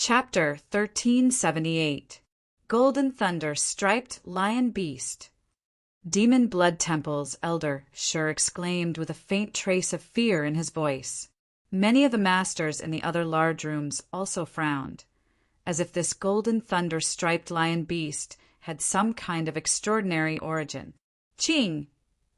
Chapter 1378 Golden Thunder Striped Lion Beast. Demon Blood Temple's elder sure exclaimed with a faint trace of fear in his voice. Many of the masters in the other large rooms also frowned, as if this golden thunder striped lion beast had some kind of extraordinary origin. Ching!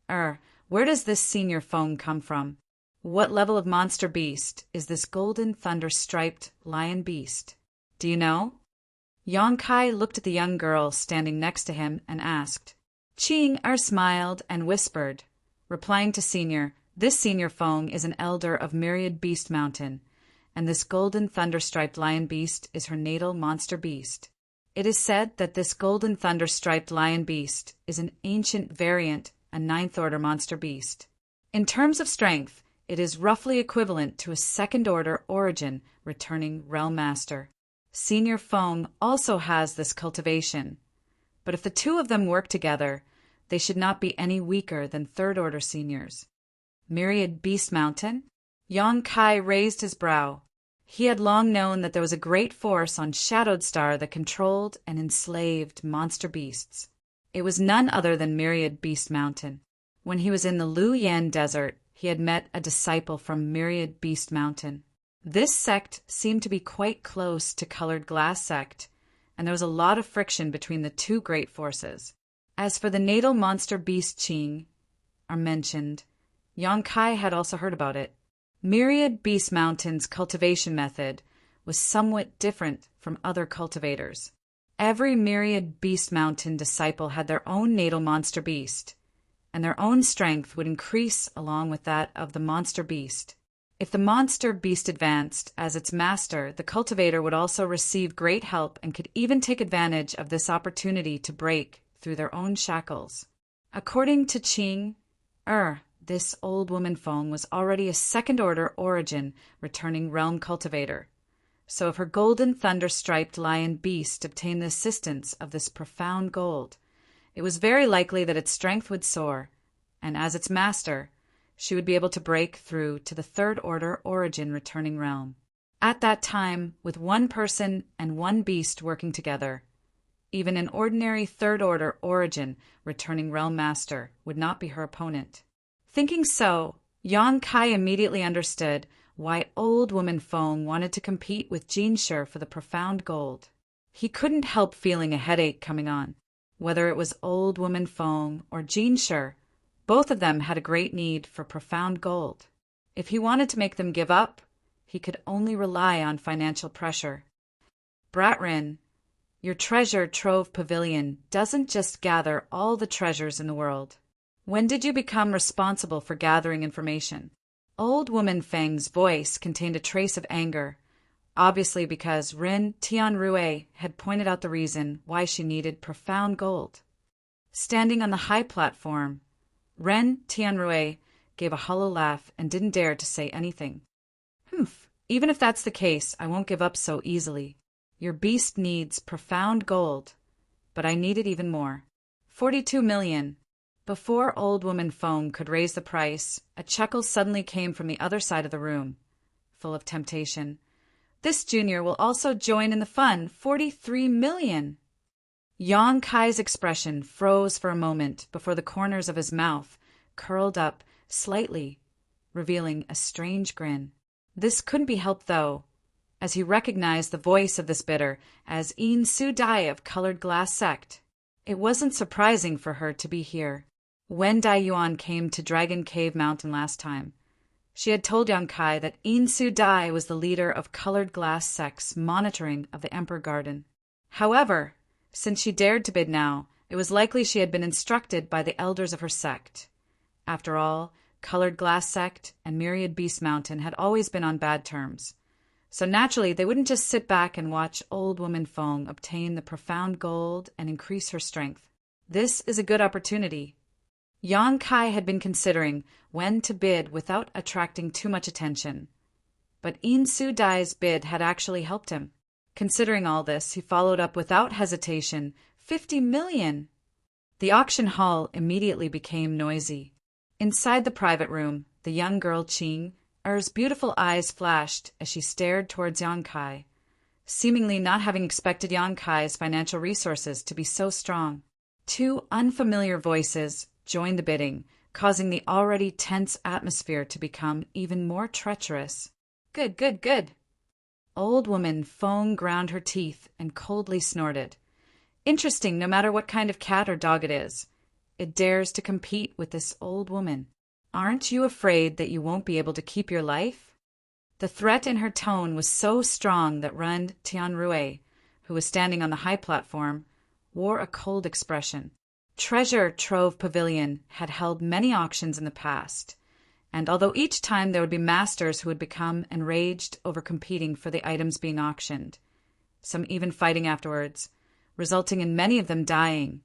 Where does this senior phone come from? What level of monster beast is this golden thunder striped lion beast? Do you know? Yongkai looked at the young girl standing next to him and asked. Ching smiled and whispered, replying to Senior, this Senior Feng is an elder of Myriad Beast Mountain, and this golden thunder-striped lion beast is her natal monster beast. It is said that this golden thunder-striped lion beast is an ancient variant, a ninth-order monster beast. In terms of strength, it is roughly equivalent to a second-order origin returning realm master. Senior Feng also has this cultivation, but if the two of them work together, they should not be any weaker than third-order seniors. Myriad Beast Mountain? Yongkai raised his brow. He had long known that there was a great force on Shadowed Star that controlled and enslaved monster beasts. It was none other than Myriad Beast Mountain. When he was in the Luyan Desert, he had met a disciple from Myriad Beast Mountain. This sect seemed to be quite close to Colored Glass sect, and there was a lot of friction between the two great forces. As for the natal monster beast Qing, mentioned, Yongkai had also heard about it. Myriad Beast Mountain's cultivation method was somewhat different from other cultivators. Every Myriad Beast Mountain disciple had their own natal monster beast, and their own strength would increase along with that of the monster beast. If the monster beast advanced as its master, the cultivator would also receive great help and could even take advantage of this opportunity to break through their own shackles. According to Qing, this old woman Feng was already a second-order origin returning realm cultivator. So if her golden thunder-striped lion beast obtained the assistance of this profound gold, it was very likely that its strength would soar, and as its master, she would be able to break through to the third-order origin returning realm. At that time, with one person and one beast working together, even an ordinary third-order origin returning realm master would not be her opponent. Thinking so, Yongkai immediately understood why old woman Feng wanted to compete with Jinshi for the profound gold. He couldn't help feeling a headache coming on. Whether it was old woman Feng or Jinshi, both of them had a great need for profound gold. If he wanted to make them give up, he could only rely on financial pressure. Bratrin, your treasure trove pavilion doesn't just gather all the treasures in the world. When did you become responsible for gathering information? Old woman Feng's voice contained a trace of anger, obviously because Rin Tianrui had pointed out the reason why she needed profound gold. Standing on the high platform, Ren Tianrui gave a hollow laugh and didn't dare to say anything. Even if that's the case, I won't give up so easily. Your beast needs profound gold, but I need it even more. 42 million. Before old woman Feng could raise the price, a chuckle suddenly came from the other side of the room, full of temptation. This junior will also join in the fun. 43 million. Yongkai's expression froze for a moment before the corners of his mouth curled up slightly, revealing a strange grin. This couldn't be helped, though, as he recognized the voice of this bidder as Yin Su Dai of Colored Glass sect. It wasn't surprising for her to be here. When Dai Yuan came to Dragon Cave Mountain last time, she had told Yongkai that Yin Su Dai was the leader of Colored Glass sect's monitoring of the Emperor Garden. However, since she dared to bid now, it was likely she had been instructed by the elders of her sect. After all, Colored Glass sect and Myriad Beast Mountain had always been on bad terms. So naturally, they wouldn't just sit back and watch old woman Feng obtain the profound gold and increase her strength. This is a good opportunity. Yongkai had been considering when to bid without attracting too much attention. But Yin Su Dai's bid had actually helped him. Considering all this, he followed up without hesitation, 50 million. The auction hall immediately became noisy. Inside the private room, the young girl Qing, Er's beautiful eyes flashed as she stared towards Yongkai. seemingly not having expected Yang Kai's financial resources to be so strong. Two unfamiliar voices joined the bidding, causing the already tense atmosphere to become even more treacherous. Good, good, good. Old woman Feng ground her teeth and coldly snorted. Interesting, no matter what kind of cat or dog it is. It dares to compete with this old woman. Aren't you afraid that you won't be able to keep your life? The threat in her tone was so strong that Ren Tianrui, who was standing on the high platform, wore a cold expression. Treasure Trove Pavilion had held many auctions in the past, and although each time there would be masters who would become enraged over competing for the items being auctioned, some even fighting afterwards, resulting in many of them dying,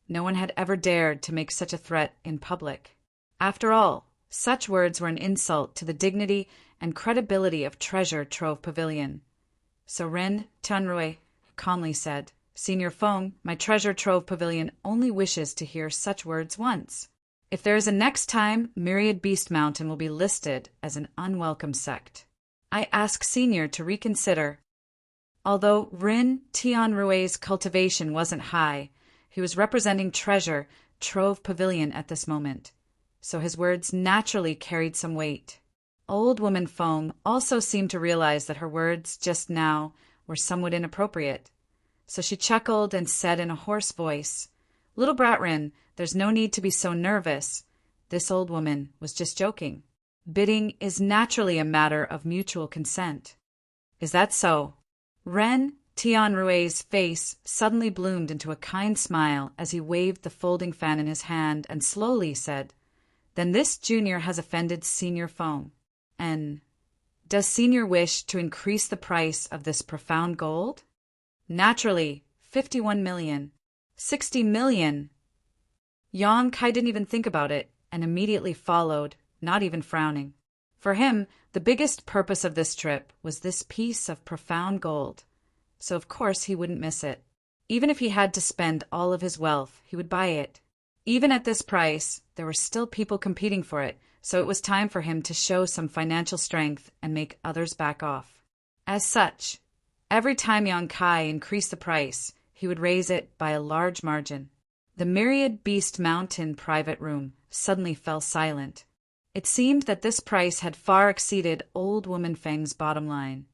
no one had ever dared to make such a threat in public. After all, such words were an insult to the dignity and credibility of Treasure Trove Pavilion. So Ren Tianrui calmly said, Senior Feng, my Treasure Trove Pavilion only wishes to hear such words once. If there is a next time, Myriad Beast Mountain will be listed as an unwelcome sect. I ask Senior to reconsider. Although Rin Tianrui's cultivation wasn't high, he was representing Treasure Trove Pavilion at this moment, so his words naturally carried some weight. Old woman Feng also seemed to realize that her words just now were somewhat inappropriate, so she chuckled and said in a hoarse voice, Little brat Rin, there's no need to be so nervous. This old woman was just joking. Bidding is naturally a matter of mutual consent. Is that so? Ren Tianrui's face suddenly bloomed into a kind smile as he waved the folding fan in his hand and slowly said, Then this junior has offended Senior Feng. And does Senior wish to increase the price of this profound gold? Naturally, 51 million. 60 million. Yang Kai didn't even think about it and immediately followed, not even frowning. For him, the biggest purpose of this trip was this piece of profound gold, so of course he wouldn't miss it. Even if he had to spend all of his wealth, he would buy it. Even at this price, there were still people competing for it, so it was time for him to show some financial strength and make others back off. As such, every time Yang Kai increased the price, he would raise it by a large margin. The Myriad Beast Mountain private room suddenly fell silent. It seemed that this price had far exceeded Old Woman Feng's bottom line.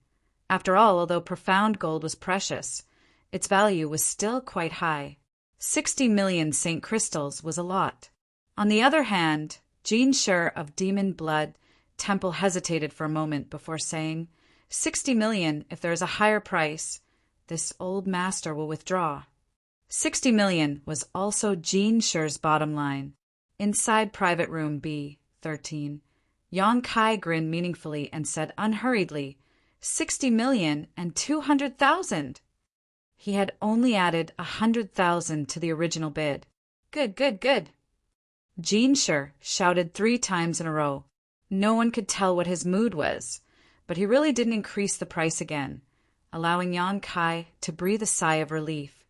After all, although profound gold was precious, its value was still quite high. 60 million St. Crystals was a lot. On the other hand, Jean Sher of Demon Blood Temple hesitated for a moment before saying, 60 million, if there is a higher price, this old master will withdraw. 60 million was also Jean Sher's bottom line. Inside private room B13, Yang Kai grinned meaningfully and said unhurriedly, 60 million and 200,000. He had only added 100,000 to the original bid. Good, good, good. Jean Sher shouted 3 times in a row. No one could tell what his mood was, but he really didn't increase the price again, allowing Yang Kai to breathe a sigh of relief,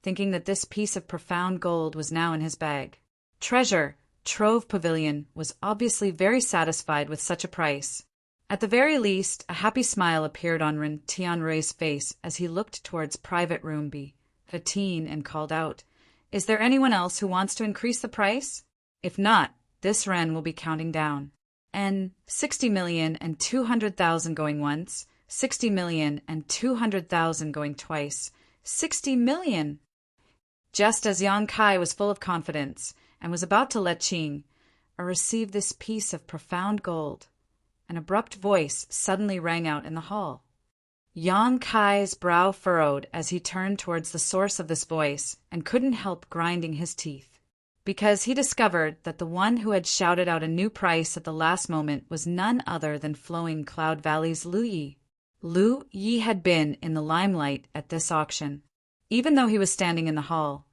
thinking that this piece of profound gold was now in his bag. Treasure Trove Pavilion was obviously very satisfied with such a price. At the very least, a happy smile appeared on Ren Tianrui's face as he looked towards private room B15 and called out, Is there anyone else who wants to increase the price? If not, this Ren will be counting down. And 60 million and 200,000 going once, 60 million and 200,000 going twice, 60 million. Just as Yang Kai was full of confidence and was about to let Qing receive this piece of profound gold, an abrupt voice suddenly rang out in the hall. Yang Kai's brow furrowed as he turned towards the source of this voice and couldn't help grinding his teeth, because he discovered that the one who had shouted out a new price at the last moment was none other than Flowing Cloud Valley's Lu Yi. Lu Yi had been in the limelight at this auction. Even though he was standing in the hall,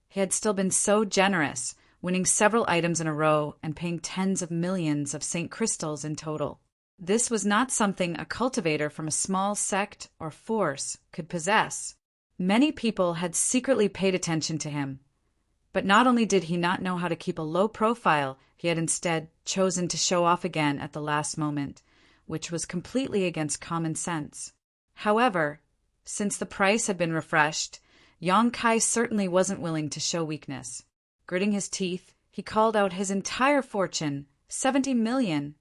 he had still been so generous, winning several items in a row and paying tens of millions of St. Crystals in total. This was not something a cultivator from a small sect or force could possess. Many people had secretly paid attention to him. But not only did he not know how to keep a low profile, he had instead chosen to show off again at the last moment, which was completely against common sense. However, Since the price had been refreshed, Yang Kai certainly wasn't willing to show weakness. Gritting his teeth, he called out his entire fortune, 70 million.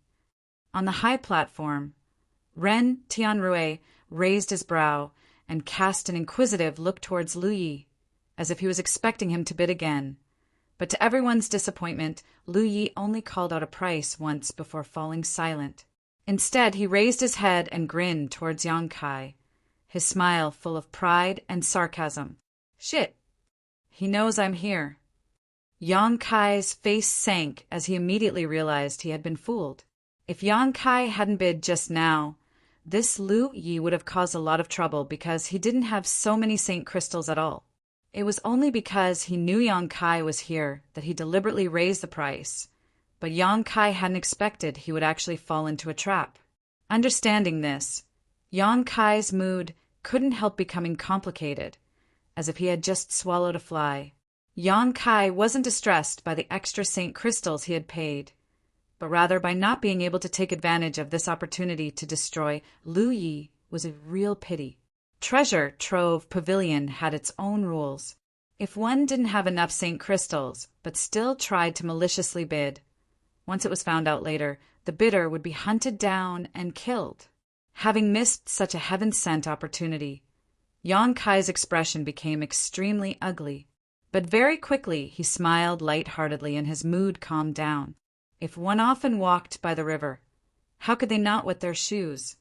On the high platform, Ren Tianrui raised his brow and cast an inquisitive look towards Lu Yi, as if he was expecting him to bid again. But to everyone's disappointment, Lu Yi only called out a price once before falling silent. Instead, he raised his head and grinned towards Yang Kai, his smile full of pride and sarcasm. Shit! He knows I'm here. Yang Kai's face sank as he immediately realized he had been fooled. If Yang Kai hadn't bid just now, this Lu Yi would have caused a lot of trouble because he didn't have so many Saint Crystals at all. It was only because he knew Yang Kai was here that he deliberately raised the price, but Yang Kai hadn't expected he would actually fall into a trap. Understanding this, Yang Kai's mood couldn't help becoming complicated, as if he had just swallowed a fly. Yang Kai wasn't distressed by the extra Saint Crystals he had paid, but rather by not being able to take advantage of this opportunity to destroy Lu Yi was a real pity. Treasure Trove Pavilion had its own rules. If one didn't have enough Saint Crystals, but still tried to maliciously bid, once it was found out later, the bidder would be hunted down and killed. Having missed such a heaven-sent opportunity, Yang Kai's expression became extremely ugly. But very quickly he smiled light-heartedly and his mood calmed down. If one often walked by the river, how could they not wet their shoes?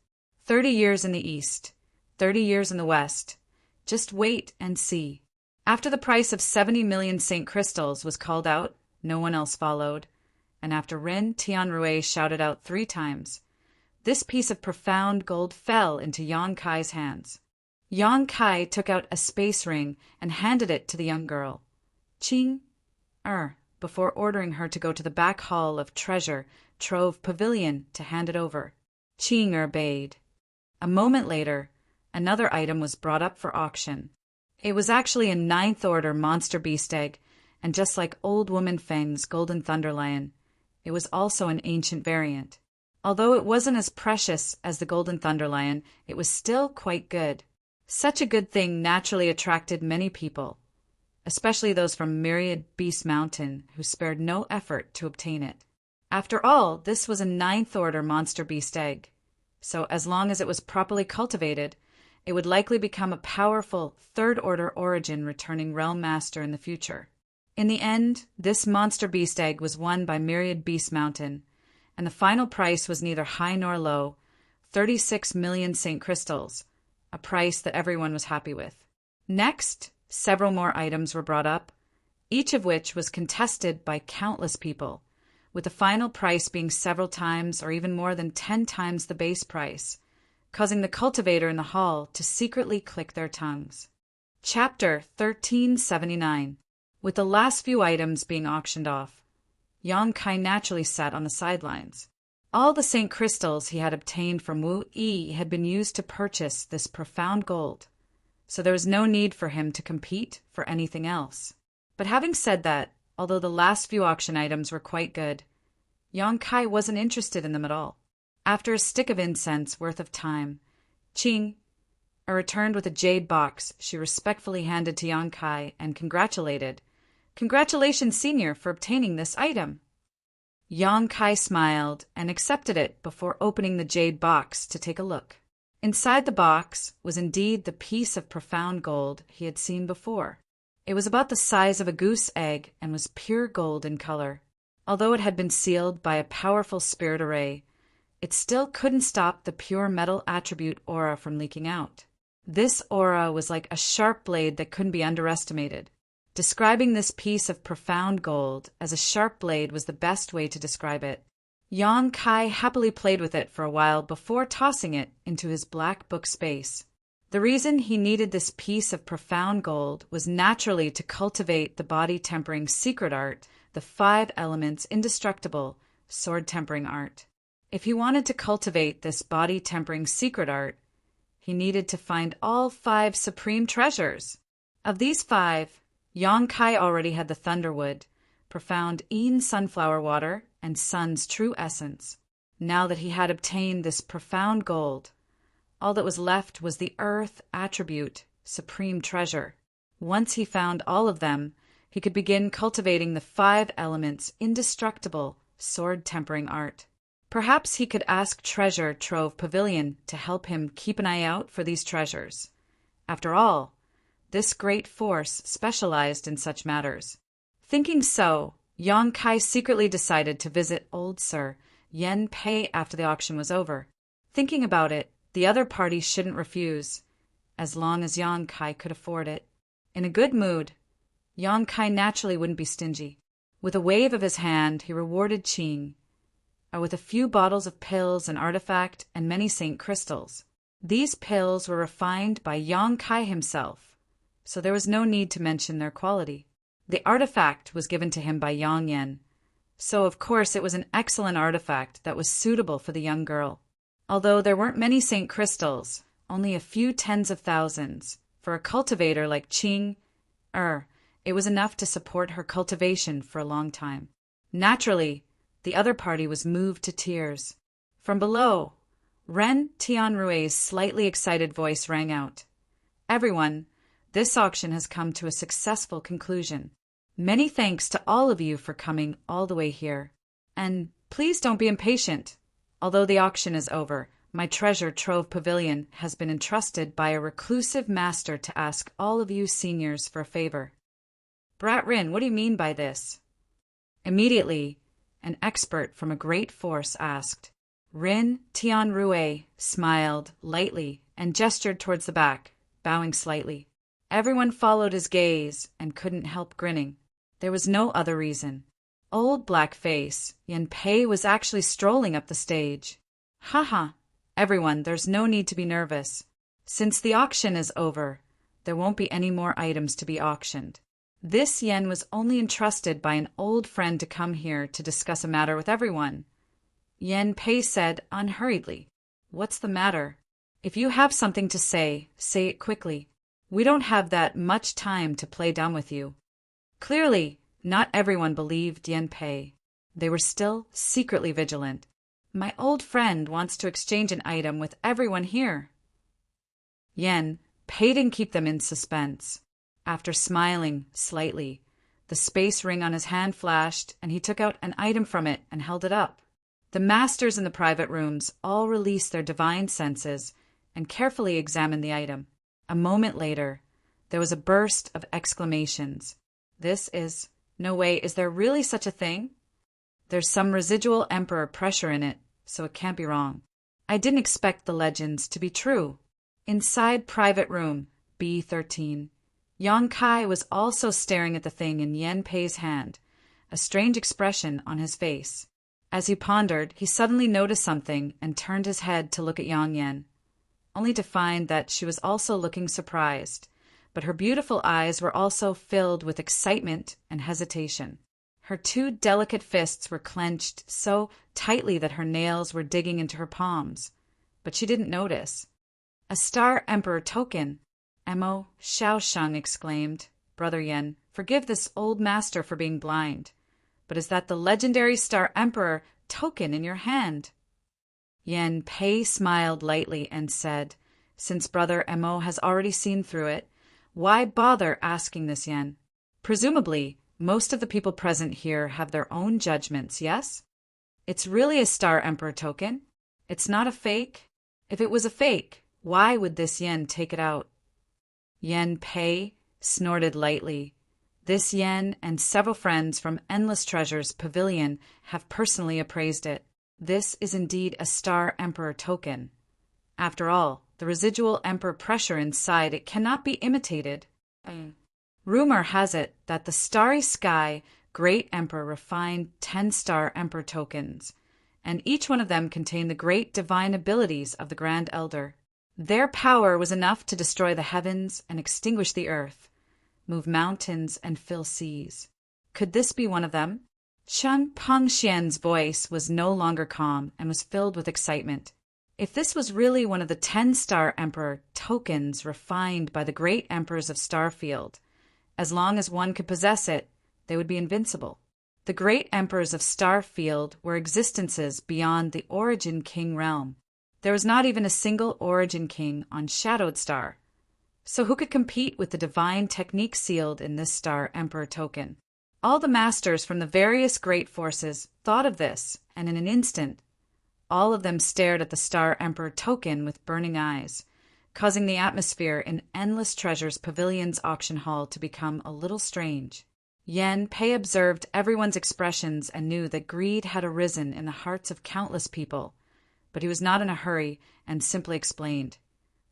30 years in the east, 30 years in the west. Just wait and see. After the price of 70 million Saint Crystals was called out, no one else followed, and after Ren Tianrui shouted out 3 times, this piece of profound gold fell into Yang Kai's hands. Yang Kai took out a space ring and handed it to the young girl, Qing before ordering her to go to the back hall of Treasure Trove Pavilion to hand it over. Qing obeyed. A moment later, another item was brought up for auction. It was actually a 9th order monster beast egg, and just like Old Woman Feng's Golden Thunder Lion, it was also an ancient variant. Although it wasn't as precious as the Golden Thunder Lion, it was still quite good. Such a good thing naturally attracted many people, especially those from Myriad Beast Mountain, who spared no effort to obtain it. After all, this was a 9th order monster beast egg, so as long as it was properly cultivated, it would likely become a powerful 3rd order origin returning realm master in the future. In the end, this monster beast egg was won by Myriad Beast Mountain, and the final price was neither high nor low, 36 million Saint Crystals, a price that everyone was happy with. Next, several more items were brought up, each of which was contested by countless people, with the final price being several times or even more than 10 times the base price, causing the cultivator in the hall to secretly click their tongues. Chapter 1379. With the last few items being auctioned off, Yang Kai naturally sat on the sidelines. All the Saint Crystals he had obtained from Wu Yi had been used to purchase this profound gold, so there was no need for him to compete for anything else. But having said that, although the last few auction items were quite good, Yang Kai wasn't interested in them at all. After a stick of incense worth of time, Qing returned with a jade box she respectfully handed to Yang Kai and congratulated. "Congratulations, Senior, for obtaining this item." Yang Kai smiled and accepted it before opening the jade box to take a look. Inside the box was indeed the piece of profound gold he had seen before. It was about the size of a goose egg and was pure gold in color. Although it had been sealed by a powerful spirit array, it still couldn't stop the pure metal attribute aura from leaking out. This aura was like a sharp blade that couldn't be underestimated. Describing this piece of profound gold as a sharp blade was the best way to describe it. Yang Kai happily played with it for a while before tossing it into his black book space. The reason he needed this piece of profound gold was naturally to cultivate the body-tempering secret art, the 5 elements indestructible sword-tempering art. If he wanted to cultivate this body-tempering secret art, he needed to find all 5 supreme treasures. Of these 5, Yang Kai already had the Thunderwood, profound Een sunflower water, and Sun's true essence. Now that he had obtained this profound gold, All that was left was the earth attribute, supreme treasure. Once he found all of them, he could begin cultivating the 5 elements' indestructible, sword-tempering art. Perhaps he could ask Treasure Trove Pavilion to help him keep an eye out for these treasures. After all, this great force specialized in such matters. Thinking so, Yang Kai secretly decided to visit old Sir Yen Pei after the auction was over. Thinking about it, the other party shouldn't refuse, as long as Yang Kai could afford it. In a good mood, Yang Kai naturally wouldn't be stingy. With a wave of his hand, he rewarded Qing with a few bottles of pills, an artifact, and many saint crystals. These pills were refined by Yang Kai himself, so there was no need to mention their quality. The artifact was given to him by Yang Yen, so of course it was an excellent artifact that was suitable for the young girl. Although there weren't many saint crystals, only a few tens of thousands, for a cultivator like Qing, it was enough to support her cultivation for a long time. Naturally, the other party was moved to tears. From below, Ren Tianrui's slightly excited voice rang out. Everyone, this auction has come to a successful conclusion. Many thanks to all of you for coming all the way here. And please don't be impatient. Although the auction is over, my treasure trove pavilion has been entrusted by a reclusive master to ask all of you seniors for a favor. Brat Rin, what do you mean by this? Immediately, an expert from a great force asked. Rin Tianrui smiled lightly and gestured towards the back, bowing slightly. Everyone followed his gaze and couldn't help grinning. There was no other reason. Old Blackface, Yen Pei was actually strolling up the stage. Haha, everyone, there's no need to be nervous. Since the auction is over, there won't be any more items to be auctioned. This yen was only entrusted by an old friend to come here to discuss a matter with everyone. Yen Pei said unhurriedly, What's the matter? If you have something to say it quickly. We don't have that much time to play dumb with you. Clearly, not everyone believed Yen Pei. They were still secretly vigilant. My old friend wants to exchange an item with everyone here. Yen Pei didn't keep them in suspense. After smiling slightly, the space ring on his hand flashed, and he took out an item from it and held it up. The masters in the private rooms all released their divine senses and carefully examined the item. A moment later, there was a burst of exclamations. No way, is there really such a thing? There's some residual emperor pressure in it, so it can't be wrong. I didn't expect the legends to be true. Inside private room, B13. Yang Kai was also staring at the thing in Yen Pei's hand, a strange expression on his face. As he pondered, he suddenly noticed something and turned his head to look at Yang Yen, only to find that she was also looking surprised, but her beautiful eyes were also filled with excitement and hesitation. Her 2 delicate fists were clenched so tightly that her nails were digging into her palms, but she didn't notice. A Star Emperor token! Emo Shaosheng exclaimed, Brother Yen, forgive this old master for being blind, but is that the legendary Star Emperor token in your hand? Yen Pei smiled lightly and said, Since Brother Emo has already seen through it, why bother asking this, Yen? Presumably, most of the people present here have their own judgments, yes? It's really a Star Emperor token. It's not a fake. If it was a fake, why would this yen take it out? Yen Pei snorted lightly. This yen and several friends from Endless Treasure's pavilion have personally appraised it. This is indeed a Star Emperor token. After all, the residual Emperor pressure inside it cannot be imitated. Rumor has it that the Starry Sky Great Emperor refined 10 Star Emperor tokens, and each one of them contained the great divine abilities of the Grand Elder. Their power was enough to destroy the heavens and extinguish the earth, move mountains and fill seas. Could this be one of them? Chen Pengxian's voice was no longer calm and was filled with excitement. If this was really one of the 10-Star Emperor tokens refined by the great emperors of Starfield, as long as one could possess it, they would be invincible. The great emperors of Starfield were existences beyond the Origin King realm. There was not even a single Origin King on Shadowed Star. So who could compete with the divine technique sealed in this Star Emperor token? All the masters from the various great forces thought of this, and in an instant, all of them stared at the Star Emperor token with burning eyes, causing the atmosphere in Endless Treasures Pavilion's auction hall to become a little strange. Yen Pei observed everyone's expressions and knew that greed had arisen in the hearts of countless people, but he was not in a hurry and simply explained,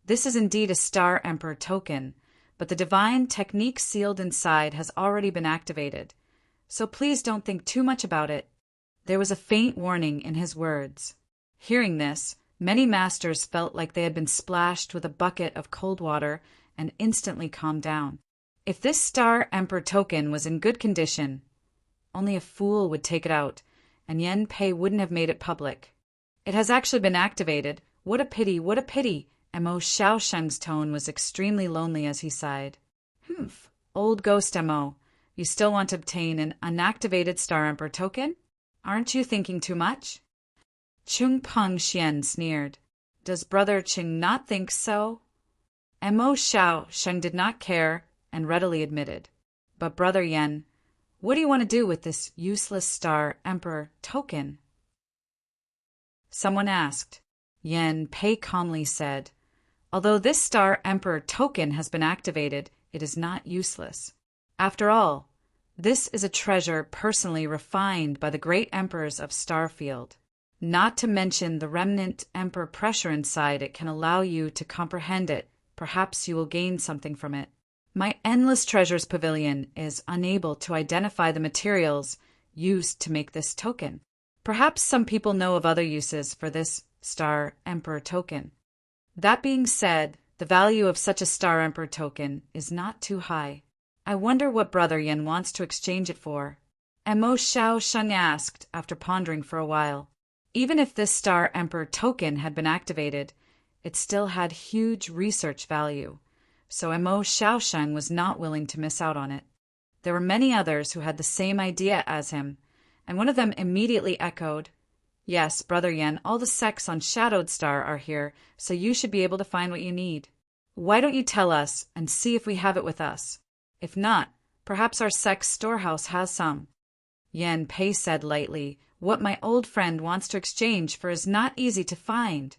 "This is indeed a Star Emperor token, but the divine technique sealed inside has already been activated, so please don't think too much about it." There was a faint warning in his words. Hearing this, many masters felt like they had been splashed with a bucket of cold water and instantly calmed down. If this Star Emperor token was in good condition, only a fool would take it out, and Yen Pei wouldn't have made it public. "It has actually been activated. What a pity, what a pity!" Mo Xiaosheng's tone was extremely lonely as he sighed. "Humph, old ghost Mo, you still want to obtain an unactivated Star Emperor token? Aren't you thinking too much?" Chung Peng Xian sneered. "Does Brother Qing not think so?" Mo Xiaosheng did not care and readily admitted. "But Brother Yen, what do you want to do with this useless Star Emperor token?" Someone asked. Yen Pei calmly said, "Although this Star Emperor token has been activated, it is not useless. After all, this is a treasure personally refined by the great emperors of Starfield. Not to mention the remnant emperor pressure inside it can allow you to comprehend it. Perhaps you will gain something from it. My Endless Treasures Pavilion is unable to identify the materials used to make this token. Perhaps some people know of other uses for this Star Emperor token. That being said, the value of such a Star Emperor token is not too high. I wonder what Brother Yen wants to exchange it for." Mo Xiaosheng asked after pondering for a while. Even if this Star Emperor token had been activated, it still had huge research value, so Mo Xiaosheng was not willing to miss out on it. There were many others who had the same idea as him, and one of them immediately echoed, "Yes, Brother Yen, all the sects on Shadowed Star are here, so you should be able to find what you need. Why don't you tell us and see if we have it with us? If not, perhaps our sect's storehouse has some." Yen Pei said lightly, "What my old friend wants to exchange for is not easy to find.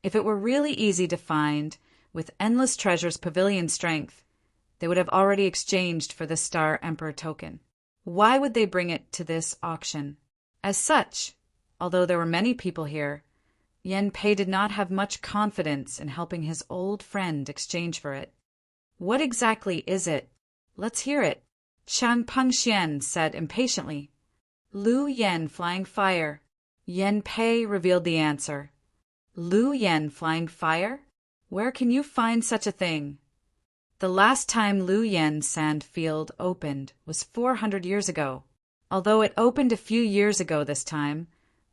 If it were really easy to find, with Endless Treasures Pavilion strength, they would have already exchanged for the Star Emperor token. Why would they bring it to this auction?" As such, although there were many people here, Yen Pei did not have much confidence in helping his old friend exchange for it. "What exactly is it? Let's hear it," Chang Pengxian said impatiently. "Lu Yen Flying Fire." Yen Pei revealed the answer. "Lu Yen Flying Fire? Where can you find such a thing?" The last time Lu Yen Sand Field opened was 400 years ago. Although it opened a few years ago this time,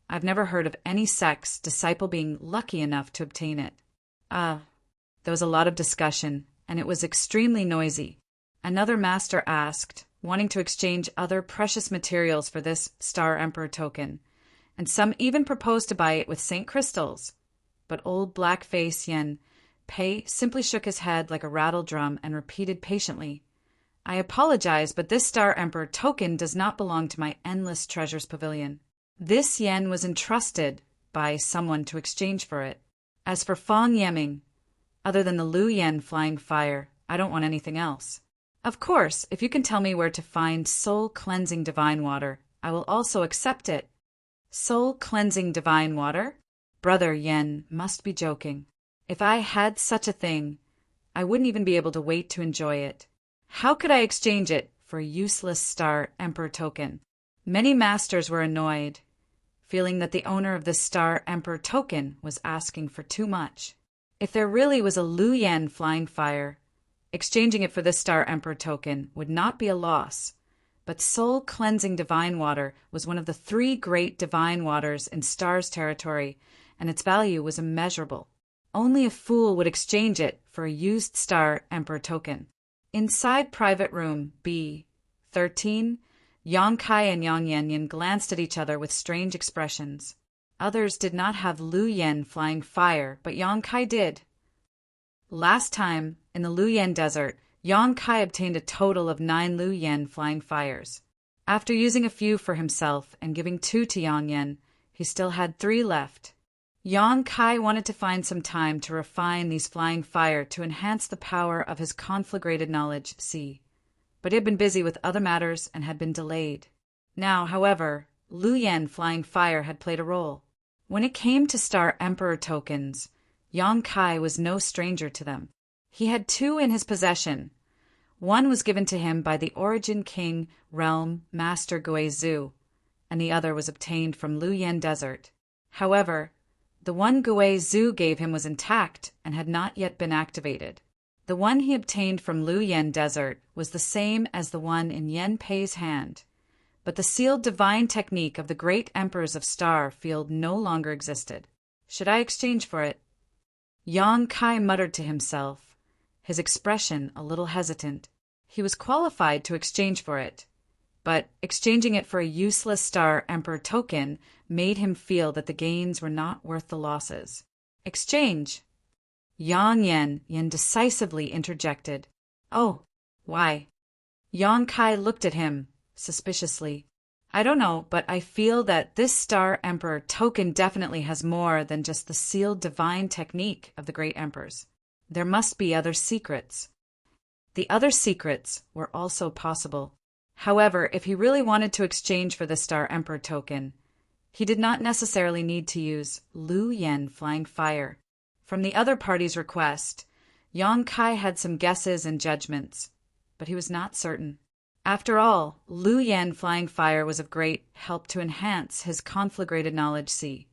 I've never heard of any sect's disciple being lucky enough to obtain it. There was a lot of discussion, and it was extremely noisy. Another master asked, wanting to exchange other precious materials for this Star Emperor token, and some even proposed to buy it with Saint crystals. But old black-face Yen Pei simply shook his head like a rattle drum and repeated patiently, "I apologize, but this Star Emperor token does not belong to my Endless Treasures Pavilion. This yen was entrusted by someone to exchange for it. As for Fang Yeming, other than the Lu Yen Flying Fire, I don't want anything else. Of course, if you can tell me where to find soul-cleansing divine water, I will also accept it." "Soul-cleansing divine water? Brother Yen must be joking. If I had such a thing, I wouldn't even be able to wait to enjoy it. How could I exchange it for a useless Star Emperor token?" Many masters were annoyed, feeling that the owner of the Star Emperor token was asking for too much. If there really was a Lu Yen Flying Fire, exchanging it for this Star Emperor token would not be a loss, but soul-cleansing divine water was one of the 3 great divine waters in Star's territory, and its value was immeasurable. Only a fool would exchange it for a used Star Emperor token. Inside private room B13, Yang Kai and Yang Yanyan glanced at each other with strange expressions. Others did not have Lu Yen flying fire, but Yang Kai did. Last time, in the Lu Yen desert, Yang Kai obtained a total of 9 Lu Yen flying fires. After using a few for himself and giving 2 to Yang Yen, he still had 3 left. Yang Kai wanted to find some time to refine these flying fire to enhance the power of his conflagrated knowledge, see. But he had been busy with other matters and had been delayed. Now, however, Lu Yen flying fire had played a role. When it came to Star Emperor tokens, Yang Kai was no stranger to them. He had 2 in his possession. One was given to him by the Origin King Realm Master Guizhou, and the other was obtained from Lu Yen Desert. However, the one Guizhou gave him was intact and had not yet been activated. The one he obtained from Lu Yen Desert was the same as the one in Yen Pei's hand, but the sealed divine technique of the great emperors of Star Field no longer existed. Should I exchange for it? Yang Kai muttered to himself, his expression a little hesitant. He was qualified to exchange for it, but exchanging it for a useless Star Emperor token made him feel that the gains were not worth the losses. Exchange! Yen decisively interjected. Oh, why? Yang Kai looked at him suspiciously. I don't know, but I feel that this Star Emperor token definitely has more than just the sealed divine technique of the great emperors. There must be other secrets. The other secrets were also possible. However, if he really wanted to exchange for the Star Emperor token, he did not necessarily need to use Lu Yen flying fire. From the other party's request, Yang Kai had some guesses and judgments, but he was not certain. After all, Lu Yen flying fire was of great help to enhance his conflagrated knowledge, see.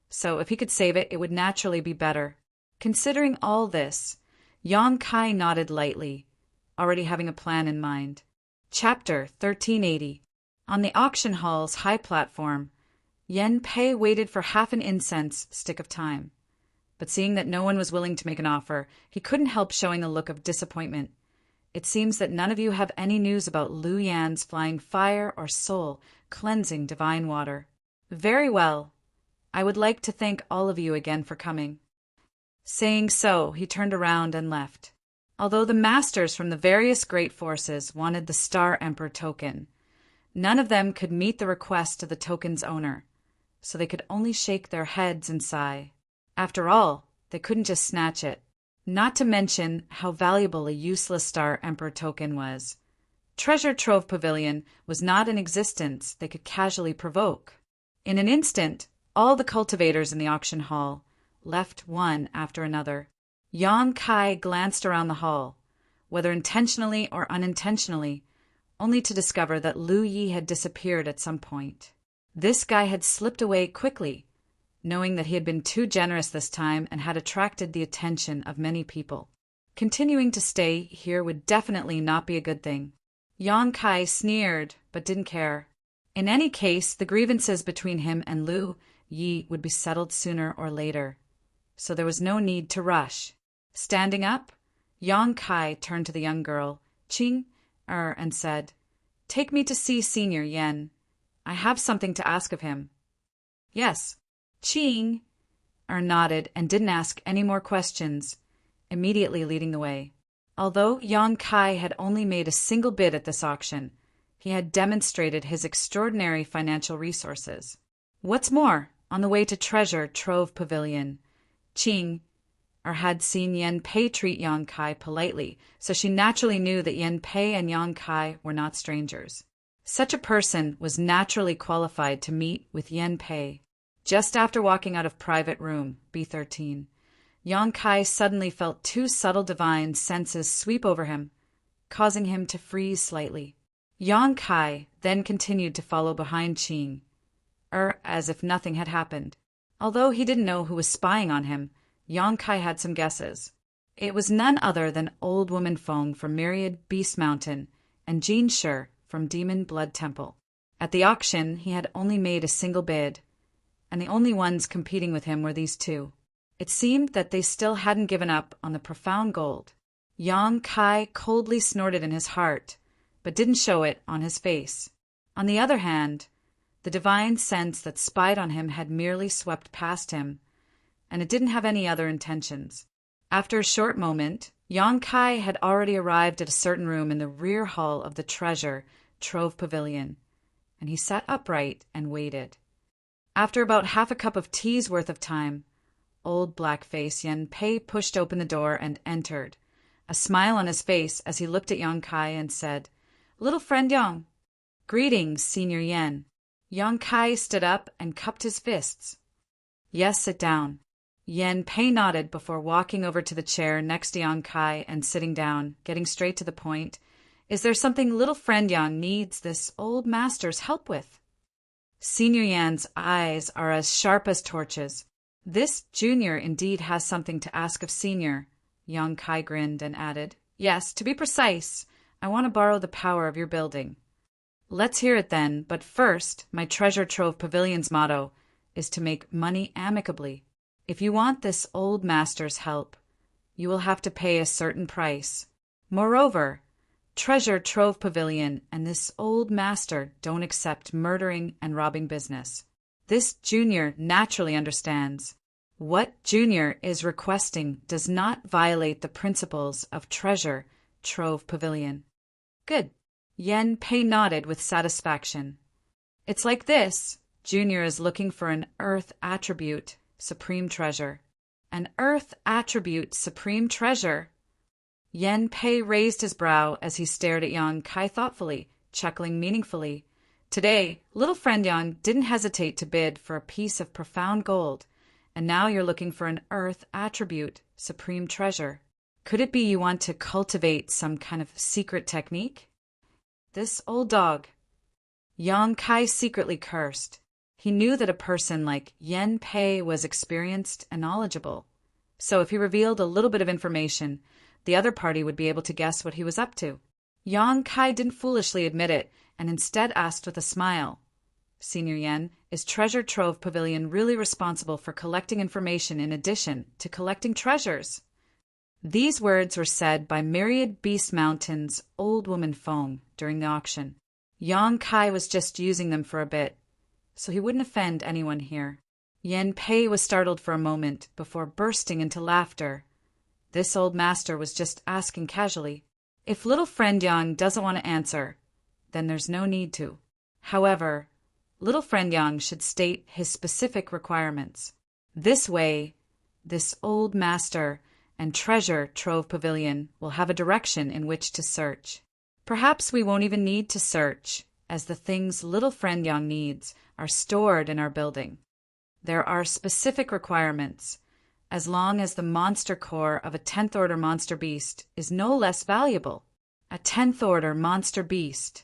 So if he could save it, it would naturally be better. Considering all this, Yang Kai nodded lightly, already having a plan in mind. Chapter 1380. On the auction hall's high platform, Yen Pei waited for half an incense stick of time. But seeing that no one was willing to make an offer, he couldn't help showing a look of disappointment. It seems that none of you have any news about Lu Yan's flying fire or soul cleansing divine water. Very well. I would like to thank all of you again for coming. Saying so, he turned around and left. Although the masters from the various great forces wanted the Star Emperor token, none of them could meet the request of the token's owner, so they could only shake their heads and sigh. After all, they couldn't just snatch it. Not to mention how valuable a useless Star Emperor token was. Treasure Trove Pavilion was not in existence they could casually provoke. In an instant, all the cultivators in the auction hall left one after another. Yang Kai glanced around the hall, whether intentionally or unintentionally, only to discover that Lu Yi had disappeared at some point. This guy had slipped away quickly, knowing that he had been too generous this time and had attracted the attention of many people. Continuing to stay here would definitely not be a good thing. Yang Kai sneered, but didn't care. In any case, the grievances between him and Lu Yi would be settled sooner or later, so there was no need to rush. Standing up, Yang Kai turned to the young girl, Qing, and said, "Take me to see Senior Yen. I have something to ask of him." "Yes." Qing nodded and didn't ask any more questions, immediately leading the way. Although Yang Kai had only made a single bid at this auction, he had demonstrated his extraordinary financial resources. What's more, on the way to Treasure Trove Pavilion, Qing had seen Yen Pei treat Yang Kai politely, so she naturally knew that Yen Pei and Yang Kai were not strangers. Such a person was naturally qualified to meet with Yen Pei. Just after walking out of private room B13, Yang Kai suddenly felt 2 subtle divine senses sweep over him, causing him to freeze slightly. Yang Kai then continued to follow behind Qing, as if nothing had happened. Although he didn't know who was spying on him, Yang Kai had some guesses. It was none other than Old Woman Feng from Myriad Beast Mountain and Jean Shi from Demon Blood Temple. At the auction, he had only made a single bid, and the only ones competing with him were these 2. It seemed that they still hadn't given up on the profound gold. Yang Kai coldly snorted in his heart, but didn't show it on his face. On the other hand, The divine sense that spied on him had merely swept past him, and it didn't have any other intentions. After a short moment, Yang Kai had already arrived at a certain room in the rear hall of the treasure trove pavilion, and he sat upright and waited. After about half a cup of tea's worth of time, old black-face Yen Pei pushed open the door and entered, a smile on his face as he looked at Yang Kai and said, "Little friend Yang." "Greetings, Senior Yen." Yang Kai stood up and cupped his fists. "Yes, sit down." Yen Pei nodded before walking over to the chair next to Yang Kai and sitting down, getting straight to the point. "Is there something little friend Yang needs this old master's help with?" Senior Yan's eyes are as sharp as torches. "This junior indeed has something to ask of Senior." Yang Kai grinned and added, "Yes, to be precise, I want to borrow the power of your building." "Let's hear it then, but first, my treasure trove pavilion's motto is to make money amicably. If you want this old master's help, you will have to pay a certain price. Moreover, treasure trove pavilion and this old master don't accept murdering and robbing business. This junior naturally understands. What junior is requesting does not violate the principles of treasure trove pavilion." "Good." Yen Pei nodded with satisfaction. "It's like this. Junior is looking for an earth attribute, supreme treasure." "An earth attribute, supreme treasure?" Yen Pei raised his brow as he stared at Yang Kai thoughtfully, chuckling meaningfully. Today, little friend Yang didn't hesitate to bid for a piece of profound gold, and now you're looking for an earth attribute, supreme treasure. Could it be you want to cultivate some kind of secret technique? This old dog. Yang Kai secretly cursed. He knew that a person like Yen Pei was experienced and knowledgeable, so if he revealed a little bit of information, the other party would be able to guess what he was up to. Yang Kai didn't foolishly admit it, and instead asked with a smile, "Senior Yen, is Treasure Trove Pavilion really responsible for collecting information in addition to collecting treasures?" These words were said by Myriad Beast Mountain's Old Woman Fong during the auction. Yang Kai was just using them for a bit, so he wouldn't offend anyone here. Yen Pei was startled for a moment before bursting into laughter. This old master was just asking casually. If little friend Yang doesn't want to answer, then there's no need to. However, little friend Yang should state his specific requirements. This way, this old master and treasure trove pavilion will have a direction in which to search. Perhaps we won't even need to search, as the things little friend Yang needs are stored in our building. There are specific requirements, as long as the monster core of a 10th order monster beast is no less valuable. A 10th order monster beast.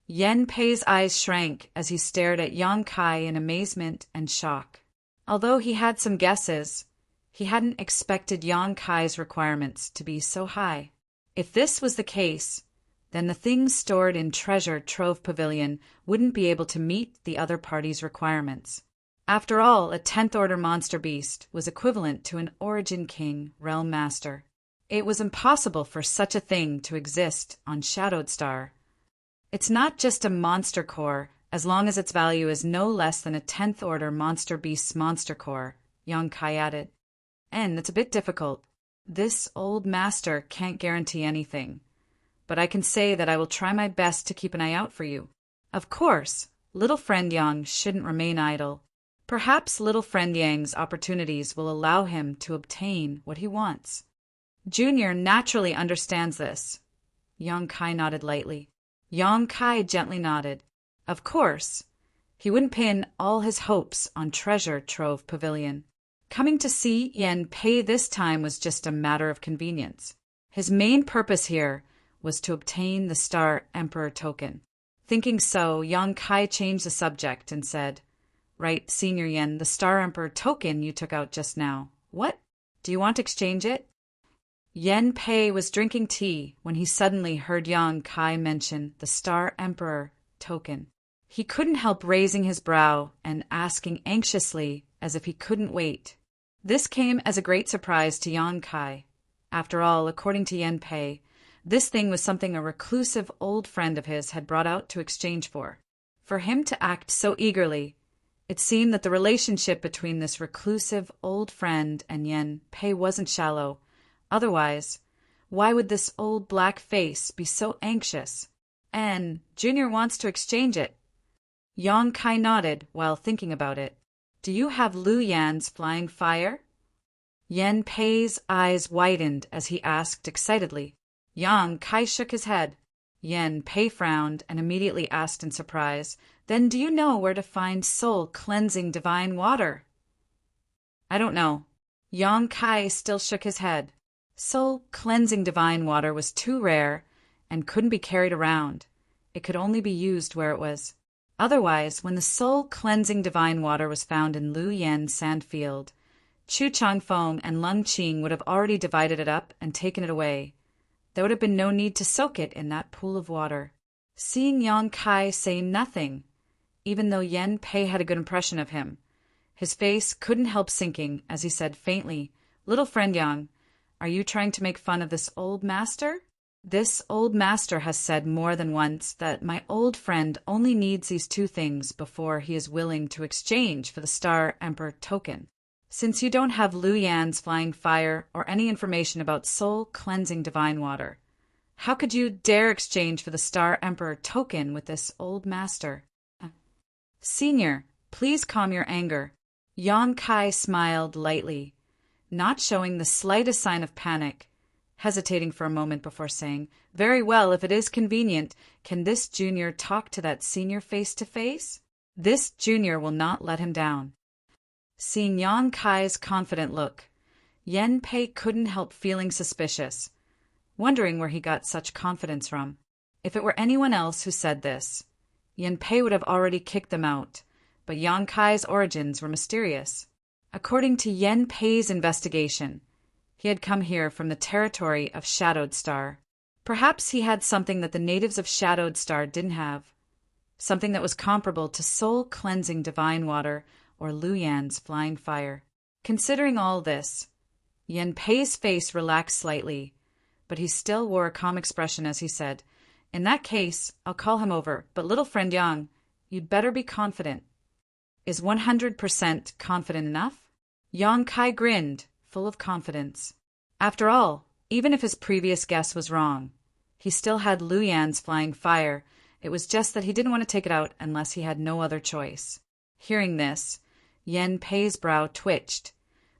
Yen Pei's eyes shrank as he stared at Yang Kai in amazement and shock. Although he had some guesses, he hadn't expected Yang Kai's requirements to be so high. If this was the case, then the things stored in Treasure Trove Pavilion wouldn't be able to meet the other party's requirements. After all, a 10th order monster beast was equivalent to an Origin King Realm Master. It was impossible for such a thing to exist on Shadowed Star. It's not just a monster core, as long as its value is no less than a 10th order monster beast's monster core, Yang Kai added. And it's a bit difficult. This old master can't guarantee anything, but I can say that I will try my best to keep an eye out for you. Of course, little friend Yang shouldn't remain idle. Perhaps little friend Yang's opportunities will allow him to obtain what he wants. Junior naturally understands this. Yang Kai nodded lightly. Yang Kai gently nodded. Of course, he wouldn't pin all his hopes on Treasure Trove Pavilion. Coming to see Yen Pei this time was just a matter of convenience. His main purpose here was to obtain the Star Emperor token. Thinking so, Yang Kai changed the subject and said, "Right, Senior Yen, the Star Emperor token you took out just now. What? Do you want to exchange it?" Yen Pei was drinking tea when he suddenly heard Yang Kai mention the Star Emperor token. He couldn't help raising his brow and asking anxiously as if he couldn't wait. This came as a great surprise to Yang Kai. After all, according to Yen Pei, this thing was something a reclusive old friend of his had brought out to exchange for. For him to act so eagerly, it seemed that the relationship between this reclusive old friend and Yen Pei wasn't shallow. Otherwise, why would this old black face be so anxious? And Junior wants to exchange it. Yang Kai nodded while thinking about it. Do you have Lu Yan's flying fire? Yen Pei's eyes widened as he asked excitedly. Yang Kai shook his head. Yen Pei frowned and immediately asked in surprise, Then do you know where to find soul-cleansing divine water? I don't know. Yang Kai still shook his head. Soul-cleansing divine water was too rare and couldn't be carried around. It could only be used where it was. Otherwise, when the soul-cleansing divine water was found in Lu Yan's sandfield, Chu Changfeng and Lung Qing would have already divided it up and taken it away. There would have been no need to soak it in that pool of water. Seeing Yang Kai say nothing, even though Yen Pei had a good impression of him, his face couldn't help sinking as he said faintly, Little friend Yang, are you trying to make fun of this old master? This old master has said more than once that my old friend only needs these two things before he is willing to exchange for the Star Emperor token. Since you don't have Lu Yan's flying fire or any information about soul-cleansing divine water, how could you dare exchange for the Star Emperor token with this old master? Senior, please calm your anger. Yang Kai smiled lightly, not showing the slightest sign of panic, hesitating for a moment before saying, Very well, if it is convenient, can this junior talk to that senior face to face? This junior will not let him down. Seeing Yang Kai's confident look, Yen Pei couldn't help feeling suspicious, wondering where he got such confidence from. If it were anyone else who said this, Yen Pei would have already kicked them out, but Yang Kai's origins were mysterious. According to Yen Pei's investigation, he had come here from the territory of Shadowed Star. Perhaps he had something that the natives of Shadowed Star didn't have, something that was comparable to soul-cleansing divine water or Lu Yan's flying fire. Considering all this, Yen Pei's face relaxed slightly, but he still wore a calm expression as he said, In that case, I'll call him over, but little friend Yang, you'd better be confident. Is 100% confident enough? Yang Kai grinned, full of confidence. After all, even if his previous guess was wrong, he still had Lu Yan's flying fire. It was just that he didn't want to take it out unless he had no other choice. Hearing this, Yen Pei's brow twitched,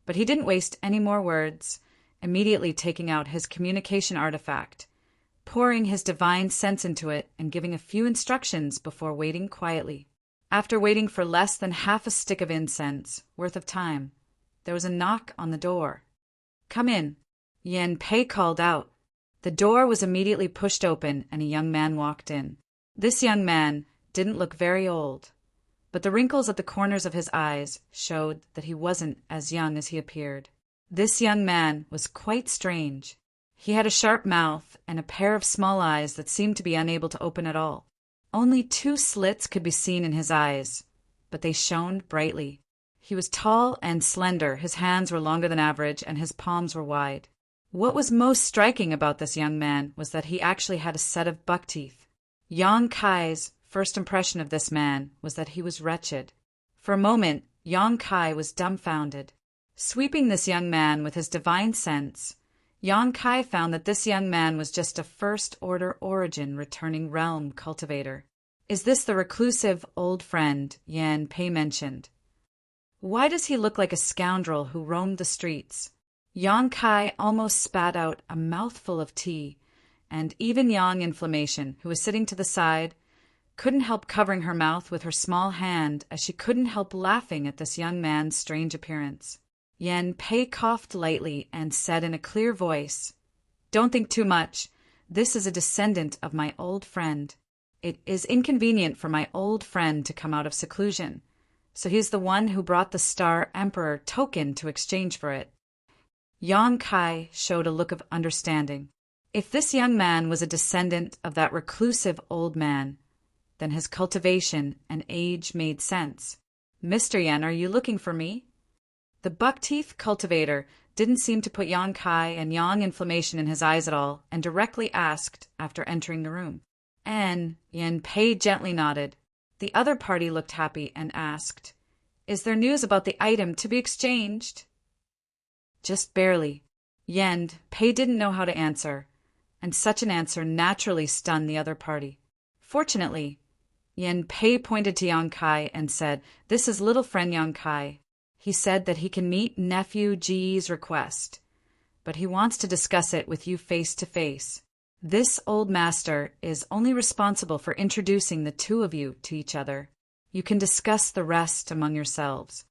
but he didn't waste any more words, immediately taking out his communication artifact, pouring his divine sense into it and giving a few instructions before waiting quietly. After waiting for less than half a stick of incense worth of time, there was a knock on the door. Come in, Yen Pei called out. The door was immediately pushed open and a young man walked in. This young man didn't look very old, but the wrinkles at the corners of his eyes showed that he wasn't as young as he appeared. This young man was quite strange. He had a sharp mouth and a pair of small eyes that seemed to be unable to open at all. Only 2 slits could be seen in his eyes, but they shone brightly. He was tall and slender, his hands were longer than average, and his palms were wide. What was most striking about this young man was that he actually had a set of buck teeth. Yang Kai's first impression of this man was that he was wretched. For a moment, Yang Kai was dumbfounded. Sweeping this young man with his divine sense, Yang Kai found that this young man was just a first-order origin returning realm cultivator. Is this the reclusive old friend Yen Pei mentioned? Why does he look like a scoundrel who roamed the streets? Yang Kai almost spat out a mouthful of tea, and even Yang Inflammation, who was sitting to the side, couldn't help covering her mouth with her small hand as she couldn't help laughing at this young man's strange appearance. Yen Pei coughed lightly and said in a clear voice, Don't think too much. This is a descendant of my old friend. It is inconvenient for my old friend to come out of seclusion, so he's the one who brought the Star Emperor token to exchange for it. Yang Kai showed a look of understanding. If this young man was a descendant of that reclusive old man, then his cultivation and age made sense. Mr. Yen, are you looking for me? The buck-teeth cultivator didn't seem to put Yang Kai and Yang Inflammation in his eyes at all, and directly asked after entering the room. And Yen Pei gently nodded. The other party looked happy and asked, "Is there news about the item to be exchanged?" Just barely. Yen Pei didn't know how to answer, and such an answer naturally stunned the other party. Fortunately, Yen Pei pointed to Yang Kai and said, "This is little friend Yang Kai. He said that he can meet nephew Ji's request, but he wants to discuss it with you face to face. This old master is only responsible for introducing the two of you to each other. You can discuss the rest among yourselves."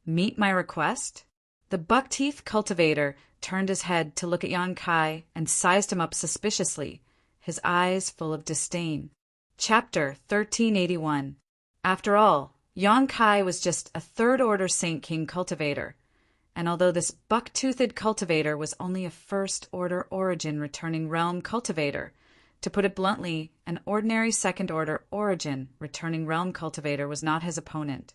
Meet my request? The buck-teeth cultivator turned his head to look at Yang Kai and sized him up suspiciously, his eyes full of disdain. Chapter 1381. After all, Yang Kai was just a third-order Saint King cultivator, and although this buck-toothed cultivator was only a first-order origin returning realm cultivator, to put it bluntly, an ordinary second-order origin returning realm cultivator was not his opponent,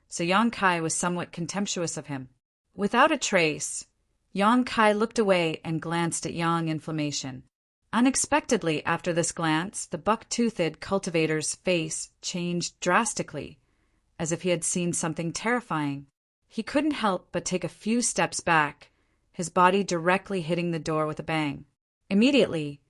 so Yang Kai was somewhat contemptuous of him. Without a trace, Yang Kai looked away and glanced at Yang Inflammation. Unexpectedly, after this glance, the buck-toothed cultivator's face changed drastically, as if he had seen something terrifying. He couldn't help but take a few steps back, his body directly hitting the door with a bang. Immediately,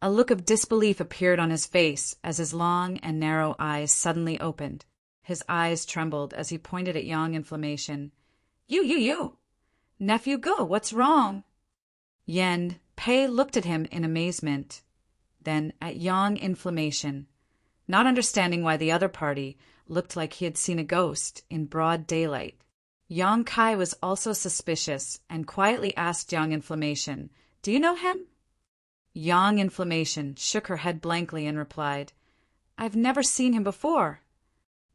a look of disbelief appeared on his face as his long and narrow eyes suddenly opened. His eyes trembled as he pointed at Yang Inflammation. You! Nephew Go, what's wrong?" Yen Pei looked at him in amazement, then at Yang Inflammation, not understanding why the other party looked like he had seen a ghost in broad daylight. Yang Kai was also suspicious and quietly asked Yang Inflammation, "Do you know him?" Yang Inflammation shook her head blankly and replied, "I've never seen him before."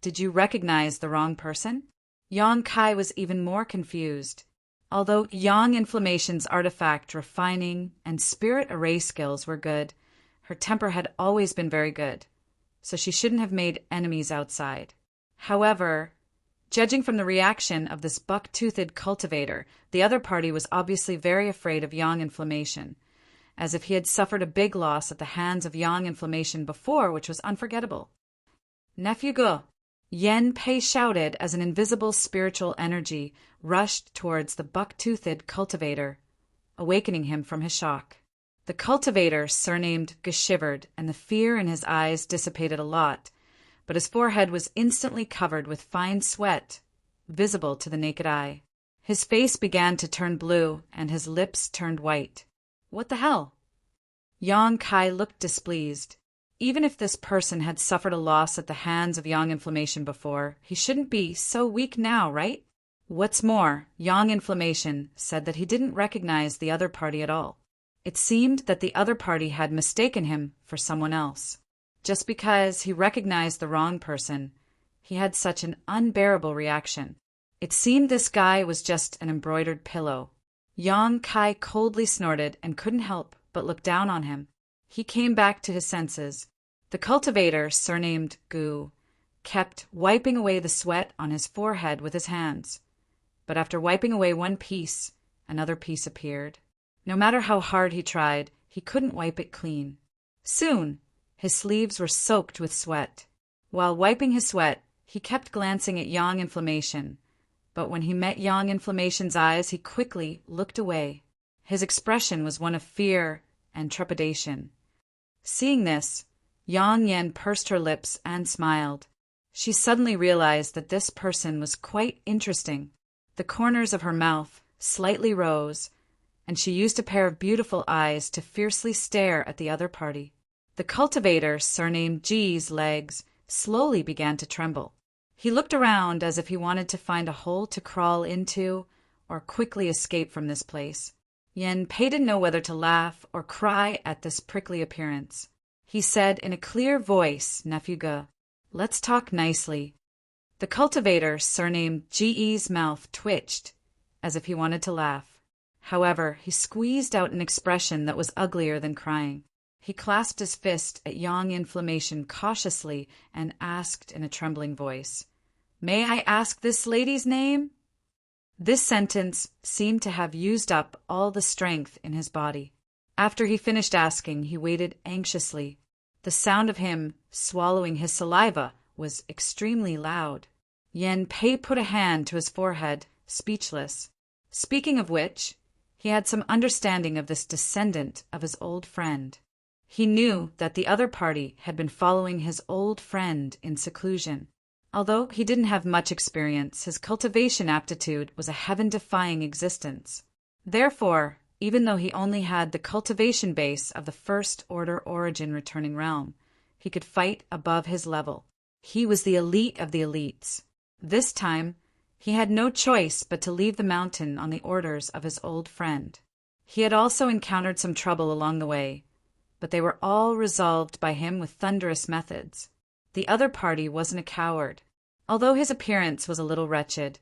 "Did you recognize the wrong person?" Yang Kai was even more confused. Although Yang Inflammation's artifact refining and spirit array skills were good, her temper had always been very good, so she shouldn't have made enemies outside. However, judging from the reaction of this buck-toothed cultivator, the other party was obviously very afraid of Yang Inflammation, as if he had suffered a big loss at the hands of Yang Inflammation before, which was unforgettable. "Nephew Go!" Yen Pei shouted as an invisible spiritual energy rushed towards the buck-toothed cultivator, awakening him from his shock. The cultivator, surnamed Ge, shivered, and the fear in his eyes dissipated a lot, but his forehead was instantly covered with fine sweat, visible to the naked eye. His face began to turn blue, and his lips turned white. What the hell? Yang Kai looked displeased. Even if this person had suffered a loss at the hands of Yang Inflammation before, he shouldn't be so weak now, right? What's more, Yang Inflammation said that he didn't recognize the other party at all. It seemed that the other party had mistaken him for someone else. Just because he recognized the wrong person, he had such an unbearable reaction. It seemed this guy was just an embroidered pillow. Yang Kai coldly snorted and couldn't help but look down on him. He came back to his senses. The cultivator, surnamed Gu, kept wiping away the sweat on his forehead with his hands. But after wiping away one piece, another piece appeared. No matter how hard he tried, he couldn't wipe it clean. Soon, his sleeves were soaked with sweat. While wiping his sweat, he kept glancing at Yang Inflammation, but when he met Yang Inflammation's eyes, he quickly looked away. His expression was one of fear and trepidation. Seeing this, Yang Yen pursed her lips and smiled. She suddenly realized that this person was quite interesting. The corners of her mouth slightly rose, and she used a pair of beautiful eyes to fiercely stare at the other party. The cultivator, surnamed Ji's legs slowly began to tremble. He looked around as if he wanted to find a hole to crawl into or quickly escape from this place. Yen Pei didn't know whether to laugh or cry at this prickly appearance. He said in a clear voice, "Nephew Ge, let's talk nicely." The cultivator, surnamed Ji's mouth twitched, as if he wanted to laugh. However, he squeezed out an expression that was uglier than crying. He clasped his fist at Yang Inflammation cautiously and asked in a trembling voice, "May I ask this lady's name?" This sentence seemed to have used up all the strength in his body. After he finished asking, he waited anxiously. The sound of him swallowing his saliva was extremely loud. Yen Pei put a hand to his forehead, speechless. Speaking of which, he had some understanding of this descendant of his old friend. He knew that the other party had been following his old friend in seclusion. Although he didn't have much experience, his cultivation aptitude was a heaven-defying existence. Therefore, even though he only had the cultivation base of the First Order Origin returning realm, he could fight above his level. He was the elite of the elites. This time, he had no choice but to leave the mountain on the orders of his old friend. He had also encountered some trouble along the way, but they were all resolved by him with thunderous methods. The other party wasn't a coward. Although his appearance was a little wretched,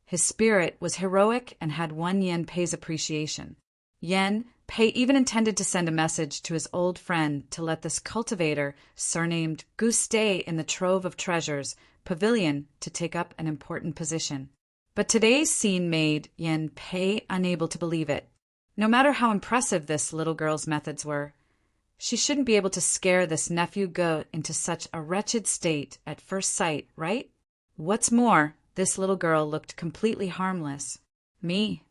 his spirit was heroic and had won Yen Pei's appreciation. Yen Pei even intended to send a message to his old friend to let this cultivator, surnamed Gu stay in the trove of treasures pavilion to take up an important position. But today's scene made Yen Pei unable to believe it. No matter how impressive this little girl's methods were, she shouldn't be able to scare this nephew Gu into such a wretched state at first sight, right? What's more, this little girl looked completely harmless. Me.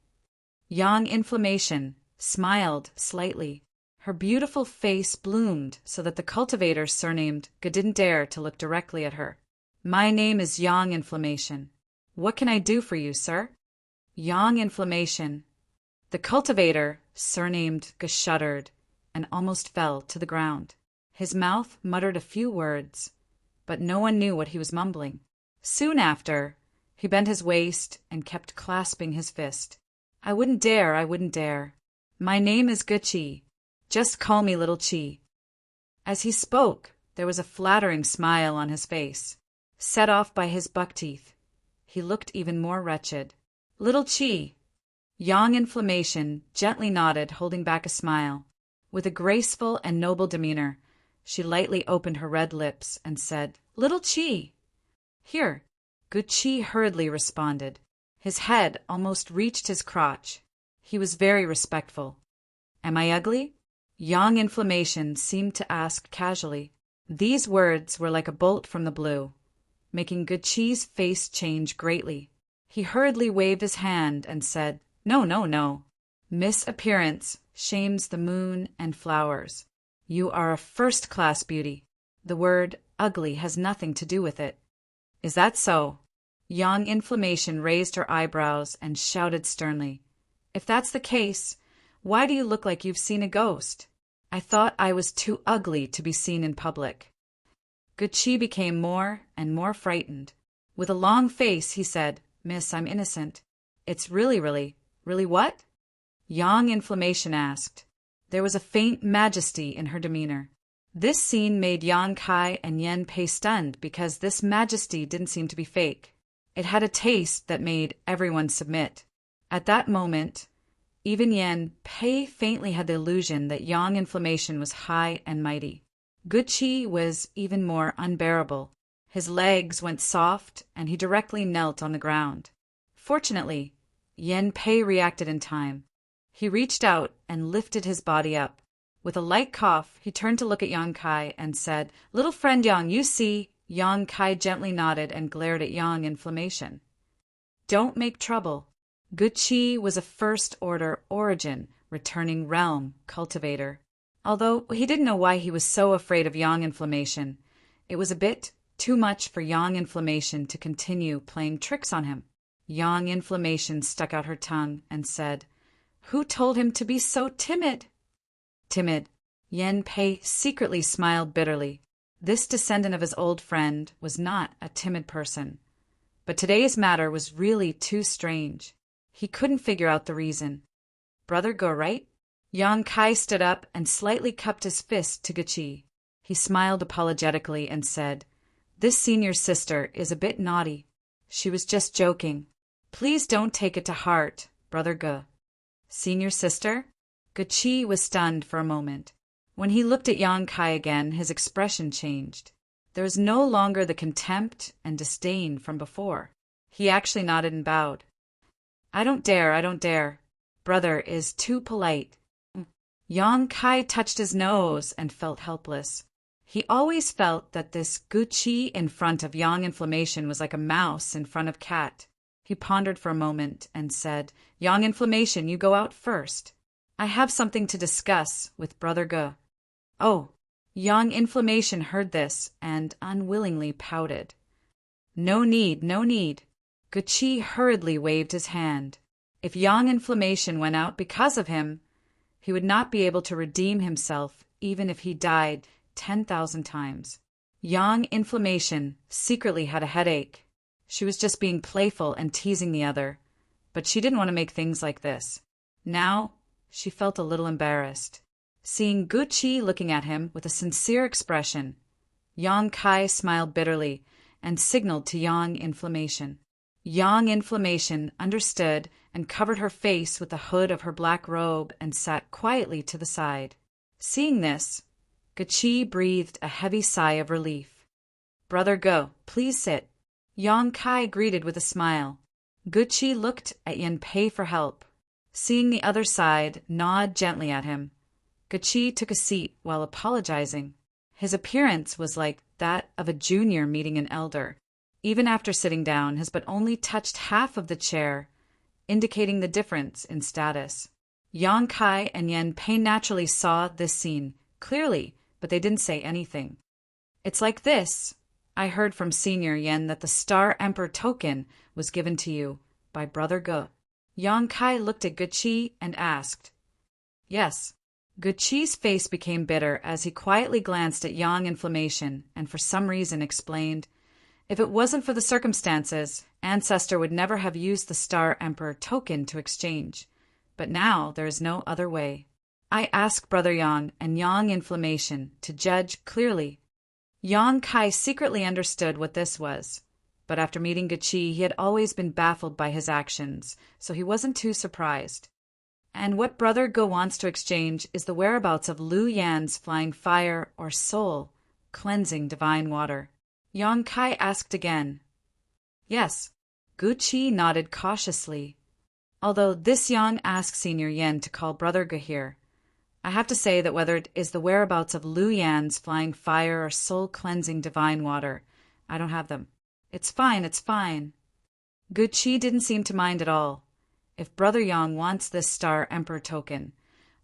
Yang Inflammation smiled slightly. Her beautiful face bloomed so that the cultivator surnamed Gu didn't dare to look directly at her. My name is Yang Inflammation. What can I do for you, sir? Yang Inflammation. The cultivator, surnamed Gu, shuddered and almost fell to the ground. His mouth muttered a few words, but no one knew what he was mumbling. Soon after, he bent his waist and kept clasping his fist. I wouldn't dare. My name is Gu Chi. Just call me Little Chi. As he spoke, there was a flattering smile on his face, set off by his buck teeth. He looked even more wretched. Little Chi. Yang Inflammation gently nodded, holding back a smile. With a graceful and noble demeanor, she lightly opened her red lips and said, Little Chi. Here. Gu Chi hurriedly responded. His head almost reached his crotch. He was very respectful. Am I ugly? Yang Inflammation seemed to ask casually. These words were like a bolt from the blue, making Gu Chi's face change greatly. He hurriedly waved his hand and said, No. Miss Appearance shames the moon and flowers. You are a first-class beauty. The word ugly has nothing to do with it. Is that so? Yang Inflammation raised her eyebrows and shouted sternly. If that's the case, why do you look like you've seen a ghost? I thought I was too ugly to be seen in public. Gu Chi became more and more frightened. With a long face, he said, Miss, I'm innocent. It's really what? Yang Inflammation asked. There was a faint majesty in her demeanor. This scene made Yang Kai and Yen Pei stunned because this majesty didn't seem to be fake. It had a taste that made everyone submit. At that moment, even Yen Pei faintly had the illusion that Yang Inflammation was high and mighty. Gu Chi was even more unbearable. His legs went soft, and he directly knelt on the ground. Fortunately, Yen Pei reacted in time. He reached out and lifted his body up. With a light cough, he turned to look at Yang Kai and said, Little friend Yang, you see. Yang Kai gently nodded and glared at Yang Inflammation. Don't make trouble. Gu Chi was a First Order Origin, returning realm cultivator. Although he didn't know why he was so afraid of Yang Inflammation, it was a bit too much for Yang Inflammation to continue playing tricks on him. Yang Inflammation stuck out her tongue and said, Who told him to be so timid? Timid. Yen Pei secretly smiled bitterly. This descendant of his old friend was not a timid person. But today's matter was really too strange. He couldn't figure out the reason. Brother Gu, right? Yang Kai stood up and slightly cupped his fist to Gu Chi. He smiled apologetically and said, This senior sister is a bit naughty. She was just joking. Please don't take it to heart, Brother Gu. Senior sister? Gu Chi was stunned for a moment. When he looked at Yang Kai again, his expression changed. There was no longer the contempt and disdain from before. He actually nodded and bowed. I don't dare. Brother is too polite. Yang Kai touched his nose and felt helpless. He always felt that this Gucci in front of Yang Inflammation was like a mouse in front of cat. He pondered for a moment and said, Yang Inflammation, you go out first. I have something to discuss with Brother Ge. Oh, Yang Inflammation heard this and unwillingly pouted. No need, no need. Gucci hurriedly waved his hand. If Yang Inflammation went out because of him, he would not be able to redeem himself even if he died 10,000 times. Yang Inflammation secretly had a headache. She was just being playful and teasing the other, but she didn't want to make things like this. Now, she felt a little embarrassed. Seeing Gucci looking at him with a sincere expression, Yang Kai smiled bitterly and signaled to Yang Inflammation. Yang Inflammation understood and covered her face with the hood of her black robe and sat quietly to the side. Seeing this, Gucci breathed a heavy sigh of relief. Brother Ge, please sit. Yang Kai greeted with a smile. Gucci looked at Yan Pei for help. Seeing the other side nod gently at him, Gucci took a seat while apologizing. His appearance was like that of a junior meeting an elder. Even after sitting down, his butt only touched half of the chair, indicating the difference in status. Yang Kai and Yan Pei naturally saw this scene clearly, but they didn't say anything. It's like this. I heard from Senior Yan that the Star Emperor token was given to you by Brother Ge. Yang Kai looked at Gucci and asked. Yes. Gucci's face became bitter as he quietly glanced at Yang Inflammation and for some reason explained, if it wasn't for the circumstances, Ancestor would never have used the Star Emperor token to exchange. But now there is no other way. I ask Brother Yang and Yang Inflammation to judge clearly. Yang Kai secretly understood what this was, but after meeting Gucci, he had always been baffled by his actions, so he wasn't too surprised. And what Brother Ge wants to exchange is the whereabouts of Lu Yan's flying fire or soul, cleansing divine water. Yang Kai asked again. Yes. Gucci nodded cautiously. Although this Yang asked Senior Yan to call Brother Ge here, I have to say that whether it is the whereabouts of Lu Yan's flying fire or soul-cleansing divine water, I don't have them. It's fine, it's fine. Gucci didn't seem to mind at all. If Brother Yang wants this Star Emperor token,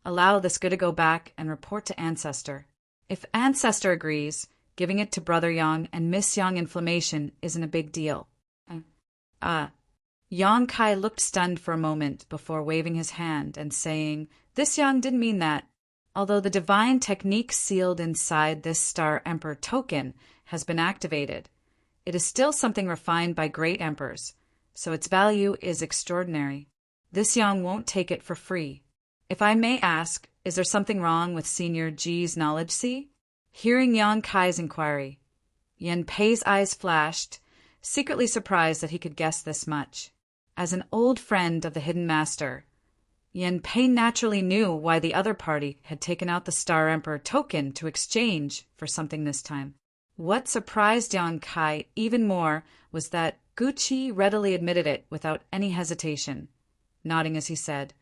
allow this Ge to go back and report to Ancestor. If Ancestor agrees, giving it to Brother Yang and Miss Yang Inflammation isn't a big deal. Yang Kai looked stunned for a moment before waving his hand and saying, this Yang didn't mean that. Although the divine technique sealed inside this Star Emperor token has been activated, it is still something refined by great emperors, so its value is extraordinary. This Yang won't take it for free. If I may ask, is there something wrong with Senior Ji's knowledge sea? Hearing Yang Kai's inquiry, Yan Pei's eyes flashed, secretly surprised that he could guess this much. As an old friend of the Hidden Master, Yan Pei naturally knew why the other party had taken out the Star Emperor token to exchange for something this time. What surprised Yang Kai even more was that Gucci readily admitted it without any hesitation, nodding as he said,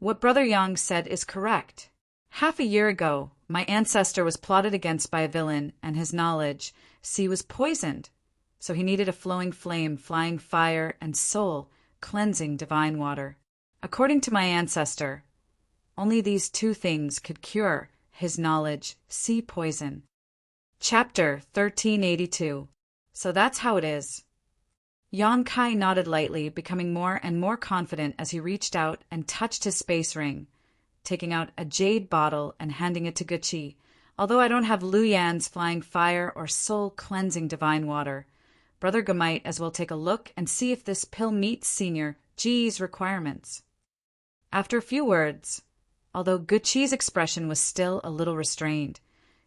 what Brother Yang said is correct. Half a year ago, my ancestor was plotted against by a villain, and his knowledge, sea was poisoned, so he needed a flowing flame, flying fire, and soul, cleansing divine water. According to my ancestor, only these two things could cure his knowledge, sea poison. Chapter 1382. So that's how it is. Yang Kai nodded lightly, becoming more and more confident as he reached out and touched his space ring, taking out a jade bottle and handing it to Gucci. Although I don't have Lu Yan's flying fire or soul cleansing divine water, Brother Ge might as well take a look and see if this pill meets Senior Ji's requirements. After a few words, although Gucci's expression was still a little restrained,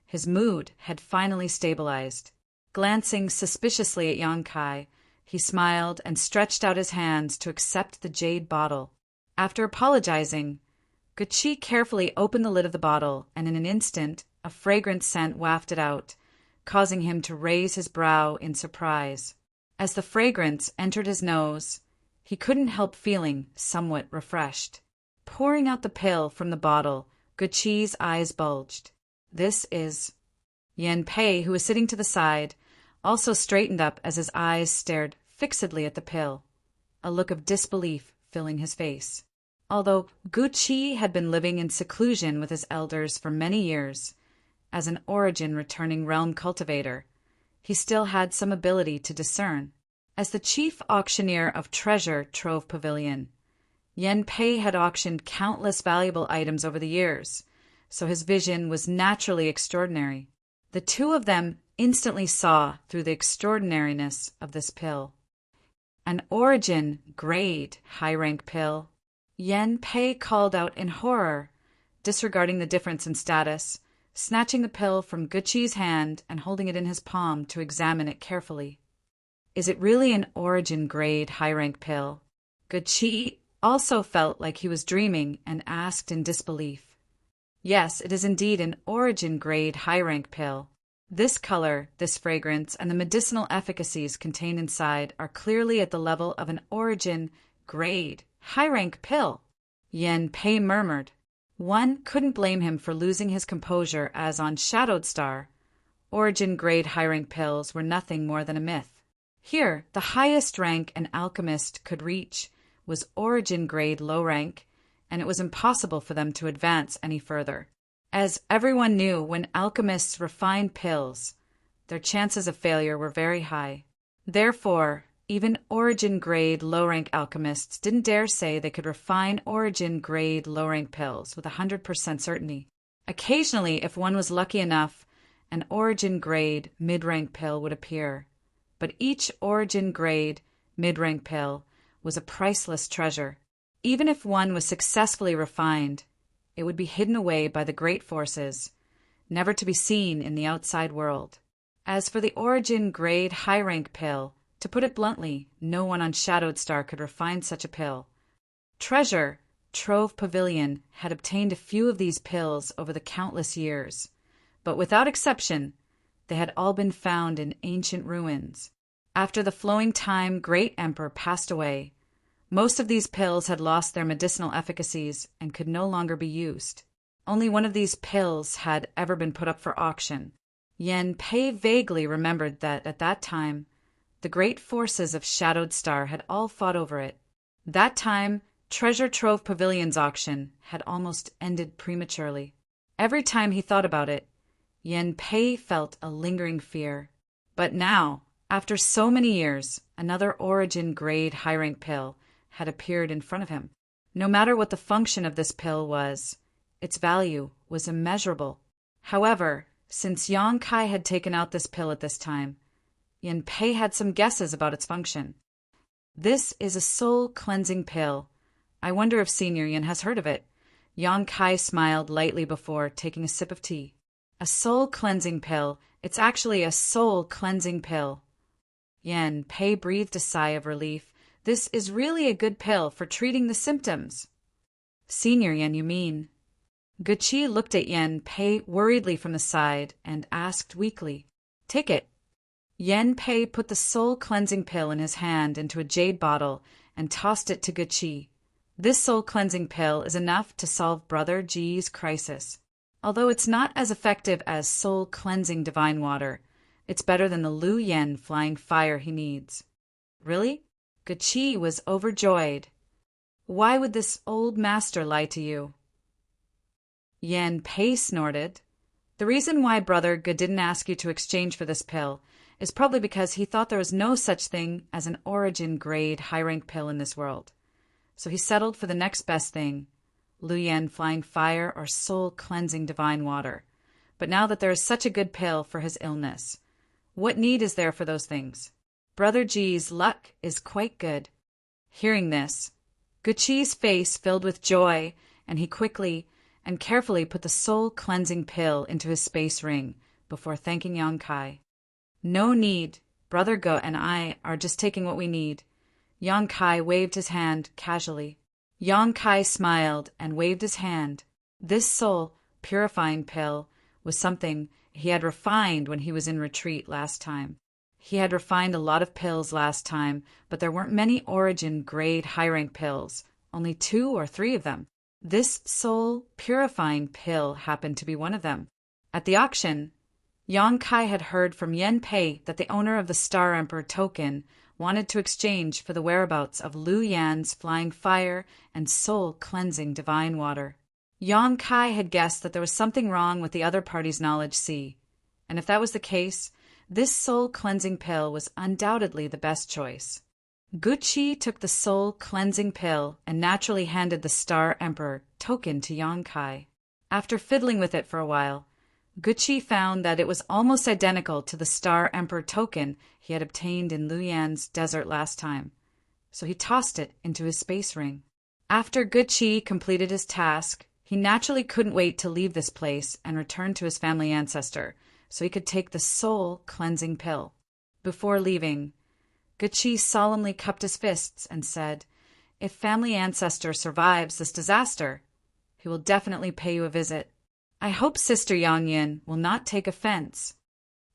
his mood had finally stabilized. Glancing suspiciously at Yang Kai, he smiled and stretched out his hands to accept the jade bottle. After apologizing, Gucci carefully opened the lid of the bottle, and in an instant a fragrant scent wafted out, causing him to raise his brow in surprise. As the fragrance entered his nose, he couldn't help feeling somewhat refreshed. Pouring out the pill from the bottle, Gucci's eyes bulged. This is Yan Pei, who was sitting to the side, also straightened up as his eyes stared fixedly at the pill, a look of disbelief filling his face. Although Gu Qi had been living in seclusion with his elders for many years, as an origin-returning realm cultivator, he still had some ability to discern. As the chief auctioneer of Treasure Trove Pavilion, Yan Pei had auctioned countless valuable items over the years, so his vision was naturally extraordinary. The two of them instantly saw through the extraordinariness of this pill. An origin grade high-rank pill. Yan Pei called out in horror, disregarding the difference in status, snatching the pill from Gu Qi's hand and holding it in his palm to examine it carefully. Is it really an origin grade high-rank pill? Gu Qi also felt like he was dreaming and asked in disbelief. Yes, it is indeed an origin grade high-rank pill. This color, this fragrance, and the medicinal efficacies contained inside are clearly at the level of an origin grade high-rank pill, Yan Pei murmured. One couldn't blame him for losing his composure, as on Shadowed Star, origin grade high-rank pills were nothing more than a myth. Here, the highest rank an alchemist could reach was origin grade low rank, and it was impossible for them to advance any further. As everyone knew, when alchemists refined pills, their chances of failure were very high. Therefore, even origin-grade low-rank alchemists didn't dare say they could refine origin-grade low-rank pills with 100% certainty. Occasionally, if one was lucky enough, an origin-grade mid-rank pill would appear. But each origin-grade mid-rank pill was a priceless treasure. Even if one was successfully refined, it would be hidden away by the great forces, never to be seen in the outside world. As for the origin-grade high-rank pill, to put it bluntly, no one on Shadowed Star could refine such a pill. Treasure Trove Pavilion had obtained a few of these pills over the countless years, but without exception, they had all been found in ancient ruins. After the flowing time great emperor passed away, most of these pills had lost their medicinal efficacies and could no longer be used. Only one of these pills had ever been put up for auction. Yan Pei vaguely remembered that at that time, the great forces of Shadowed Star had all fought over it. That time, Treasure Trove Pavilion's auction had almost ended prematurely. Every time he thought about it, Yan Pei felt a lingering fear. But now, after so many years, another origin-grade high-rank pill had appeared in front of him. No matter what the function of this pill was, its value was immeasurable. However, since Yang Kai had taken out this pill at this time, Yan Pei had some guesses about its function. This is a soul-cleansing pill. I wonder if Senior Yan has heard of it. Yang Kai smiled lightly before taking a sip of tea. A soul-cleansing pill. It's actually a soul-cleansing pill. Yan Pei breathed a sigh of relief. This is really a good pill for treating the symptoms. Senior Yan, you mean? Gu Qi looked at Yan Pei worriedly from the side and asked weakly, "Take it." Yan Pei put the soul-cleansing pill in his hand into a jade bottle and tossed it to Gu Qi. This soul-cleansing pill is enough to solve Brother Ji's crisis. Although it's not as effective as soul-cleansing divine water, it's better than the Lu Yen flying fire he needs. Really? Gu Qi was overjoyed. Why would this old master lie to you? Yan Pei snorted. The reason why Brother Gu didn't ask you to exchange for this pill is probably because he thought there was no such thing as an origin-grade high-rank pill in this world. So he settled for the next best thing, Lu Yen flying fire or soul-cleansing divine water. But now that there is such a good pill for his illness, what need is there for those things? Brother Ji's luck is quite good. Hearing this, Gu Qi's face filled with joy, and he quickly and carefully put the soul-cleansing pill into his space ring before thanking Yang Kai. No need. Brother Gu and I are just taking what we need. Yang Kai waved his hand casually. Yang Kai smiled and waved his hand. This soul-purifying pill was something he had refined when he was in retreat last time. He had refined a lot of pills last time, but there weren't many origin-grade high-rank pills, only 2 or 3 of them. This soul-purifying pill happened to be one of them. At the auction, Yang Kai had heard from Yen Pei that the owner of the Star Emperor token wanted to exchange for the whereabouts of Lu Yan's flying fire and soul-cleansing divine water. Yang Kai had guessed that there was something wrong with the other party's knowledge sea, and if that was the case, this soul-cleansing pill was undoubtedly the best choice. Guqi took the soul-cleansing pill and naturally handed the Star Emperor token to Yang Kai. After fiddling with it for a while, Guqi found that it was almost identical to the Star Emperor token he had obtained in Luyan's desert last time, so he tossed it into his space ring. After Guqi completed his task, he naturally couldn't wait to leave this place and return to his family ancestor, so he could take the soul-cleansing pill. Before leaving, Guqi solemnly cupped his fists and said, "If family ancestor survives this disaster, he will definitely pay you a visit. I hope Sister Yang Yin will not take offense."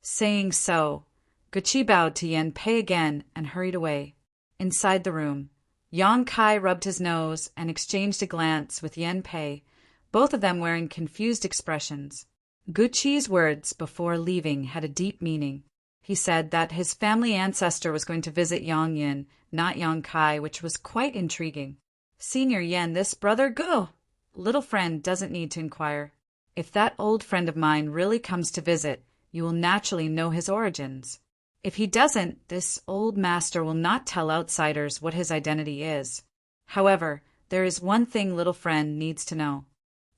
Saying so, Guqi bowed to Yen Pei again and hurried away. Inside the room, Yang Kai rubbed his nose and exchanged a glance with Yen Pei, both of them wearing confused expressions. Guqi's words before leaving had a deep meaning. He said that his family ancestor was going to visit Yang Yin, not Yang Kai, which was quite intriguing. "Senior Yen, this brother Go, little friend doesn't need to inquire. If that old friend of mine really comes to visit, you will naturally know his origins. If he doesn't, this old master will not tell outsiders what his identity is. However, there is one thing little friend needs to know.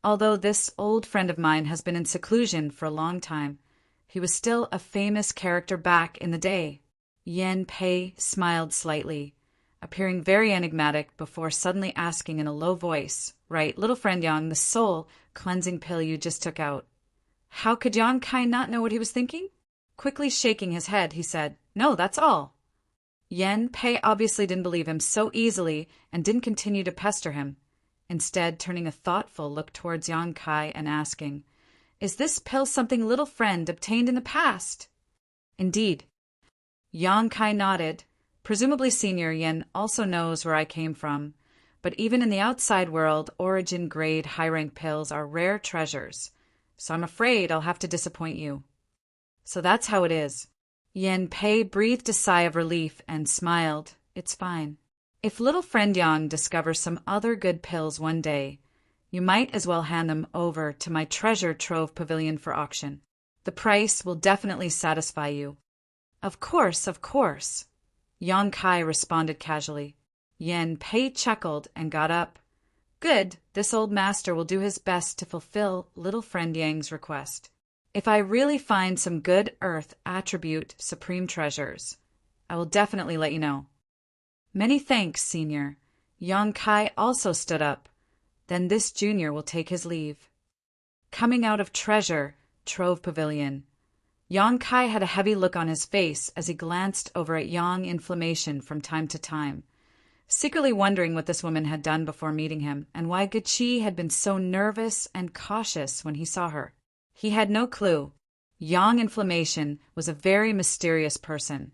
Although this old friend of mine has been in seclusion for a long time, he was still a famous character back in the day." Yen Pei smiled slightly, appearing very enigmatic before suddenly asking in a low voice, "Right, little friend Yang, the soul-cleansing pill you just took out." How could Yang Kai not know what he was thinking? Quickly shaking his head, he said, "No, that's all." Yen Pei obviously didn't believe him so easily and didn't continue to pester him, instead turning a thoughtful look towards Yang Kai and asking, "Is this pill something little friend obtained in the past?" "Indeed." Yang Kai nodded. "Presumably Senior Yen also knows where I came from, but even in the outside world, origin-grade high-rank pills are rare treasures, so I'm afraid I'll have to disappoint you." "So that's how it is." Yen Pei breathed a sigh of relief and smiled. "It's fine. If little friend Yang discovers some other good pills one day, you might as well hand them over to my treasure trove pavilion for auction. The price will definitely satisfy you." Of course, of course," Yang Kai responded casually. Yen Pei chuckled and got up. "Good, this old master will do his best to fulfill little friend Yang's request. If I really find some good earth attribute supreme treasures, I will definitely let you know." "Many thanks, Senior." Yang Kai also stood up. "Then this junior will take his leave." Coming out of treasure trove pavilion, Yang Kai had a heavy look on his face as he glanced over at Yang Inflammation from time to time, secretly wondering what this woman had done before meeting him and why Guqi had been so nervous and cautious when he saw her. He had no clue. Yang Inflammation was a very mysterious person,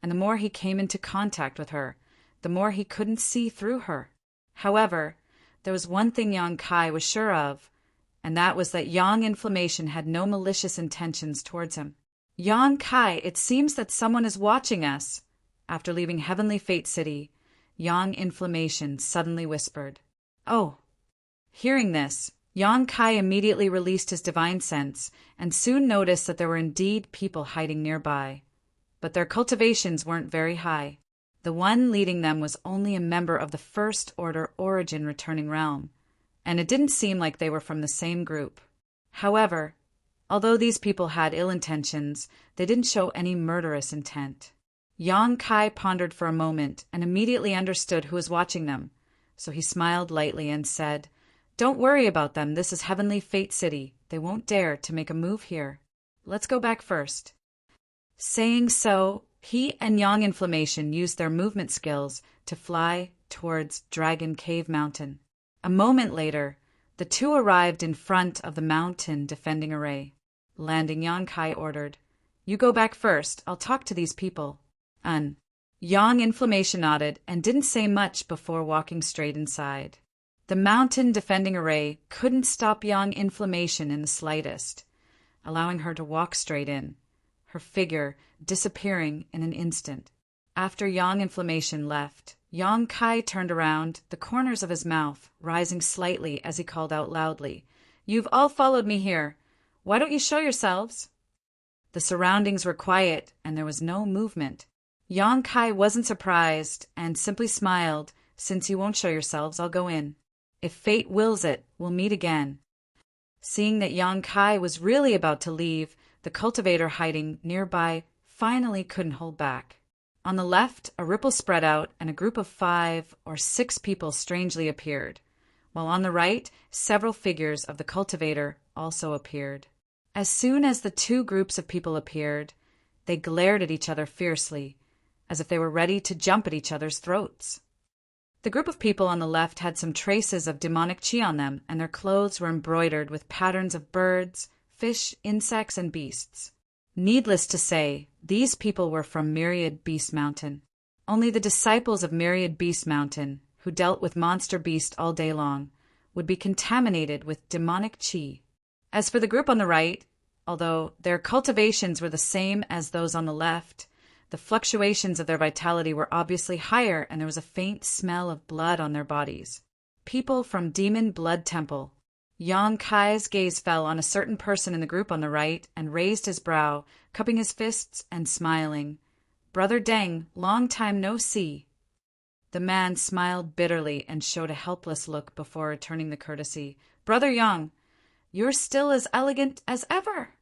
and the more he came into contact with her, the more he couldn't see through her. However, there was one thing Yang Kai was sure of, and that was that Yang Inflammation had no malicious intentions towards him. "Yang Kai, it seems that someone is watching us." After leaving Heavenly Fate City, Yang Inflammation suddenly whispered. "Oh." Hearing this, Yang Kai immediately released his divine sense and soon noticed that there were indeed people hiding nearby. But their cultivations weren't very high. The one leading them was only a member of the First Order Origin Returning Realm, and it didn't seem like they were from the same group. However, although these people had ill intentions, they didn't show any murderous intent. Yang Kai pondered for a moment and immediately understood who was watching them, so he smiled lightly and said, "Don't worry about them, this is Heavenly Fate City. They won't dare to make a move here. Let's go back first." Saying so, he and Yang Inflammation used their movement skills to fly towards Dragon Cave Mountain. A moment later, the two arrived in front of the mountain defending array. Landing, Yang Kai ordered, "You go back first, I'll talk to these people." Yang Inflammation nodded and didn't say much before walking straight inside. The mountain defending array couldn't stop Yang Inflammation in the slightest. allowing her to walk straight in, her figure disappearing in an instant. After Yang Inflammation left, Yang Kai turned around, the corners of his mouth rising slightly as he called out loudly, "You've all followed me here. Why don't you show yourselves?" The surroundings were quiet, and there was no movement. Yang Kai wasn't surprised and simply smiled. "Since you won't show yourselves, I'll go in. If fate wills it, we'll meet again." Seeing that Yang Kai was really about to leave, the cultivator hiding nearby finally couldn't hold back. On the left, a ripple spread out, and a group of 5 or 6 people strangely appeared, while on the right, several figures of the cultivator also appeared. As soon as the 2 groups of people appeared, they glared at each other fiercely, as if they were ready to jump at each other's throats. The group of people on the left had some traces of demonic chi on them, and their clothes were embroidered with patterns of birds, fish, insects, and beasts. Needless to say, these people were from Myriad Beast Mountain. Only the disciples of Myriad Beast Mountain, who dealt with monster beast all day long, would be contaminated with demonic chi. As for the group on the right, although their cultivations were the same as those on the left, the fluctuations of their vitality were obviously higher, and there was a faint smell of blood on their bodies. People from Demon Blood Temple. Yang Kai's gaze fell on a certain person in the group on the right and raised his brow, cupping his fists and smiling. "Brother Deng, long time no see." The man smiled bitterly and showed a helpless look before returning the courtesy. "Brother Yang, you're still as elegant as ever."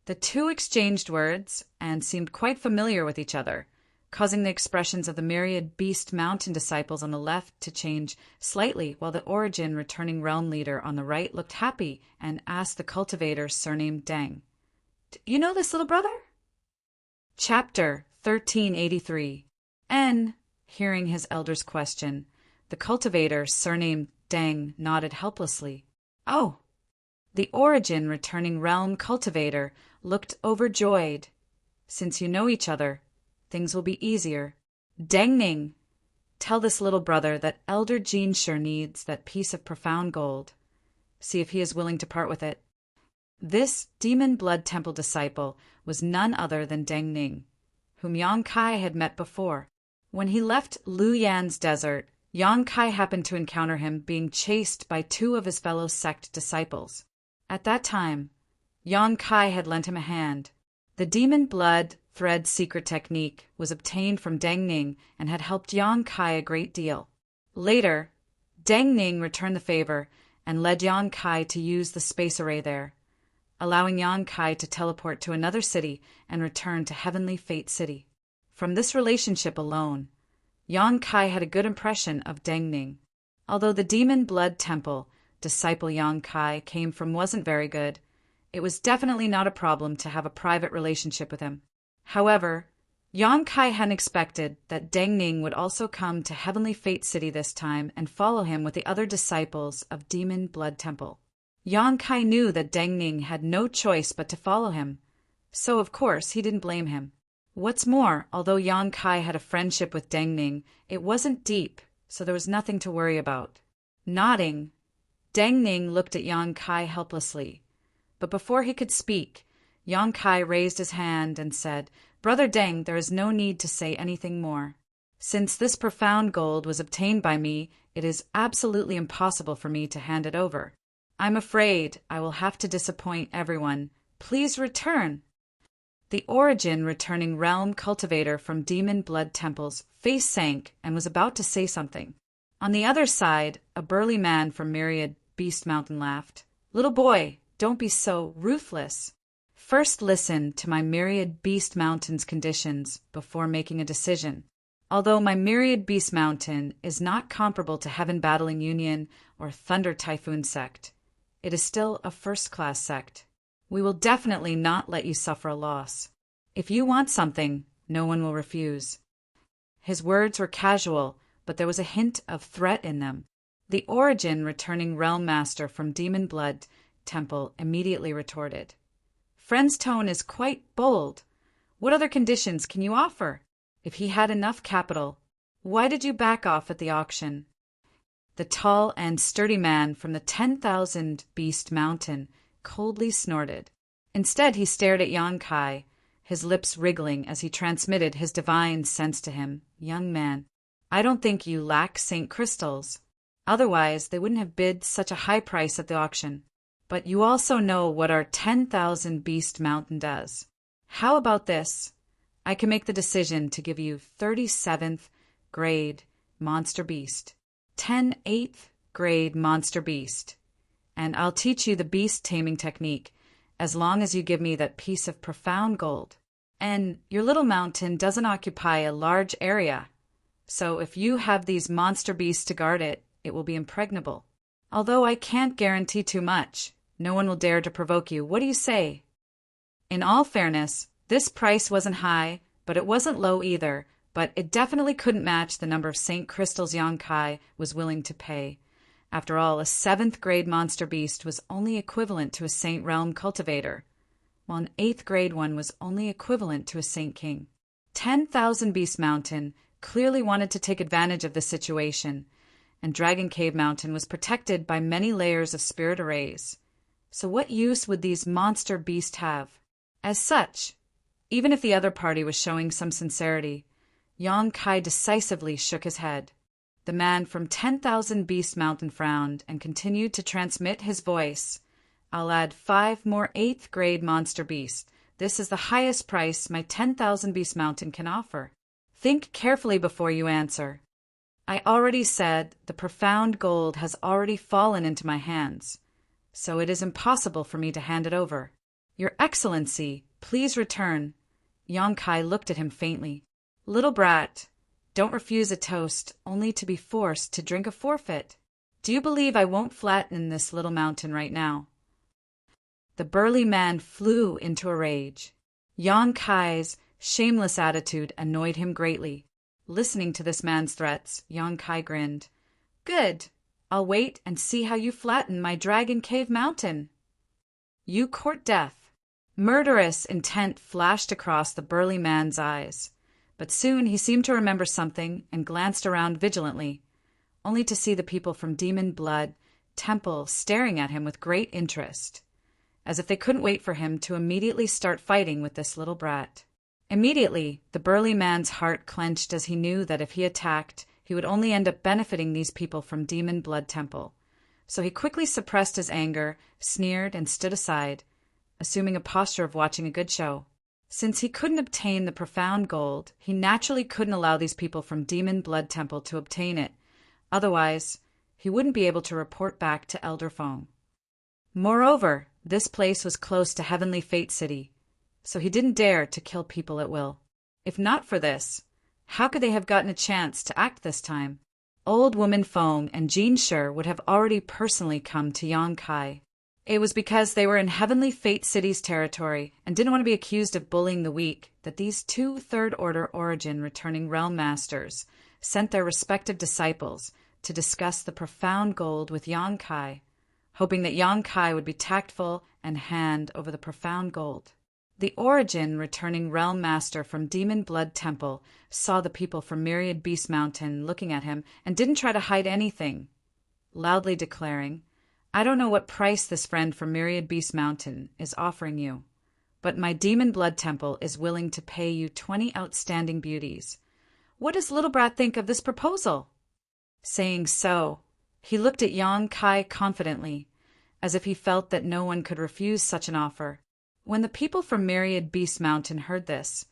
The 2 exchanged words and seemed quite familiar with each other, causing the expressions of the Myriad Beast Mountain disciples on the left to change slightly, while the Origin returning realm leader on the right looked happy and asked the cultivator surnamed Deng, "You know this little brother?" Chapter 1383. N. Hearing his elder's question, the cultivator surnamed Deng nodded helplessly. "Oh." The Origin returning realm cultivator looked overjoyed. "Since you know each other, things will be easier. Deng Ning, tell this little brother that Elder Jean sure needs that piece of profound gold. See if he is willing to part with it." This Demon Blood Temple disciple was none other than Deng Ning, whom Yang Kai had met before. When he left Lu Yan's desert, Yang Kai happened to encounter him being chased by 2 of his fellow sect disciples. At that time, Yang Kai had lent him a hand. The demon blood thread secret technique was obtained from Deng Ning and had helped Yang Kai a great deal. Later, Deng Ning returned the favor and led Yang Kai to use the space array there, allowing Yang Kai to teleport to another city and return to Heavenly Fate City. From this relationship alone, Yang Kai had a good impression of Deng Ning. Although the Demon Blood Temple disciple Yang Kai came from wasn't very good, it was definitely not a problem to have a private relationship with him. However, Yang Kai hadn't expected that Deng Ning would also come to Heavenly Fate City this time and follow him with the other disciples of Demon Blood Temple. Yang Kai knew that Deng Ning had no choice but to follow him, so of course he didn't blame him. What's more, although Yang Kai had a friendship with Deng Ning, it wasn't deep, so there was nothing to worry about. Nodding, Deng Ning looked at Yang Kai helplessly, but before he could speak, Yang Kai raised his hand and said, "Brother Deng, there is no need to say anything more. Since this profound gold was obtained by me, it is absolutely impossible for me to hand it over. I'm afraid I will have to disappoint everyone. Please return." The Origin returning realm cultivator from Demon Blood Temple's face sank and was about to say something. On the other side, a burly man from Myriad Beast Mountain laughed. "Little boy, don't be so ruthless. First listen to my Myriad Beast Mountain's conditions before making a decision. Although my Myriad Beast Mountain is not comparable to Heaven Battling Union or Thunder Typhoon Sect, it is still a first-class sect. We will definitely not let you suffer a loss. If you want something, no one will refuse." His words were casual, but there was a hint of threat in them. The Origin returning Realm Master from Demon Blood Temple immediately retorted. "Friend's tone is quite bold. What other conditions can you offer? If he had enough capital, why did you back off at the auction?" The tall and sturdy man from the 10,000 Beast Mountain coldly snorted. Instead, he stared at Yang Kai, his lips wriggling as he transmitted his divine sense to him. Young man, I don't think you lack Saint crystals. Otherwise, they wouldn't have bid such a high price at the auction. But you also know what our 10,000 beast mountain does. How about this? I can make the decision to give you 37th grade monster beast, 10 8th grade monster beast, and I'll teach you the beast taming technique as long as you give me that piece of profound gold. And your little mountain doesn't occupy a large area, so if you have these monster beasts to guard it, it will be impregnable. Although I can't guarantee too much, no one will dare to provoke you. What do you say? In all fairness, this price wasn't high, but it wasn't low either, but it definitely couldn't match the number of Saint crystals Yang Kai was willing to pay. After all, a 7th grade monster beast was only equivalent to a Saint realm cultivator, while an 8th grade one was only equivalent to a Saint king. 10,000 Beast Mountain clearly wanted to take advantage of the situation, and Dragon Cave Mountain was protected by many layers of spirit arrays. So what use would these monster beasts have? As such, even if the other party was showing some sincerity, Yang Kai decisively shook his head. The man from 10,000 Beast Mountain frowned and continued to transmit his voice. I'll add 5 more 8th grade monster beasts. This is the highest price my 10,000 Beast Mountain can offer. Think carefully before you answer. I already said the profound gold has already fallen into my hands, so it is impossible for me to hand it over. Your Excellency, please return. Yang Kai looked at him faintly. Little brat, don't refuse a toast only to be forced to drink a forfeit. Do you believe I won't flatten this little mountain right now? The burly man flew into a rage. Yang Kai's shameless attitude annoyed him greatly. Listening to this man's threats, Yang Kai grinned. Good. I'll wait and see how you flatten my Dragon Cave Mountain. You court death. Murderous intent flashed across the burly man's eyes, but soon he seemed to remember something and glanced around vigilantly, only to see the people from Demon Blood Temple staring at him with great interest, as if they couldn't wait for him to immediately start fighting with this little brat. Immediately, the burly man's heart clenched as he knew that if he attacked, he would only end up benefiting these people from Demon Blood Temple. So he quickly suppressed his anger, sneered, and stood aside, assuming a posture of watching a good show. Since he couldn't obtain the profound gold, he naturally couldn't allow these people from Demon Blood Temple to obtain it. Otherwise, he wouldn't be able to report back to Elder Fong. Moreover, this place was close to Heavenly Fate City, so he didn't dare to kill people at will. If not for this, how could they have gotten a chance to act this time? Old Woman Fong and Jean Sher would have already personally come to Yang Kai. It was because they were in Heavenly Fate City's territory and didn't want to be accused of bullying the weak that these 2 third-order origin returning realm masters sent their respective disciples to discuss the profound gold with Yang Kai, hoping that Yang Kai would be tactful and hand over the profound gold. The origin returning realm master from Demon Blood Temple saw the people from Myriad Beast Mountain looking at him and didn't try to hide anything, loudly declaring, I don't know what price this friend from Myriad Beast Mountain is offering you, but my Demon Blood Temple is willing to pay you 20 outstanding beauties. What does Little Brat think of this proposal? Saying so, he looked at Yang Kai confidently, as if he felt that no one could refuse such an offer. When the people from Myriad Beast Mountain heard this,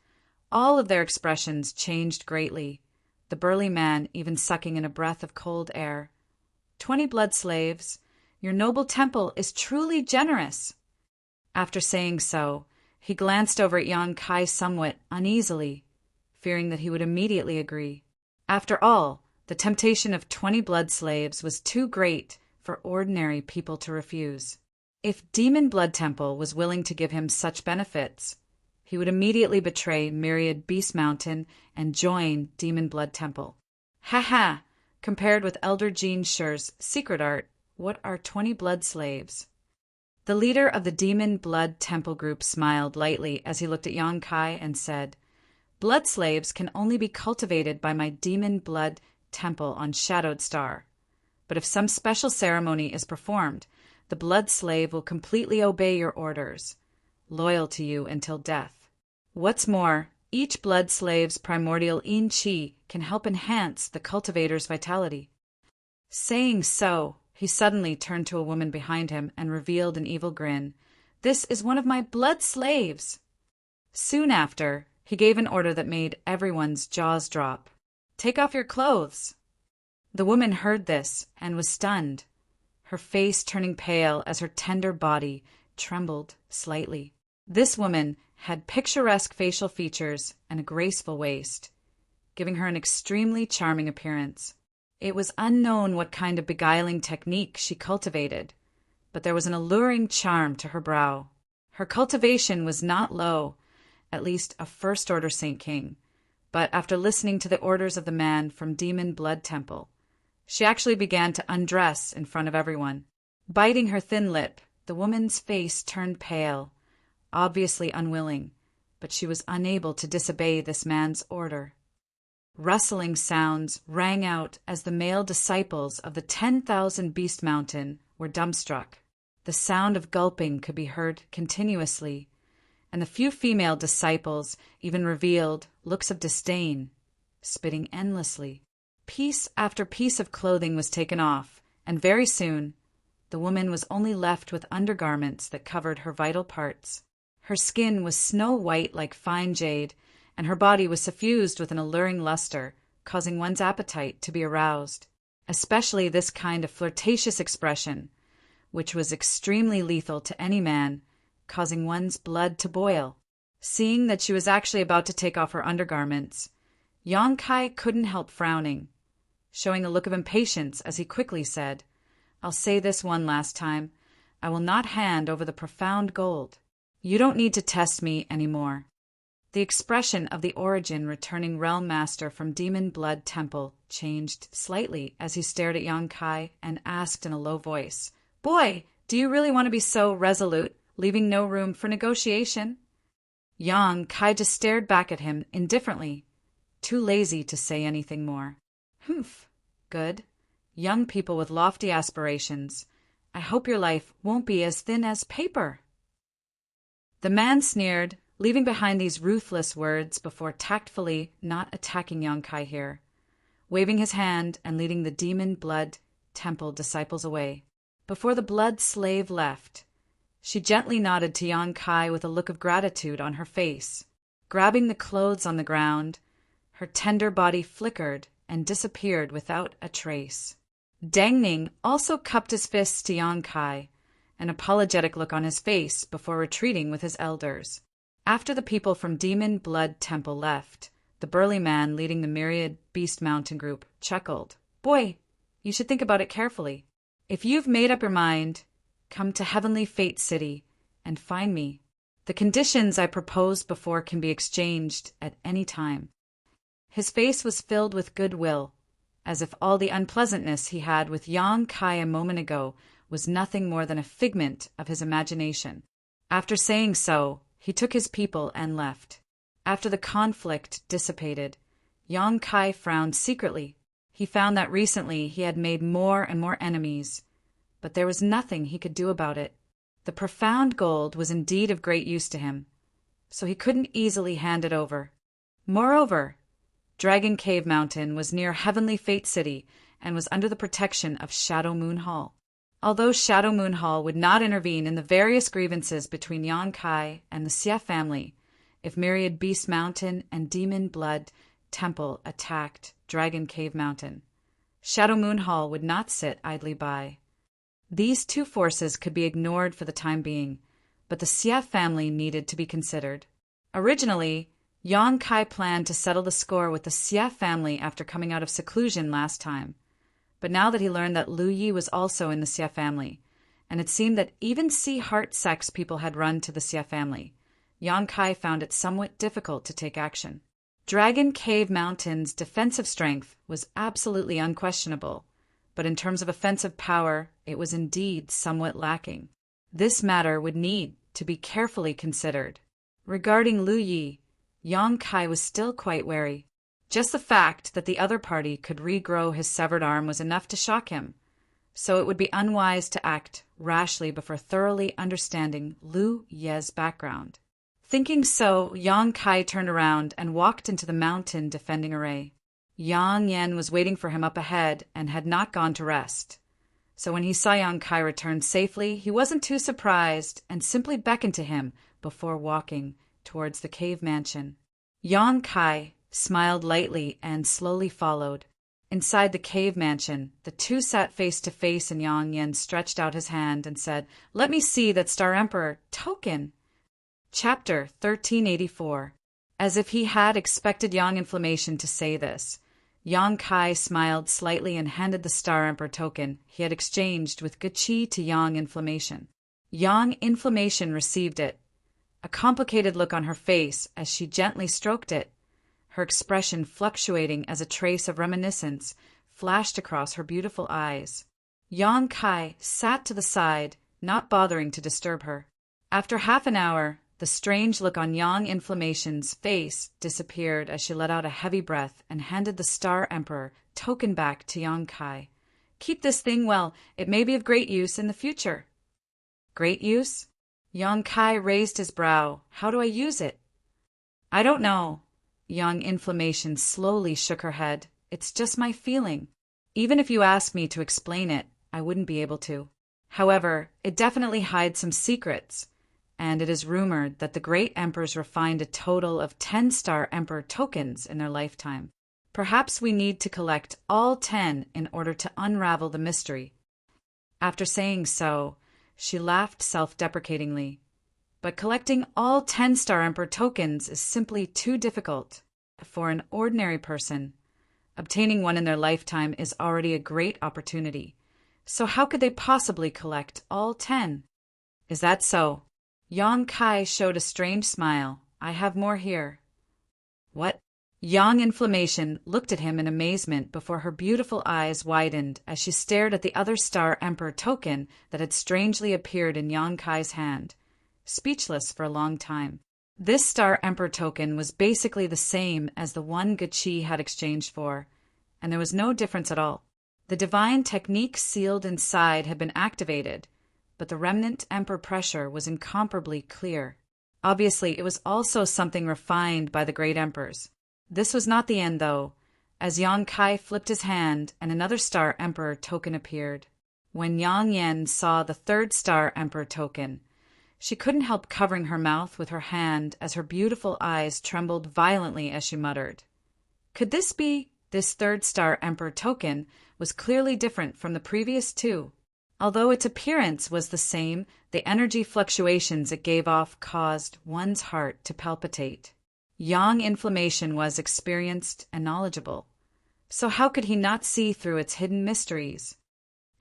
all of their expressions changed greatly, the burly man even sucking in a breath of cold air. 20 blood slaves. Your noble temple is truly generous. After saying so, he glanced over at Yang Kai somewhat uneasily, fearing that he would immediately agree. After all, the temptation of 20 blood slaves was too great for ordinary people to refuse. If Demon Blood Temple was willing to give him such benefits, he would immediately betray Myriad Beast Mountain and join Demon Blood Temple. Ha ha! Compared with Elder Jean Sher's secret art, what are 20 blood slaves? The leader of the Demon Blood Temple group smiled lightly as he looked at Yang Kai and said, Blood slaves can only be cultivated by my Demon Blood Temple on Shadowed Star. But if some special ceremony is performed, the blood slave will completely obey your orders. loyal to you until death. What's more, each blood slave's primordial yin qi can help enhance the cultivator's vitality. Saying so, he suddenly turned to a woman behind him and revealed an evil grin. This is one of my blood slaves! Soon after, he gave an order that made everyone's jaws drop. Take off your clothes! The woman heard this and was stunned, her face turning pale as her tender body trembled slightly. This woman had picturesque facial features and a graceful waist, giving her an extremely charming appearance. It was unknown what kind of beguiling technique she cultivated, but there was an alluring charm to her brow. Her cultivation was not low, at least a first-order Saint King, but after listening to the orders of the man from Demon Blood Temple, she actually began to undress in front of everyone. Biting her thin lip, the woman's face turned pale, obviously unwilling, but she was unable to disobey this man's order. Rustling sounds rang out as the male disciples of the 10,000 Beast Mountain were dumbstruck. The sound of gulping could be heard continuously, and the few female disciples even revealed looks of disdain, spitting endlessly. Piece after piece of clothing was taken off, and very soon the woman was only left with undergarments that covered her vital parts. Her skin was snow-white like fine jade, and her body was suffused with an alluring luster, causing one's appetite to be aroused, especially this kind of flirtatious expression, which was extremely lethal to any man, causing one's blood to boil. Seeing that she was actually about to take off her undergarments, Yang Kai couldn't help frowning, showing a look of impatience as he quickly said, "I'll say this one last time. I will not hand over the profound gold. You don't need to test me anymore." The expression of the Origin returning realm master from Demon Blood Temple changed slightly as he stared at Yang Kai and asked in a low voice, "Boy, do you really want to be so resolute, leaving no room for negotiation?" Yang Kai just stared back at him indifferently, too lazy to say anything more. "Humph, good. Young people with lofty aspirations. I hope your life won't be as thin as paper." The man sneered, leaving behind these ruthless words before tactfully not attacking Yang Kai here, waving his hand and leading the Demon Blood Temple disciples away. Before the blood slave left, she gently nodded to Yang Kai with a look of gratitude on her face. Grabbing the clothes on the ground, her tender body flickered and disappeared without a trace. Dang Ning also cupped his fists to Yang Kai, an apologetic look on his face before retreating with his elders. After the people from Demon Blood Temple left, the burly man leading the myriad Beast Mountain group chuckled. "Boy, you should think about it carefully. If you've made up your mind, come to Heavenly Fate City and find me. The conditions I proposed before can be exchanged at any time." His face was filled with goodwill, as if all the unpleasantness he had with Yang Kai a moment ago was nothing more than a figment of his imagination. After saying so, he took his people and left. After the conflict dissipated, Yang Kai frowned secretly. He found that recently he had made more and more enemies, but there was nothing he could do about it. The profound gold was indeed of great use to him, so he couldn't easily hand it over. Moreover, Dragon Cave Mountain was near Heavenly Fate City and was under the protection of Shadow Moon Hall. Although Shadow Moon Hall would not intervene in the various grievances between Yang Kai and the Xia family if myriad Beast Mountain and Demon Blood Temple attacked Dragon Cave Mountain, Shadow Moon Hall would not sit idly by. These two forces could be ignored for the time being, but the Xia family needed to be considered. Originally, Yang Kai planned to settle the score with the Xia family after coming out of seclusion last time. But now that he learned that Lu Yi was also in the Xia family, and it seemed that even Sea Heart sex people had run to the Xia family, Yang Kai found it somewhat difficult to take action. Dragon Cave Mountain's defensive strength was absolutely unquestionable, but in terms of offensive power, it was indeed somewhat lacking. This matter would need to be carefully considered. Regarding Lu Yi, Yang Kai was still quite wary. Just the fact that the other party could regrow his severed arm was enough to shock him, so it would be unwise to act rashly before thoroughly understanding Lu Ye's background. Thinking so, Yang Kai turned around and walked into the mountain defending array. Yang Yan was waiting for him up ahead and had not gone to rest. So when he saw Yang Kai return safely, he wasn't too surprised and simply beckoned to him before walking towards the cave mansion. Yang Kai smiled lightly and slowly followed. Inside the cave mansion, the two sat face to face, and Yang Yan stretched out his hand and said, "Let me see that Star Emperor token." Chapter 1384. As if he had expected Yang Inflammation to say this, Yang Kai smiled slightly and handed the Star Emperor token he had exchanged with Guqi to Yang Inflammation. Yang Inflammation received it, a complicated look on her face as she gently stroked it. Her expression fluctuating as a trace of reminiscence flashed across her beautiful eyes. Yang Kai sat to the side, not bothering to disturb her. After half an hour, the strange look on Yang Inflammation's face disappeared as she let out a heavy breath and handed the Star Emperor token back to Yang Kai. "Keep this thing well. It may be of great use in the future." "Great use?" Yang Kai raised his brow. "How do I use it?" "I don't know." Yang Inflammation slowly shook her head. "It's just my feeling. Even if you asked me to explain it, I wouldn't be able to. However, it definitely hides some secrets, and it is rumored that the great emperors refined a total of 10 Star Emperor tokens in their lifetime. Perhaps we need to collect all 10 in order to unravel the mystery." After saying so, she laughed self-deprecatingly. But collecting all 10 Star Emperor tokens is simply too difficult for an ordinary person. Obtaining one in their lifetime is already a great opportunity. So how could they possibly collect all 10? "Is that so?" Yang Kai showed a strange smile. "I have more here." "What?" Yang Inflammation looked at him in amazement before her beautiful eyes widened as she stared at the other Star Emperor token that had strangely appeared in Yang Kai's hand, speechless for a long time. This Star Emperor token was basically the same as the one Guqi had exchanged for, and there was no difference at all. The divine technique sealed inside had been activated, but the remnant Emperor pressure was incomparably clear. Obviously, it was also something refined by the great emperors. This was not the end, though, as Yang Kai flipped his hand and another Star Emperor token appeared. When Yang Yan saw the third Star Emperor token, she couldn't help covering her mouth with her hand as her beautiful eyes trembled violently as she muttered. Could this be? This third Star Emperor token was clearly different from the previous two. Although its appearance was the same, the energy fluctuations it gave off caused one's heart to palpitate. Yang Inflammation was experienced and knowledgeable, so how could he not see through its hidden mysteries?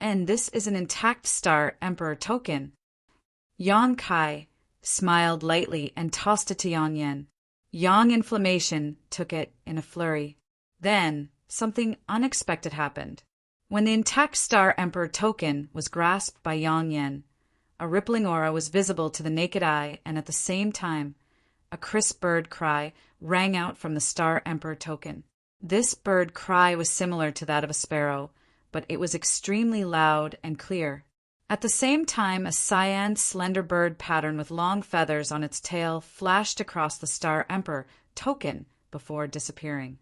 And this is an intact Star Emperor token. Yang Kai smiled lightly and tossed it to Yang Yan. Yang Inflammation took it in a flurry. Then, something unexpected happened. When the intact Star Emperor token was grasped by Yang Yan, a rippling aura was visible to the naked eye, and at the same time, a crisp bird cry rang out from the Star Emperor token. This bird cry was similar to that of a sparrow, but it was extremely loud and clear. At the same time, a cyan, slender bird pattern with long feathers on its tail flashed across the Star Emperor token before disappearing.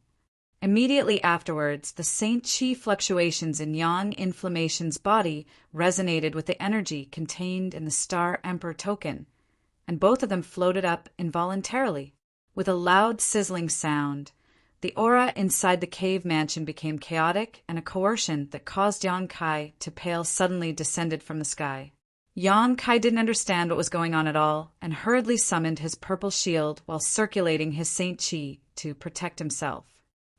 Immediately afterwards, the Saint Chi fluctuations in Yang Inflammation's body resonated with the energy contained in the Star Emperor token, and both of them floated up involuntarily. With a loud sizzling sound, the aura inside the cave mansion became chaotic, and a coercion that caused Yang Kai to pale suddenly descended from the sky. Yang Kai didn't understand what was going on at all, and hurriedly summoned his purple shield while circulating his Saint Chi to protect himself.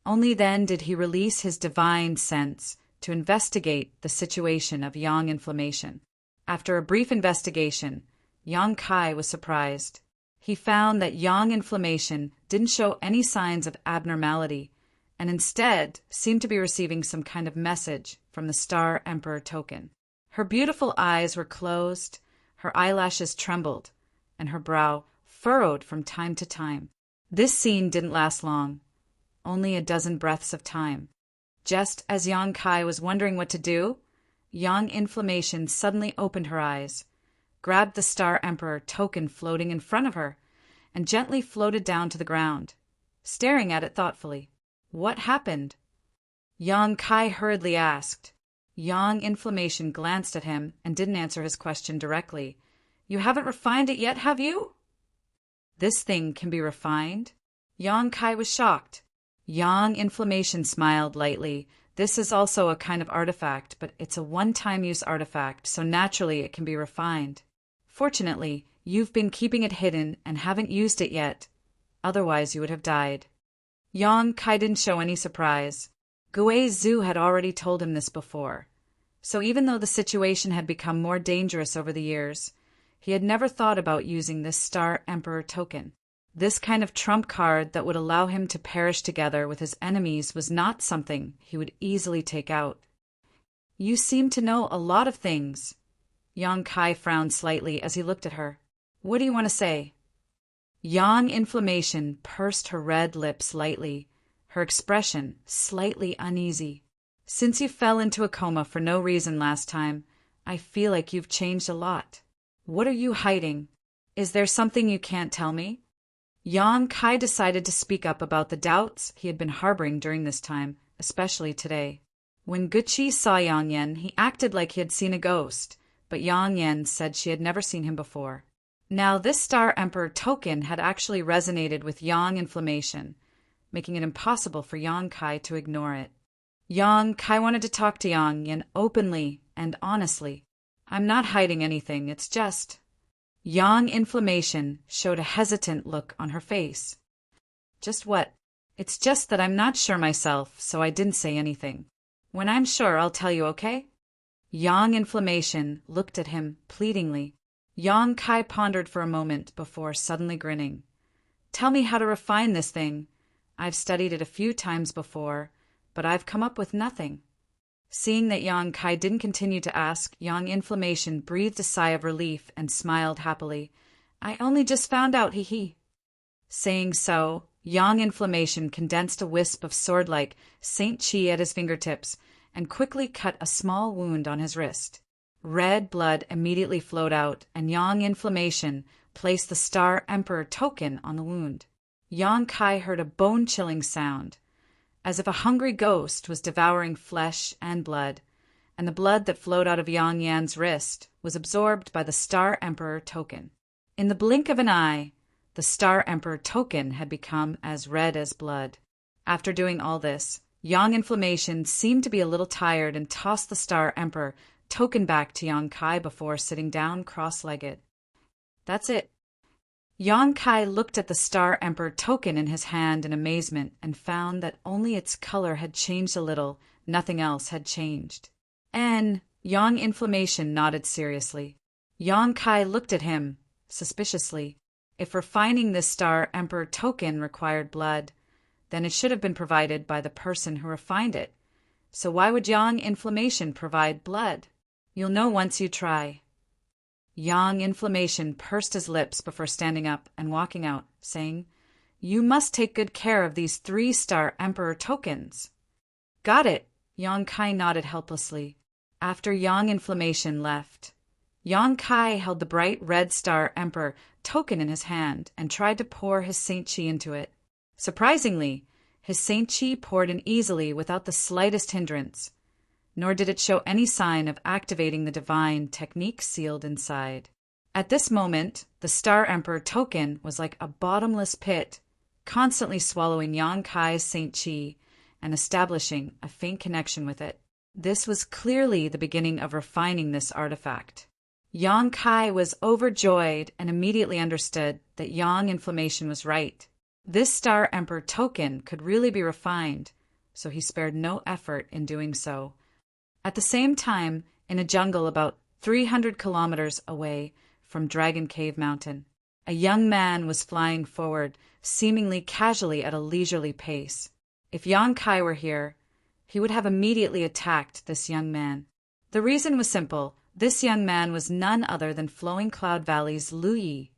Only then did he release his divine sense to investigate the situation of Yang Inflammation. After a brief investigation, Yang Kai was surprised. He found that Yang Inflammation didn't show any signs of abnormality, and instead seemed to be receiving some kind of message from the Star Emperor token. Her beautiful eyes were closed, her eyelashes trembled, and her brow furrowed from time to time. This scene didn't last long. Only a dozen breaths of time. Just as Yang Kai was wondering what to do, Yang Inflammation suddenly opened her eyes, grabbed the Star Emperor token floating in front of her, and gently floated down to the ground, staring at it thoughtfully. What happened? Yang Kai hurriedly asked. Yang Inflammation glanced at him and didn't answer his question directly. You haven't refined it yet, have you? This thing can be refined? Yang Kai was shocked. Yang Inflammation smiled lightly. This is also a kind of artifact, but it's a one-time use artifact, so naturally it can be refined. Fortunately, you've been keeping it hidden and haven't used it yet. Otherwise you would have died. Yang Kai didn't show any surprise. Gui Zhu had already told him this before. So even though the situation had become more dangerous over the years, he had never thought about using this Star Emperor token. This kind of trump card that would allow him to perish together with his enemies was not something he would easily take out. You seem to know a lot of things. Yang Kai frowned slightly as he looked at her. What do you want to say? Yang Inflammation pursed her red lips lightly, her expression slightly uneasy. Since you fell into a coma for no reason last time, I feel like you've changed a lot. What are you hiding? Is there something you can't tell me? Yang Kai decided to speak up about the doubts he had been harboring during this time, especially today. When Guqi saw Yang Yan, he acted like he had seen a ghost, but Yang Yan said she had never seen him before. Now this Star Emperor token had actually resonated with Yang Inflammation, making it impossible for Yang Kai to ignore it. Yang Kai wanted to talk to Yang Yan openly and honestly. I'm not hiding anything, it's just... Yang Inflammation showed a hesitant look on her face. Just what? It's just that I'm not sure myself, so I didn't say anything. When I'm sure, I'll tell you, okay? Yang Inflammation looked at him pleadingly. Yang Kai pondered for a moment before suddenly grinning. Tell me how to refine this thing. I've studied it a few times before, but I've come up with nothing. Seeing that Yang Kai didn't continue to ask, Yang Inflammation breathed a sigh of relief and smiled happily. I only just found out, hee. Saying so, Yang Inflammation condensed a wisp of sword-like Saint Chi at his fingertips and quickly cut a small wound on his wrist. Red blood immediately flowed out, and Yang Inflammation placed the Star Emperor token on the wound. Yang Kai heard a bone-chilling sound, as if a hungry ghost was devouring flesh and blood, and the blood that flowed out of Yang Yan's wrist was absorbed by the Star Emperor token. In the blink of an eye, the Star Emperor token had become as red as blood. After doing all this, Yang Inflammation seemed to be a little tired and tossed the Star Emperor token back to Yang Kai before sitting down cross-legged. That's it. Yang Kai looked at the Star Emperor token in his hand in amazement and found that only its color had changed a little, nothing else had changed. Yang Inflammation nodded seriously. Yang Kai looked at him, suspiciously. If refining this Star Emperor token required blood, then it should have been provided by the person who refined it. So why would Yang Inflammation provide blood? You'll know once you try. Yang Inflammation pursed his lips before standing up and walking out, saying, You must take good care of these 3 Star Emperor tokens. Got it, Yang Kai nodded helplessly. After Yang Inflammation left, Yang Kai held the bright red Star Emperor token in his hand and tried to pour his Saint Chi into it. Surprisingly, his Saint Chi poured in easily without the slightest hindrance, nor did it show any sign of activating the divine technique sealed inside. At this moment, the Star Emperor token was like a bottomless pit, constantly swallowing Yang Kai's Saint Chi and establishing a faint connection with it. This was clearly the beginning of refining this artifact. Yang Kai was overjoyed and immediately understood that Yang Inflammation was right. This Star Emperor token could really be refined, so he spared no effort in doing so. At the same time, in a jungle about 300 kilometers away from Dragon Cave Mountain, a young man was flying forward, seemingly casually at a leisurely pace. If Yang Kai were here, he would have immediately attacked this young man. The reason was simple. This young man was none other than Flowing Cloud Valley's Lu Yi,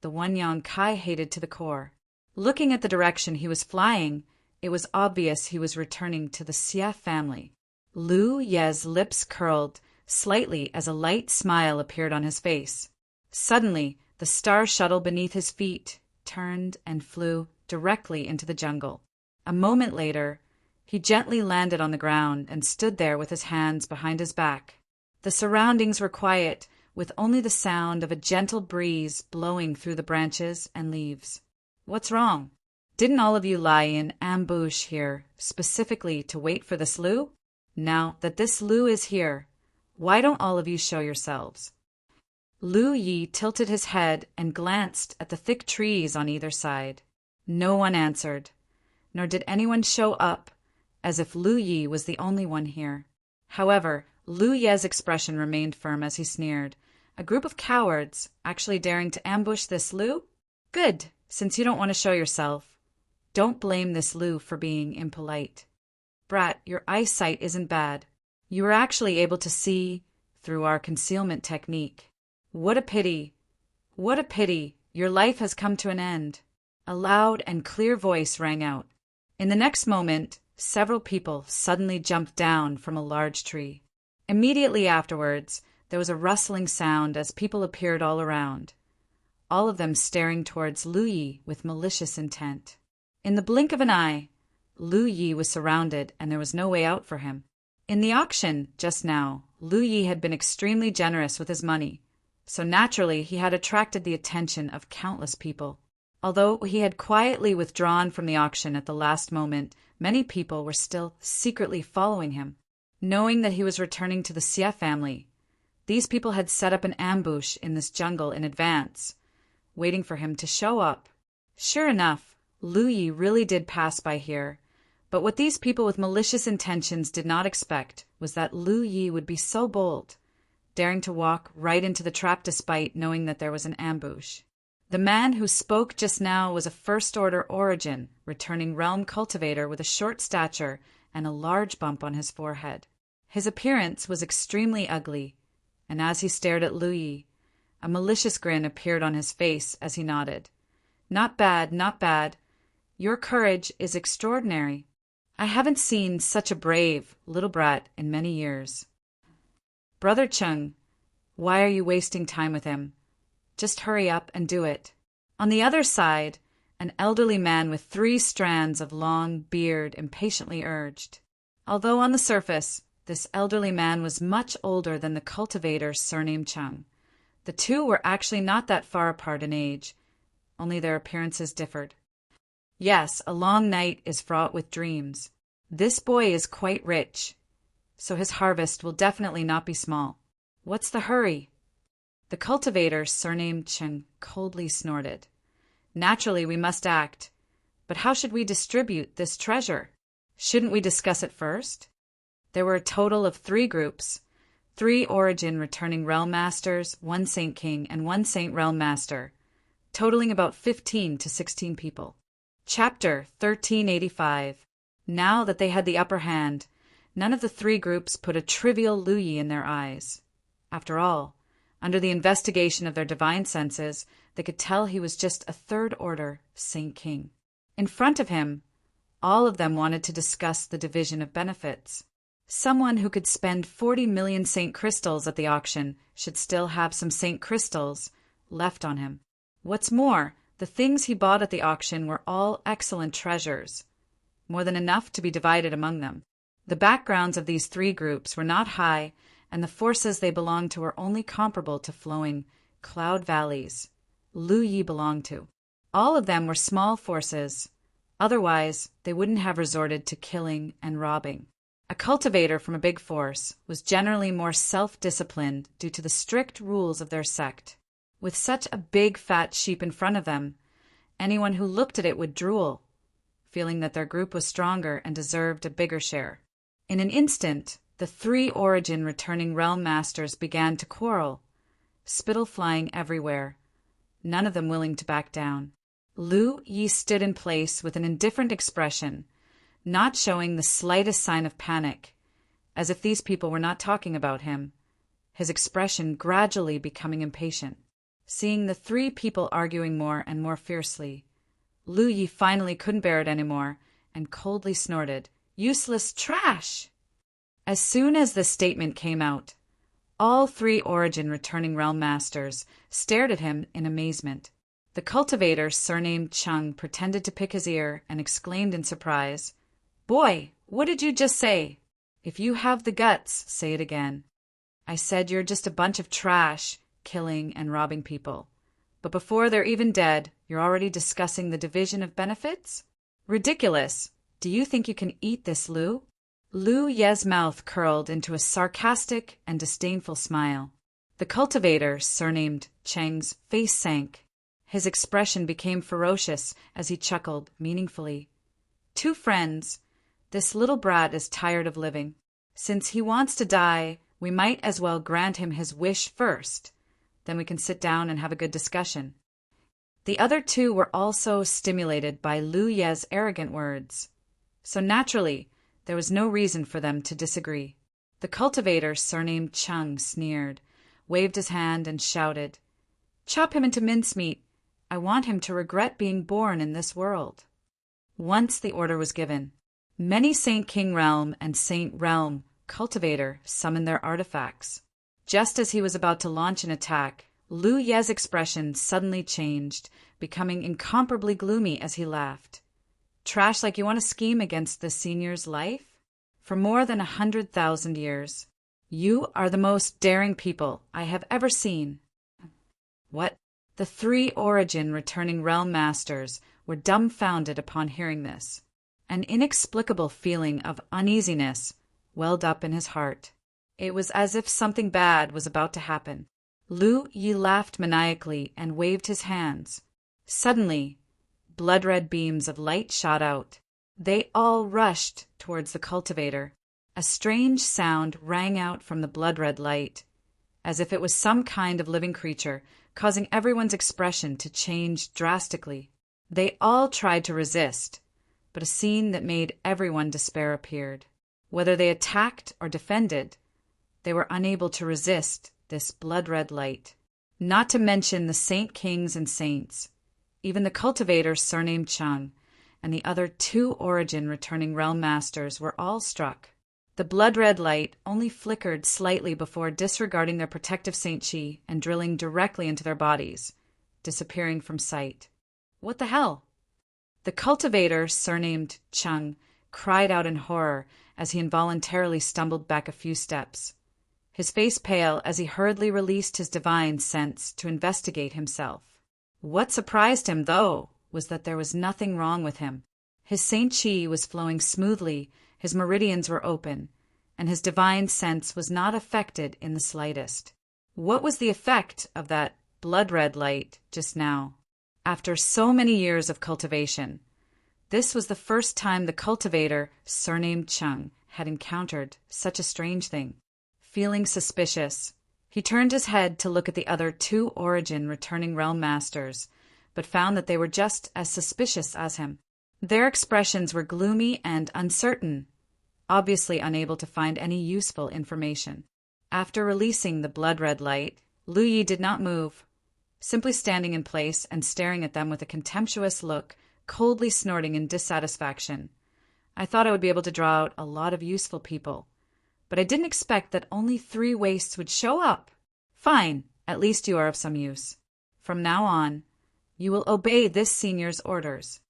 the one Yang Kai hated to the core. Looking at the direction he was flying, it was obvious he was returning to the Xie family. Lu Ye's lips curled, slightly as a light smile appeared on his face. Suddenly, the star shuttle beneath his feet turned and flew directly into the jungle. A moment later, he gently landed on the ground and stood there with his hands behind his back. The surroundings were quiet, with only the sound of a gentle breeze blowing through the branches and leaves. "What's wrong? Didn't all of you lie in ambush here specifically to wait for this Lu? Now that this Lu is here, why don't all of you show yourselves?" Lu Yi tilted his head and glanced at the thick trees on either side. No one answered, nor did anyone show up, as if Lu Yi was the only one here. However, Lu Ye's expression remained firm as he sneered. "A group of cowards actually daring to ambush this Lu? Good, since you don't want to show yourself. Don't blame this Lu for being impolite. Brat, your eyesight isn't bad. You were actually able to see through our concealment technique. What a pity. What a pity. Your life has come to an end." A loud and clear voice rang out. In the next moment, several people suddenly jumped down from a large tree. Immediately afterwards, there was a rustling sound as people appeared all around, all of them staring towards Lu Yi with malicious intent. In the blink of an eye, Lu Yi was surrounded and there was no way out for him. In the auction just now, Lu Yi had been extremely generous with his money, so naturally he had attracted the attention of countless people. Although he had quietly withdrawn from the auction at the last moment, many people were still secretly following him. Knowing that he was returning to the Xie family, these people had set up an ambush in this jungle in advance, waiting for him to show up. Sure enough, Lu Yi really did pass by here, but what these people with malicious intentions did not expect was that Lu Yi would be so bold, daring to walk right into the trap despite knowing that there was an ambush. The man who spoke just now was a first-order origin, returning realm cultivator with a short stature and a large bump on his forehead. His appearance was extremely ugly, and as he stared at Lu Yi, a malicious grin appeared on his face as he nodded. "Not bad, not bad. Your courage is extraordinary. I haven't seen such a brave little brat in many years. Brother Chung, why are you wasting time with him? Just hurry up and do it." On the other side, an elderly man with 3 strands of long beard impatiently urged. Although on the surface, this elderly man was much older than the cultivator surnamed Chung, the two were actually not that far apart in age, only their appearances differed. Yes, a long night is fraught with dreams. This boy is quite rich, so his harvest will definitely not be small. What's the hurry? The cultivator, surnamed Chen, coldly snorted. Naturally, we must act, but how should we distribute this treasure? Shouldn't we discuss it first? There were a total of 3 groups, 3 origin returning realm masters, 1 Saint King, and 1 Saint Realm Master, totaling about 15 to 16 people. Chapter 1385. Now that they had the upper hand, none of the 3 groups put a trivial Lu Yi in their eyes. After all, under the investigation of their divine senses, they could tell he was just a 3rd order Saint King. In front of him, all of them wanted to discuss the division of benefits. Someone who could spend 40 million Saint Crystals at the auction should still have some Saint Crystals left on him. What's more, the things he bought at the auction were all excellent treasures, more than enough to be divided among them. The backgrounds of these 3 groups were not high, and the forces they belonged to were only comparable to flowing cloud valleys Lu Yi belonged to. All of them were small forces, otherwise they wouldn't have resorted to killing and robbing. A cultivator from a big force was generally more self-disciplined due to the strict rules of their sect. With such a big fat sheep in front of them, anyone who looked at it would drool, feeling that their group was stronger and deserved a bigger share. In an instant, the 3 origin returning realm masters began to quarrel, spittle flying everywhere, none of them willing to back down. Lu Yi stood in place with an indifferent expression, not showing the slightest sign of panic, as if these people were not talking about him, his expression gradually becoming impatient. Seeing the 3 people arguing more and more fiercely, Lu Yi finally couldn't bear it anymore and coldly snorted, "Useless trash!" As soon as this statement came out, All three Origin returning realm masters stared at him in amazement. The cultivator, surnamed Chung, pretended to pick his ear and exclaimed in surprise, "Boy, what did you just say? If you have the guts, say it again." "I said you're just a bunch of trash, killing and robbing people. But before they're even dead, you're already discussing the division of benefits? Ridiculous. Do you think you can eat this, Lu?" Lu Ye's mouth curled into a sarcastic and disdainful smile. The cultivator, surnamed Cheng's face sank. His expression became ferocious as he chuckled meaningfully. "Two friends. This little brat is tired of living. Since he wants to die, we might as well grant him his wish first. Then we can sit down and have a good discussion." The other two were also stimulated by Lu Ye's arrogant words. So naturally, there was no reason for them to disagree. The cultivator, surnamed Chung, sneered, waved his hand, and shouted, "Chop him into mincemeat. I want him to regret being born in this world." Once the order was given, many Saint King Realm and Saint Realm cultivator summoned their artifacts. Just as he was about to launch an attack, Lu Ye's expression suddenly changed, becoming incomparably gloomy as he laughed. "Trash like you want to scheme against the senior's life? For more than 100,000 years. You are the most daring people I have ever seen." What? The three Origin returning realm masters were dumbfounded upon hearing this. An inexplicable feeling of uneasiness welled up in his heart. It was as if something bad was about to happen. Lu Yi laughed maniacally and waved his hands. Suddenly, blood-red beams of light shot out. They all rushed towards the cultivator. A strange sound rang out from the blood-red light, as if it was some kind of living creature, causing everyone's expression to change drastically. They all tried to resist, but a scene that made everyone despair appeared. Whether they attacked or defended, they were unable to resist this blood-red light. Not to mention the Saint Kings and Saints. Even the cultivator, surnamed Chung, and the other two Origin returning realm masters were all struck. The blood-red light only flickered slightly before disregarding their protective Saint Chi and drilling directly into their bodies, disappearing from sight. What the hell? The cultivator, surnamed Chung, cried out in horror as he involuntarily stumbled back a few steps, his face pale as he hurriedly released his divine sense to investigate himself. What surprised him, though, was that there was nothing wrong with him. His Saint Chi was flowing smoothly, his meridians were open, and his divine sense was not affected in the slightest. What was the effect of that blood-red light just now? After so many years of cultivation, this was the first time the cultivator, surnamed Chung, had encountered such a strange thing. Feeling suspicious, he turned his head to look at the other two Origin returning realm masters, but found that they were just as suspicious as him. Their expressions were gloomy and uncertain, obviously unable to find any useful information. After releasing the blood-red light, Lu Yi did not move, simply standing in place and staring at them with a contemptuous look, coldly snorting in dissatisfaction. "I thought I would be able to draw out a lot of useful people, but I didn't expect that only 3 wastes would show up. Fine, at least you are of some use. From now on, you will obey this senior's orders."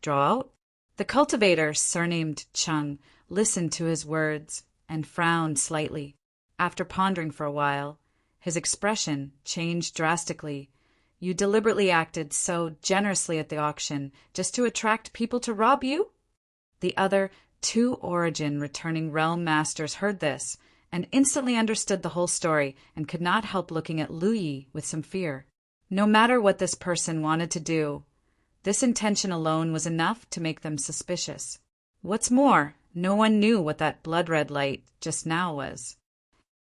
"Draw out?" The cultivator, surnamed Chung, listened to his words and frowned slightly. After pondering for a while, his expression changed drastically. "You deliberately acted so generously at the auction just to attract people to rob you?" The other two Origin returning realm masters heard this and instantly understood the whole story and could not help looking at Lu Yi with some fear. No matter what this person wanted to do, this intention alone was enough to make them suspicious. What's more, no one knew what that blood-red light just now was.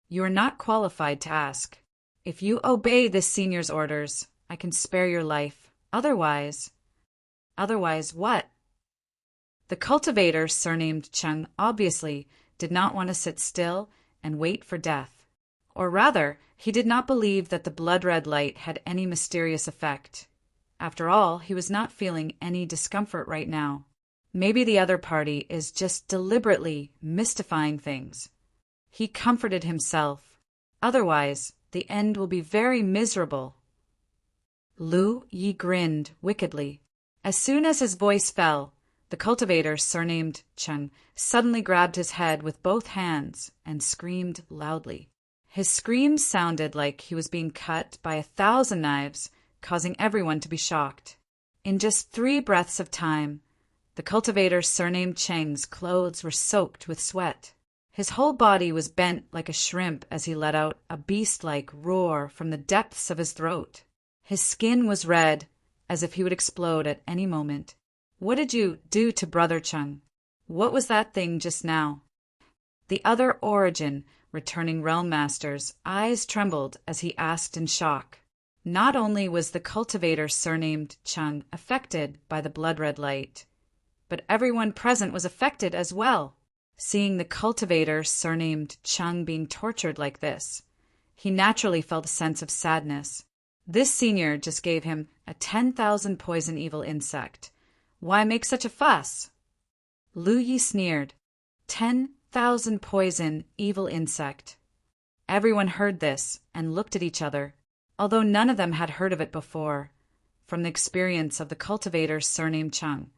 "You are not qualified to ask. If you obey this senior's orders, I can spare your life. Otherwise..." "Otherwise what?" The cultivator, surnamed Chung, obviously did not want to sit still and wait for death. Or rather, he did not believe that the blood-red light had any mysterious effect. After all, he was not feeling any discomfort right now. Maybe the other party is just deliberately mystifying things. He comforted himself. Otherwise, the end will be very miserable." Lu Yi grinned wickedly. As soon as his voice fell, the cultivator, surnamed Cheng, suddenly grabbed his head with both hands and screamed loudly. His screams sounded like he was being cut by 1,000 knives, causing everyone to be shocked. In just 3 breaths of time, the cultivator, surnamed Cheng's clothes were soaked with sweat. His whole body was bent like a shrimp as he let out a beast-like roar from the depths of his throat. His skin was red, as if he would explode at any moment. "What did you do to Brother Cheng? What was that thing just now?" The other Origin, returning Realm Master's eyes trembled as he asked in shock. Not only was the cultivator, surnamed Cheng, affected by the blood-red light, but everyone present was affected as well. Seeing the cultivator, surnamed Cheng, being tortured like this, he naturally felt a sense of sadness. This senior just gave him a 10,000 poison evil insect. Why make such a fuss? Lu Yi sneered. 10,000 poison evil insect. Everyone heard this and looked at each other, although none of them had heard of it before. From the experience of the cultivator, surnamed Cheng,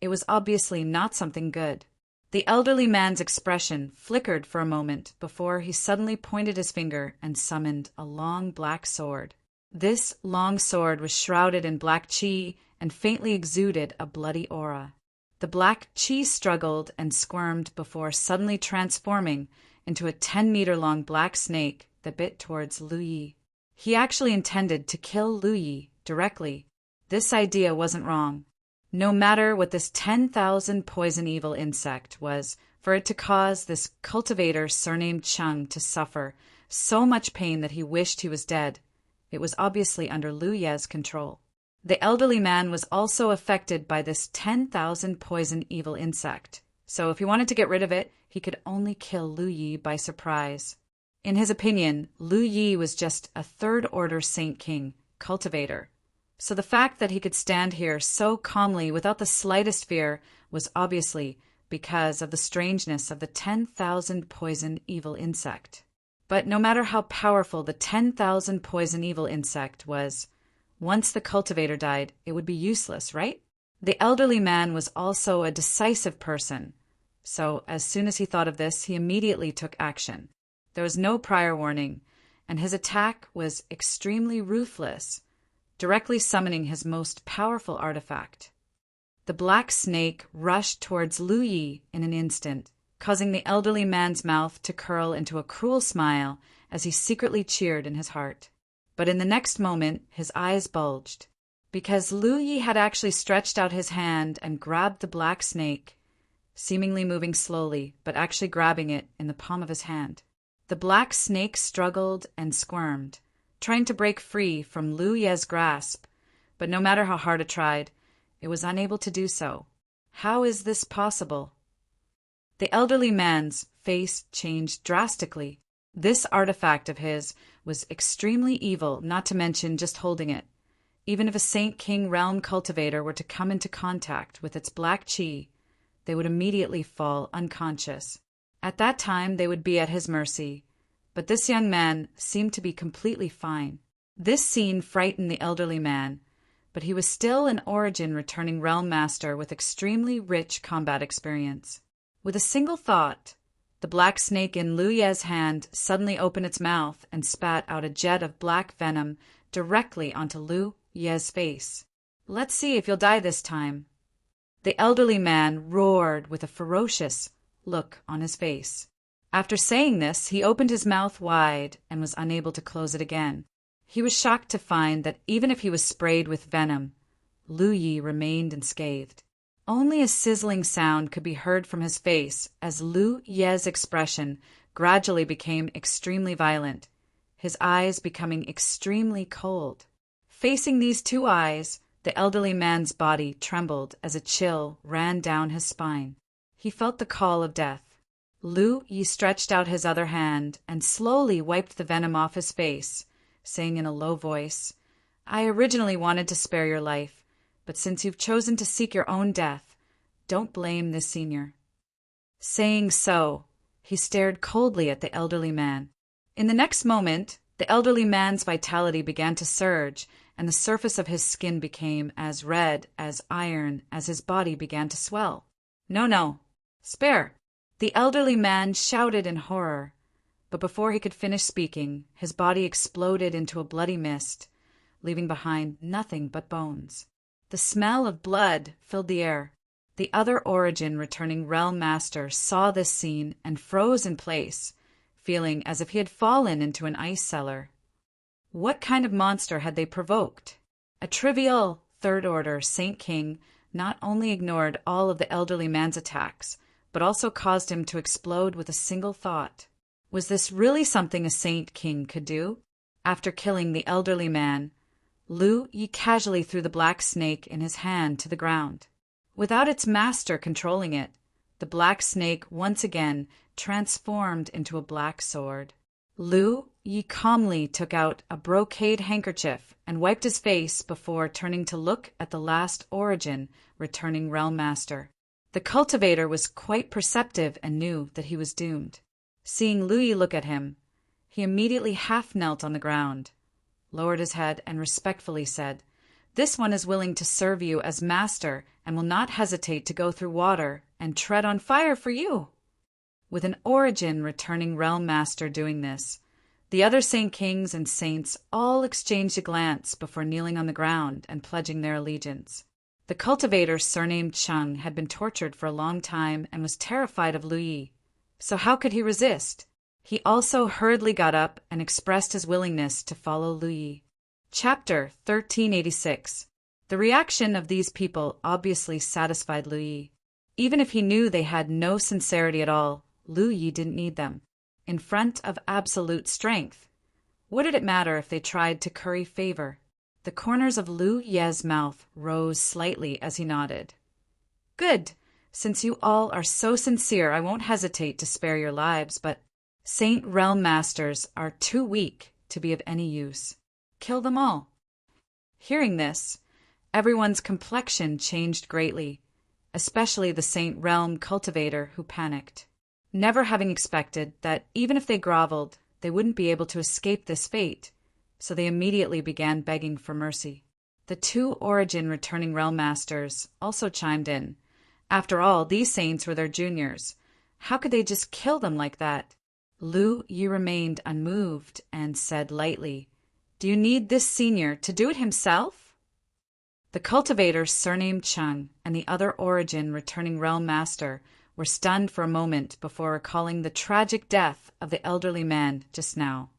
it was obviously not something good. The elderly man's expression flickered for a moment before he suddenly pointed his finger and summoned a long black sword. This long sword was shrouded in black qi and faintly exuded a bloody aura. The black qi struggled and squirmed before suddenly transforming into a 10-meter-long black snake that bit towards Lu Yi. He actually intended to kill Lu Yi directly. This idea wasn't wrong. No matter what this 10,000 poison evil insect was, for it to cause this cultivator, surnamed Cheng, to suffer so much pain that he wished he was dead, it was obviously under Lu Ye's control. The elderly man was also affected by this 10,000 poison evil insect, so if he wanted to get rid of it, he could only kill Lu Yi by surprise. In his opinion, Lu Yi was just a third-order Saint King cultivator, so the fact that he could stand here so calmly without the slightest fear was obviously because of the strangeness of the 10,000 poison evil insect. But no matter how powerful the 10,000 poison evil insect was, once the cultivator died, it would be useless, right? The elderly man was also a decisive person, so as soon as he thought of this, he immediately took action. There was no prior warning, and his attack was extremely ruthless, directly summoning his most powerful artifact. The black snake rushed towards Lu Yi in an instant, causing the elderly man's mouth to curl into a cruel smile as he secretly cheered in his heart. But in the next moment, his eyes bulged, because Lu Yi had actually stretched out his hand and grabbed the black snake, seemingly moving slowly, but actually grabbing it in the palm of his hand. The black snake struggled and squirmed, trying to break free from Lu Ye's grasp, but no matter how hard it tried, it was unable to do so. How is this possible? The elderly man's face changed drastically. This artifact of his was extremely evil, not to mention just holding it. Even if a Saint King realm cultivator were to come into contact with its black qi, they would immediately fall unconscious. At that time, they would be at his mercy. But this young man seemed to be completely fine. This scene frightened the elderly man, but he was still an Origin returning realm master with extremely rich combat experience. With a single thought, the black snake in Lu Ye's hand suddenly opened its mouth and spat out a jet of black venom directly onto Lu Ye's face. "Let's see if you'll die this time." The elderly man roared with a ferocious look on his face. After saying this, he opened his mouth wide and was unable to close it again. He was shocked to find that even if he was sprayed with venom, Lu Yi remained unscathed. Only a sizzling sound could be heard from his face as Lu Ye's expression gradually became extremely violent, his eyes becoming extremely cold. Facing these two eyes, the elderly man's body trembled as a chill ran down his spine. He felt the call of death. Lu Yi stretched out his other hand and slowly wiped the venom off his face, saying in a low voice, "I originally wanted to spare your life, but since you've chosen to seek your own death, don't blame this senior." Saying so, he stared coldly at the elderly man. In the next moment, the elderly man's vitality began to surge, and the surface of his skin became as red as iron as his body began to swell. "No, no. Spare!" The elderly man shouted in horror, but before he could finish speaking, his body exploded into a bloody mist, leaving behind nothing but bones. The smell of blood filled the air. The other Origin returning realm master saw this scene and froze in place, feeling as if he had fallen into an ice cellar. What kind of monster had they provoked? A trivial Third Order Saint King not only ignored all of the elderly man's attacks, but also caused him to explode with a single thought. Was this really something a Saint King could do? After killing the elderly man, Lu Yi casually threw the black snake in his hand to the ground. Without its master controlling it, the black snake once again transformed into a black sword. Lu Yi calmly took out a brocade handkerchief and wiped his face before turning to look at the last Origin returning realm master. The cultivator was quite perceptive and knew that he was doomed. Seeing Lu Yi look at him, he immediately half knelt on the ground, lowered his head, and respectfully said, "This one is willing to serve you as master and will not hesitate to go through water and tread on fire for you." With an Origin returning realm master doing this, the other Saint Kings and Saints all exchanged a glance before kneeling on the ground and pledging their allegiance. The cultivator surnamed Chung had been tortured for a long time and was terrified of Lu Yi, so how could he resist? He also hurriedly got up and expressed his willingness to follow Lu Yi. Chapter 1386. The reaction of these people obviously satisfied Lu Yi. Even if he knew they had no sincerity at all, Lu Yi didn't need them. In front of absolute strength, what did it matter if they tried to curry favor? The corners of Lu Ye's mouth rose slightly as he nodded. "Good. Since you all are so sincere, I won't hesitate to spare your lives, but Saint Realm Masters are too weak to be of any use. Kill them all." Hearing this, everyone's complexion changed greatly, especially the Saint Realm cultivator, who panicked, never having expected that even if they groveled, they wouldn't be able to escape this fate, so they immediately began begging for mercy. The two Origin returning realm masters also chimed in. After all, these saints were their juniors. How could they just kill them like that? Lu Yi remained unmoved and said lightly, "Do you need this senior to do it himself?" The cultivator surnamed Chung and the other Origin returning realm master were stunned for a moment before recalling the tragic death of the elderly man just now.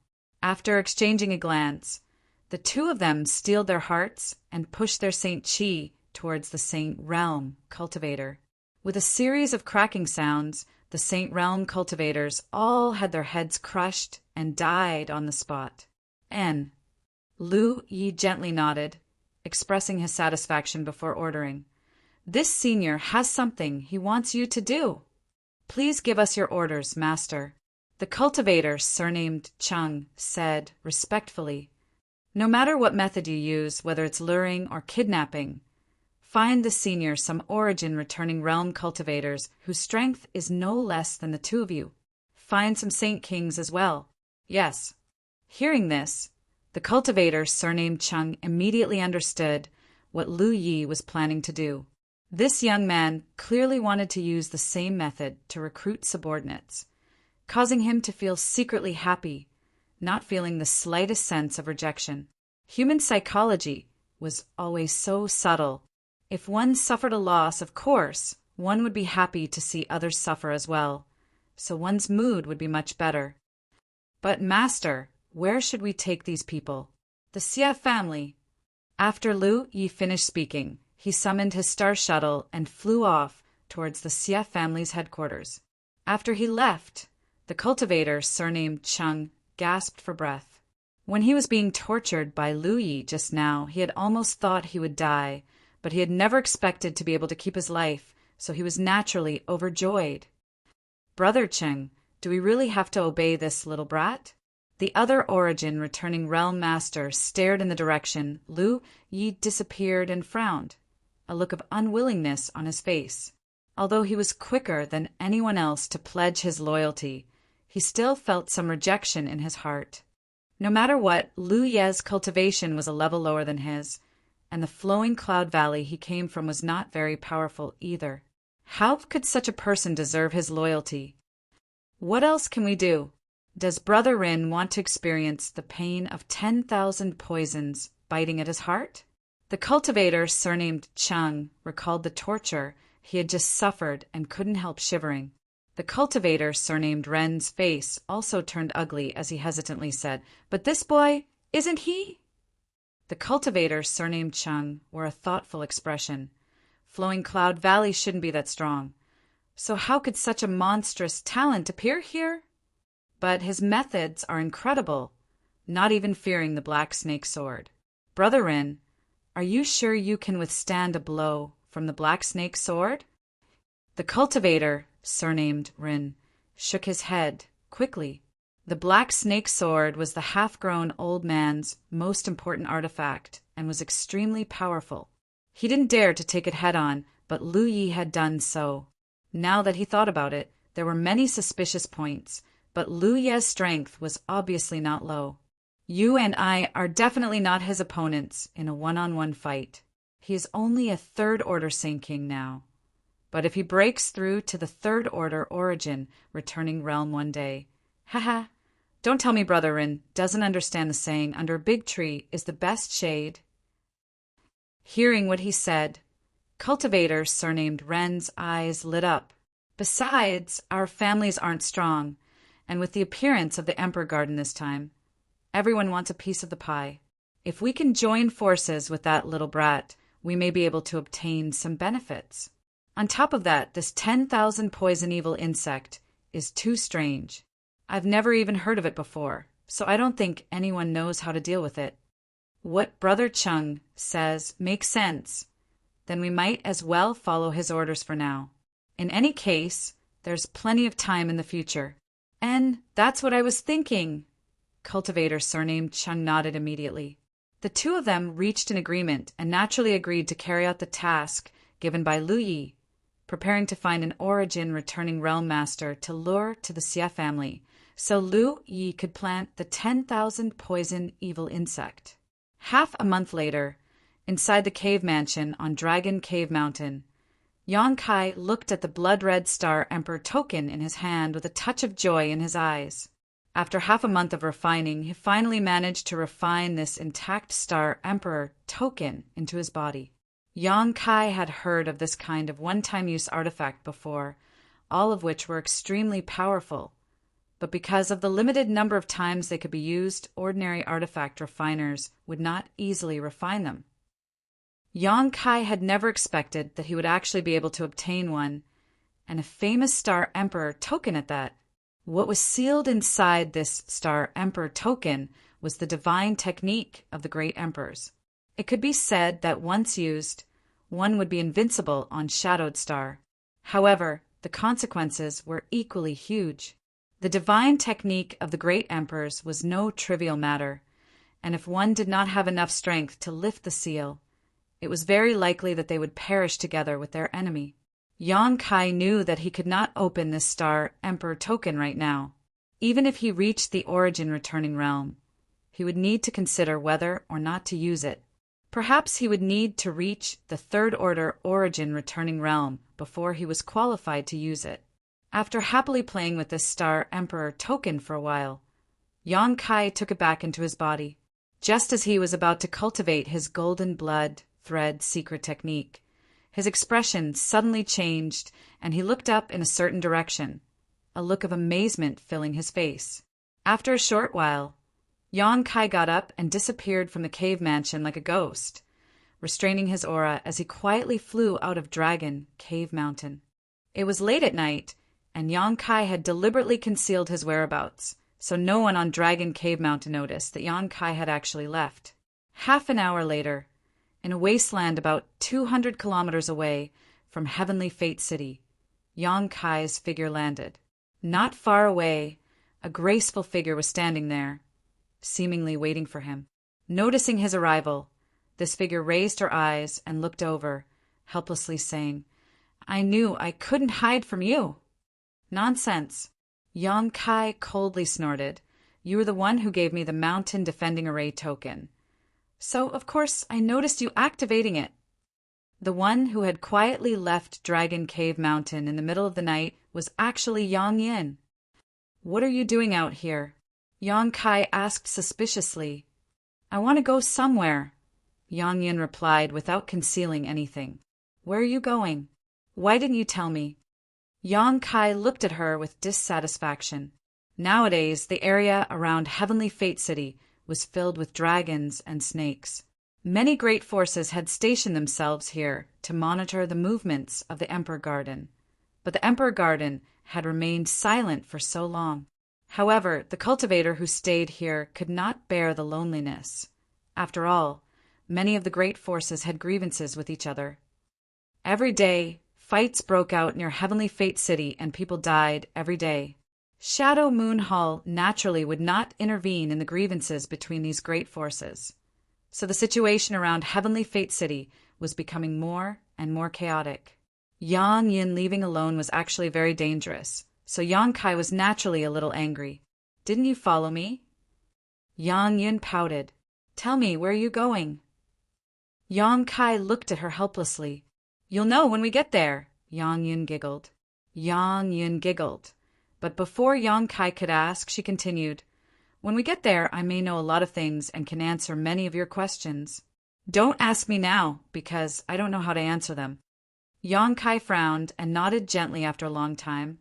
After exchanging a glance, the two of them steeled their hearts and pushed their Saint Chi towards the Saint Realm cultivator. With a series of cracking sounds, the Saint Realm cultivators all had their heads crushed and died on the spot. "N." Lu Yi gently nodded, expressing his satisfaction before ordering, "This senior has something he wants you to do. Please give us your orders, master." The cultivator, surnamed Chung, said respectfully, "No matter what method you use, whether it's luring or kidnapping, find the senior some Origin returning realm cultivators whose strength is no less than the two of you. Find some Saint Kings as well." "Yes." Hearing this, the cultivator, surnamed Chung, immediately understood what Lu Yi was planning to do. This young man clearly wanted to use the same method to recruit subordinates, causing him to feel secretly happy, not feeling the slightest sense of rejection. Human psychology was always so subtle. If one suffered a loss, of course, one would be happy to see others suffer as well, so one's mood would be much better. "But, master, where should we take these people?" "The Xie family." After Lu Yi finished speaking, he summoned his star shuttle and flew off towards the Xie family's headquarters. After he left, the cultivator, surnamed Chung, gasped for breath. When he was being tortured by Lu Yi just now, he had almost thought he would die, but he had never expected to be able to keep his life, so he was naturally overjoyed. "Brother Cheng, do we really have to obey this little brat?" The other Origin returning realm master stared in the direction Lu Yi disappeared and frowned, a look of unwillingness on his face. Although he was quicker than anyone else to pledge his loyalty, he still felt some rejection in his heart. No matter what, Lu Ye's cultivation was a level lower than his, and the flowing cloud valley he came from was not very powerful either. How could such a person deserve his loyalty? What else can we do? Does Brother Rin want to experience the pain of 10,000 poisons biting at his heart? The cultivator, surnamed Chung, recalled the torture he had just suffered and couldn't help shivering. The cultivator, surnamed Ren's face also turned ugly as he hesitantly said, "But this boy, isn't he?" The cultivator, surnamed Chung, wore a thoughtful expression. Flowing Cloud Valley shouldn't be that strong. So how could such a monstrous talent appear here? But his methods are incredible, not even fearing the black snake sword. Brother Rin, are you sure you can withstand a blow from the black snake sword? The cultivator, surnamed Rin, shook his head quickly. The black snake sword was the half-grown old man's most important artifact and was extremely powerful. He didn't dare to take it head-on, but Lu Yi had done so. Now that he thought about it, there were many suspicious points, but Lu Ye's strength was obviously not low. You and I are definitely not his opponents in a one-on-one fight. He is only a third-order Saint King now. But if he breaks through to the third-order origin, returning realm one day, haha, don't tell me Brother Rin doesn't understand the saying, under a big tree is the best shade. Hearing what he said, cultivator surnamed Ren's eyes lit up. Besides, our families aren't strong, and with the appearance of the Emperor Garden this time, everyone wants a piece of the pie. If we can join forces with that little brat, we may be able to obtain some benefits. On top of that, this 10,000 poison evil insect is too strange. I've never even heard of it before, so I don't think anyone knows how to deal with it. What Brother Chung says makes sense. Then we might as well follow his orders for now. In any case, there's plenty of time in the future. And that's what I was thinking. Cultivator surnamed Chung nodded immediately. The two of them reached an agreement and naturally agreed to carry out the task given by Lu Yi, preparing to find an origin returning realm master to lure to the Xie family, so Lu Yi could plant the 10,000 poison evil insect. Half a month later, inside the cave mansion on Dragon Cave Mountain, Yang Kai looked at the blood-red Star Emperor token in his hand with a touch of joy in his eyes. After half a month of refining, he finally managed to refine this intact Star Emperor token into his body. Yang Kai had heard of this kind of one-time use artifact before, all of which were extremely powerful. But because of the limited number of times they could be used, ordinary artifact refiners would not easily refine them. Yang Kai had never expected that he would actually be able to obtain one, and a famous Star Emperor token at that. What was sealed inside this Star Emperor token was the divine technique of the great emperors. It could be said that once used, one would be invincible on Shadowed Star. However, the consequences were equally huge. The divine technique of the great emperors was no trivial matter, and if one did not have enough strength to lift the seal, it was very likely that they would perish together with their enemy. Yang Kai knew that he could not open this Star Emperor token right now. Even if he reached the origin returning realm, he would need to consider whether or not to use it. Perhaps he would need to reach the third order origin returning realm before he was qualified to use it. After happily playing with this Star Emperor token for a while, Yang Kai took it back into his body. Just as he was about to cultivate his golden blood thread secret technique, his expression suddenly changed and he looked up in a certain direction, a look of amazement filling his face. After a short while, Yang Kai got up and disappeared from the cave mansion like a ghost, restraining his aura as he quietly flew out of Dragon Cave Mountain. It was late at night, and Yang Kai had deliberately concealed his whereabouts, so no one on Dragon Cave Mountain noticed that Yang Kai had actually left. Half an hour later, in a wasteland about 200 kilometers away from Heavenly Fate City, Yang Kai's figure landed. Not far away, a graceful figure was standing there, seemingly waiting for him. Noticing his arrival, this figure raised her eyes and looked over, helplessly saying, "I knew I couldn't hide from you." "Nonsense. Yang Kai coldly snorted. You were the one who gave me the mountain defending array token. So, of course, I noticed you activating it. The one who had quietly left Dragon Cave Mountain in the middle of the night was actually Yang Yin. What are you doing out here? Yang Kai asked suspiciously. I want to go somewhere, Yang Yin replied without concealing anything. Where are you going? Why didn't you tell me? Yang Kai looked at her with dissatisfaction. Nowadays, the area around Heavenly Fate City was filled with dragons and snakes. Many great forces had stationed themselves here to monitor the movements of the Emperor Garden. But the Emperor Garden had remained silent for so long. However, the cultivator who stayed here could not bear the loneliness. After all, many of the great forces had grievances with each other. Every day, fights broke out near Heavenly Fate City and people died every day. Shadow Moon Hall naturally would not intervene in the grievances between these great forces. So the situation around Heavenly Fate City was becoming more and more chaotic. Yang Yin leaving alone was actually very dangerous, so Yang Kai was naturally a little angry. Didn't you follow me? Yang Yin pouted. Tell me, where are you going? Yang Kai looked at her helplessly. You'll know when we get there, Yang Yin giggled. Yang Yin giggled. But before Yang Kai could ask, she continued, When we get there, I may know a lot of things and can answer many of your questions. Don't ask me now, because I don't know how to answer them. Yang Kai frowned and nodded gently after a long time.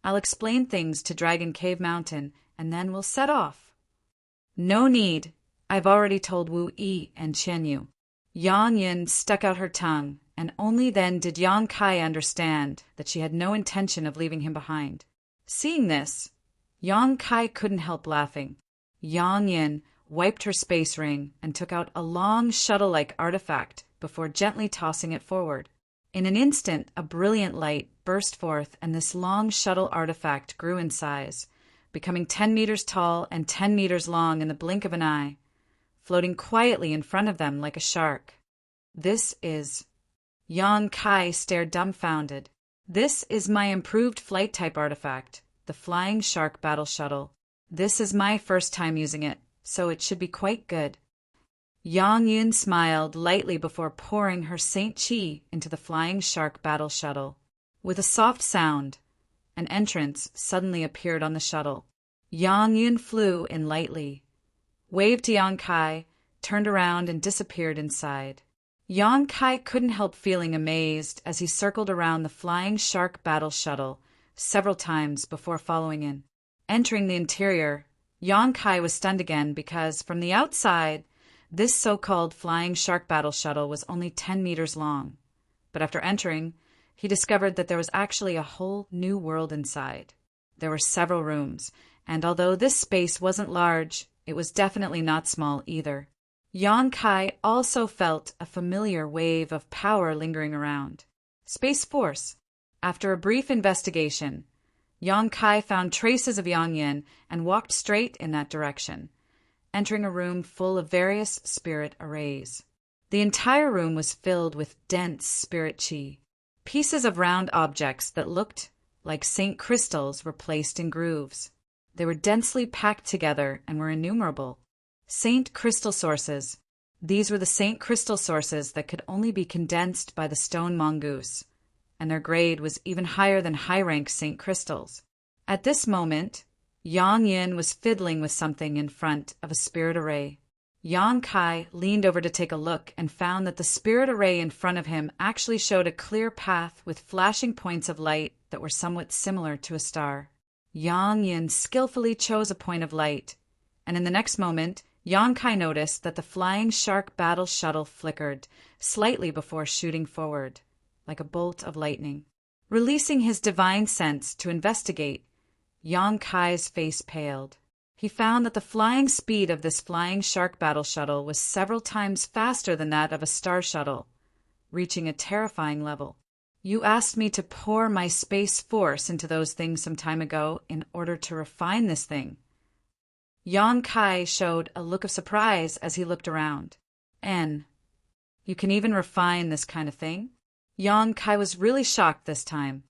I'll explain things to Dragon Cave Mountain, and then we'll set off. No need. I've already told Wu Yi and Chen Yu. Yang Yin stuck out her tongue, and only then did Yang Kai understand that she had no intention of leaving him behind. Seeing this, Yang Kai couldn't help laughing. Yang Yin wiped her space ring and took out a long shuttle-like artifact before gently tossing it forward. In an instant, a brilliant light burst forth, and this long shuttle artifact grew in size, becoming 10 meters tall and 10 meters long in the blink of an eye, floating quietly in front of them like a shark. This is... Yang Kai stared dumbfounded. This is my improved flight-type artifact, the Flying Shark Battle Shuttle. This is my first time using it, so it should be quite good. Yang Yin smiled lightly before pouring her Saint Chi into the Flying Shark Battle Shuttle. With a soft sound, an entrance suddenly appeared on the shuttle. Yang Yin flew in lightly, waved to Yang Kai, turned around and disappeared inside. Yang Kai couldn't help feeling amazed as he circled around the Flying Shark Battle Shuttle several times before following in. Entering the interior, Yang Kai was stunned again because, from the outside, this so-called Flying Shark Battle Shuttle was only 10 meters long. But after entering, he discovered that there was actually a whole new world inside. There were several rooms, and although this space wasn't large, it was definitely not small either. Yang Kai also felt a familiar wave of power lingering around. Space Force. After a brief investigation, Yang Kai found traces of Yang Yin and walked straight in that direction, entering a room full of various spirit arrays. The entire room was filled with dense spirit chi. Pieces of round objects that looked like Saint crystals were placed in grooves. They were densely packed together and were innumerable. Saint crystal sources. These were the Saint crystal sources that could only be condensed by the stone mongoose, and their grade was even higher than high-rank Saint crystals. At this moment, Yang Yin was fiddling with something in front of a spirit array. Yang Kai leaned over to take a look and found that the spirit array in front of him actually showed a clear path with flashing points of light that were somewhat similar to a star. Yang Yin skillfully chose a point of light, and in the next moment, Yang Kai noticed that the Flying Shark Battle Shuttle flickered slightly before shooting forward, like a bolt of lightning. Releasing his divine sense to investigate, Yang Kai's face paled. He found that the flying speed of this Flying Shark Battle Shuttle was several times faster than that of a star shuttle, reaching a terrifying level. You asked me to pour my space force into those things some time ago in order to refine this thing. Yang Kai showed a look of surprise as he looked around. You can even refine this kind of thing? Yang Kai was really shocked this time.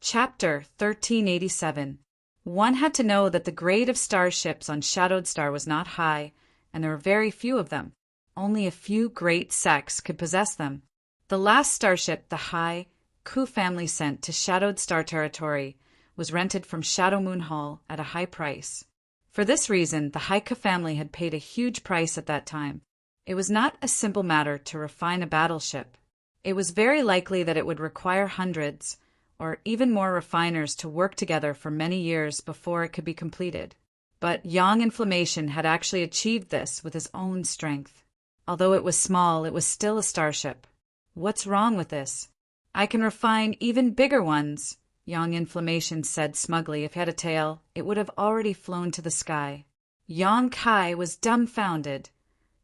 Chapter 1387. One had to know that the grade of starships on Shadowed Star was not high, and there were very few of them. Only a few great sects could possess them. The last starship the High Ku family sent to Shadowed Star territory was rented from Shadow Moon Hall at a high price. For this reason, the High Ku family had paid a huge price at that time. It was not a simple matter to refine a battleship. It was very likely that it would require hundreds, or even more refiners to work together for many years before it could be completed. But Yang Inflammation had actually achieved this with his own strength. Although it was small, it was still a starship. What's wrong with this? I can refine even bigger ones, Yang Inflammation said smugly. If he had a tail, it would have already flown to the sky. Yang Kai was dumbfounded,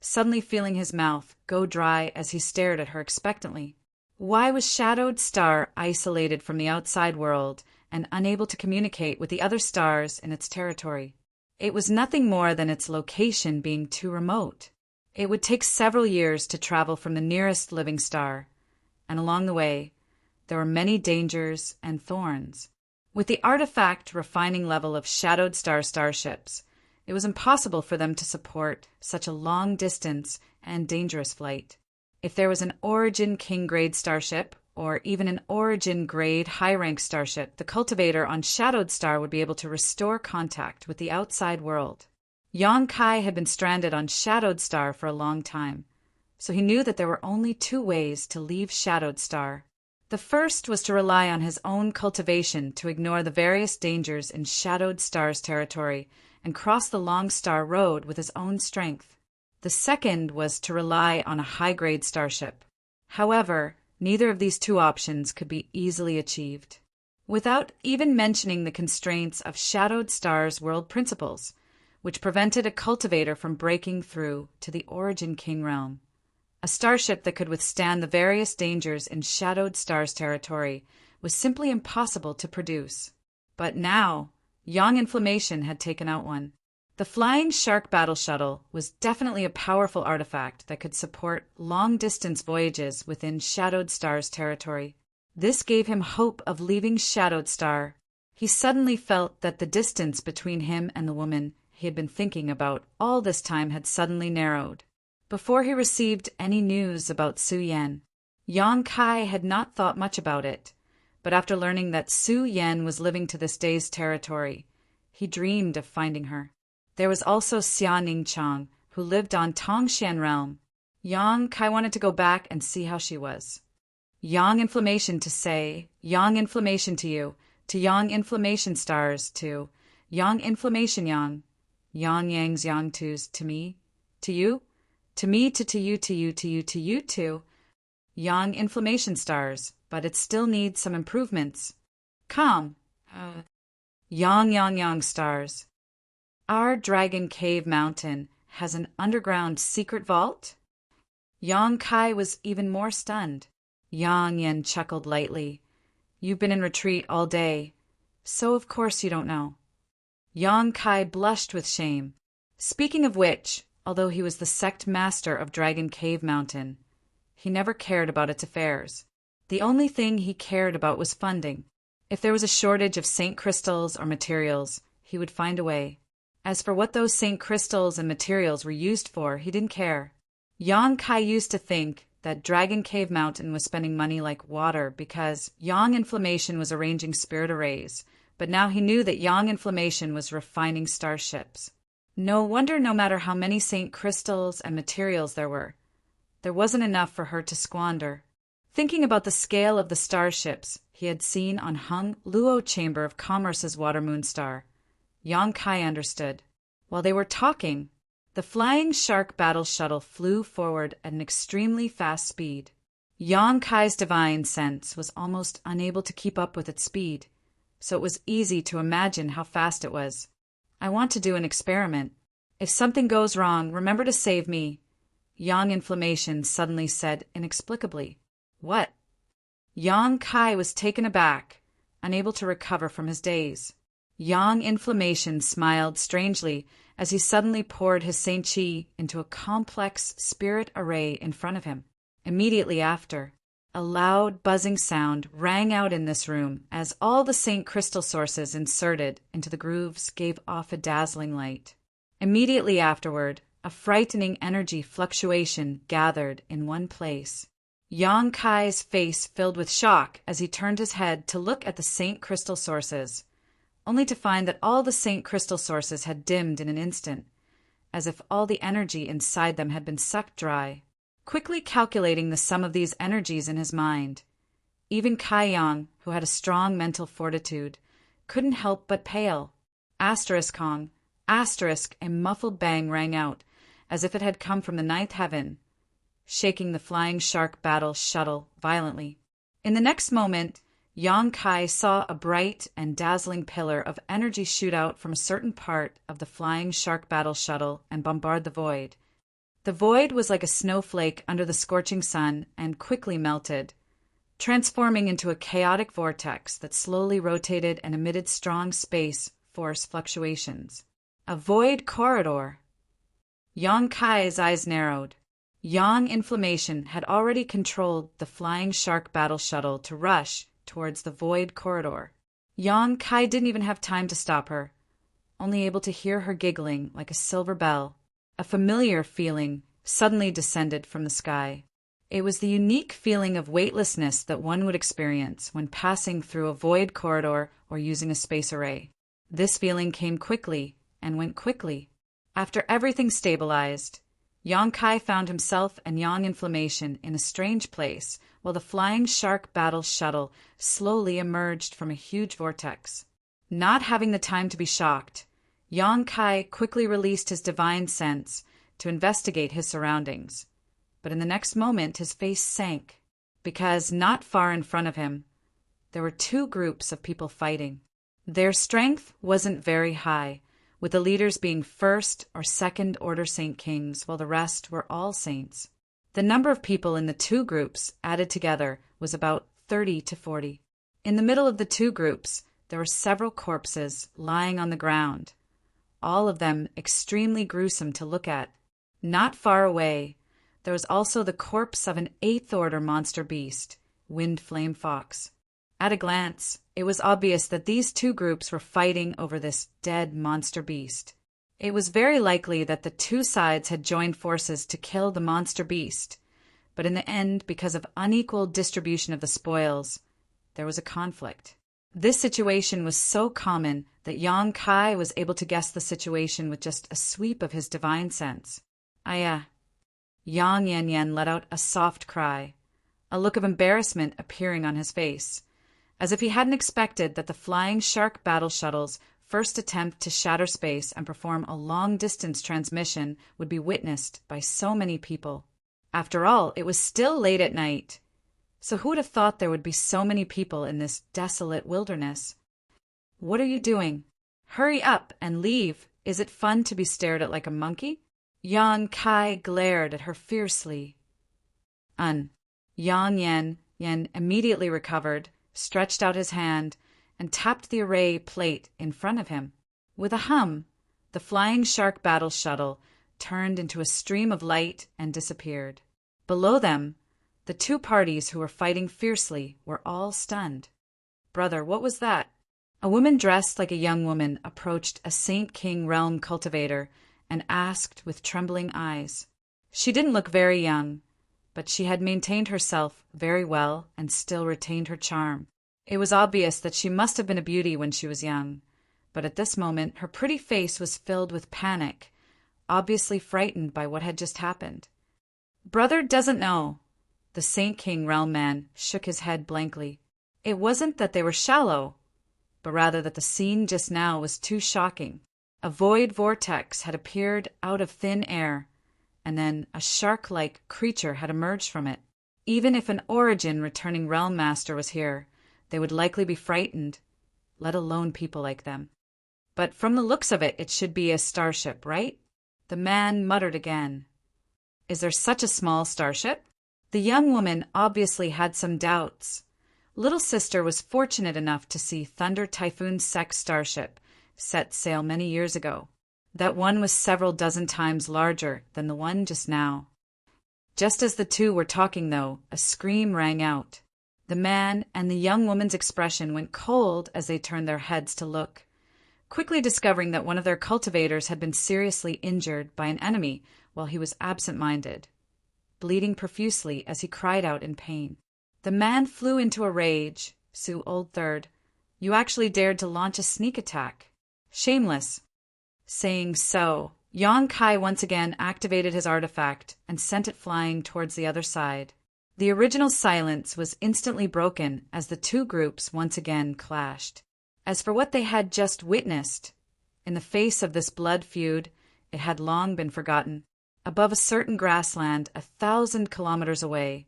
suddenly feeling his mouth go dry as he stared at her expectantly. Why was Shadowed Star isolated from the outside world and unable to communicate with the other stars in its territory? It was nothing more than its location being too remote. It would take several years to travel from the nearest living star, and along the way, there were many dangers and thorns. With the artifact refining level of Shadowed Star starships, it was impossible for them to support such a long distance and dangerous flight. If there was an Origin King grade starship, or even an Origin grade high-rank starship, the cultivator on Shadowed Star would be able to restore contact with the outside world. Yang Kai had been stranded on Shadowed Star for a long time, so he knew that there were only two ways to leave Shadowed Star. The first was to rely on his own cultivation to ignore the various dangers in Shadowed Star's territory and cross the Long Star Road with his own strength. The second was to rely on a high-grade starship. However, neither of these two options could be easily achieved. Without even mentioning the constraints of Shadowed Star's world principles, which prevented a cultivator from breaking through to the Origin King realm. A starship that could withstand the various dangers in Shadowed Star's territory was simply impossible to produce. But now, Yang Inflammation had taken out one. The Flying Shark Battle Shuttle was definitely a powerful artifact that could support long-distance voyages within Shadowed Star's territory. This gave him hope of leaving Shadowed Star. He suddenly felt that the distance between him and the woman he had been thinking about all this time had suddenly narrowed. Before he received any news about Su Yan, Yang Kai had not thought much about it, but after learning that Su Yan was living to this day's territory, he dreamed of finding her. There was also Xia Ningchang, who lived on Tongshan realm. Yang Kai wanted to go back and see how she was. Yang Inflammation to say, Yang Inflammation to you, to Yang Inflammation stars, to Yang Inflammation Yang. Yang Yang's Yang twos to me, to you, to me, to you, to you, to you, to you, to Yang Inflammation stars, but it still needs some improvements. Come, Yang stars. Our Dragon Cave Mountain has an underground secret vault? Yang Kai was even more stunned. Yang Yen chuckled lightly. You've been in retreat all day, so of course you don't know. Yang Kai blushed with shame. Speaking of which, although he was the sect master of Dragon Cave Mountain, he never cared about its affairs. The only thing he cared about was funding. If there was a shortage of Saint crystals or materials, he would find a way. As for what those Saint crystals and materials were used for, he didn't care. Yang Kai used to think that Dragon Cave Mountain was spending money like water because Yang Inflammation was arranging spirit arrays, but now he knew that Yang Inflammation was refining starships. No wonder no matter how many Saint crystals and materials there wasn't enough for her to squander. Thinking about the scale of the starships he had seen on Hung Luo Chamber of Commerce's Water Moon Star, Yang Kai understood. While they were talking, the Flying Shark Battle Shuttle flew forward at an extremely fast speed. Yang Kai's divine sense was almost unable to keep up with its speed, so it was easy to imagine how fast it was. I want to do an experiment. If something goes wrong, remember to save me, Yang Inflammation suddenly said inexplicably. What? Yang Kai was taken aback, unable to recover from his daze. Yang Inflammation smiled strangely as he suddenly poured his Saint Chi into a complex spirit array in front of him. Immediately after, A loud, buzzing sound rang out in this room as all the Saint crystal sources inserted into the grooves gave off a dazzling light. Immediately afterward, a frightening energy fluctuation gathered in one place. Yang Kai's face filled with shock as he turned his head to look at the Saint crystal sources, only to find that all the Saint crystal sources had dimmed in an instant, as if all the energy inside them had been sucked dry. Quickly calculating the sum of these energies in his mind, even Kai Yang, who had a strong mental fortitude, couldn't help but pale. Kong, a muffled bang rang out, as if it had come from the ninth heaven, shaking the flying shark battle shuttle violently. In the next moment, Yang Kai saw a bright and dazzling pillar of energy shoot out from a certain part of the flying shark battle shuttle and bombard the void. The void was like a snowflake under the scorching sun and quickly melted, transforming into a chaotic vortex that slowly rotated and emitted strong space force fluctuations. A void corridor. Yang Kai's eyes narrowed. Yang inflammation had already controlled the flying shark battle shuttle to rush towards the void corridor. Yang Kai didn't even have time to stop her, only able to hear her giggling like a silver bell. A familiar feeling suddenly descended from the sky. It was the unique feeling of weightlessness that one would experience when passing through a void corridor or using a space array. This feeling came quickly and went quickly. After everything stabilized, Yang Kai found himself and Yang inflammation in a strange place while the flying shark battle shuttle slowly emerged from a huge vortex. Not having the time to be shocked, Yang Kai quickly released his divine sense to investigate his surroundings. But in the next moment his face sank, because not far in front of him, there were two groups of people fighting. Their strength wasn't very high, with the leaders being first or second order Saint Kings, while the rest were all saints. The number of people in the two groups added together was about 30 to 40. In the middle of the two groups, there were several corpses lying on the ground, all of them extremely gruesome to look at. Not far away, there was also the corpse of an eighth-order monster beast, Wind Flame Fox. At a glance, it was obvious that these two groups were fighting over this dead monster beast. It was very likely that the two sides had joined forces to kill the monster beast, but in the end, because of unequal distribution of the spoils, there was a conflict. This situation was so common that Yang Kai was able to guess the situation with just a sweep of his divine sense. Yang Yan Yan let out a soft cry, a look of embarrassment appearing on his face, as if he hadn't expected that the flying shark battle shuttle's first attempt to shatter space and perform a long-distance transmission would be witnessed by so many people. After all, it was still late at night, so who would have thought there would be so many people in this desolate wilderness? What are you doing? Hurry up and leave. Is it fun to be stared at like a monkey? Yang Kai glared at her fiercely. Yang Yan immediately recovered, stretched out his hand, and tapped the array plate in front of him. With a hum, the flying shark battle shuttle turned into a stream of light and disappeared. Below them, the two parties who were fighting fiercely were all stunned. Brother, what was that? A woman dressed like a young woman approached a Saint King realm cultivator and asked with trembling eyes. She didn't look very young, but she had maintained herself very well and still retained her charm. It was obvious that she must have been a beauty when she was young, but at this moment her pretty face was filled with panic, obviously frightened by what had just happened. Brother doesn't know. The Saint King realm man shook his head blankly. It wasn't that they were shallow, but rather that the scene just now was too shocking. A void vortex had appeared out of thin air, and then a shark-like creature had emerged from it. Even if an origin returning realm master was here, they would likely be frightened, let alone people like them. But from the looks of it, it should be a starship, right? The man muttered again. Is there such a small starship? The young woman obviously had some doubts. Little sister was fortunate enough to see Thunder Typhoon Sec starship set sail many years ago. That one was several dozen times larger than the one just now. Just as the two were talking, though, a scream rang out. The man and the young woman's expression went cold as they turned their heads to look, quickly discovering that one of their cultivators had been seriously injured by an enemy while he was absent-minded, bleeding profusely as he cried out in pain. The man flew into a rage. Sue Old Third, you actually dared to launch a sneak attack. Shameless. Saying so, Yang Kai once again activated his artifact and sent it flying towards the other side. The original silence was instantly broken as the two groups once again clashed. As for what they had just witnessed, in the face of this blood feud, it had long been forgotten. Above a certain grassland 1,000 kilometers away,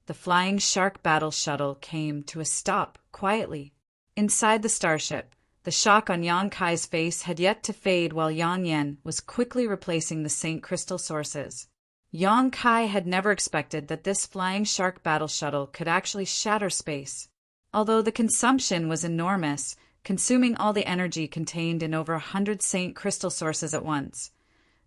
the flying shark battle shuttle came to a stop quietly. Inside the starship, the shock on Yang Kai's face had yet to fade while Yang Yen was quickly replacing the St. Crystal sources. Yang Kai had never expected that this flying shark battle shuttle could actually shatter space. Although the consumption was enormous, consuming all the energy contained in over 100 St. Crystal sources at once,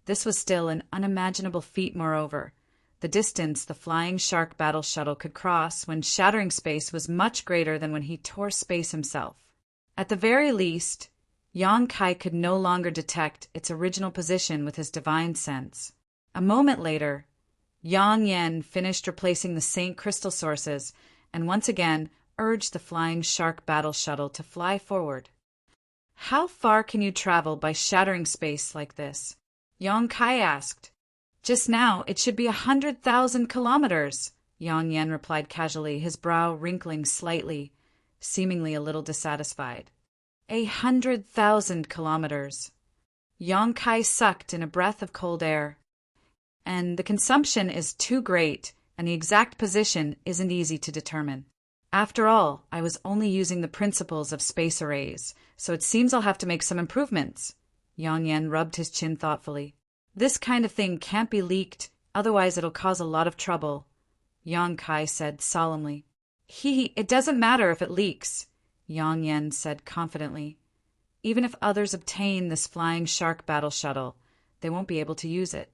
this was still an unimaginable feat. Moreover, the distance the flying shark battle shuttle could cross when shattering space was much greater than when he tore space himself. At the very least, Yang Kai could no longer detect its original position with his divine sense. A moment later, Yang Yen finished replacing the St. Crystal sources and once again urged the flying shark battle shuttle to fly forward. How far can you travel by shattering space like this? Yang Kai asked. Just now, it should be 100,000 kilometers, Yang Yen replied casually, his brow wrinkling slightly, seemingly a little dissatisfied. 100,000 kilometers. Yang Kai sucked in a breath of cold air. And the consumption is too great, and the exact position isn't easy to determine. After all, I was only using the principles of space arrays, so it seems I'll have to make some improvements. Yang Yen rubbed his chin thoughtfully. This kind of thing can't be leaked, otherwise it'll cause a lot of trouble, Yang Kai said solemnly. It doesn't matter if it leaks, Yang Yen said confidently. Even if others obtain this flying shark battle shuttle, they won't be able to use it.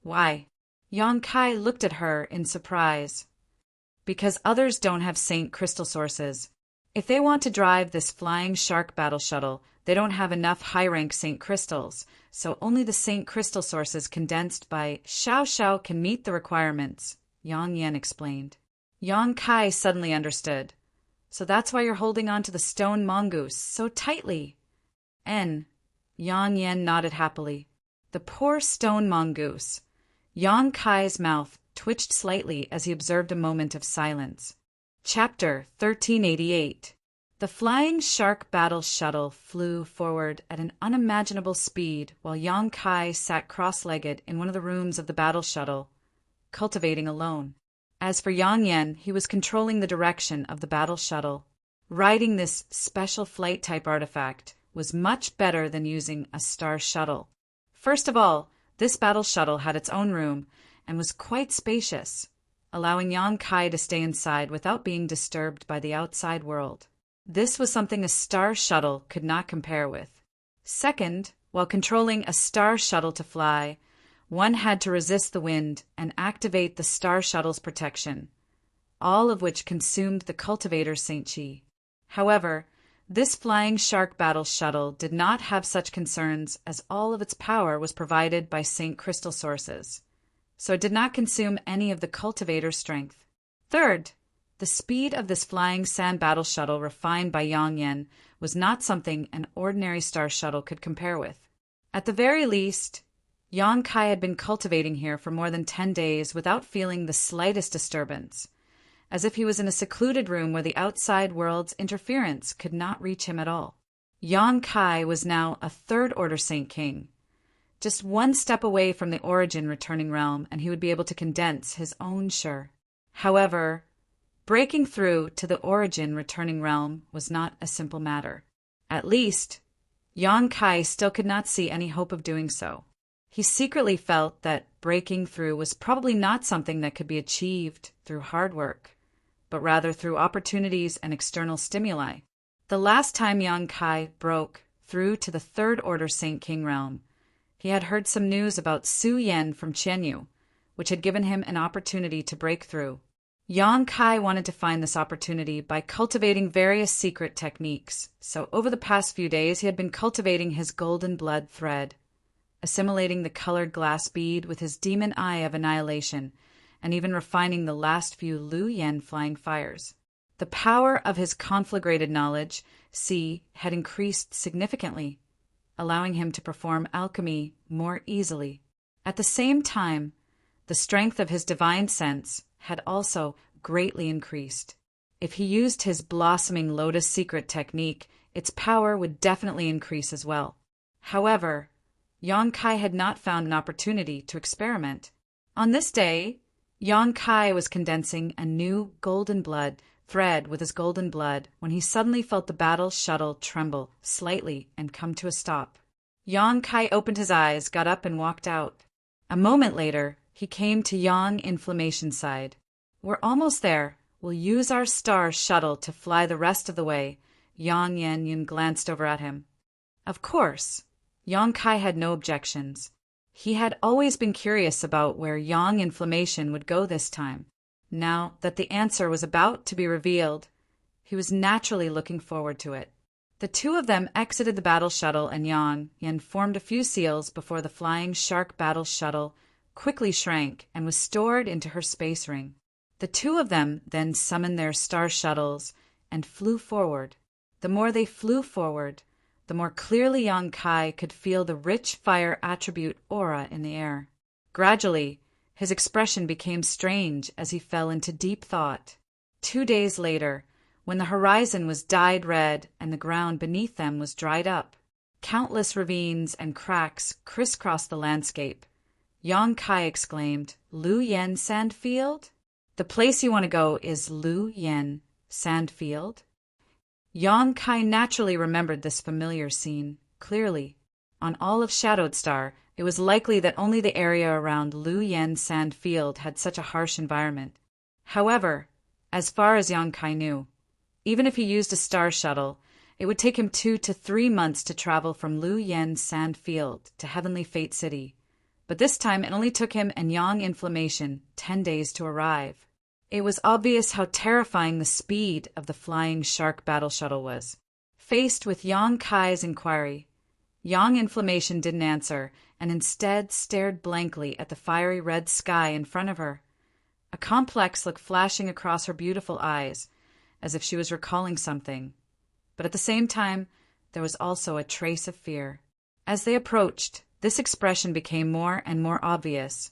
Why? Yang Kai looked at her in surprise. Because others don't have St. Crystal sources. If they want to drive this flying shark battle shuttle, they don't have enough high-rank St. Crystals, so only the St. Crystal sources condensed by Xiao Xiao can meet the requirements, Yang Yen explained. Yang Kai suddenly understood. So that's why you're holding on to the stone mongoose so tightly. Yang Yen nodded happily. The poor stone mongoose. Yang Kai's mouth twitched slightly as he observed a moment of silence. Chapter 1388. The flying shark battle shuttle flew forward at an unimaginable speed while Yang Kai sat cross-legged in one of the rooms of the battle shuttle, cultivating alone. As for Yang Yen, he was controlling the direction of the battle shuttle. Riding this special flight-type artifact was much better than using a star shuttle. First of all, this battle shuttle had its own room and was quite spacious, allowing Yang Kai to stay inside without being disturbed by the outside world. This was something a star shuttle could not compare with. Second, while controlling a star shuttle to fly, one had to resist the wind and activate the star shuttle's protection, all of which consumed the cultivator's St. Chi. However, this flying shark battle shuttle did not have such concerns as all of its power was provided by St. Crystal sources, so it did not consume any of the cultivator's strength. Third, the speed of this flying sand battle shuttle refined by Yang Yen was not something an ordinary star shuttle could compare with. At the very least, Yang Kai had been cultivating here for more than 10 days without feeling the slightest disturbance, as if he was in a secluded room where the outside world's interference could not reach him at all. Yang Kai was now a third-order Saint King, just one step away from the origin returning realm, and he would be able to condense his own Shur. However, breaking through to the origin returning realm was not a simple matter. At least, Yang Kai still could not see any hope of doing so. He secretly felt that breaking through was probably not something that could be achieved through hard work, but rather through opportunities and external stimuli. The last time Yang Kai broke through to the third-order Saint King realm, he had heard some news about Su Yen from Qianyu, which had given him an opportunity to break through. Yang Kai wanted to find this opportunity by cultivating various secret techniques, so over the past few days he had been cultivating his golden blood thread, assimilating the colored glass bead with his demon eye of annihilation, and even refining the last few Lu Yen flying fires. The power of his conflagrated knowledge, Si, had increased significantly, allowing him to perform alchemy more easily. At the same time, the strength of his divine sense had also greatly increased. If he used his blossoming lotus secret technique, its power would definitely increase as well. However, Yang Kai had not found an opportunity to experiment. On this day, Yang Kai was condensing a new golden blood thread with his golden blood when he suddenly felt the battle shuttle tremble slightly and come to a stop. Yang Kai opened his eyes, got up, and walked out. A moment later, he came to Yang Inflammation's side. "We're almost there. We'll use our star shuttle to fly the rest of the way." Yang Yanyan glanced over at him. Of course, Yang Kai had no objections. He had always been curious about where Yang Inflammation would go this time. Now that the answer was about to be revealed, he was naturally looking forward to it. The two of them exited the battle shuttle, and Yang Yan formed a few seals before the flying shark battle shuttle quickly shrank and was stored into her space ring. The two of them then summoned their star shuttles and flew forward. The more they flew forward, the more clearly Yang Kai could feel the rich fire attribute aura in the air. Gradually, his expression became strange as he fell into deep thought. 2 days later, when the horizon was dyed red and the ground beneath them was dried up, countless ravines and cracks crisscrossed the landscape. Yang Kai exclaimed, "Lu Yen Sandfield? The place you want to go is Lu Yen Sandfield?" Yang Kai naturally remembered this familiar scene clearly. On all of Shadowed Star, it was likely that only the area around Lu Yen Sandfield had such a harsh environment. However, as far as Yang Kai knew, even if he used a star shuttle, it would take him 2 to 3 months to travel from Lu Yen Sandfield to Heavenly Fate City. But this time it only took him and Yang Inflammation 10 days to arrive. It was obvious how terrifying the speed of the flying shark battle shuttle was. Faced with Yang Kai's inquiry, Yang Inflammation didn't answer and instead stared blankly at the fiery red sky in front of her, a complex look flashing across her beautiful eyes, as if she was recalling something. But at the same time, there was also a trace of fear. As they approached, this expression became more and more obvious,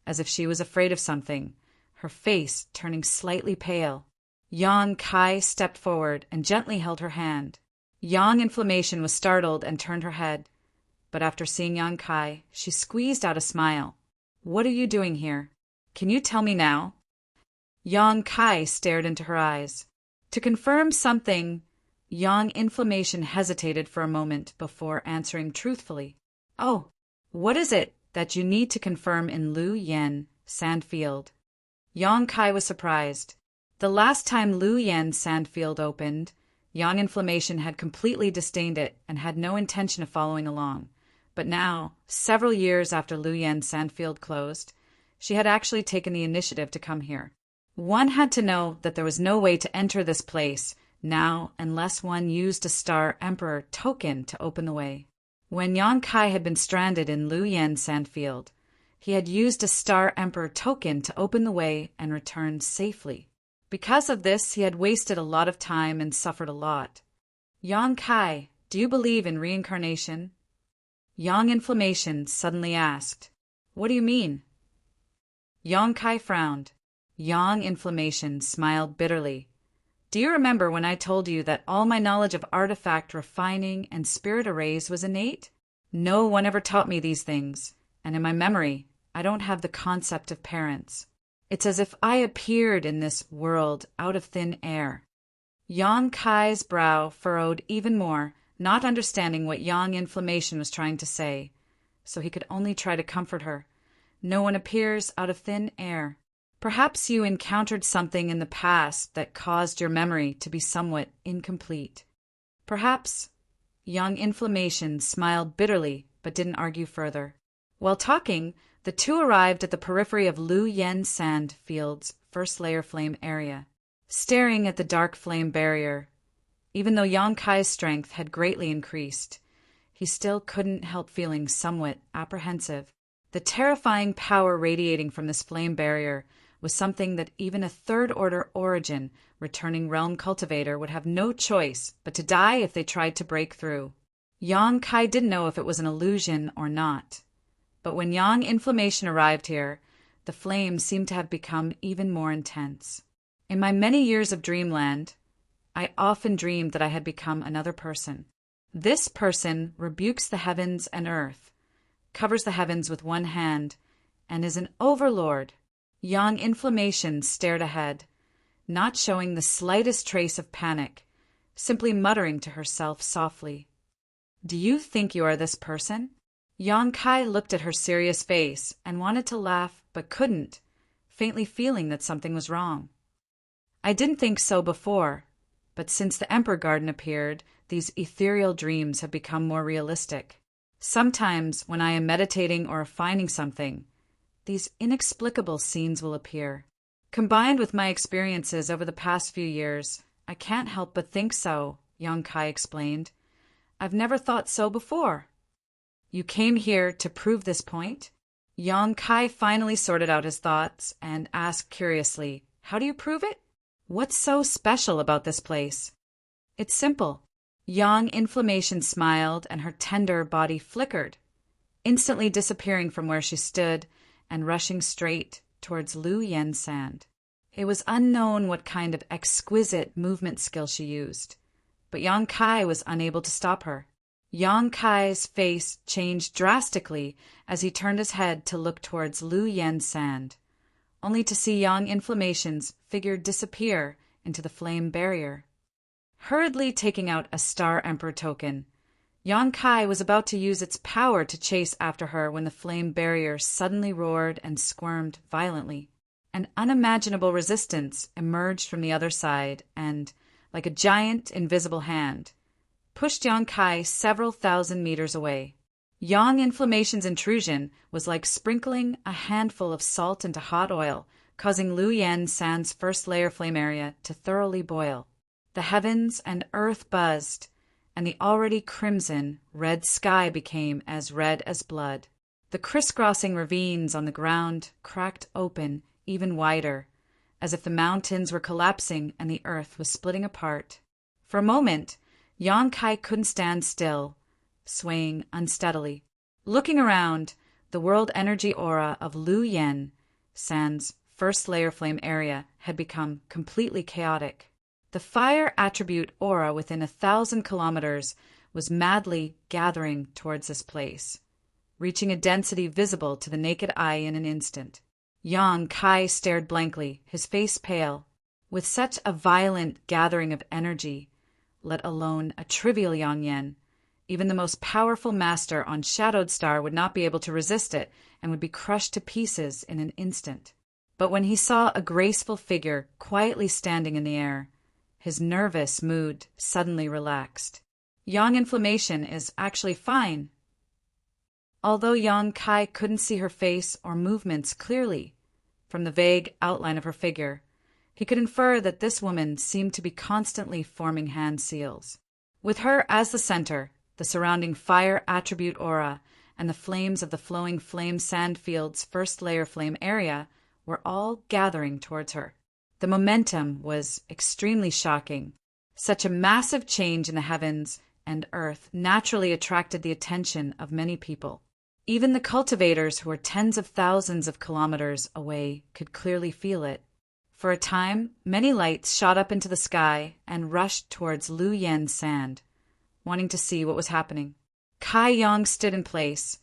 as if she was afraid of something, her face turning slightly pale. Yang Kai stepped forward and gently held her hand. Yang Inflammation was startled and turned her head, but after seeing Yang Kai, she squeezed out a smile. "What are you doing here? Can you tell me now?" Yang Kai stared into her eyes. To confirm something, Yang Inflammation hesitated for a moment before answering truthfully. "Oh, what is it that you need to confirm in Lu Yen Sandfield?" Yang Kai was surprised. The last time Lu Yen Sandfield opened, Yang Inflammation had completely disdained it and had no intention of following along. But now, several years after Lu Yen Sandfield closed, she had actually taken the initiative to come here. One had to know that there was no way to enter this place now unless one used a Star Emperor token to open the way. When Yang Kai had been stranded in Lu Yen Sandfield, he had used a Star Emperor token to open the way and return safely. Because of this, he had wasted a lot of time and suffered a lot. "Yang Kai, do you believe in reincarnation?" Yang Inflammation suddenly asked. "What do you mean?" Yang Kai frowned. Yang Inflammation smiled bitterly. "Do you remember when I told you that all my knowledge of artifact refining and spirit arrays was innate? No one ever taught me these things, and in my memory, I don't have the concept of parents. It's as if I appeared in this world out of thin air." Yang Kai's brow furrowed even more, not understanding what Yang Inflammation was trying to say, so he could only try to comfort her. "No one appears out of thin air. Perhaps you encountered something in the past that caused your memory to be somewhat incomplete. Perhaps." Yang Inflammation smiled bitterly but didn't argue further. While talking, The two arrived at the periphery of Lu Yen Sand Field's first layer flame area, staring at the dark flame barrier. Even though Yang Kai's strength had greatly increased, he still couldn't help feeling somewhat apprehensive. The terrifying power radiating from this flame barrier was something that even a third-order origin returning realm cultivator would have no choice but to die if they tried to break through. Yang Kai didn't know if it was an illusion or not, but when Yang inflammation arrived here, the flame seemed to have become even more intense. In my many years of dreamland, I often dreamed that I had become another person. This person rebukes the heavens and earth, covers the heavens with one hand, and is an overlord. Yang inflammation stared ahead, not showing the slightest trace of panic, simply muttering to herself softly. "Do you think you are this person?" Yang Kai looked at her serious face and wanted to laugh but couldn't, faintly feeling that something was wrong. "I didn't think so before, but since the Emperor Garden appeared, these ethereal dreams have become more realistic. Sometimes, when I am meditating or refining something, these inexplicable scenes will appear. Combined with my experiences over the past few years, I can't help but think so," Yang Kai explained. "I've never thought so before." "You came here to prove this point?" Yang Kai finally sorted out his thoughts and asked curiously, "How do you prove it? What's so special about this place?" "It's simple." Yang inflammation smiled and her tender body flickered, instantly disappearing from where she stood and rushing straight towards Lu Yen Sand. It was unknown what kind of exquisite movement skill she used, but Yang Kai was unable to stop her. Yang Kai's face changed drastically as he turned his head to look towards Lu Yen Sand, only to see Yang Inflammation's figure disappear into the flame barrier. Hurriedly taking out a Star Emperor token, Yang Kai was about to use its power to chase after her when the flame barrier suddenly roared and squirmed violently. An unimaginable resistance emerged from the other side and, like a giant invisible hand, pushed Yang Kai several thousand meters away. Yang Inflammation's intrusion was like sprinkling a handful of salt into hot oil, causing Lu Yen Sand's first layer flame area to thoroughly boil. The heavens and earth buzzed, and the already crimson, red sky became as red as blood. The crisscrossing ravines on the ground cracked open even wider, as if the mountains were collapsing and the earth was splitting apart. For a moment, Yang Kai couldn't stand still, swaying unsteadily. Looking around, the world energy aura of Lu Yen Sand's first layer flame area had become completely chaotic. The fire attribute aura within 1,000 kilometers was madly gathering towards this place, reaching a density visible to the naked eye in an instant. Yang Kai stared blankly, his face pale. With such a violent gathering of energy, let alone a trivial Yang Yen, even the most powerful master on Shadowed Star would not be able to resist it and would be crushed to pieces in an instant. But when he saw a graceful figure quietly standing in the air, his nervous mood suddenly relaxed. Yang Inflammation is actually fine. Although Yang Kai couldn't see her face or movements clearly, from the vague outline of her figure, he could infer that this woman seemed to be constantly forming hand seals. With her as the center, the surrounding fire attribute aura and the flames of the flowing flame sand field's first layer flame area were all gathering towards her. The momentum was extremely shocking. Such a massive change in the heavens and earth naturally attracted the attention of many people. Even the cultivators who were tens of thousands of kilometers away could clearly feel it. For a time, many lights shot up into the sky and rushed towards Lu Yen Sand, wanting to see what was happening. Kai Yang stood in place,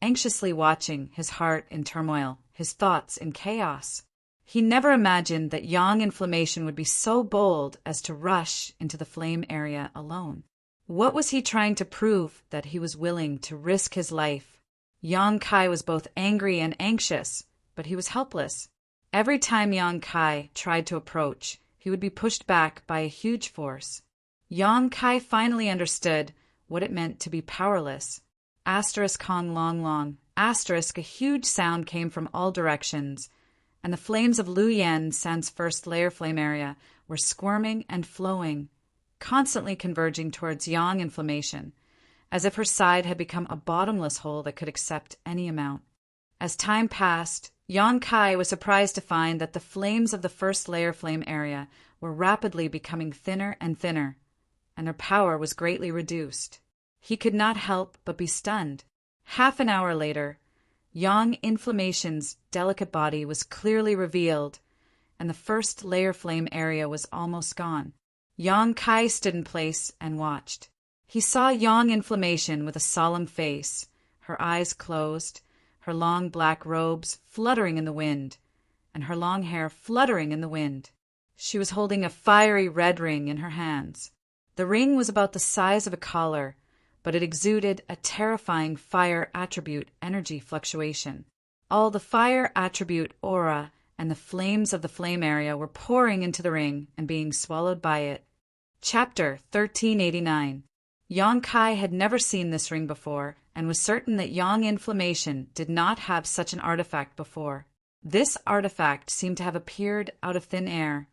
anxiously watching, his heart in turmoil, his thoughts in chaos. He never imagined that Yang Inflammation would be so bold as to rush into the flame area alone. What was he trying to prove that he was willing to risk his life? Yang Kai was both angry and anxious, but he was helpless. Every time Yang Kai tried to approach, he would be pushed back by a huge force. Yang Kai finally understood what it meant to be powerless. *Long Long, Asterisk, a huge sound came from all directions, and the flames of Lu Yen, San's first layer flame area, were squirming and flowing, constantly converging towards yang inflammation, as if her side had become a bottomless hole that could accept any amount. As time passed, Yang Kai was surprised to find that the flames of the first layer flame area were rapidly becoming thinner and thinner, and their power was greatly reduced. He could not help but be stunned. Half an hour later, Yang Inflammation's delicate body was clearly revealed, and the first layer flame area was almost gone. Yang Kai stood in place and watched. He saw Yang Inflammation with a solemn face, her eyes closed, her long black robes fluttering in the wind, and her long hair fluttering in the wind. She was holding a fiery red ring in her hands. The ring was about the size of a collar, but it exuded a terrifying fire attribute energy fluctuation. All the fire attribute aura and the flames of the flame area were pouring into the ring and being swallowed by it. Chapter 1389. Yang Kai had never seen this ring before and was certain that Yang Inflammation did not have such an artifact before. This artifact seemed to have appeared out of thin air,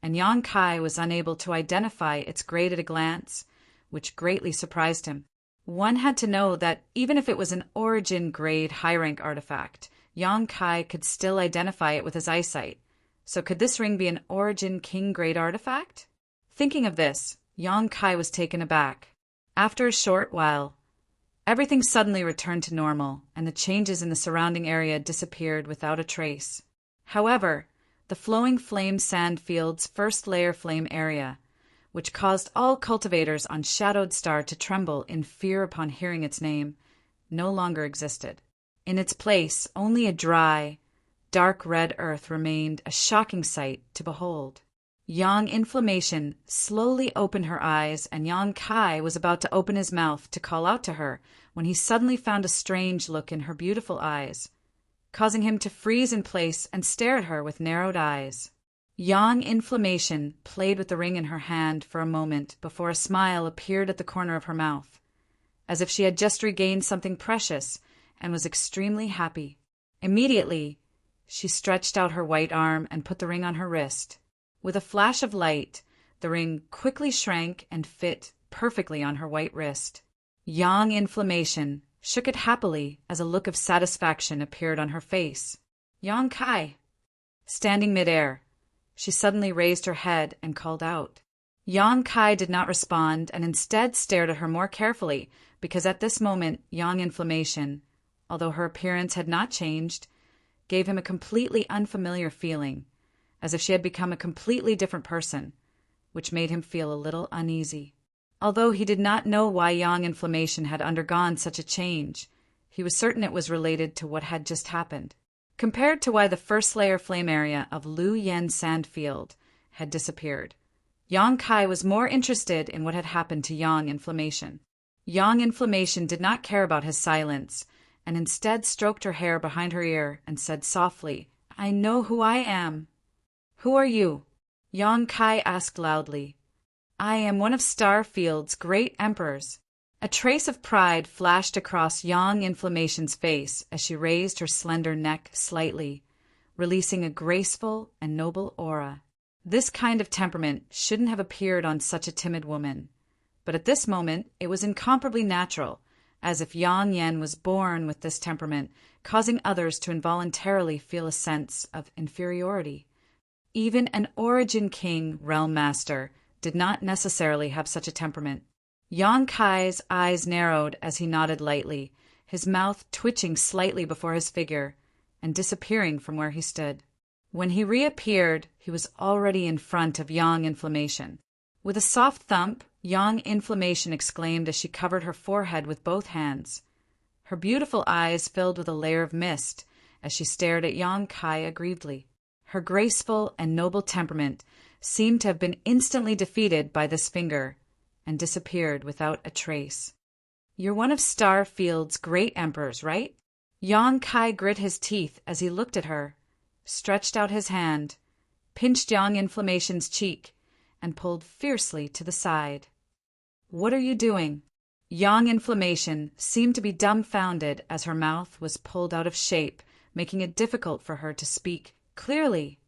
and Yang Kai was unable to identify its grade at a glance, which greatly surprised him. One had to know that even if it was an origin grade high-rank artifact, Yang Kai could still identify it with his eyesight. So could this ring be an origin king grade artifact? Thinking of this, Yang Kai was taken aback. After a short while, everything suddenly returned to normal, and the changes in the surrounding area disappeared without a trace. However, the flowing flame sand field's first layer flame area, which caused all cultivators on Shadowed Star to tremble in fear upon hearing its name, no longer existed. In its place, only a dry, dark red earth remained, a shocking sight to behold. Yang Inflammation slowly opened her eyes, and Yang Kai was about to open his mouth to call out to her when he suddenly found a strange look in her beautiful eyes, causing him to freeze in place and stare at her with narrowed eyes. Yang Inflammation played with the ring in her hand for a moment before a smile appeared at the corner of her mouth, as if she had just regained something precious and was extremely happy. Immediately, she stretched out her white arm and put the ring on her wrist. With a flash of light, the ring quickly shrank and fit perfectly on her white wrist. Yang Inflammation shook it happily as a look of satisfaction appeared on her face. Yang Kai. Standing midair, she suddenly raised her head and called out. Yang Kai did not respond and instead stared at her more carefully because at this moment Yang Inflammation, although her appearance had not changed, gave him a completely unfamiliar feeling, as if she had become a completely different person, which made him feel a little uneasy. Although he did not know why Yang Inflammation had undergone such a change, he was certain it was related to what had just happened. Compared to why the first layer flame area of Lu Yen Sandfield had disappeared, Yang Kai was more interested in what had happened to Yang Inflammation. Yang Inflammation did not care about his silence, and instead stroked her hair behind her ear and said softly, "I know who I am." "Who are you?" Yang Kai asked loudly. "I am one of Starfield's great emperors." A trace of pride flashed across Yang Inflammation's face as she raised her slender neck slightly, releasing a graceful and noble aura. This kind of temperament shouldn't have appeared on such a timid woman, but at this moment it was incomparably natural, as if Yang Yen was born with this temperament, causing others to involuntarily feel a sense of inferiority. Even an Origin King Realm Master did not necessarily have such a temperament. Yang Kai's eyes narrowed as he nodded lightly, his mouth twitching slightly before his figure and disappearing from where he stood. When he reappeared, he was already in front of Yang Inflammation. With a soft thump, Yang Inflammation exclaimed as she covered her forehead with both hands. Her beautiful eyes filled with a layer of mist as she stared at Yang Kai aggrievedly. Her graceful and noble temperament seemed to have been instantly defeated by this finger and disappeared without a trace. "You're one of Starfield's great emperors, right?" Yang Kai grit his teeth as he looked at her, stretched out his hand, pinched Yang Inflammation's cheek, and pulled fiercely to the side. "What are you doing?" Yang Inflammation seemed to be dumbfounded as her mouth was pulled out of shape, making it difficult for her to speak clearly.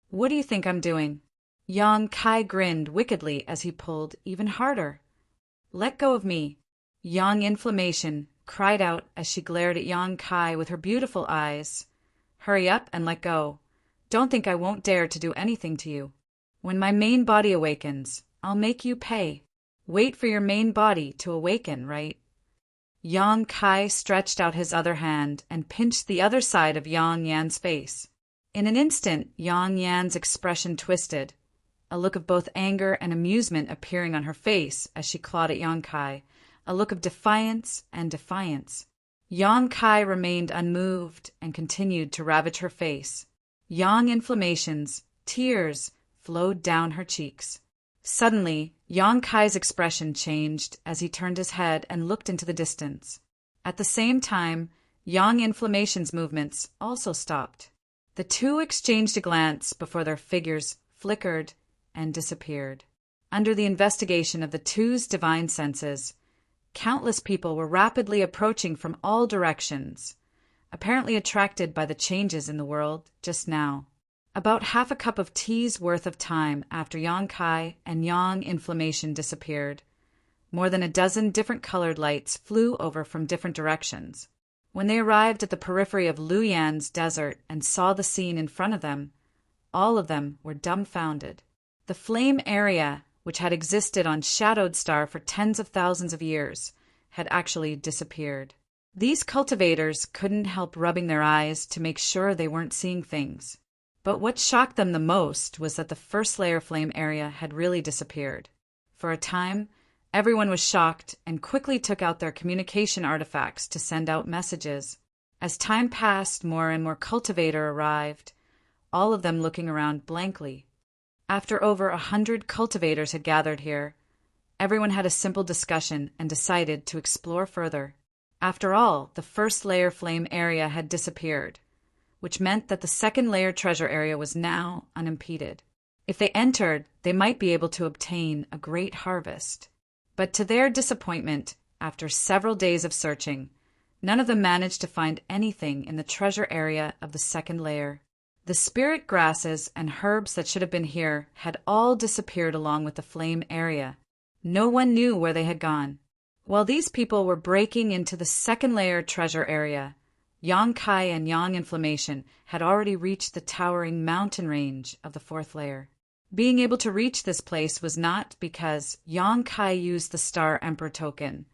What do you think I'm doing? Yang Kai grinned wickedly as he pulled even harder. Let go of me. Yang Inflammation cried out as she glared at Yang Kai with her beautiful eyes. Hurry up and let go. Don't think I won't dare to do anything to you. When my main body awakens, I'll make you pay. Wait for your main body to awaken, right? Yang Kai stretched out his other hand and pinched the other side of Yang Yan's face. In an instant, Yang Yan's expression twisted, a look of both anger and amusement appearing on her face as she clawed at Yang Kai, a look of defiance and defiance. Yang Kai remained unmoved and continued to ravage her face. Yang Inflammation's tears flowed down her cheeks. Suddenly, Yang Kai's expression changed as he turned his head and looked into the distance. At the same time, Yang Inflammation's movements also stopped. The two exchanged a glance before their figures flickered and disappeared. Under the investigation of the two's divine senses, countless people were rapidly approaching from all directions, apparently attracted by the changes in the world just now. About half a cup of tea's worth of time after Yang Kai and Yang Inflammation disappeared, more than a dozen different colored lights flew over from different directions. When they arrived at the periphery of Luyan's desert and saw the scene in front of them, all of them were dumbfounded. The flame area, which had existed on Shadowed Star for tens of thousands of years, had actually disappeared. These cultivators couldn't help rubbing their eyes to make sure they weren't seeing things. But what shocked them the most was that the first layer flame area had really disappeared. For a time, everyone was shocked and quickly took out their communication artifacts to send out messages. As time passed, more and more cultivator arrived, all of them looking around blankly. After over 100 cultivators had gathered here, everyone had a simple discussion and decided to explore further. After all, the first layer flame area had disappeared, which meant that the second layer treasure area was now unimpeded. If they entered, they might be able to obtain a great harvest. But to their disappointment, after several days of searching, none of them managed to find anything in the treasure area of the second layer. The spirit grasses and herbs that should have been here had all disappeared along with the flame area. No one knew where they had gone. While these people were breaking into the second layer treasure area, Yang Kai and Yang Inflammation had already reached the towering mountain range of the fourth layer. Being able to reach this place was not because Yang Kai used the Star Emperor token,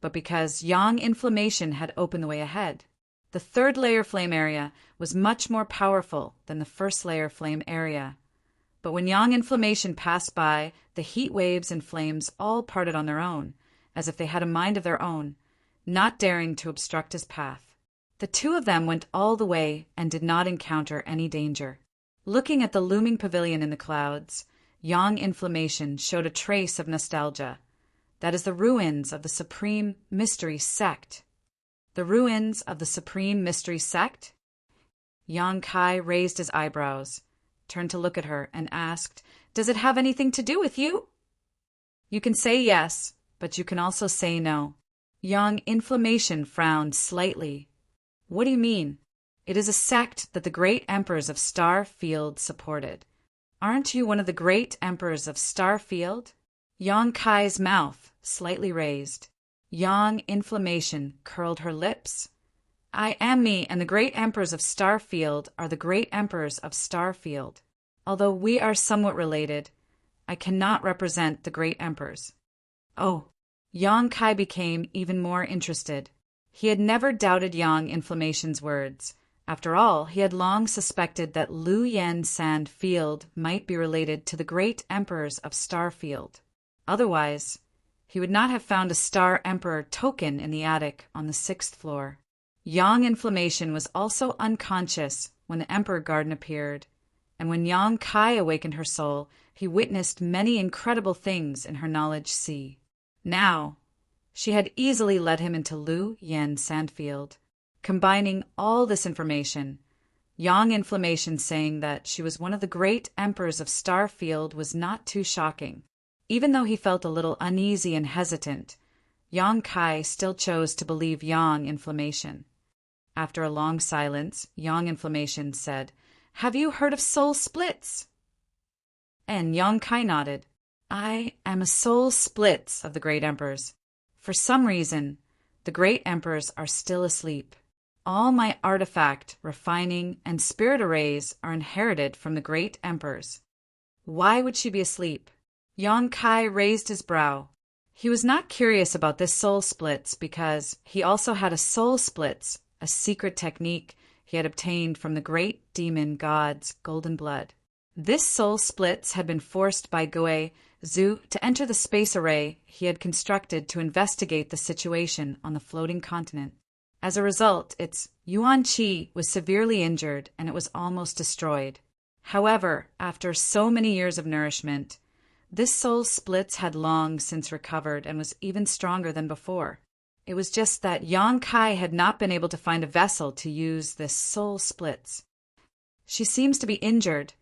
but because Yang Inflammation had opened the way ahead. The third layer flame area was much more powerful than the first layer flame area. But when Yang Inflammation passed by, the heat waves and flames all parted on their own, as if they had a mind of their own, not daring to obstruct his path. The two of them went all the way and did not encounter any danger. Looking at the looming pavilion in the clouds, Yang Inflammation showed a trace of nostalgia. That is the ruins of the Supreme Mystery Sect. The ruins of the Supreme Mystery Sect? Yang Kai raised his eyebrows, turned to look at her, and asked, "Does it have anything to do with you?" "You can say yes, but you can also say no." Yang Inflammation frowned slightly. "What do you mean?" "It is a sect that the great emperors of Star Field supported. Aren't you one of the great emperors of Star Field?" Yang Kai's mouth slightly raised. Yang Inflammation curled her lips. "I am me, and the great emperors of Star Field are the great emperors of Star Field. Although we are somewhat related, I cannot represent the great emperors." "Oh." Yang Kai became even more interested. He had never doubted Yang Inflammation's words. After all, he had long suspected that Lu Yen Sand Field might be related to the great emperors of Star Field. Otherwise, he would not have found a Star Emperor token in the attic on the 6th floor. Yang Inflammation was also unconscious when the Emperor Garden appeared, and when Yang Kai awakened her soul, he witnessed many incredible things in her knowledge sea. Now, she had easily led him into Lu Yen Sandfield. Combining all this information, Yang Inflammation saying that she was one of the great emperors of Starfield was not too shocking. Even though he felt a little uneasy and hesitant, Yang Kai still chose to believe Yang Inflammation. After a long silence, Yang Inflammation said, "Have you heard of soul splits?" And Yang Kai nodded. "I am a soul splits of the great emperors. For some reason, the great emperors are still asleep. All my artifact, refining, and spirit arrays are inherited from the great emperors." Why would she be asleep? Yang Kai raised his brow. He was not curious about this soul splits because he also had a soul splits, a secret technique he had obtained from the great demon god's golden blood. This soul splits had been forced by Gue Zhu to enter the space array he had constructed to investigate the situation on the floating continent. As a result, its Yuan Qi was severely injured and it was almost destroyed. However, after so many years of nourishment, this soul splits had long since recovered and was even stronger than before. It was just that Yang Kai had not been able to find a vessel to use this soul splits. "She seems to be injured."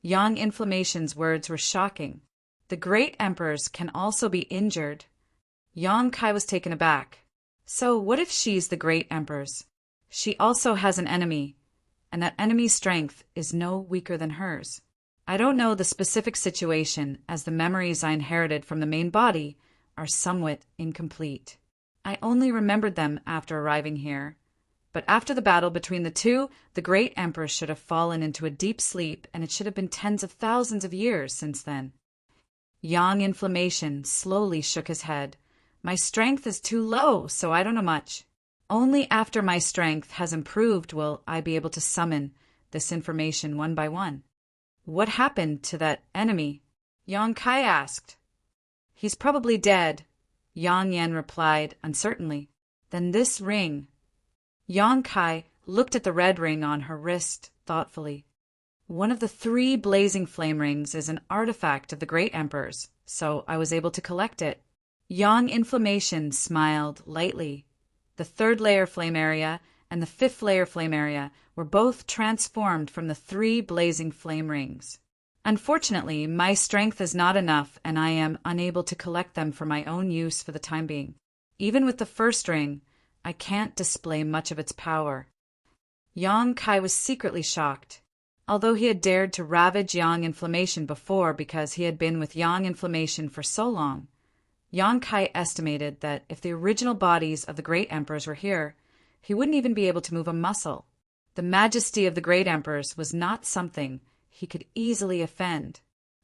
Yang Inflammation's words were shocking. The great emperors can also be injured. Yang Kai was taken aback. So what if she's the great empress? She also has an enemy, and that enemy's strength is no weaker than hers. I don't know the specific situation, as the memories I inherited from the main body are somewhat incomplete. I only remembered them after arriving here. But after the battle between the two, the great empress should have fallen into a deep sleep, and it should have been tens of thousands of years since then. Yang Inflammation slowly shook his head. "My strength is too low, so I don't know much. Only after my strength has improved will I be able to summon this information one by one." "What happened to that enemy?" Yang Kai asked. "He's probably dead," Yang Yan replied uncertainly. "Then this ring." Yang Kai looked at the red ring on her wrist thoughtfully. "One of the 3 blazing flame rings is an artifact of the great emperors, so I was able to collect it." Yang Inflammation smiled lightly. The 3rd layer flame area and the 5th layer flame area were both transformed from the 3 blazing flame rings. "Unfortunately, my strength is not enough and I am unable to collect them for my own use for the time being. Even with the 1st ring, I can't display much of its power." Yang Kai was secretly shocked. Although he had dared to ravage Yang Inflammation before because he had been with Yang Inflammation for so long, Yang Kai estimated that if the original bodies of the great emperors were here, he wouldn't even be able to move a muscle. The majesty of the great emperors was not something he could easily offend.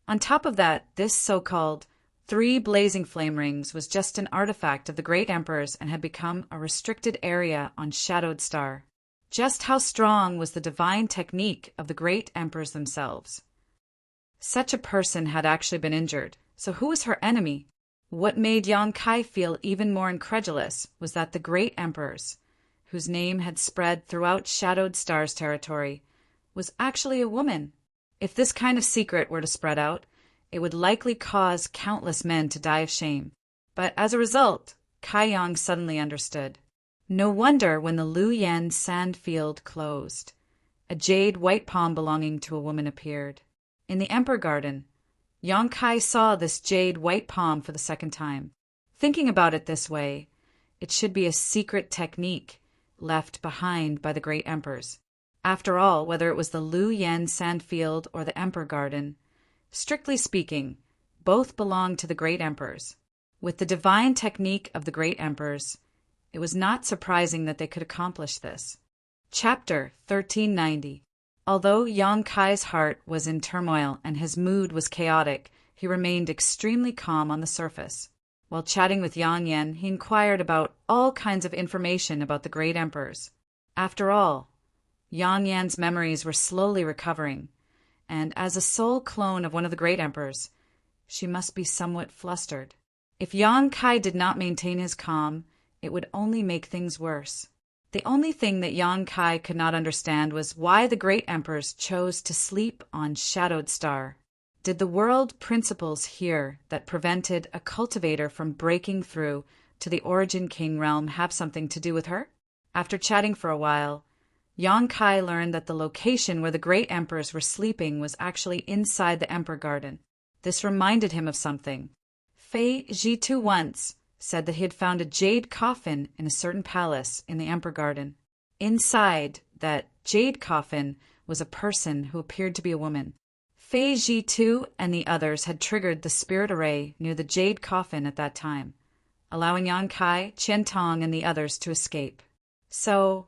On top of that, this so-called 3 blazing flame rings was just an artifact of the great emperors and had become a restricted area on Shadowed Star. Just how strong was the divine technique of the great emperors themselves? Such a person had actually been injured, so who was her enemy? What made Yang Kai feel even more incredulous was that the great emperors, whose name had spread throughout Shadowed Star's territory, was actually a woman. If this kind of secret were to spread out, it would likely cause countless men to die of shame. But as a result, Kai Yang suddenly understood. No wonder when the Lu Yen sand field closed, a jade white palm belonging to a woman appeared. In the Emperor Garden, Yang Kai saw this jade white palm for the 2nd time. Thinking about it this way, it should be a secret technique left behind by the great emperors. After all, whether it was the Lu Yen sandfield or the Emperor Garden, strictly speaking, both belonged to the great emperors. With the divine technique of the great emperors, it was not surprising that they could accomplish this. Chapter 1390. Although Yang Kai's heart was in turmoil and his mood was chaotic, he remained extremely calm on the surface. While chatting with Yang Yan, he inquired about all kinds of information about the great emperors. After all, Yang Yan's memories were slowly recovering, and as a soul clone of one of the great emperors, she must be somewhat flustered. If Yang Kai did not maintain his calm, it would only make things worse. The only thing that Yang Kai could not understand was why the great emperors chose to sleep on Shadowed Star. Did the world principles here that prevented a cultivator from breaking through to the Origin King realm have something to do with her? After chatting for a while, Yang Kai learned that the location where the great emperors were sleeping was actually inside the Emperor Garden. This reminded him of something. Fei Jitu once said that he had found a jade coffin in a certain palace in the Emperor Garden. Inside that jade coffin was a person who appeared to be a woman. Fei Ji Tu and the others had triggered the spirit array near the jade coffin at that time, allowing Yang Kai, Qian Tong, and the others to escape. So,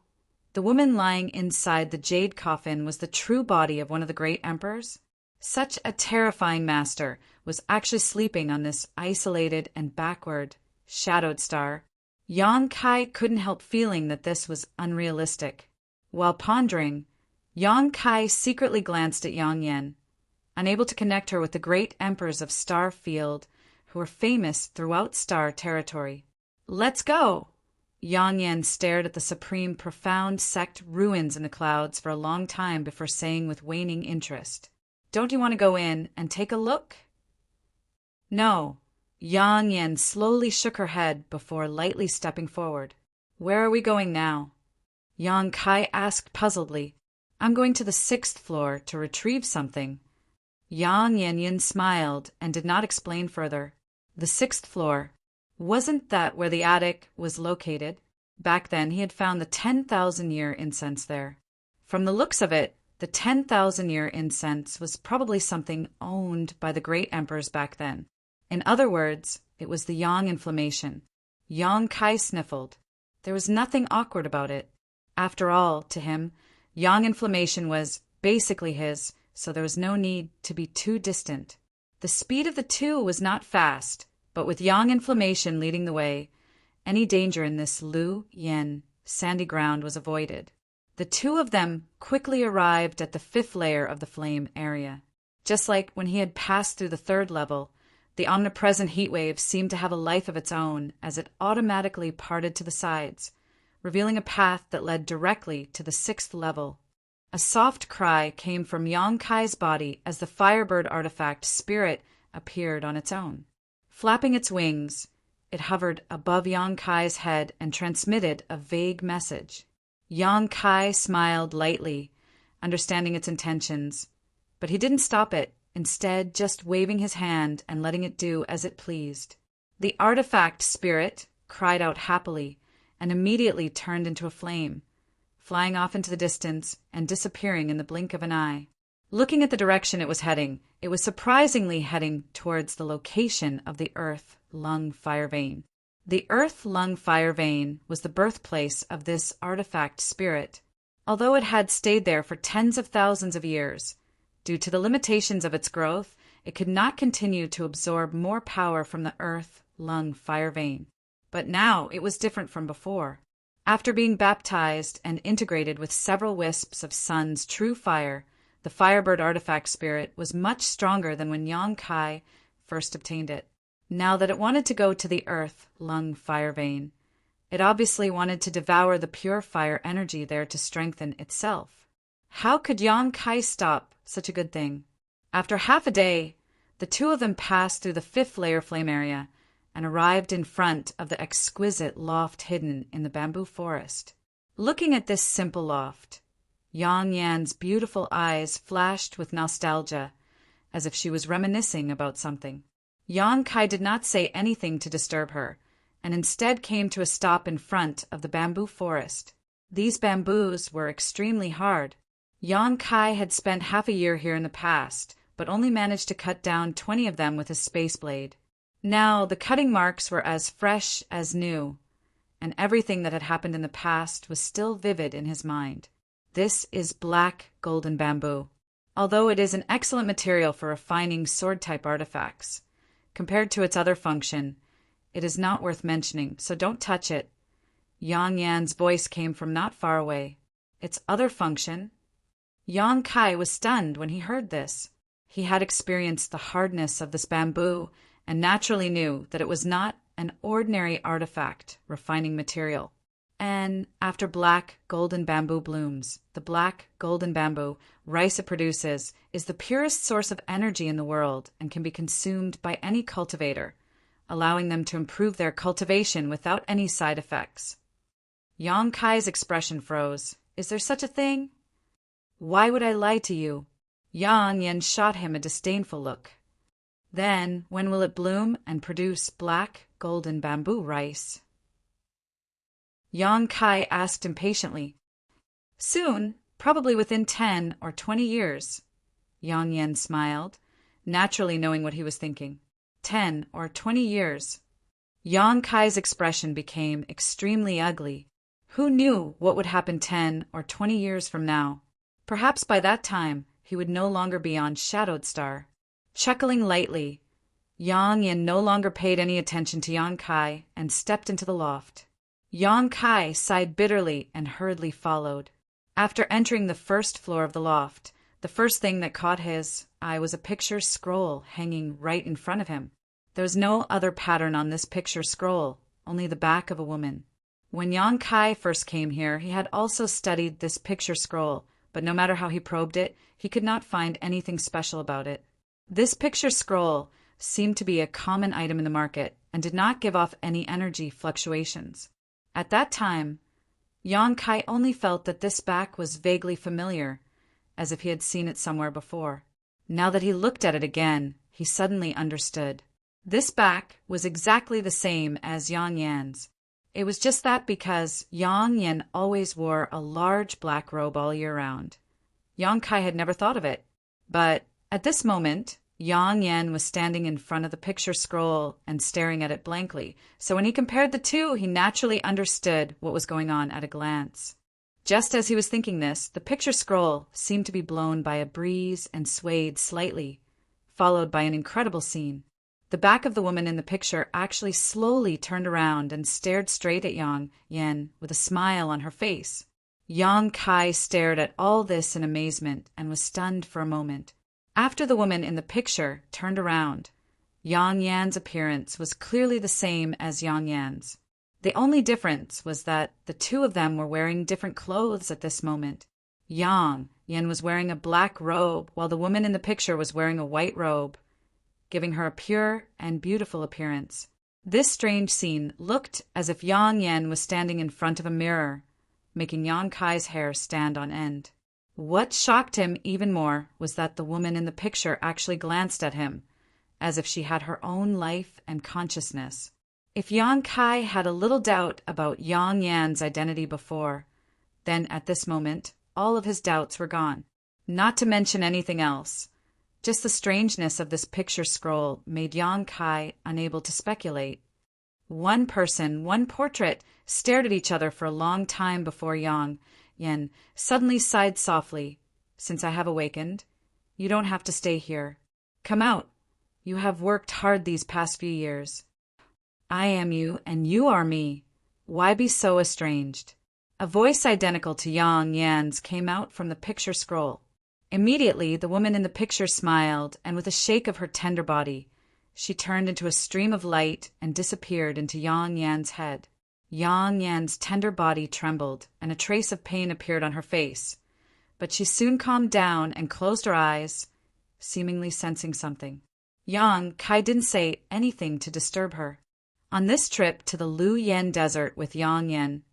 the woman lying inside the jade coffin was the true body of one of the great emperors? Such a terrifying master was actually sleeping on this isolated and backward, shadowed star. Yang Kai couldn't help feeling that this was unrealistic. While pondering, Yang Kai secretly glanced at Yang Yan, unable to connect her with the great emperors of Star Field, who were famous throughout Star territory. "Let's go!" Yang Yan stared at the supreme profound sect ruins in the clouds for a long time before saying with waning interest, "Don't you want to go in and take a look?" "No." Yang Yan slowly shook her head before lightly stepping forward. "Where are we going now?" Yang Kai asked puzzledly. "I'm going to the 6th floor to retrieve something." Yang Yan smiled and did not explain further. The 6th floor. Wasn't that where the attic was located? Back then he had found the 10,000-year incense there. From the looks of it, the 10,000-year incense was probably something owned by the great emperors back then. In other words, it was the yang inflammation. Yang Kai sniffled. There was nothing awkward about it. After all, to him, yang inflammation was basically his, so there was no need to be too distant. The speed of the two was not fast, but with yang inflammation leading the way, any danger in this Lu Yen sandy ground was avoided. The two of them quickly arrived at the 5th layer of the flame area. Just like when he had passed through the 3rd level, the omnipresent heat wave seemed to have a life of its own as it automatically parted to the sides, revealing a path that led directly to the 6th level. A soft cry came from Yang Kai's body as the Firebird artifact spirit appeared on its own. Flapping its wings, it hovered above Yang Kai's head and transmitted a vague message. Yang Kai smiled lightly, understanding its intentions, but he didn't stop it, instead just waving his hand and letting it do as it pleased. The artifact spirit cried out happily and immediately turned into a flame, flying off into the distance and disappearing in the blink of an eye. Looking at the direction it was heading, it was surprisingly heading towards the location of the Earth-Lung Fire Vein. The Earth-Lung Fire Vein was the birthplace of this artifact spirit. Although it had stayed there for tens of thousands of years, due to the limitations of its growth, it could not continue to absorb more power from the Earth-Lung Fire Vein. But now it was different from before. After being baptized and integrated with several wisps of Sun's true fire, the Firebird artifact spirit was much stronger than when Yang Kai first obtained it. Now that it wanted to go to the Earth-Lung Fire Vein, it obviously wanted to devour the pure fire energy there to strengthen itself. How could Yang Kai stop such a good thing? After half a day, the two of them passed through the 5th layer flame area and arrived in front of the exquisite loft hidden in the bamboo forest. Looking at this simple loft, Yang Yan's beautiful eyes flashed with nostalgia, as if she was reminiscing about something. Yang Kai did not say anything to disturb her, and instead came to a stop in front of the bamboo forest. These bamboos were extremely hard. Yang Kai had spent half a year here in the past, but only managed to cut down 20 of them with his space blade. Now the cutting marks were as fresh as new, and everything that had happened in the past was still vivid in his mind. This is black golden bamboo. Although it is an excellent material for refining sword-type artifacts, compared to its other function, it is not worth mentioning, so don't touch it. Yang Yan's voice came from not far away. Its other function? Yang Kai was stunned when he heard this. He had experienced the hardness of this bamboo and naturally knew that it was not an ordinary artifact refining material. And after black golden bamboo blooms, the black golden bamboo rice it produces is the purest source of energy in the world and can be consumed by any cultivator, allowing them to improve their cultivation without any side effects. Yang Kai's expression froze. Is there such a thing? Why would I lie to you? Yang Yan shot him a disdainful look. Then, when will it bloom and produce black, golden bamboo rice? Yang Kai asked impatiently. Soon, probably within 10 or 20 years. Yang Yan smiled, naturally knowing what he was thinking. 10 or 20 years. Yang Kai's expression became extremely ugly. Who knew what would happen 10 or 20 years from now? Perhaps by that time he would no longer be on Shadowed Star. Chuckling lightly, Yang Yan no longer paid any attention to Yang Kai and stepped into the loft. Yang Kai sighed bitterly and hurriedly followed. After entering the first floor of the loft, the first thing that caught his eye was a picture scroll hanging right in front of him. There was no other pattern on this picture scroll, only the back of a woman. When Yang Kai first came here, he had also studied this picture scroll, but no matter how he probed it, he could not find anything special about it. This picture scroll seemed to be a common item in the market and did not give off any energy fluctuations. At that time, Yang Kai only felt that this back was vaguely familiar, as if he had seen it somewhere before. Now that he looked at it again, he suddenly understood. This back was exactly the same as Yang Yan's. It was just that because Yang Yan always wore a large black robe all year round. Yang Kai had never thought of it. But at this moment, Yang Yan was standing in front of the picture scroll and staring at it blankly, so when he compared the two, he naturally understood what was going on at a glance. Just as he was thinking this, the picture scroll seemed to be blown by a breeze and swayed slightly, followed by an incredible scene. The back of the woman in the picture actually slowly turned around and stared straight at Yang Yan with a smile on her face. Yang Kai stared at all this in amazement and was stunned for a moment. After the woman in the picture turned around, Yang Yan's appearance was clearly the same as Yang Yan's. The only difference was that the two of them were wearing different clothes at this moment. Yang Yan was wearing a black robe, while the woman in the picture was wearing a white robe, giving her a pure and beautiful appearance. This strange scene looked as if Yang Yan was standing in front of a mirror, making Yang Kai's hair stand on end. What shocked him even more was that the woman in the picture actually glanced at him, as if she had her own life and consciousness. If Yang Kai had a little doubt about Yang Yan's identity before, then at this moment, all of his doubts were gone. Not to mention anything else. Just the strangeness of this picture scroll made Yang Kai unable to speculate. One person, one portrait, stared at each other for a long time before Yang Yan suddenly sighed softly. Since I have awakened, you don't have to stay here. Come out. You have worked hard these past few years. I am you, and you are me. Why be so estranged? A voice identical to Yang Yan's came out from the picture scroll. Immediately, the woman in the picture smiled, and with a shake of her tender body, she turned into a stream of light and disappeared into Yang Yan's head. Yang Yan's tender body trembled, and a trace of pain appeared on her face, but she soon calmed down and closed her eyes, seemingly sensing something. Yang Kai didn't say anything to disturb her. On this trip to the Lu Yen Desert with Yang Yan,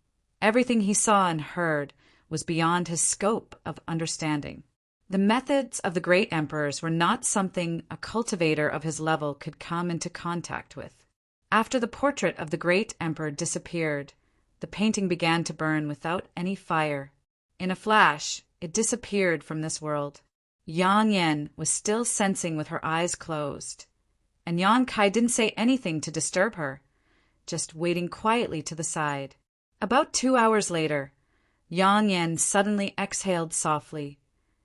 everything he saw and heard was beyond his scope of understanding. The methods of the great emperors were not something a cultivator of his level could come into contact with. After the portrait of the great emperor disappeared, the painting began to burn without any fire. In a flash, it disappeared from this world. Yang Yan was still sensing with her eyes closed, and Yang Kai didn't say anything to disturb her, just waiting quietly to the side. About 2 hours later, Yang Yan suddenly exhaled softly,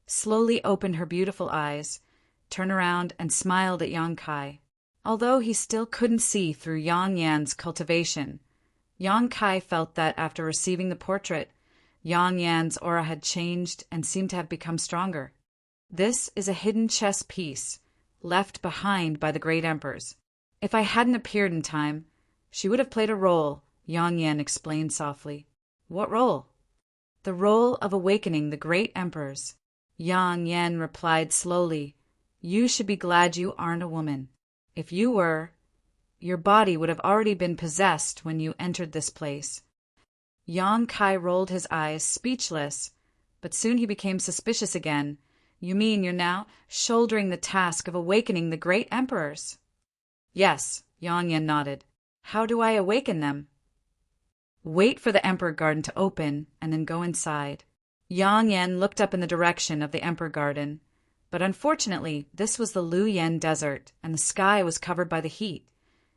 slowly opened her beautiful eyes, turned around and smiled at Yang Kai. Although he still couldn't see through Yang Yan's cultivation, Yang Kai felt that after receiving the portrait, Yang Yan's aura had changed and seemed to have become stronger. This is a hidden chess piece, left behind by the great emperors. If I hadn't appeared in time, she would have played a role, Yang Yan explained softly. What role? The role of awakening the great emperors. Yang Yan replied slowly, You should be glad you aren't a woman. If you were, your body would have already been possessed when you entered this place. Yang Kai rolled his eyes, speechless, but soon he became suspicious again, You mean you're now shouldering the task of awakening the great emperors? Yes, Yang Yan nodded. How do I awaken them? Wait for the Emperor Garden to open and then go inside. Yang Yan looked up in the direction of the Emperor Garden, but unfortunately this was the Lu Yen Desert and the sky was covered by the heat,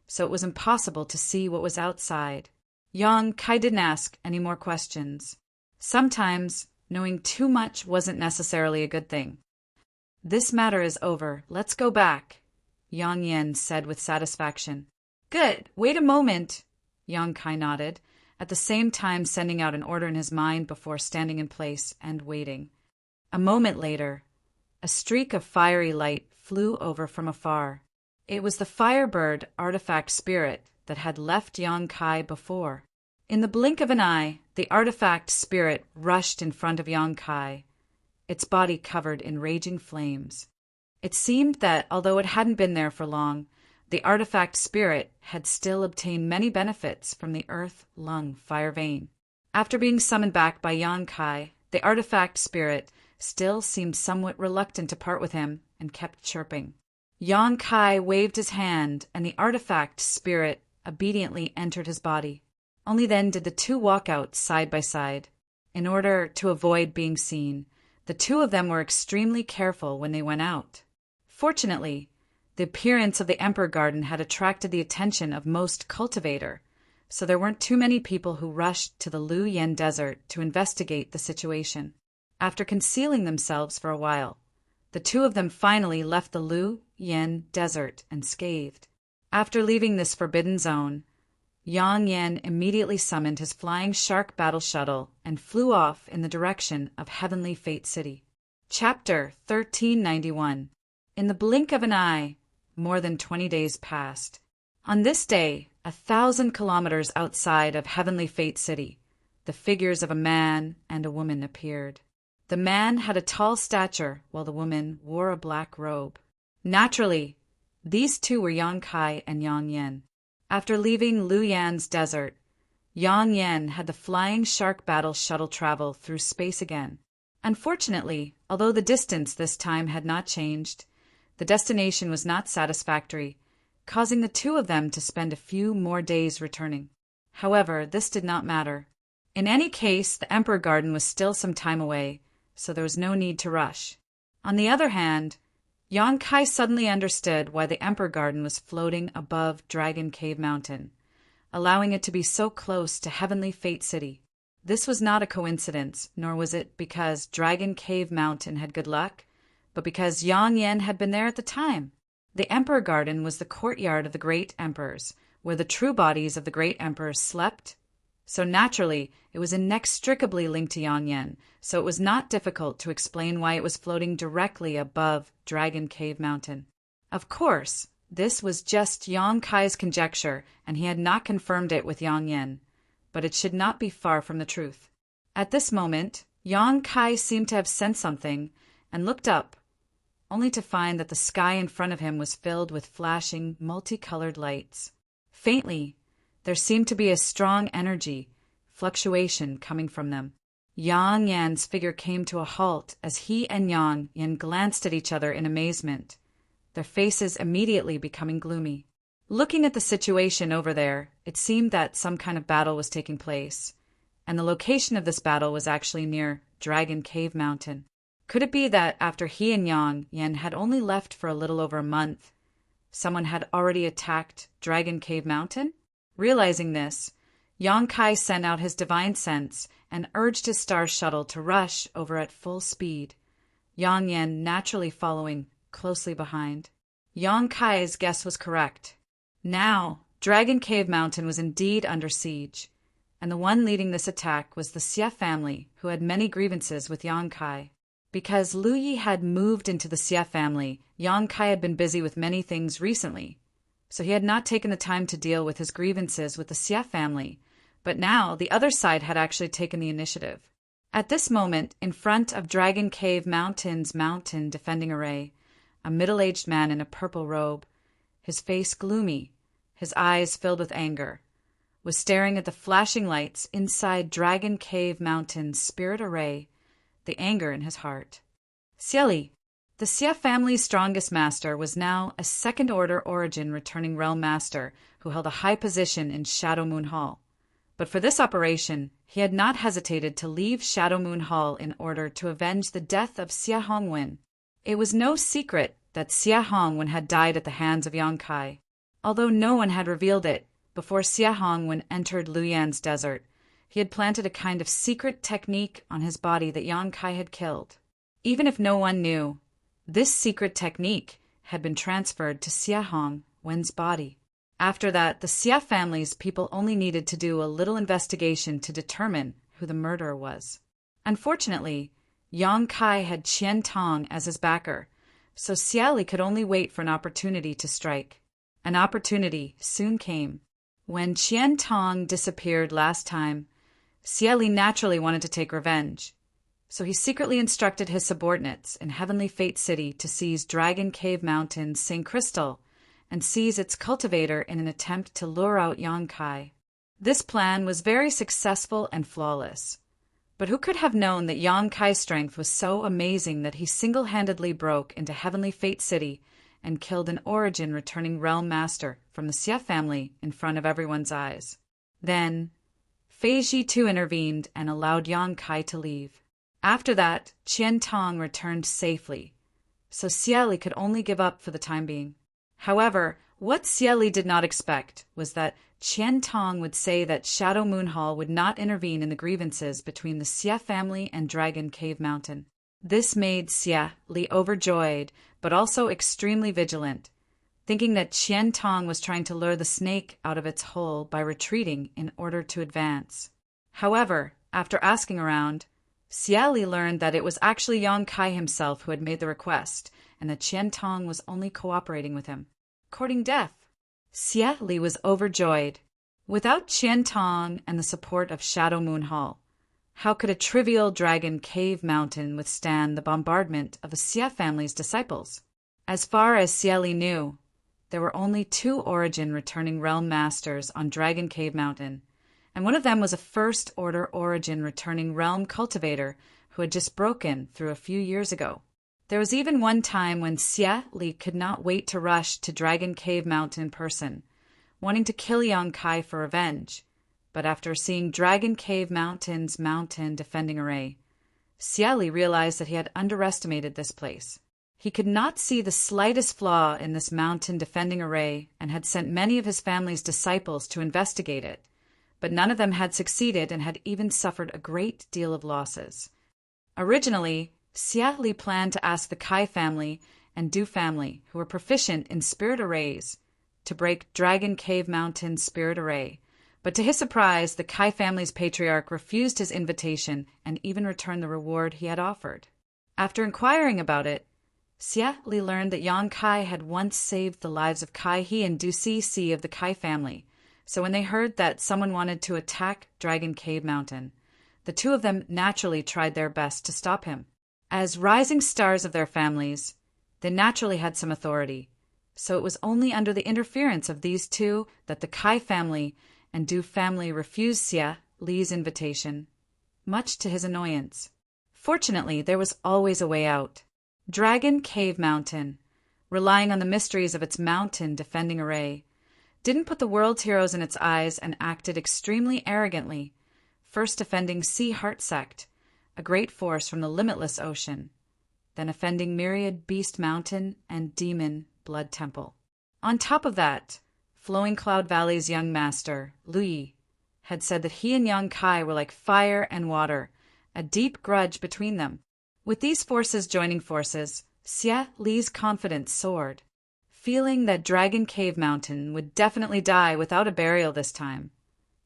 so it was impossible to see what was outside. Yang Kai didn't ask any more questions. Sometimes knowing too much wasn't necessarily a good thing. This matter is over. Let's go back, Yang Yan said with satisfaction. Good. Wait a moment, Yang Kai nodded, at the same time sending out an order in his mind before standing in place and waiting. A moment later, a streak of fiery light flew over from afar. It was the Firebird artifact spirit that had left Yang Kai before. In the blink of an eye, the artifact spirit rushed in front of Yang Kai, its body covered in raging flames. It seemed that, although it hadn't been there for long, the artifact spirit had still obtained many benefits from the earth-lung fire vein. After being summoned back by Yang Kai, the artifact spirit still seemed somewhat reluctant to part with him and kept chirping. Yang Kai waved his hand, and the artifact spirit obediently entered his body. Only then did the two walk out side by side. In order to avoid being seen, the two of them were extremely careful when they went out. Fortunately, the appearance of the Emperor Garden had attracted the attention of most cultivator, so there weren't too many people who rushed to the Lu Yen Desert to investigate the situation. After concealing themselves for a while, the two of them finally left the Lu Yen Desert unscathed. After leaving this forbidden zone, Yang Yan immediately summoned his flying shark battle shuttle and flew off in the direction of Heavenly Fate City. Chapter 1391. In the blink of an eye, more than 20 days passed. On this day, 1,000 kilometers outside of Heavenly Fate City, the figures of a man and a woman appeared. The man had a tall stature, while the woman wore a black robe. Naturally, these two were Yang Kai and Yang Yan. After leaving Lu Yan's desert, Yang Yan had the flying shark battle shuttle travel through space again. Unfortunately, although the distance this time had not changed, the destination was not satisfactory, causing the two of them to spend a few more days returning. However, this did not matter. In any case, the Emperor Garden was still some time away, so there was no need to rush. On the other hand, Yang Kai suddenly understood why the Emperor Garden was floating above Dragon Cave Mountain, allowing it to be so close to Heavenly Fate City. This was not a coincidence, nor was it because Dragon Cave Mountain had good luck, but because Yang Yan had been there at the time. The Emperor Garden was the courtyard of the great emperors, where the true bodies of the great emperors slept. So naturally, it was inextricably linked to Yang Yan, so it was not difficult to explain why it was floating directly above Dragon Cave Mountain. Of course, this was just Yang Kai's conjecture, and he had not confirmed it with Yang Yan, but it should not be far from the truth. At this moment, Yang Kai seemed to have sensed something and looked up, only to find that the sky in front of him was filled with flashing, multicolored lights. Faintly, there seemed to be a strong energy, fluctuation coming from them. Yang Yan's figure came to a halt as he and Yang Yan glanced at each other in amazement, their faces immediately becoming gloomy. Looking at the situation over there, it seemed that some kind of battle was taking place, and the location of this battle was actually near Dragon Cave Mountain. Could it be that after he and Yang Yan had only left for a little over a month, someone had already attacked Dragon Cave Mountain? Realizing this, Yang Kai sent out his divine sense and urged his star shuttle to rush over at full speed, Yang Yan naturally following closely behind. Yang Kai's guess was correct. Now, Dragon Cave Mountain was indeed under siege, and the one leading this attack was the Xie family, who had many grievances with Yang Kai. Because Lu Yi had moved into the Xie family, Yang Kai had been busy with many things recently, so he had not taken the time to deal with his grievances with the Xie family, but now the other side had actually taken the initiative. At this moment, in front of Dragon Cave Mountain's mountain defending array, a middle-aged man in a purple robe, his face gloomy, his eyes filled with anger, was staring at the flashing lights inside Dragon Cave Mountain's spirit array, the anger in his heart. Xie, the Xie family's strongest master, was now a second-order origin returning realm master who held a high position in Shadow Moon Hall. But for this operation, he had not hesitated to leave Shadow Moon Hall in order to avenge the death of Xie Hongwen. It was no secret that Xie Hongwen had died at the hands of Yang Kai, although no one had revealed it. Before Xie Hongwen entered Luyan's desert, he had planted a kind of secret technique on his body that Yang Kai had killed. Even if no one knew, this secret technique had been transferred to Xie Hongwen's body. After that, the Xie family's people only needed to do a little investigation to determine who the murderer was. Unfortunately, Yang Kai had Qian Tong as his backer, so Xie Li could only wait for an opportunity to strike. An opportunity soon came. When Qian Tong disappeared last time, Xie Li naturally wanted to take revenge, so he secretly instructed his subordinates in Heavenly Fate City to seize Dragon Cave Mountain's St. Crystal and seize its cultivator in an attempt to lure out Yang Kai. This plan was very successful and flawless. But who could have known that Yang Kai's strength was so amazing that he single-handedly broke into Heavenly Fate City and killed an origin returning realm master from the Xie family in front of everyone's eyes. Then, Fei Ji too intervened and allowed Yang Kai to leave. After that, Qian Tong returned safely, so Xie Li could only give up for the time being. However, what Xie Li did not expect was that Qian Tong would say that Shadow Moon Hall would not intervene in the grievances between the Xie family and Dragon Cave Mountain. This made Xie Li overjoyed, but also extremely vigilant, thinking that Qian Tong was trying to lure the snake out of its hole by retreating in order to advance. However, after asking around, Xie Li learned that it was actually Yang Kai himself who had made the request, and that Qian Tong was only cooperating with him. Courting death. Xie Li was overjoyed. Without Qian Tong and the support of Shadow Moon Hall, how could a trivial Dragon Cave Mountain withstand the bombardment of the Xie family's disciples? As far as Xie Li knew, there were only 2 origin returning realm masters on Dragon Cave Mountain, and one of them was a first-order origin returning realm cultivator who had just broken through a few years ago. There was even one time when Xie Li could not wait to rush to Dragon Cave Mountain in person, wanting to kill Yang Kai for revenge. But after seeing Dragon Cave Mountain's mountain defending array, Xie Li realized that he had underestimated this place. He could not see the slightest flaw in this mountain defending array and had sent many of his family's disciples to investigate it, but none of them had succeeded and had even suffered a great deal of losses. Originally, Xie Li planned to ask the Kai family and Du family, who were proficient in spirit arrays, to break Dragon Cave Mountain's spirit array, but to his surprise, the Kai family's patriarch refused his invitation and even returned the reward he had offered. After inquiring about it, Xie Li learned that Yang Kai had once saved the lives of Kai He and Du Si of the Kai family, so when they heard that someone wanted to attack Dragon Cave Mountain, the 2 of them naturally tried their best to stop him. As rising stars of their families, they naturally had some authority, so it was only under the interference of these 2 that the Kai family and Du family refused Xie Li's invitation, much to his annoyance. Fortunately, there was always a way out. Dragon Cave Mountain, relying on the mysteries of its mountain defending array, didn't put the world's heroes in its eyes and acted extremely arrogantly, first offending Sea Heart Sect, a great force from the limitless ocean, then offending Myriad Beast Mountain and Demon Blood Temple. On top of that, Flowing Cloud Valley's young master, Lu Yi, had said that he and Yang Kai were like fire and water, a deep grudge between them. With these forces joining forces, Xie Li's confidence soared. Feeling that Dragon Cave Mountain would definitely die without a burial this time,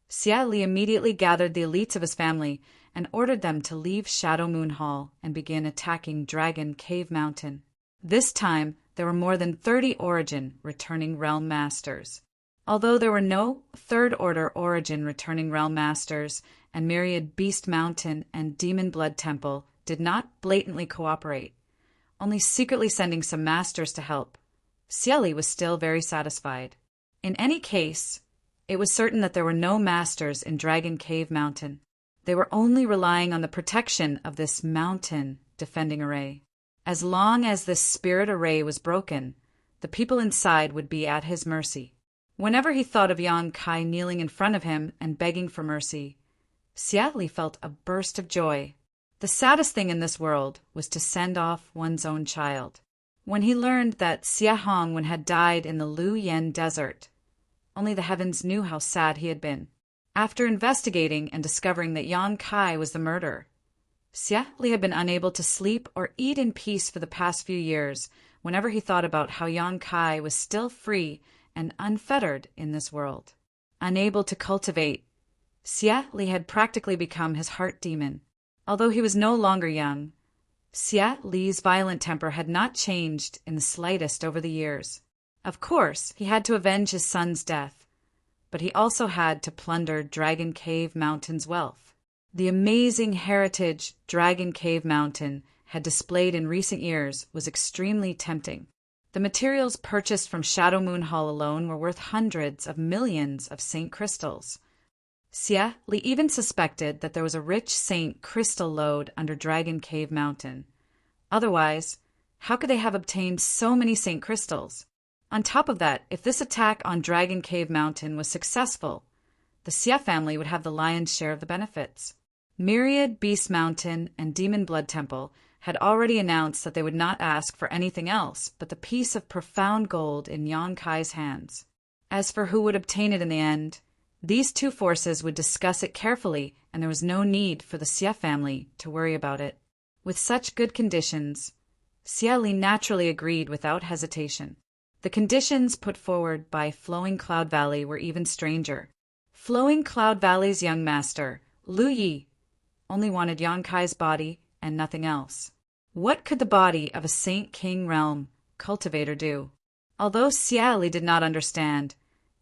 Xie Li immediately gathered the elites of his family and ordered them to leave Shadow Moon Hall and begin attacking Dragon Cave Mountain. This time, there were more than 30 origin returning realm masters. Although there were no third-order origin returning realm masters, and Myriad Beast Mountain and Demon Blood Temple did not blatantly cooperate, only secretly sending some masters to help, Xie Li was still very satisfied. In any case, it was certain that there were no masters in Dragon Cave Mountain. They were only relying on the protection of this mountain defending array. As long as this spirit array was broken, the people inside would be at his mercy. Whenever he thought of Yang Kai kneeling in front of him and begging for mercy, Xia Li felt a burst of joy. The saddest thing in this world was to send off one's own child. When he learned that Xia Hongwen had died in the Lu Yen desert, only the heavens knew how sad he had been. After investigating and discovering that Yang Kai was the murderer, Xia Li had been unable to sleep or eat in peace for the past few years whenever he thought about how Yang Kai was still free and unfettered in this world. Unable to cultivate, Xia Li had practically become his heart demon. Although he was no longer young, Xia Li's violent temper had not changed in the slightest over the years. Of course, he had to avenge his son's death, but he also had to plunder Dragon Cave Mountain's wealth. The amazing heritage Dragon Cave Mountain had displayed in recent years was extremely tempting. The materials purchased from Shadow Moon Hall alone were worth hundreds of millions of saint crystals. Xia Li even suspected that there was a rich saint crystal lode under Dragon Cave Mountain. Otherwise, how could they have obtained so many saint crystals? On top of that, if this attack on Dragon Cave Mountain was successful, the Xia family would have the lion's share of the benefits. Myriad Beast Mountain and Demon Blood Temple had already announced that they would not ask for anything else but the piece of profound gold in Yang Kai's hands. As for who would obtain it in the end, these two forces would discuss it carefully, and there was no need for the Xia family to worry about it. With such good conditions, Xia Li naturally agreed without hesitation. The conditions put forward by Flowing Cloud Valley were even stranger. Flowing Cloud Valley's young master, Lu Yi, only wanted Yang Kai's body and nothing else. What could the body of a Saint King Realm cultivator do? Although Xia Li did not understand,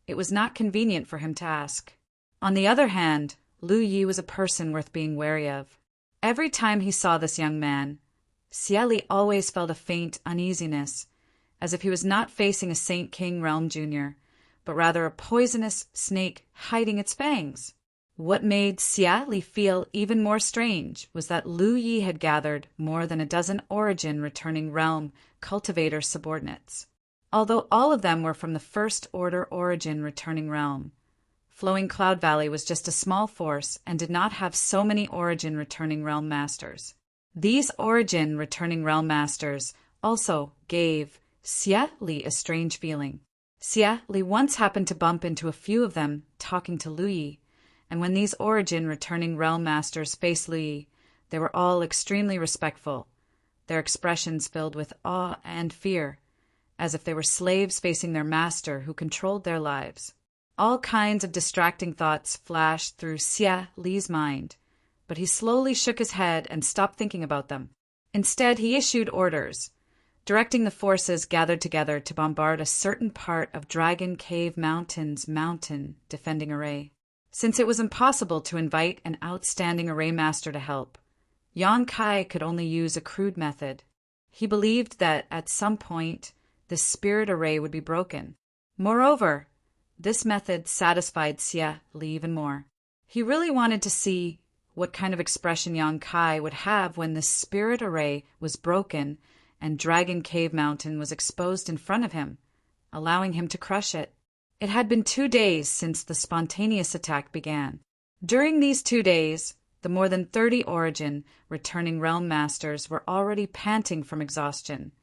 it was not convenient for him to ask. On the other hand, Lu Yi was a person worth being wary of. Every time he saw this young man, Xia Li always felt a faint uneasiness, as if he was not facing a Saint King Realm Junior, but rather a poisonous snake hiding its fangs. What made Xia Li feel even more strange was that Lu Yi had gathered more than a dozen Origin Returning Realm cultivator subordinates. Although all of them were from the First Order Origin Returning Realm, Flowing Cloud Valley was just a small force and did not have so many Origin Returning Realm Masters. These Origin Returning Realm Masters also gave Xia Li a strange feeling. Xia Li once happened to bump into a few of them talking to Lu Yi, and when these Origin Returning Realm Masters faced Lu Yi, they were all extremely respectful, their expressions filled with awe and fear, as if they were slaves facing their master who controlled their lives. All kinds of distracting thoughts flashed through Xia Li's mind, but he slowly shook his head and stopped thinking about them. Instead, he issued orders, directing the forces gathered together to bombard a certain part of Dragon Cave Mountain's mountain defending array. Since it was impossible to invite an outstanding array master to help, Yang Kai could only use a crude method. He believed that at some point the spirit array would be broken. Moreover, this method satisfied Xia Li even more. He really wanted to see what kind of expression Yang Kai would have when the spirit array was broken and Dragon Cave Mountain was exposed in front of him, allowing him to crush it. It had been 2 days since the spontaneous attack began. During these 2 days, the more than 30 Origin Returning Realm Masters were already panting from exhaustion,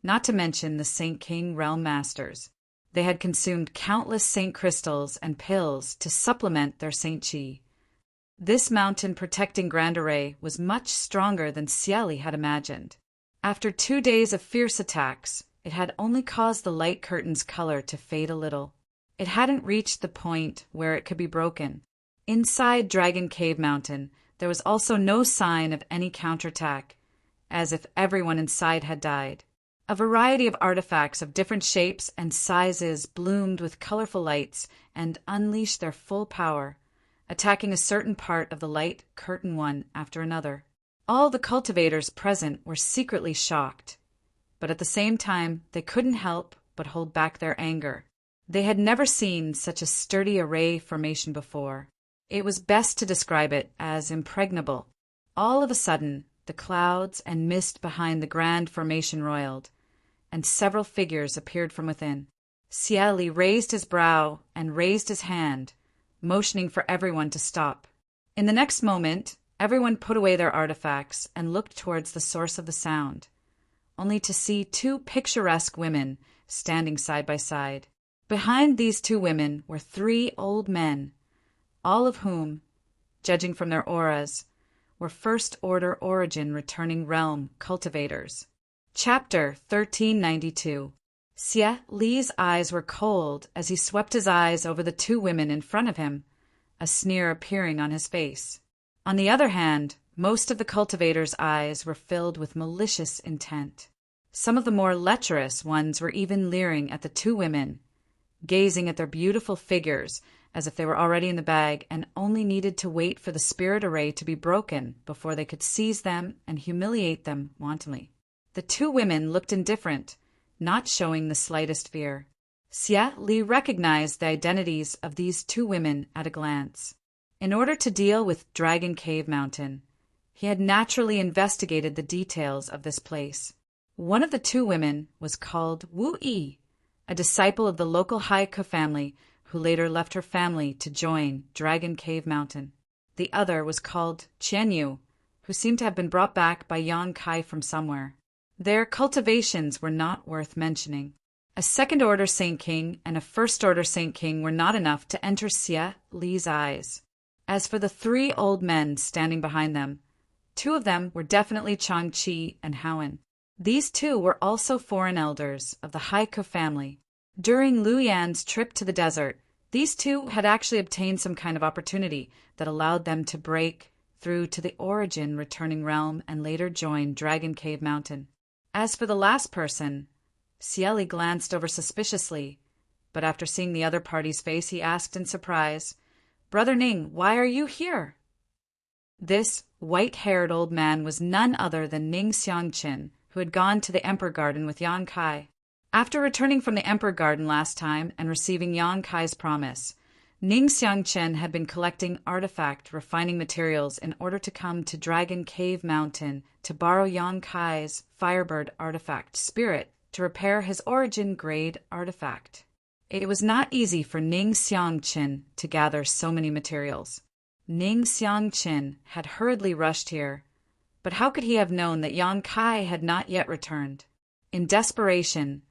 not to mention the Saint King Realm Masters. They had consumed countless Saint Crystals and pills to supplement their Saint Chi. This mountain-protecting Grand Array was much stronger than Xia Li had imagined. After 2 days of fierce attacks, it had only caused the light curtain's color to fade a little. It hadn't reached the point where it could be broken. Inside Dragon Cave Mountain, there was also no sign of any counterattack, as if everyone inside had died. A variety of artifacts of different shapes and sizes bloomed with colorful lights and unleashed their full power, attacking a certain part of the light curtain one after another. All the cultivators present were secretly shocked, but at the same time they couldn't help but hold back their anger. They had never seen such a sturdy array formation before. It was best to describe it as impregnable. All of a sudden, the clouds and mist behind the grand formation roiled, and several figures appeared from within. Xie Li raised his brow and raised his hand, motioning for everyone to stop. In the next moment, everyone put away their artifacts and looked towards the source of the sound, only to see two picturesque women standing side by side. Behind these two women were three old men, all of whom, judging from their auras, were First-Order Origin Returning Realm cultivators. Chapter 1392. Xie Li's eyes were cold as he swept his eyes over the two women in front of him, a sneer appearing on his face. On the other hand, most of the cultivators' eyes were filled with malicious intent. Some of the more lecherous ones were even leering at the two women, gazing at their beautiful figures as if they were already in the bag and only needed to wait for the spirit array to be broken before they could seize them and humiliate them wantonly. The two women looked indifferent, not showing the slightest fear. Xie Li recognized the identities of these two women at a glance. In order to deal with Dragon Cave Mountain, he had naturally investigated the details of this place. One of the two women was called Wu Yi, a disciple of the local Haiko family who later left her family to join Dragon Cave Mountain. The other was called Qian Yu, who seemed to have been brought back by Yang Kai from somewhere. Their cultivations were not worth mentioning. A second-order Saint King and a first-order Saint King were not enough to enter Xie Li's eyes. As for the three old men standing behind them, two of them were definitely Changqi and Howen. These two were also foreign elders of the Haiko family. During Lu Yan's trip to the desert, these two had actually obtained some kind of opportunity that allowed them to break through to the Origin Returning Realm and later join Dragon Cave Mountain. As for the last person, Xie Li glanced over suspiciously, but after seeing the other party's face, he asked in surprise, "Brother Ning, why are you here?" This white-haired old man was none other than Ning Xiangqin, who had gone to the Emperor Garden with Yang Kai. After returning from the Emperor Garden last time and receiving Yang Kai's promise, Ning Xiangqin had been collecting artifact refining materials in order to come to Dragon Cave Mountain to borrow Yang Kai's Firebird artifact spirit to repair his origin-grade artifact. It was not easy for Ning Xiangqin to gather so many materials. Ning Xiangqin had hurriedly rushed here, but how could he have known that Yang Kai had not yet returned? In desperation,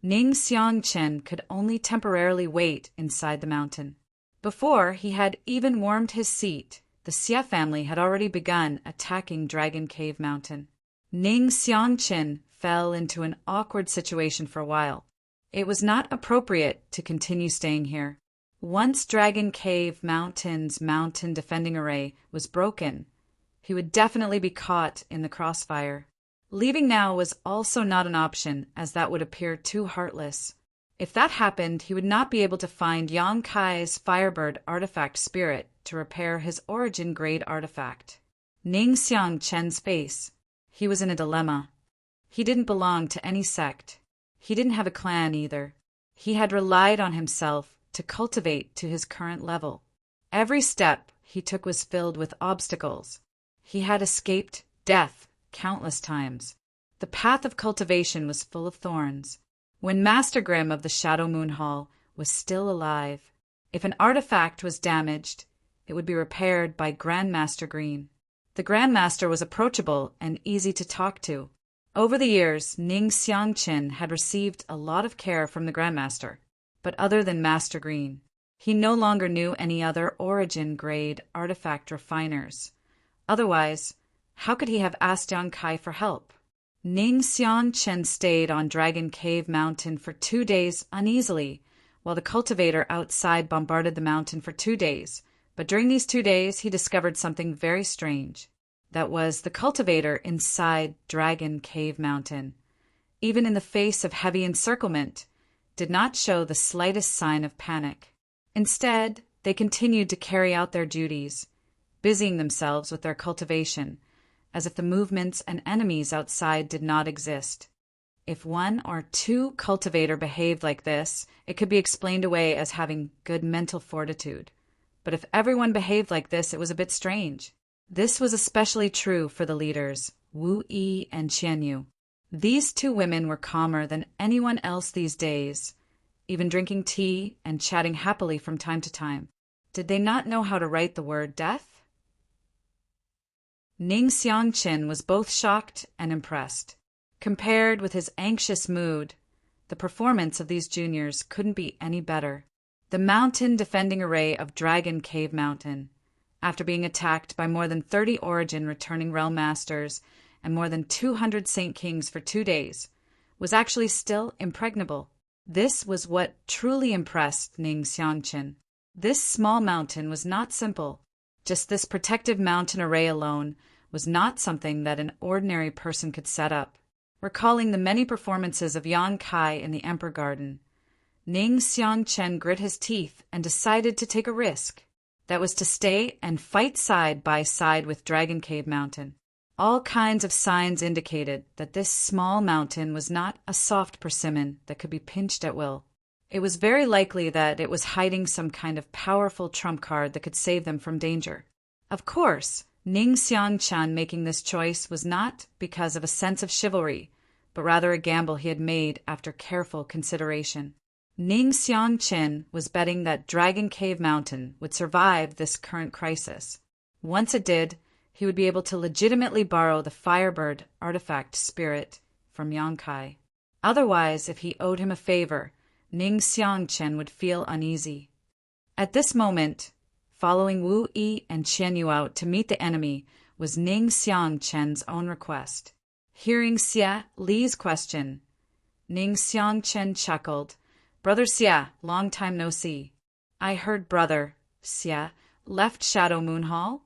Ning Xiangqin could only temporarily wait inside the mountain. Before he had even warmed his seat, the Xie family had already begun attacking Dragon Cave Mountain. Ning Xiangqin fell into an awkward situation for a while. It was not appropriate to continue staying here. Once Dragon Cave Mountain's mountain defending array was broken, he would definitely be caught in the crossfire. Leaving now was also not an option, as that would appear too heartless. If that happened, he would not be able to find Yang Kai's Firebird artifact spirit to repair his origin-grade artifact. Ning Xiangqin's face. He was in a dilemma. He didn't belong to any sect. He didn't have a clan either. He had relied on himself to cultivate to his current level. Every step he took was filled with obstacles. He had escaped death countless times. The path of cultivation was full of thorns. When Master Grimm of the Shadow Moon Hall was still alive, if an artifact was damaged, it would be repaired by Grandmaster Green. The Grandmaster was approachable and easy to talk to. Over the years, Ning Xiangqin had received a lot of care from the Grandmaster, but other than Master Green, he no longer knew any other origin-grade artifact refiners. Otherwise, how could he have asked Yang Kai for help? Ning Xiangqin stayed on Dragon Cave Mountain for 2 days uneasily, while the cultivator outside bombarded the mountain for 2 days. But during these 2 days, he discovered something very strange. That was, the cultivator inside Dragon Cave Mountain, even in the face of heavy encirclement, did not show the slightest sign of panic. Instead, they continued to carry out their duties, busying themselves with their cultivation, as if the movements and enemies outside did not exist. If 1 or 2 cultivator behaved like this, it could be explained away as having good mental fortitude. But if everyone behaved like this, it was a bit strange. This was especially true for the leaders, Wu Yi and Qian Yu. These two women were calmer than anyone else these days, even drinking tea and chatting happily from time to time. Did they not know how to write the word death? Ning Xiangqin was both shocked and impressed. Compared with his anxious mood, the performance of these juniors couldn't be any better. The mountain defending array of Dragon Cave Mountain, after being attacked by more than 30 Origin returning realm masters and more than 200 Saint Kings for 2 days, was actually still impregnable. This was what truly impressed Ning Xiangqin. This small mountain was not simple. Just this protective mountain array alone was not something that an ordinary person could set up. Recalling the many performances of Yang Kai in the Emperor Garden, Ning Xiangqin grit his teeth and decided to take a risk. That was to stay and fight side by side with Dragon Cave Mountain. All kinds of signs indicated that this small mountain was not a soft persimmon that could be pinched at will. It was very likely that it was hiding some kind of powerful trump card that could save them from danger. Of course, Ning Xiangqin making this choice was not because of a sense of chivalry, but rather a gamble he had made after careful consideration. Ning Xiangqin was betting that Dragon Cave Mountain would survive this current crisis. Once it did, he would be able to legitimately borrow the Firebird artifact spirit from Yang Kai. Otherwise, if he owed him a favor, Ning Xiangqin would feel uneasy. At this moment, following Wu Yi and Qian Yu out to meet the enemy was Ning Xiangqin's own request. Hearing Xia Li's question, Ning Xiangqin chuckled. "Brother Xia, long time no see. I heard brother Xia left Shadow Moon Hall?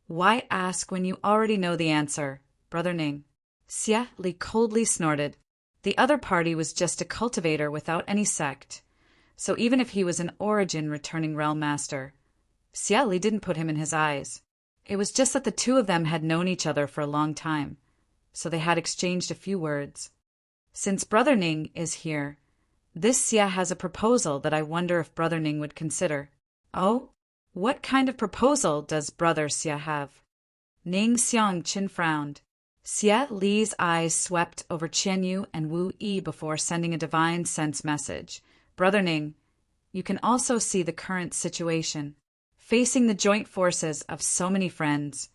Why ask when you already know the answer, brother Ning?" Xia Li coldly snorted. The other party was just a cultivator without any sect, so even if he was an Origin returning realm master, Xia Li didn't put him in his eyes. It was just that the two of them had known each other for a long time, so they had exchanged a few words. "Since brother Ning is here, this Xia has a proposal that I wonder if brother Ning would consider." "Oh? What kind of proposal does brother Xia have?" Ning Xiangqin frowned. Xia Li's eyes swept over Qian Yu and Wu Yi before sending a divine sense message. "Brother Ning, you can also see the current situation. Facing the joint forces of so many friends,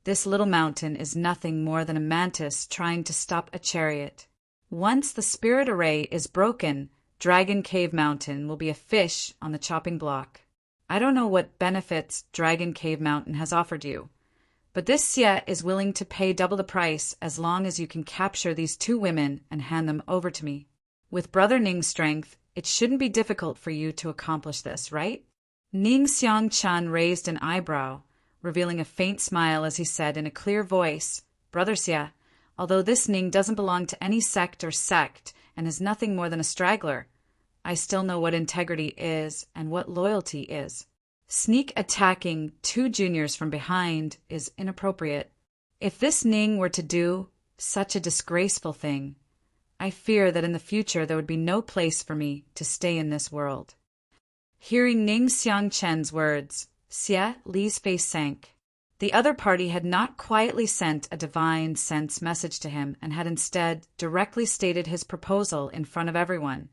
this little mountain is nothing more than a mantis trying to stop a chariot. Once the spirit array is broken, Dragon Cave Mountain will be a fish on the chopping block. I don't know what benefits Dragon Cave Mountain has offered you, but this Xia is willing to pay double the price as long as you can capture these two women and hand them over to me. With brother Ning's strength, it shouldn't be difficult for you to accomplish this, right?" Ning Xiangqin raised an eyebrow, revealing a faint smile as he said in a clear voice, "Brother Xia, although this Ning doesn't belong to any sect or sect and is nothing more than a straggler, I still know what integrity is and what loyalty is. Sneak attacking two juniors from behind is inappropriate. If this Ning were to do such a disgraceful thing, I fear that in the future there would be no place for me to stay in this world." Hearing Ning Xiangqin's words, Xia Li's face sank. The other party had not quietly sent a divine sense message to him and had instead directly stated his proposal in front of everyone,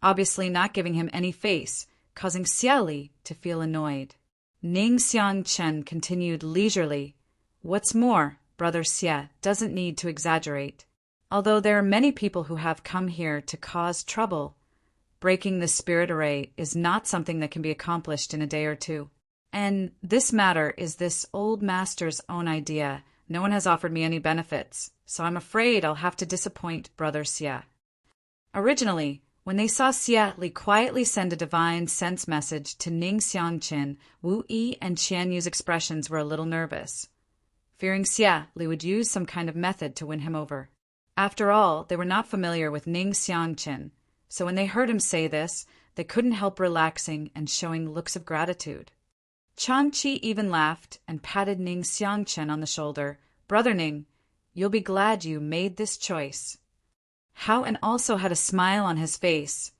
obviously not giving him any face, causing Xia Li to feel annoyed. Ning Xiangqin continued leisurely, "What's more, brother Xia doesn't need to exaggerate. Although there are many people who have come here to cause trouble, breaking the spirit array is not something that can be accomplished in a day or two. And this matter is this old master's own idea. No one has offered me any benefits, so I'm afraid I'll have to disappoint brother Xia." Originally, when they saw Xia Li quietly send a divine sense message to Ning Xiangqin, Wu Yi and Qian Yu's expressions were a little nervous, fearing Xia Li would use some kind of method to win him over. After all, they were not familiar with Ning Xiangqin, so when they heard him say this, they couldn't help relaxing and showing looks of gratitude. Changqi even laughed and patted Ning Xiangqin on the shoulder. "Brother Ning, you'll be glad you made this choice." Hao and also had a smile on his face,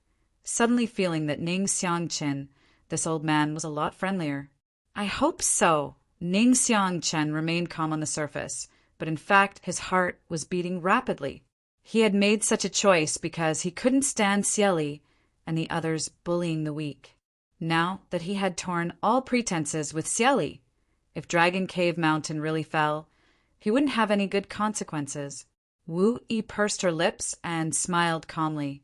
suddenly feeling that Ning Xiangqin, this old man, was a lot friendlier. "I hope so." Ning Xiangqin remained calm on the surface, but in fact his heart was beating rapidly. He had made such a choice because he couldn't stand Cieli and the others bullying the weak. Now that he had torn all pretenses with Cieli, if Dragon Cave Mountain really fell, he wouldn't have any good consequences. Wu Yi pursed her lips and smiled calmly,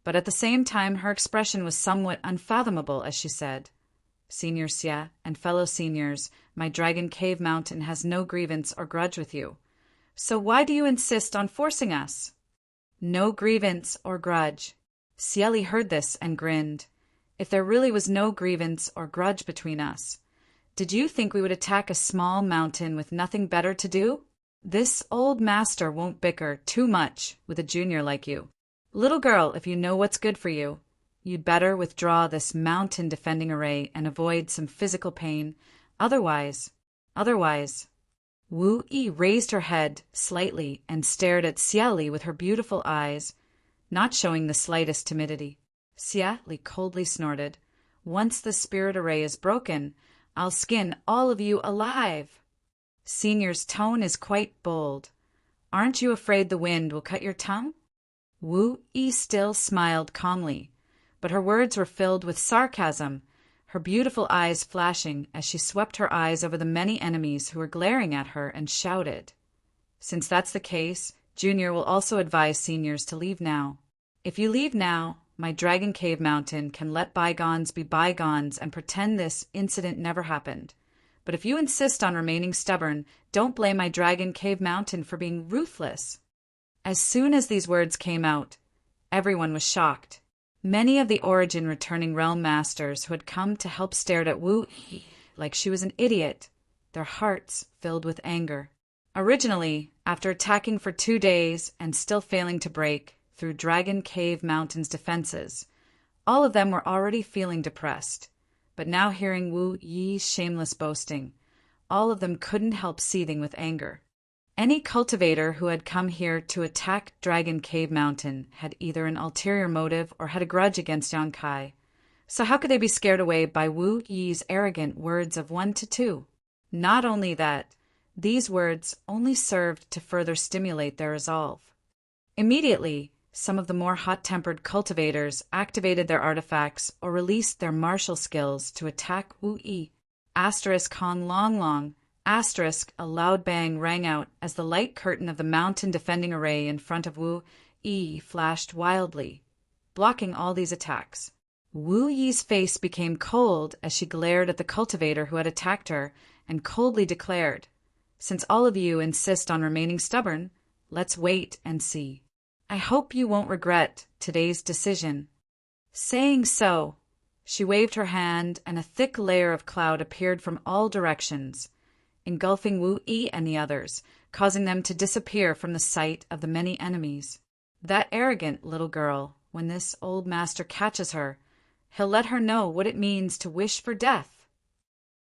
but at the same time her expression was somewhat unfathomable as she said, "Senior Xie and fellow seniors, my Dragon Cave Mountain has no grievance or grudge with you. So why do you insist on forcing us?" No grievance or grudge. Cieli heard this and grinned. If there really was no grievance or grudge between us, did you think we would attack a small mountain with nothing better to do? This old master won't bicker too much with a junior like you. Little girl, if you know what's good for you, you'd better withdraw this mountain defending array and avoid some physical pain. Otherwise. Wu Yi raised her head slightly and stared at Cieli with her beautiful eyes, not showing the slightest timidity. Cieli coldly snorted, "Once the spirit array is broken, I'll skin all of you alive." Senior's tone is quite bold. Aren't you afraid the wind will cut your tongue? Wu Yi still smiled calmly, but her words were filled with sarcasm, her beautiful eyes flashing as she swept her eyes over the many enemies who were glaring at her and shouted, "Since that's the case, Junior will also advise seniors to leave now. If you leave now, my Dragon Cave Mountain can let bygones be bygones and pretend this incident never happened. But if you insist on remaining stubborn, don't blame my Dragon Cave Mountain for being ruthless." As soon as these words came out, everyone was shocked. Many of the Origin returning realm masters who had come to help stared at Wu Yi like she was an idiot, their hearts filled with anger. Originally, after attacking for 2 days and still failing to break through Dragon Cave Mountain's defenses, all of them were already feeling depressed. But now hearing Wu Yi's shameless boasting, all of them couldn't help seething with anger. Any cultivator who had come here to attack Dragon Cave Mountain had either an ulterior motive or had a grudge against Yang Kai. So how could they be scared away by Wu Yi's arrogant words of 1 to 2? Not only that, these words only served to further stimulate their resolve. Immediately, some of the more hot-tempered cultivators activated their artifacts or released their martial skills to attack Wu Yi. Kong Long Long. A loud bang rang out as the light curtain of the mountain defending array in front of Wu Yi flashed wildly, blocking all these attacks. Wu Yi's face became cold as she glared at the cultivator who had attacked her and coldly declared, "Since all of you insist on remaining stubborn, let's wait and see. I hope you won't regret today's decision." Saying so, she waved her hand and a thick layer of cloud appeared from all directions, engulfing Wu Yi and the others, causing them to disappear from the sight of the many enemies. That arrogant little girl, when this old master catches her, he'll let her know what it means to wish for death.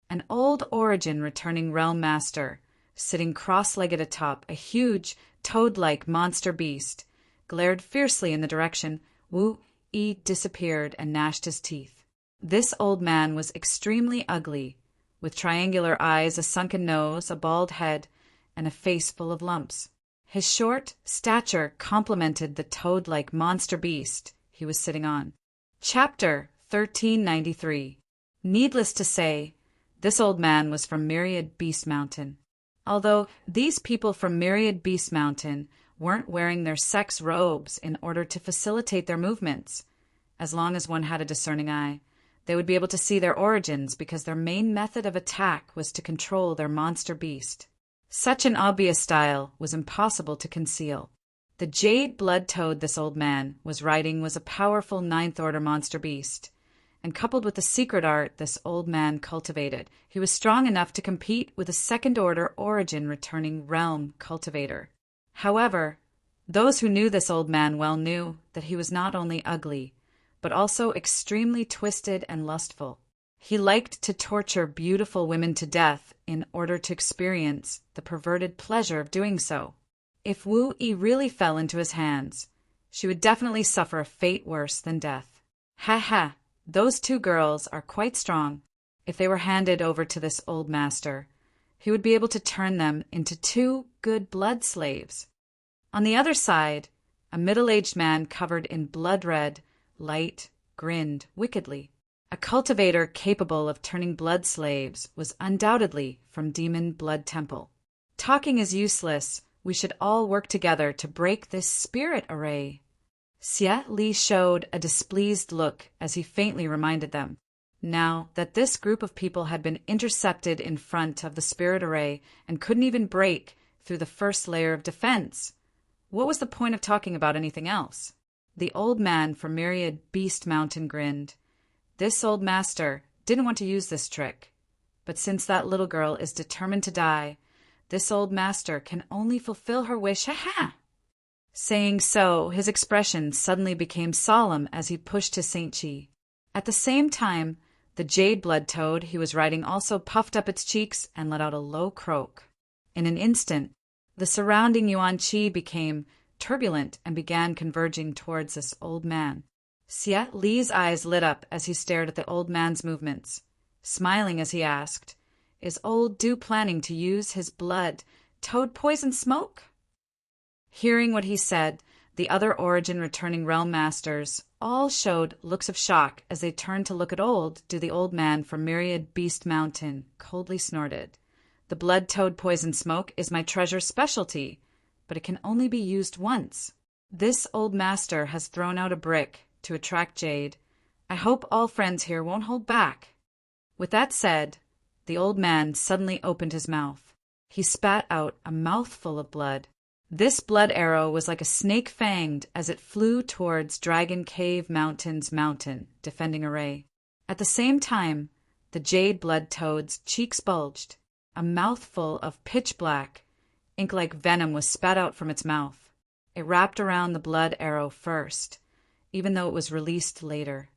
An old Origin returning realm master, sitting cross-legged atop a huge, toad-like monster beast, glared fiercely in the direction Wu Yi disappeared and gnashed his teeth. This old man was extremely ugly, with triangular eyes, a sunken nose, a bald head, and a face full of lumps. His short stature complemented the toad-like monster beast he was sitting on. Chapter 1393. Needless to say, this old man was from Myriad Beast Mountain. Although these people from Myriad Beast Mountain weren't wearing their sex robes in order to facilitate their movements, as long as one had a discerning eye, they would be able to see their origins because their main method of attack was to control their monster beast. Such an obvious style was impossible to conceal. The jade blood toad this old man was riding was a powerful 9th order monster beast, and coupled with the secret art this old man cultivated, he was strong enough to compete with a 2nd order Origin returning realm cultivator. However, those who knew this old man well knew that he was not only ugly, but also extremely twisted and lustful. He liked to torture beautiful women to death in order to experience the perverted pleasure of doing so. If Wu Yi really fell into his hands, she would definitely suffer a fate worse than death. Ha ha, those 2 girls are quite strong. If they were handed over to this old master, he would be able to turn them into 2 good blood slaves. On the other side, a middle-aged man covered in blood-red light grinned wickedly. A cultivator capable of turning blood slaves was undoubtedly from Demon Blood Temple. Talking is useless. We should all work together to break this spirit array. Xie Li showed a displeased look as he faintly reminded them. Now that this group of people had been intercepted in front of the spirit array and couldn't even break through the first layer of defense, what was the point of talking about anything else? The old man from Myriad Beast Mountain grinned. This old master didn't want to use this trick, but since that little girl is determined to die, this old master can only fulfill her wish. Ha-ha! Saying so, his expression suddenly became solemn as he pushed his Saint Chi. At the same time, the jade blood toad he was riding also puffed up its cheeks and let out a low croak. In an instant, the surrounding Yuan Qi became turbulent and began converging towards this old man. Xie Li's eyes lit up as he stared at the old man's movements, smiling as he asked, "Is old Du planning to use his blood toad poison smoke?" Hearing what he said, the other Origin returning realm masters all showed looks of shock as they turned to look at the old man from Myriad Beast Mountain coldly snorted. "The blood toad poison smoke is my treasure specialty, but it can only be used once. This old master has thrown out a brick to attract jade. I hope all friends here won't hold back." With that said, the old man suddenly opened his mouth. He spat out a mouthful of blood. This blood arrow was like a snake fanged as it flew towards Dragon Cave Mountain's mountain defending array. At the same time, the jade blood toad's cheeks bulged. A mouthful of pitch black, ink-like venom was spat out from its mouth. It wrapped around the blood arrow first, even though it was released later.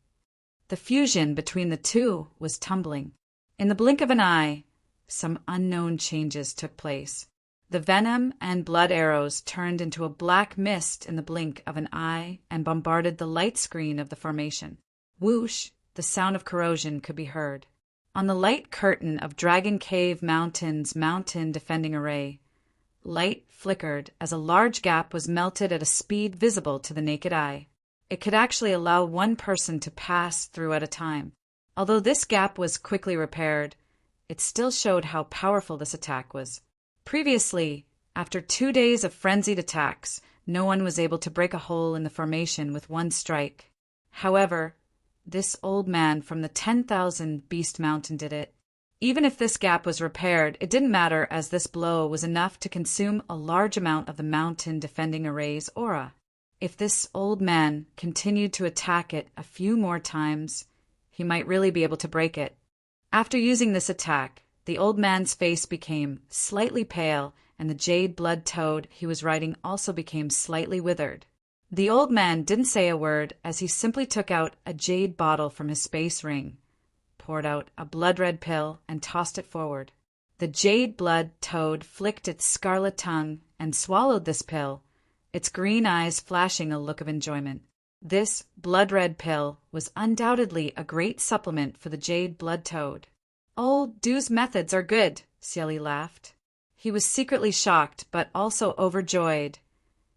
The fusion between the two was tumbling. In the blink of an eye, some unknown changes took place. The venom and blood arrows turned into a black mist in the blink of an eye and bombarded the light screen of the formation. Whoosh, the sound of corrosion could be heard. On the light curtain of Dragon Cave Mountain's mountain defending array, light flickered as a large gap was melted at a speed visible to the naked eye. It could actually allow one person to pass through at a time. Although this gap was quickly repaired, it still showed how powerful this attack was. Previously, after 2 days of frenzied attacks, no one was able to break a hole in the formation with one strike. However, this old man from the 10,000 Beast Mountain did it. Even if this gap was repaired, it didn't matter as this blow was enough to consume a large amount of the mountain defending array's aura. If this old man continued to attack it a few more times, he might really be able to break it. After using this attack, the old man's face became slightly pale, and the jade blood toad he was riding also became slightly withered. The old man didn't say a word as he simply took out a jade bottle from his space ring, poured out a blood-red pill, and tossed it forward. The jade blood toad flicked its scarlet tongue and swallowed this pill, its green eyes flashing a look of enjoyment. This blood-red pill was undoubtedly a great supplement for the jade blood toad. "Old Du's methods are good," Xie Li laughed. He was secretly shocked, but also overjoyed.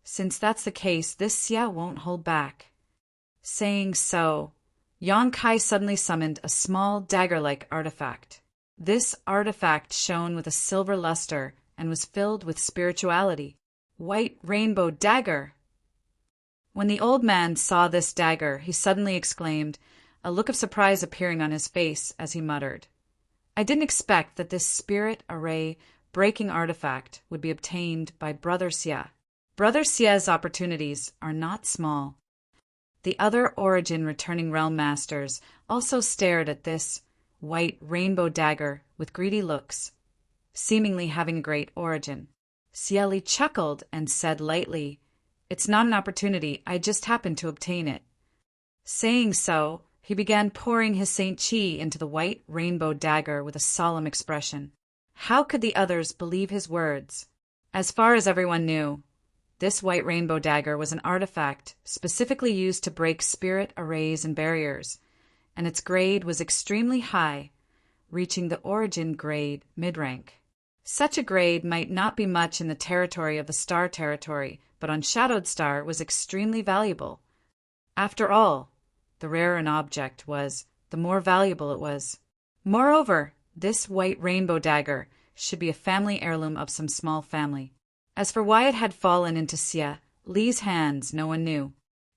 Since that's the case, this Xie won't hold back. Saying so, Yang Kai suddenly summoned a small dagger-like artifact. This artifact shone with a silver luster and was filled with spirituality. White rainbow dagger! When the old man saw this dagger, he suddenly exclaimed, a look of surprise appearing on his face as he muttered, "I didn't expect that this spirit array breaking artifact would be obtained by Brother Xie. Brother Xie's opportunities are not small." The other Origin returning realm masters also stared at this white rainbow dagger with greedy looks, seemingly having a great origin. Xie Li chuckled and said lightly, "It's not an opportunity, I just happened to obtain it." Saying so, he began pouring his Saint Chi into the white rainbow dagger with a solemn expression. How could the others believe his words? As far as everyone knew, this white rainbow dagger was an artifact specifically used to break spirit arrays and barriers, and its grade was extremely high, reaching the Origin grade mid-rank. Such a grade might not be much in the territory of the star territory, but on Shadowed Star was extremely valuable. After all, the rarer an object was, the more valuable it was. Moreover, this white rainbow dagger should be a family heirloom of some small family. As for why it had fallen into Xia Li's hands, no one knew.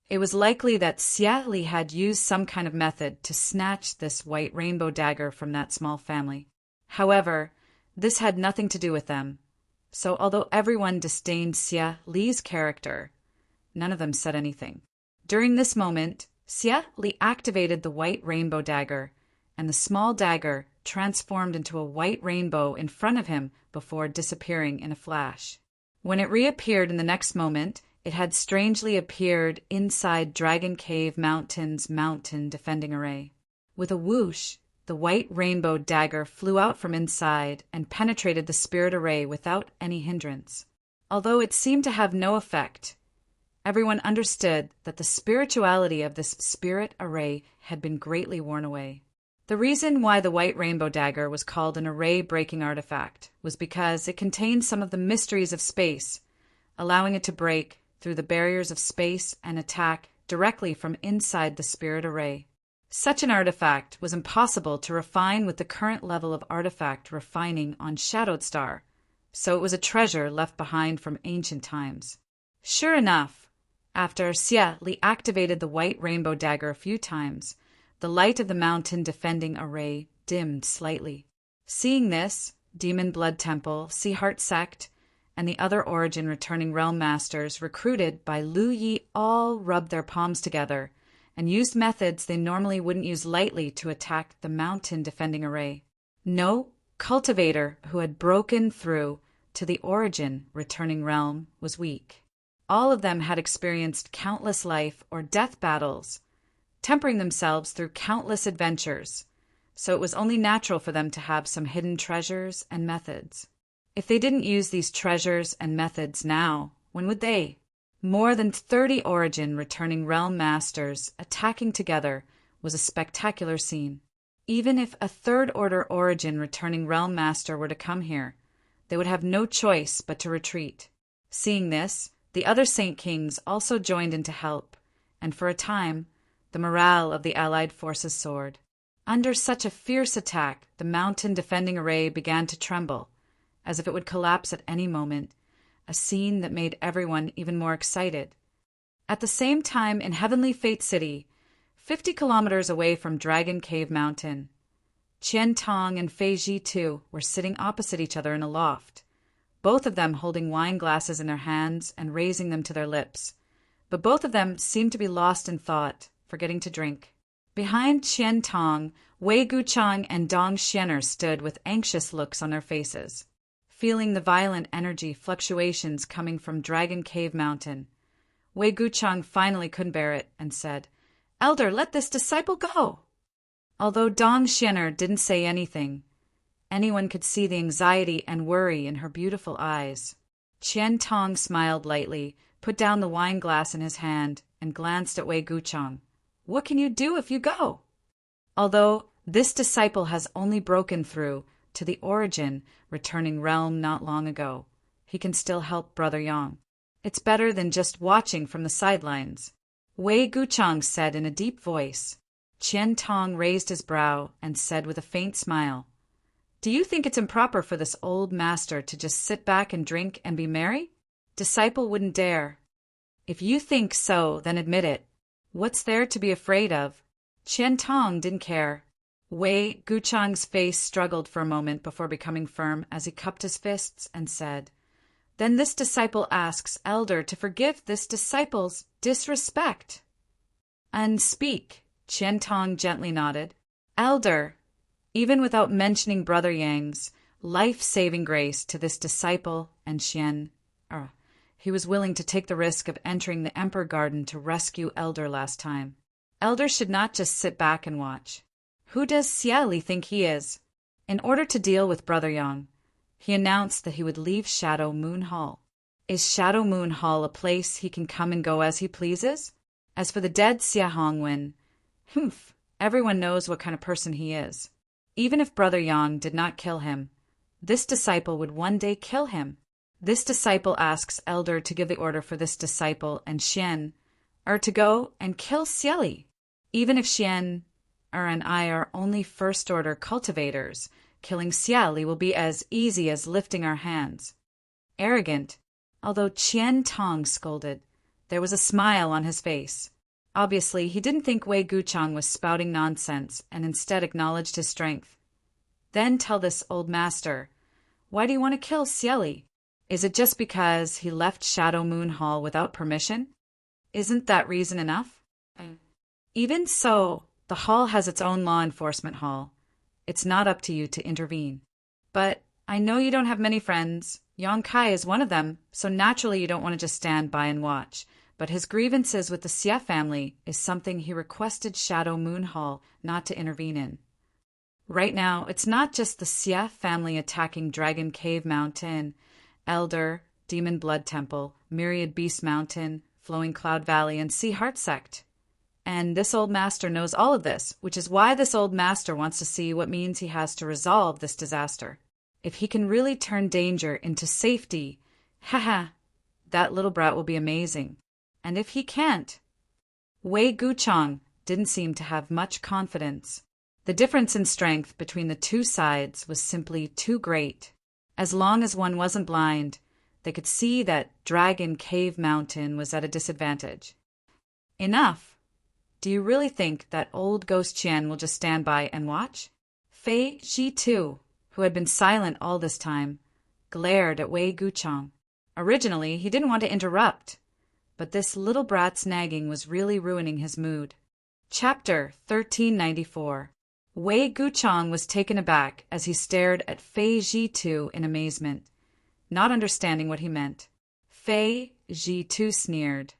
It was likely that Xia Li had used some kind of method to snatch this white rainbow dagger from that small family. However, this had nothing to do with them. So although everyone disdained Xia Li's character, none of them said anything. During this moment, Xia Li activated the white rainbow dagger, and the small dagger transformed into a white rainbow in front of him before disappearing in a flash. When it reappeared in the next moment, it had strangely appeared inside Dragon Cave Mountain's mountain defending array. With a whoosh, the white rainbow dagger flew out from inside and penetrated the spirit array without any hindrance. Although it seemed to have no effect, everyone understood that the spirituality of this spirit array had been greatly worn away. The reason why the white rainbow dagger was called an array-breaking artifact was because it contained some of the mysteries of space, allowing it to break through the barriers of space and attack directly from inside the spirit array. Such an artifact was impossible to refine with the current level of artifact refining on Shadowed Star, so it was a treasure left behind from ancient times. Sure enough, after Xia Li activated the white rainbow dagger a few times, the light of the mountain defending array dimmed slightly. Seeing this, Demon Blood Temple, Sea Heart Sect, and the other Origin returning realm masters recruited by Lu Yi all rubbed their palms together and used methods they normally wouldn't use lightly to attack the mountain defending array. No cultivator who had broken through to the Origin returning realm was weak. All of them had experienced countless life or death battles, tempering themselves through countless adventures, so it was only natural for them to have some hidden treasures and methods. If they didn't use these treasures and methods now, when would they? More than 30 Origin returning realm masters attacking together was a spectacular scene. Even if a Third Order Origin returning realm master were to come here, they would have no choice but to retreat. Seeing this, the other Saint Kings also joined in to help, and for a time, the morale of the allied forces soared. Under such a fierce attack, the mountain defending array began to tremble, as if it would collapse at any moment, a scene that made everyone even more excited. At the same time, in Heavenly Fate City, 50 kilometers away from Dragon Cave Mountain, Qian Tong and Fei Ji too were sitting opposite each other in a loft, both of them holding wine glasses in their hands and raising them to their lips. But both of them seemed to be lost in thought, forgetting to drink. Behind Qian Tong, Wei Guchang and Dong Xianer stood with anxious looks on their faces. Feeling the violent energy fluctuations coming from Dragon Cave Mountain, Wei Guchang finally couldn't bear it and said, "Elder, let this disciple go." Although Dong Xianer didn't say anything, anyone could see the anxiety and worry in her beautiful eyes. Qian Tong smiled lightly, put down the wine glass in his hand, and glanced at Wei Guchang. "What can you do if you go?" Although this disciple has only broken through to the Origin returning realm not long ago, he can still help Brother Yang. It's better than just watching from the sidelines, Wei Guchang said in a deep voice. Qian Tong raised his brow and said with a faint smile, "Do you think it's improper for this old master to just sit back and drink and be merry?" Disciple wouldn't dare. "If you think so, then admit it. What's there to be afraid of?" Qian Tong didn't care. Wei Guchang's face struggled for a moment before becoming firm as he cupped his fists and said, "Then this disciple asks Elder to forgive this disciple's disrespect." "And speak," Qian Tong gently nodded. "Elder," even without mentioning Brother Yang's life-saving grace to this disciple and Xian, he was willing to take the risk of entering the Emperor Garden to rescue Elder last time. Elder should not just sit back and watch. Who does Xia Li think he is? In order to deal with Brother Yang, he announced that he would leave Shadow Moon Hall. Is Shadow Moon Hall a place he can come and go as he pleases? As for the dead Xia Hongwen, everyone knows what kind of person he is. Even if Brother Yang did not kill him, This disciple would one day kill him. This disciple asks Elder to give the order for this disciple and Xian to go and kill Xieli. Even if Xian and I are only first-order cultivators, killing Xieli will be as easy as lifting our hands. Arrogant. Although Qian Tong scolded, there was a smile on his face. Obviously, he didn't think Wei Guchang was spouting nonsense and instead acknowledged his strength. Then tell this old master, why do you want to kill Xieli? Is it just because he left Shadow Moon Hall without permission? Isn't that reason enough? Even so, the hall has its own law enforcement hall. It's not up to you to intervene. But I know you don't have many friends. Yang Kai is one of them, so naturally you don't want to just stand by and watch. But his grievances with the Xie family is something he requested Shadow Moon Hall not to intervene in. Right now, it's not just the Xie family attacking Dragon Cave Mountain, Elder, Demon Blood Temple, Myriad Beast Mountain, Flowing Cloud Valley, and Sea Heart Sect. And this old master knows all of this, which is why this old master wants to see what means he has to resolve this disaster. If he can really turn danger into safety, that little brat will be amazing. And if he can't, Wei Guchang didn't seem to have much confidence. The difference in strength between the two sides was simply too great. As long as one wasn't blind, they could see that Dragon Cave Mountain was at a disadvantage. Enough. Do you really think that old Ghost Qian will just stand by and watch? Fei Ji too, who had been silent all this time, glared at Wei Guchang. Originally, he didn't want to interrupt, but this little brat's nagging was really ruining his mood. Chapter 1394. Wei Guchang was taken aback as he stared at Fei Ji Tu in amazement, not understanding what he meant. Fei Ji Tu sneered.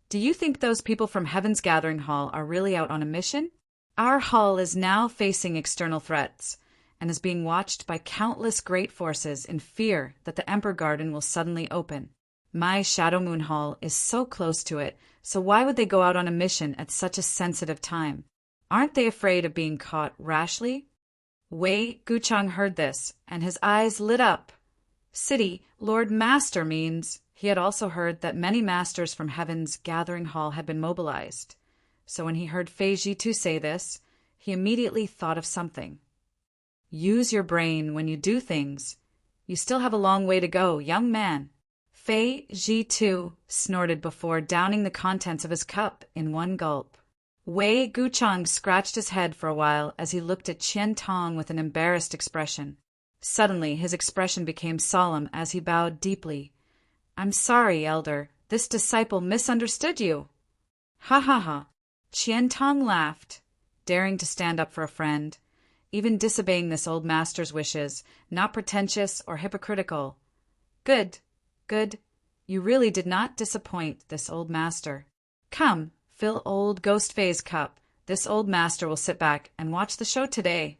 Do you think those people from Heaven's Gathering Hall are really out on a mission? Our hall is now facing external threats and is being watched by countless great forces in fear that the Emperor Garden will suddenly open. My Shadow Moon Hall is so close to it, so why would they go out on a mission at such a sensitive time? Aren't they afraid of being caught rashly? Wei Guchang heard this, and his eyes lit up. City Lord Master means he had also heard that many masters from Heaven's Gathering Hall had been mobilized. So when he heard Fei Ji2 say this, he immediately thought of something. Use your brain when you do things. You still have a long way to go, young man. Fei Ji2 snorted before downing the contents of his cup in one gulp. Wei Guchang scratched his head for a while as he looked at Qian Tong with an embarrassed expression. Suddenly, his expression became solemn as he bowed deeply. I'm sorry, Elder. This disciple misunderstood you. Ha ha ha. Qian Tong laughed, daring to stand up for a friend, even disobeying this old master's wishes, not pretentious or hypocritical. Good, good. You really did not disappoint this old master. Come, fill old Ghost Fei's cup. This old master will sit back and watch the show today.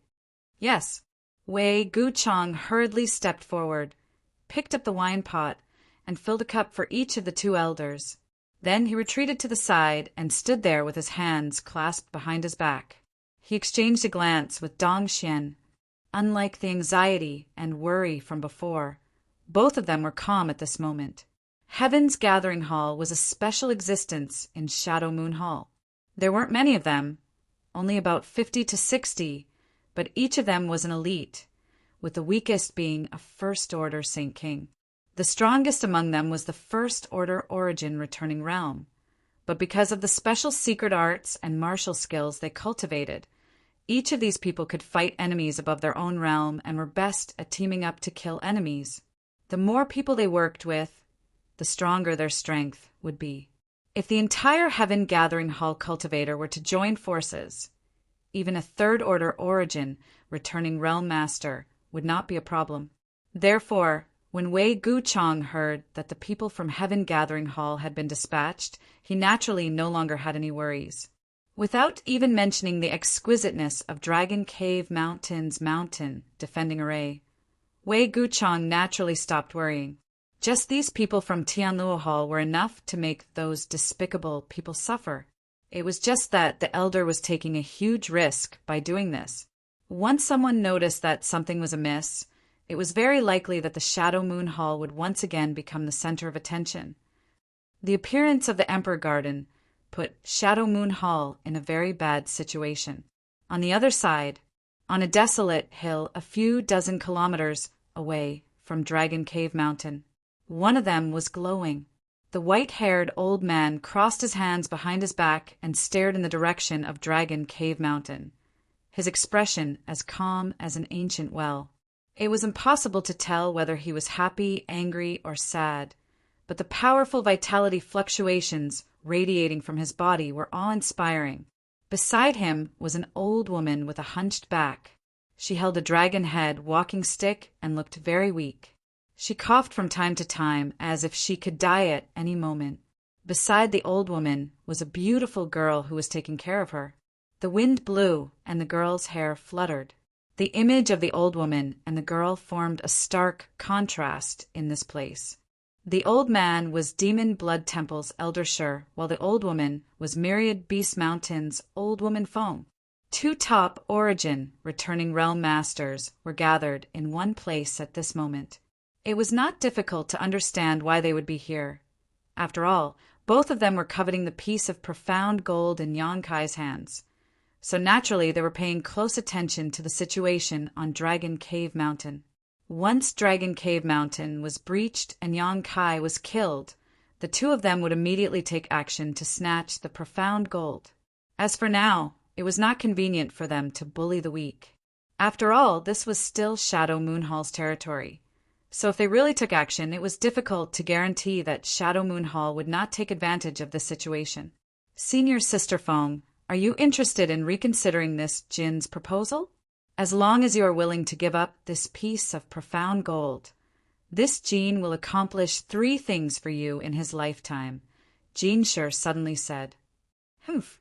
Yes. Wei Guchang hurriedly stepped forward, picked up the wine pot, and filled a cup for each of the two elders. Then he retreated to the side and stood there with his hands clasped behind his back. He exchanged a glance with Dong Xian. Unlike the anxiety and worry from before, both of them were calm at this moment. Heaven's Gathering Hall was a special existence in Shadow Moon Hall. There weren't many of them, only about 50 to 60, but each of them was an elite, with the weakest being a First Order Saint King. The strongest among them was the First Order Origin Returning Realm, but because of the special secret arts and martial skills they cultivated, each of these people could fight enemies above their own realm and were best at teaming up to kill enemies. The more people they worked with, the stronger their strength would be. If the entire Heaven Gathering Hall cultivator were to join forces, even a Third Order Origin Returning Realm Master would not be a problem. Therefore, when Wei Guchang heard that the people from Heaven Gathering Hall had been dispatched, he naturally no longer had any worries. Without even mentioning the exquisiteness of Dragon Cave Mountain's mountain defending array, Wei Guchang naturally stopped worrying. Just these people from Tianluo Hall were enough to make those despicable people suffer. It was just that the elder was taking a huge risk by doing this. Once someone noticed that something was amiss, it was very likely that the Shadow Moon Hall would once again become the center of attention. The appearance of the Emperor Garden put Shadow Moon Hall in a very bad situation. On the other side, on a desolate hill a few dozen kilometers away from Dragon Cave Mountain, one of them was glowing. The white-haired old man crossed his hands behind his back and stared in the direction of Dragon Cave Mountain, his expression as calm as an ancient well. It was impossible to tell whether he was happy, angry, or sad, but the powerful vitality fluctuations radiating from his body were awe-inspiring. Beside him was an old woman with a hunched back. She held a dragon head walking stick and looked very weak. She coughed from time to time as if she could die at any moment. Beside the old woman was a beautiful girl who was taking care of her. The wind blew and the girl's hair fluttered. The image of the old woman and the girl formed a stark contrast in this place. The old man was Demon Blood Temple's Elder Shur, while the old woman was Myriad Beast Mountain's Old Woman Fong. Two top Origin returning realm masters were gathered in one place at this moment. It was not difficult to understand why they would be here. After all, both of them were coveting the piece of profound gold in Yonkai's hands. So naturally they were paying close attention to the situation on Dragon Cave Mountain. Once Dragon Cave Mountain was breached and Yonkai was killed, the two of them would immediately take action to snatch the profound gold. As for now, it was not convenient for them to bully the weak. After all, this was still Shadow Moon Hall's territory. So if they really took action, it was difficult to guarantee that Shadow Moon Hall would not take advantage of the situation. Senior Sister Fong, are you interested in reconsidering this Jin's proposal? As long as you are willing to give up this piece of profound gold, this Jin will accomplish 3 things for you in his lifetime, Jin Shur suddenly said. Humph.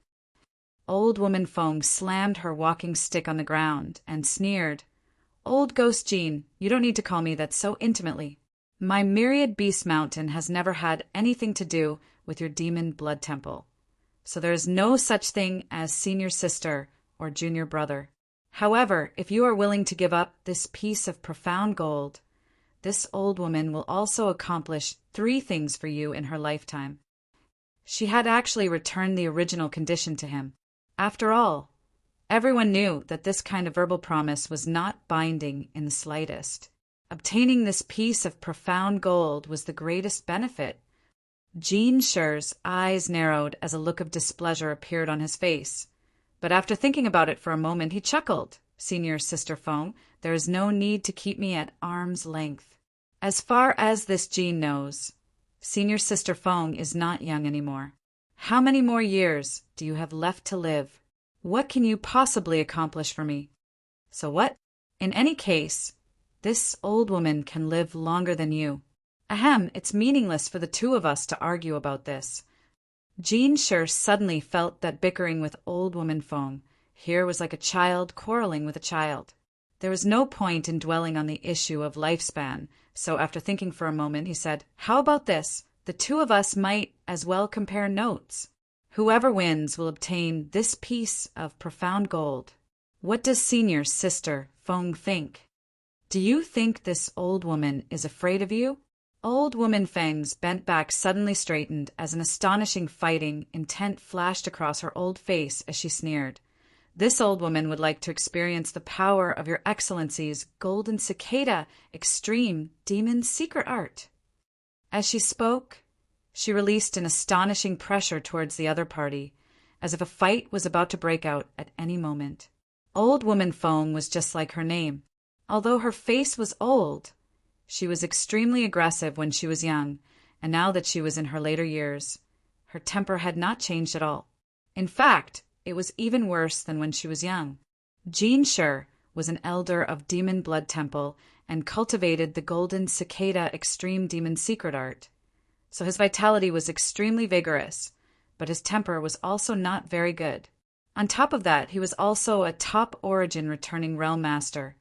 Old woman Fong slammed her walking stick on the ground and sneered. Old Ghost Jin, you don't need to call me that so intimately. My Myriad Beast Mountain has never had anything to do with your Demon Blood Temple. So there is no such thing as senior sister or junior brother. However, if you are willing to give up this piece of profound gold, this old woman will also accomplish 3 things for you in her lifetime. She had actually returned the original condition to him. After all, everyone knew that this kind of verbal promise was not binding in the slightest. Obtaining this piece of profound gold was the greatest benefit. Jin Shur's eyes narrowed as a look of displeasure appeared on his face. But after thinking about it for a moment, he chuckled. Senior Sister Fong, there is no need to keep me at arm's length. As far as this Jin knows, Senior Sister Fong is not young anymore. How many more years do you have left to live? What can you possibly accomplish for me? So what? In any case, this old woman can live longer than you. Ahem, it's meaningless for the 2 of us to argue about this. Jin Shur suddenly felt that bickering with old woman Fong here was like a child quarreling with a child. There was no point in dwelling on the issue of lifespan, so after thinking for a moment, he said, How about this? The 2 of us might as well compare notes. Whoever wins will obtain this piece of profound gold. What does Senior Sister Fong think? Do you think this old woman is afraid of you? Old woman Feng's bent back suddenly straightened as an astonishing fighting intent flashed across her old face as she sneered. This old woman would like to experience the power of your excellency's golden cicada extreme demon secret art. As she spoke, she released an astonishing pressure towards the other party, as if a fight was about to break out at any moment. Old woman Fong was just like her name. Although her face was old, she was extremely aggressive when she was young, and now that she was in her later years, her temper had not changed at all. In fact, it was even worse than when she was young. Jin Shur was an elder of Demon Blood Temple and cultivated the Golden Cicada Extreme Demon Secret Art. So his vitality was extremely vigorous, but his temper was also not very good. On top of that, he was also a top Origin returning Realm Master.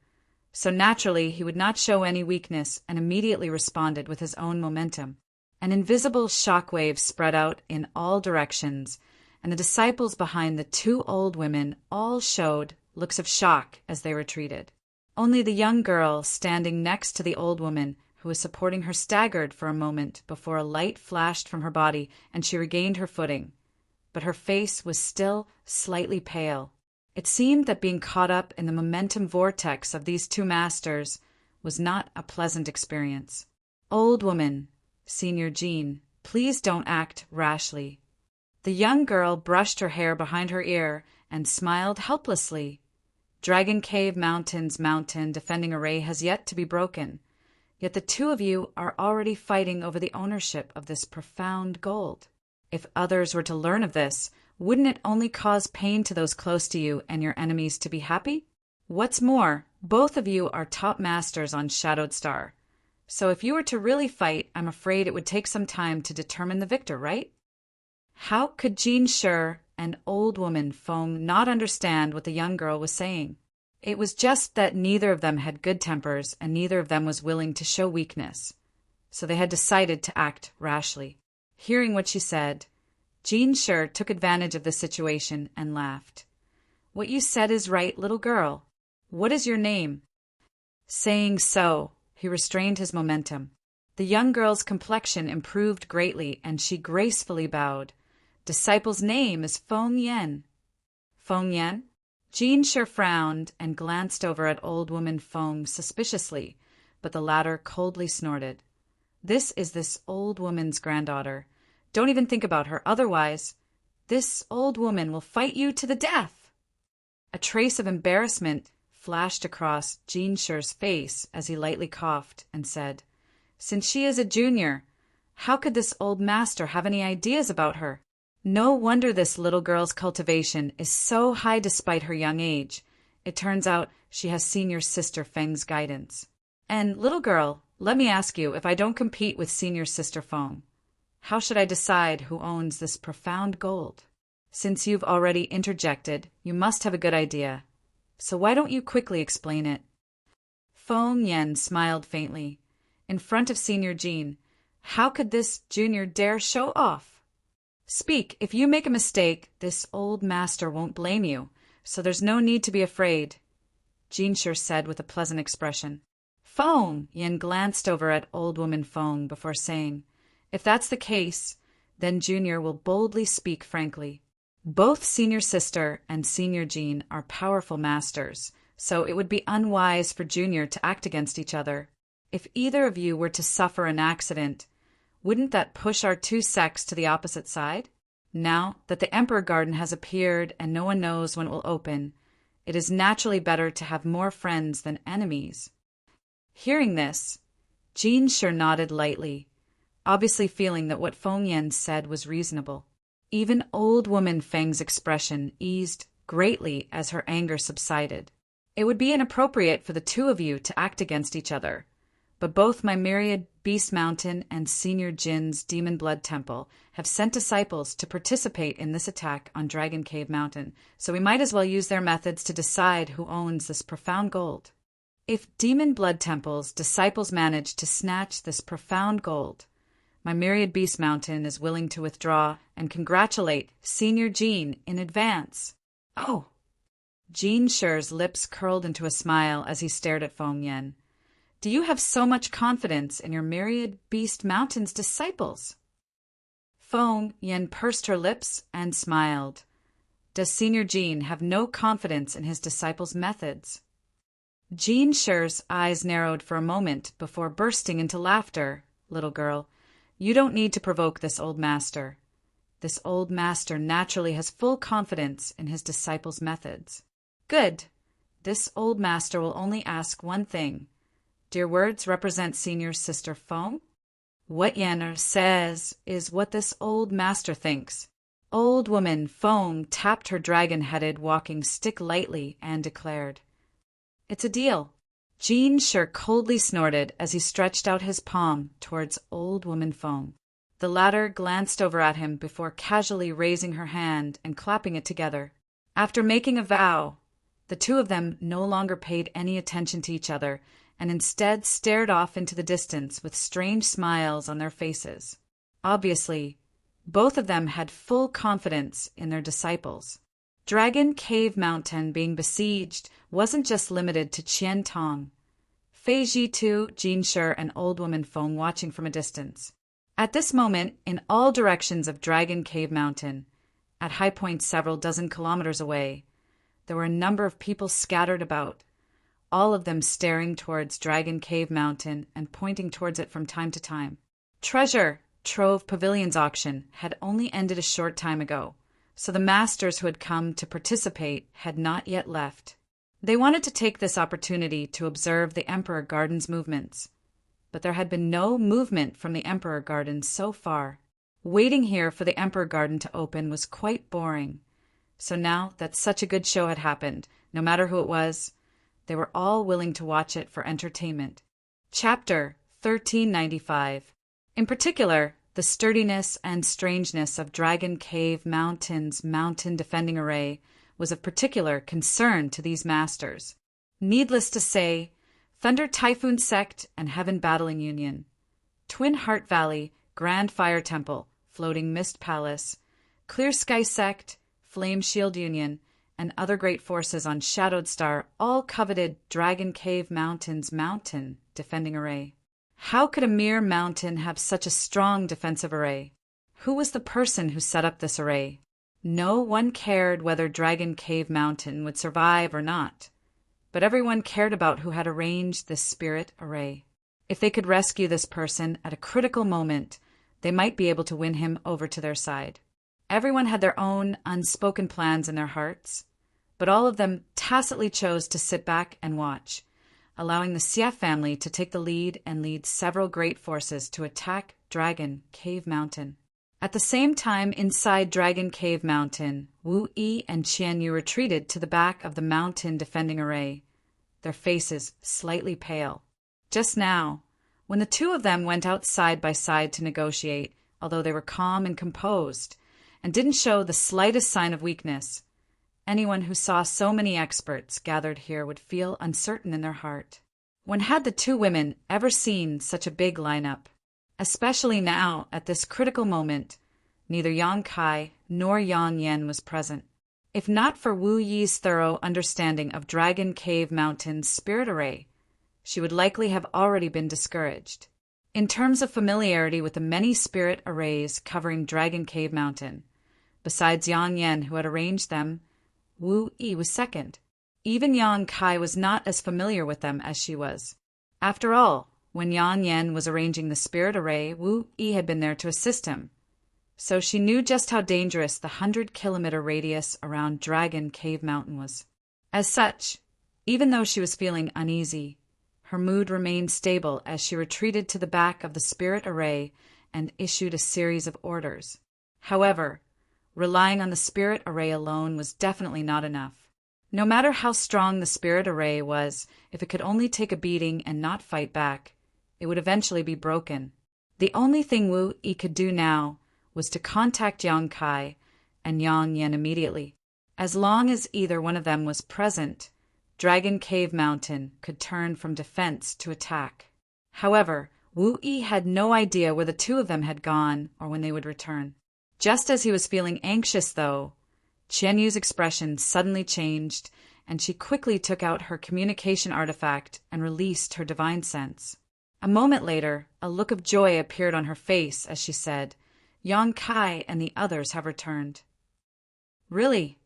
So naturally, he would not show any weakness and immediately responded with his own momentum. An invisible shockwave spread out in all directions, and the disciples behind the 2 old women all showed looks of shock as they retreated. Only the young girl standing next to the old woman who was supporting her staggered for a moment before a light flashed from her body and she regained her footing. But her face was still slightly pale. It seemed that being caught up in the momentum vortex of these two masters was not a pleasant experience. "Old woman, Senior Jean, please don't act rashly." The young girl brushed her hair behind her ear and smiled helplessly. Dragon Cave Mountain's mountain defending array has yet to be broken, yet the two of you are already fighting over the ownership of this profound gold. If others were to learn of this, wouldn't it only cause pain to those close to you and your enemies to be happy? What's more, both of you are top masters on Shadowed Star. So if you were to really fight, I'm afraid it would take some time to determine the victor, right? How could Jean Sher and old woman Fong not understand what the young girl was saying? It was just that neither of them had good tempers and neither of them was willing to show weakness. So they had decided to act rashly. Hearing what she said, Jean Sher took advantage of the situation and laughed. "What you said is right, little girl. What is your name?" Saying so, he restrained his momentum. The young girl's complexion improved greatly and she gracefully bowed. "Disciple's name is Fong Yen." "Fong Yen?" Jean Sher frowned and glanced over at old woman Fong suspiciously, but the latter coldly snorted. "This is this old woman's granddaughter. Don't even think about her, otherwise this old woman will fight you to the death." A trace of embarrassment flashed across Jean Sher's face as he lightly coughed and said, "Since she is a junior, how could this old master have any ideas about her? No wonder this little girl's cultivation is so high despite her young age. It turns out she has senior sister Feng's guidance. And, little girl, let me ask you, if I don't compete with senior sister Feng, how should I decide who owns this profound gold? Since you've already interjected, you must have a good idea. So why don't you quickly explain it?" Feng Yen smiled faintly. In front of Senior Jean, how could this junior dare show off? "Speak. If you make a mistake, this old master won't blame you, so there's no need to be afraid," Jean Sher said with a pleasant expression. "Feng!" Yen glanced over at old woman Feng before saying, "If that's the case, then Junior will boldly speak frankly. Both Senior Sister and Senior Jean are powerful masters, so it would be unwise for Junior to act against each other. If either of you were to suffer an accident, wouldn't that push our two sects to the opposite side? Now that the Emperor Garden has appeared and no one knows when it will open, it is naturally better to have more friends than enemies." Hearing this, Jean Sher nodded lightly, obviously feeling that what Feng Yen said was reasonable. Even old woman Feng's expression eased greatly as her anger subsided. "It would be inappropriate for the two of you to act against each other, but both my Myriad Beast Mountain and Senior Jin's Demon Blood Temple have sent disciples to participate in this attack on Dragon Cave Mountain, so we might as well use their methods to decide who owns this profound gold. If Demon Blood Temple's disciples manage to snatch this profound gold, my Myriad Beast Mountain is willing to withdraw and congratulate Senior Jean in advance." "Oh!" Jean Sher's lips curled into a smile as he stared at Feng Yen. "Do you have so much confidence in your Myriad Beast Mountain's disciples?" Feng Yen pursed her lips and smiled. "Does Senior Jean have no confidence in his disciples' methods?" Jean Sher's eyes narrowed for a moment before bursting into laughter. "Little girl, you don't need to provoke this old master. This old master naturally has full confidence in his disciples' methods." "Good. This old master will only ask one thing. Do your words represent Senior Sister Feng?" "What Yen says is what this old master thinks." Old woman Feng tapped her dragon-headed walking stick lightly and declared, "It's a deal." Jean Sher coldly snorted as he stretched out his palm towards old woman Feng. The latter glanced over at him before casually raising her hand and clapping it together. After making a vow, the two of them no longer paid any attention to each other and instead stared off into the distance with strange smiles on their faces. Obviously, both of them had full confidence in their disciples. Dragon Cave Mountain being besieged wasn't just limited to Qian Tong. Fei Jitu, Jin Shi, and Old Woman Feng watching from a distance. At this moment, in all directions of Dragon Cave Mountain, at high points several dozen kilometers away, there were a number of people scattered about, all of them staring towards Dragon Cave Mountain and pointing towards it from time to time. Treasure Trove Pavilion's auction had only ended a short time ago, so the masters who had come to participate had not yet left. They wanted to take this opportunity to observe the Emperor Garden's movements, but there had been no movement from the Emperor Garden so far. Waiting here for the Emperor Garden to open was quite boring, so now that such a good show had happened, no matter who it was, they were all willing to watch it for entertainment. Chapter 1395. In particular, the sturdiness and strangeness of Dragon Cave Mountain's mountain defending array was of particular concern to these masters. Needless to say, Thunder Typhoon Sect and Heaven Battling Union, Twin Heart Valley, Grand Fire Temple, Floating Mist Palace, Clear Sky Sect, Flame Shield Union, and other great forces on Shadowed Star all coveted Dragon Cave Mountain's mountain defending array. How could a mere mountain have such a strong defensive array? Who was the person who set up this array? No one cared whether Dragon Cave Mountain would survive or not, but everyone cared about who had arranged this spirit array. If they could rescue this person at a critical moment, they might be able to win him over to their side. Everyone had their own unspoken plans in their hearts, but all of them tacitly chose to sit back and watch, allowing the Xie family to take the lead and lead several great forces to attack Dragon Cave Mountain. At the same time, inside Dragon Cave Mountain, Wu Yi and Qian Yu retreated to the back of the mountain defending array, their faces slightly pale. Just now, when the two of them went out side by side to negotiate, although they were calm and composed, and didn't show the slightest sign of weakness, anyone who saw so many experts gathered here would feel uncertain in their heart. When had the two women ever seen such a big lineup? Especially now, at this critical moment, neither Yang Kai nor Yang Yan was present. If not for Wu Yi's thorough understanding of Dragon Cave Mountain's spirit array, she would likely have already been discouraged. In terms of familiarity with the many spirit arrays covering Dragon Cave Mountain, besides Yang Yan who had arranged them, Wu Yi was second. Even Yang Kai was not as familiar with them as she was. After all, when Yang Yan was arranging the spirit array, Wu Yi had been there to assist him, so she knew just how dangerous the 100-kilometer radius around Dragon Cave Mountain was. As such, even though she was feeling uneasy, her mood remained stable as she retreated to the back of the spirit array and issued a series of orders. However, relying on the spirit array alone was definitely not enough. No matter how strong the spirit array was, if it could only take a beating and not fight back, it would eventually be broken. The only thing Wu Yi could do now was to contact Yang Kai and Yang Yan immediately. As long as either one of them was present, Dragon Cave Mountain could turn from defense to attack. However, Wu Yi had no idea where the two of them had gone or when they would return. Just as he was feeling anxious, though, Qian Yu's expression suddenly changed, and she quickly took out her communication artifact and released her divine sense. A moment later, a look of joy appeared on her face as she said, "Yang Kai and the others have returned." "Really?"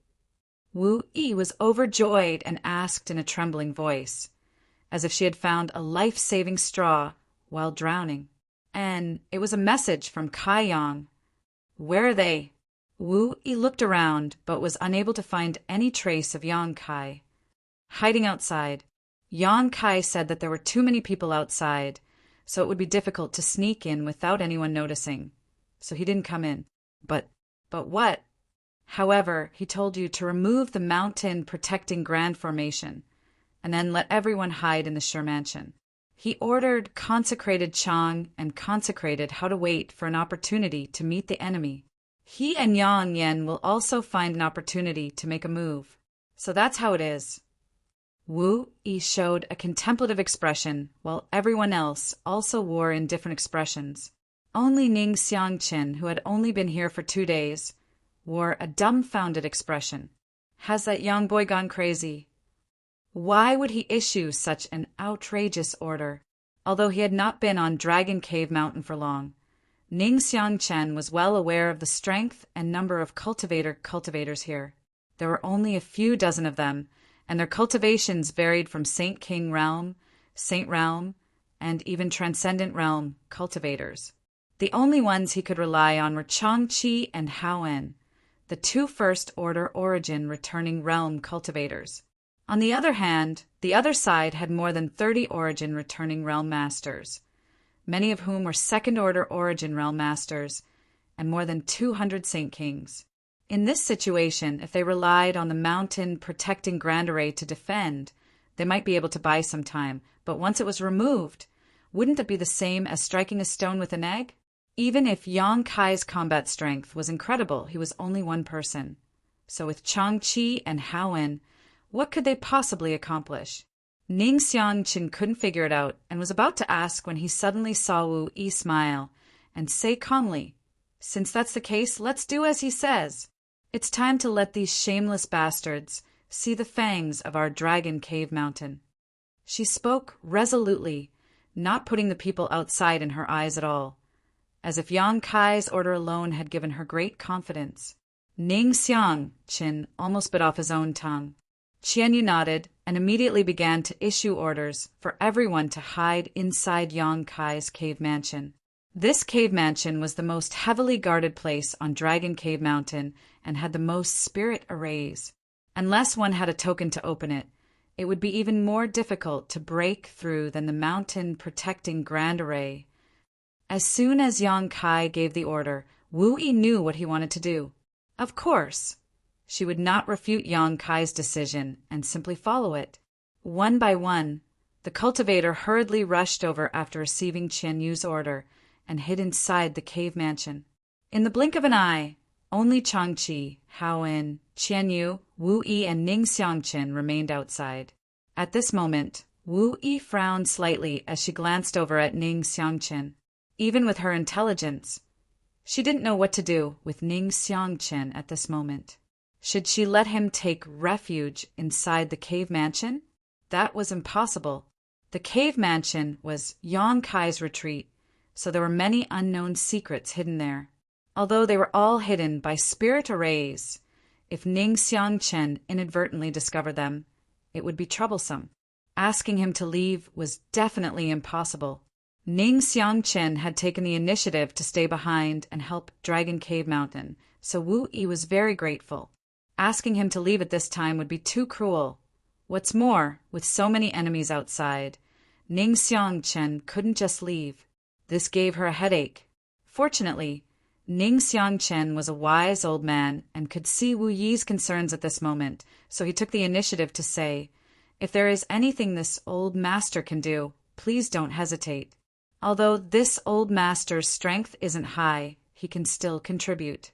Wu Yi was overjoyed and asked in a trembling voice, as if she had found a life-saving straw while drowning. And it was a message from Kai Yang. "Where are they?" Wu Yi looked around, but was unable to find any trace of Yang Kai. Hiding outside, Yang Kai said that there were too many people outside, so it would be difficult to sneak in without anyone noticing, so he didn't come in. But what? However, he told you to remove the mountain protecting Grand Formation, and then let everyone hide in the Sure Mansion. He ordered consecrated Chang and consecrated how to wait for an opportunity to meet the enemy. He and Yang Yan will also find an opportunity to make a move. So that's how it is. Wu Yi showed a contemplative expression, while everyone else also wore indifferent expressions. Only Ning Xiangqin, who had only been here for 2 days, wore a dumbfounded expression. Has that young boy gone crazy? Why would he issue such an outrageous order? Although he had not been on Dragon Cave Mountain for long, Ning Xiangchen was well aware of the strength and number of cultivators here. There were only a few dozen of them, and their cultivations varied from Saint King Realm, Saint Realm, and even Transcendent Realm cultivators. The only ones he could rely on were Changqi and Haoen, the two First Order Origin returning realm cultivators. On the other hand, the other side had more than 30 Origin returning realm masters, many of whom were Second Order Origin realm masters, and more than 200 Saint Kings. In this situation, if they relied on the mountain protecting Grand Array to defend, they might be able to buy some time, but once it was removed, wouldn't it be the same as striking a stone with an egg? Even if Yang Kai's combat strength was incredible, he was only one person. So with Changqi and Haoen, what could they possibly accomplish? Ning Xiangchen couldn't figure it out and was about to ask when he suddenly saw Wu Yi smile and say calmly, "Since that's the case, let's do as he says. It's time to let these shameless bastards see the fangs of our Dragon Cave Mountain." She spoke resolutely, not putting the people outside in her eyes at all, as if Yang Kai's order alone had given her great confidence. Ning Xiangchen almost bit off his own tongue. Qianyu nodded and immediately began to issue orders for everyone to hide inside Yang Kai's cave mansion. This cave mansion was the most heavily guarded place on Dragon Cave Mountain and had the most spirit arrays. Unless one had a token to open it, it would be even more difficult to break through than the mountain protecting Grand Array. As soon as Yang Kai gave the order, Wu Yi knew what he wanted to do. Of course, she would not refute Yang Kai's decision and simply follow it. One by one, the cultivator hurriedly rushed over after receiving Qianyu's order and hid inside the cave mansion. In the blink of an eye, only Changqi, Haoen, Qianyu, Wu Yi, and Ning Xiangchen remained outside. At this moment, Wu Yi frowned slightly as she glanced over at Ning Xiangchen. Even with her intelligence, she didn't know what to do with Ning Xiangchen at this moment. Should she let him take refuge inside the cave mansion? That was impossible. The cave mansion was Yang Kai's retreat, so there were many unknown secrets hidden there. Although they were all hidden by spirit arrays, if Ning Xiangchen inadvertently discovered them, it would be troublesome. Asking him to leave was definitely impossible. Ning Xiangchen had taken the initiative to stay behind and help Dragon Cave Mountain, so Wu Yi was very grateful. Asking him to leave at this time would be too cruel. What's more, with so many enemies outside, Ning Xiangchen couldn't just leave. This gave her a headache. Fortunately, Ning Xiangchen was a wise old man and could see Wu Yi's concerns at this moment, so he took the initiative to say, "If there is anything this old master can do, please don't hesitate. Although this old master's strength isn't high, he can still contribute."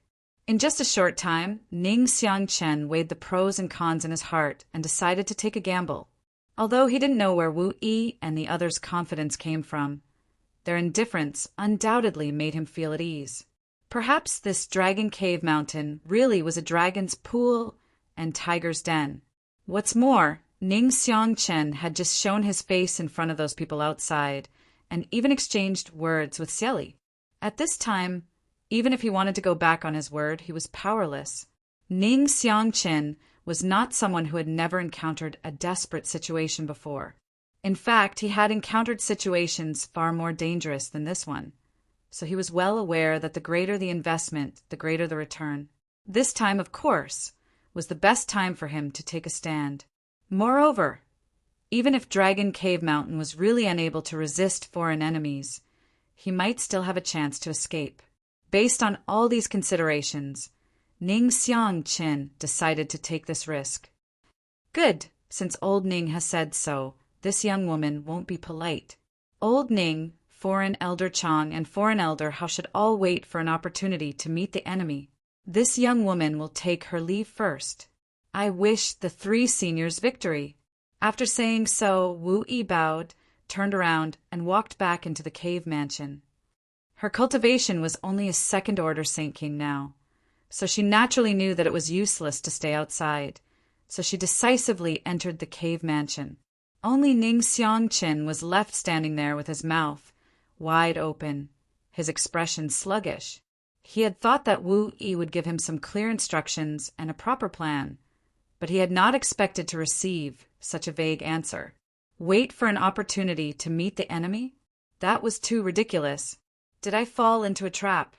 In just a short time, Ning Xiangchen weighed the pros and cons in his heart and decided to take a gamble. Although he didn't know where Wu Yi and the others' confidence came from, their indifference undoubtedly made him feel at ease. Perhaps this Dragon Cave Mountain really was a dragon's pool and tiger's den. What's more, Ning Xiangchen had just shown his face in front of those people outside and even exchanged words with Xieli. At this time, even if he wanted to go back on his word, he was powerless. Ning Xiangchen was not someone who had never encountered a desperate situation before. In fact, he had encountered situations far more dangerous than this one. So he was well aware that the greater the investment, the greater the return. This time, of course, was the best time for him to take a stand. Moreover, even if Dragon Cave Mountain was really unable to resist foreign enemies, he might still have a chance to escape. Based on all these considerations, Ning Xiangchen decided to take this risk. Good, since old Ning has said so, this young woman won't be polite. Old Ning, foreign elder Chang, and foreign elder Hao should all wait for an opportunity to meet the enemy. This young woman will take her leave first. I wish the three seniors victory. After saying so, Wu Yi bowed, turned around, and walked back into the cave mansion. Her cultivation was only a second-order Saint King now, so she naturally knew that it was useless to stay outside, so she decisively entered the cave mansion. Only Ning Xiangqin was left standing there with his mouth wide open, his expression sluggish. He had thought that Wu Yi would give him some clear instructions and a proper plan, but he had not expected to receive such a vague answer. Wait for an opportunity to meet the enemy? That was too ridiculous. Did I fall into a trap?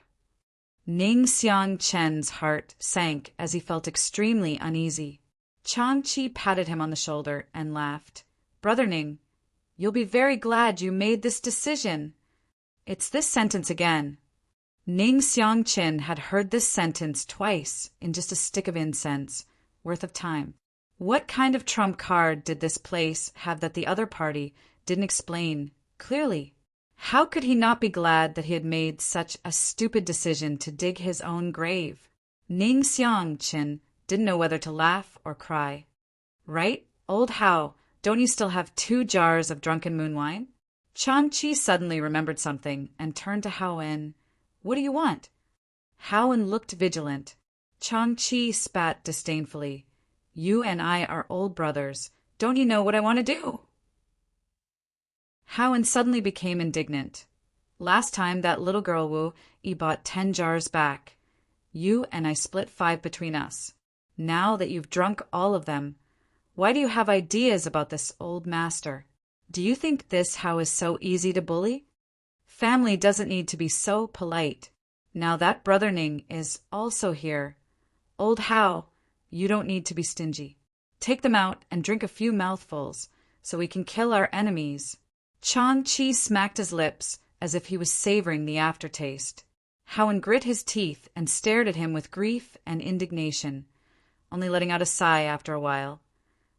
Ning Xiangchen's heart sank as he felt extremely uneasy. Changqi patted him on the shoulder and laughed. Brother Ning, you'll be very glad you made this decision. It's this sentence again. Ning Xiangqin had heard this sentence twice in just a stick of incense worth of time. What kind of trump card did this place have that the other party didn't explain clearly? How could he not be glad that he had made such a stupid decision to dig his own grave? Ning Xiangqin didn't know whether to laugh or cry. Right, old Hao, don't you still have 2 jars of drunken moon wine? Changqi suddenly remembered something and turned to Haoen. What do you want? Haoen looked vigilant. Changqi spat disdainfully. You and I are old brothers. Don't you know what I want to do? Haoen suddenly became indignant. Last time that little girl Wu Yi bought 10 jars back. You and I split 5 between us. Now that you've drunk all of them, why do you have ideas about this old master? Do you think this Hao is so easy to bully? Family doesn't need to be so polite. Now that Brother Ning is also here. Old Hao, you don't need to be stingy. Take them out and drink a few mouthfuls so we can kill our enemies. Changqi smacked his lips as if he was savoring the aftertaste. Haoen grit his teeth and stared at him with grief and indignation, only letting out a sigh after a while.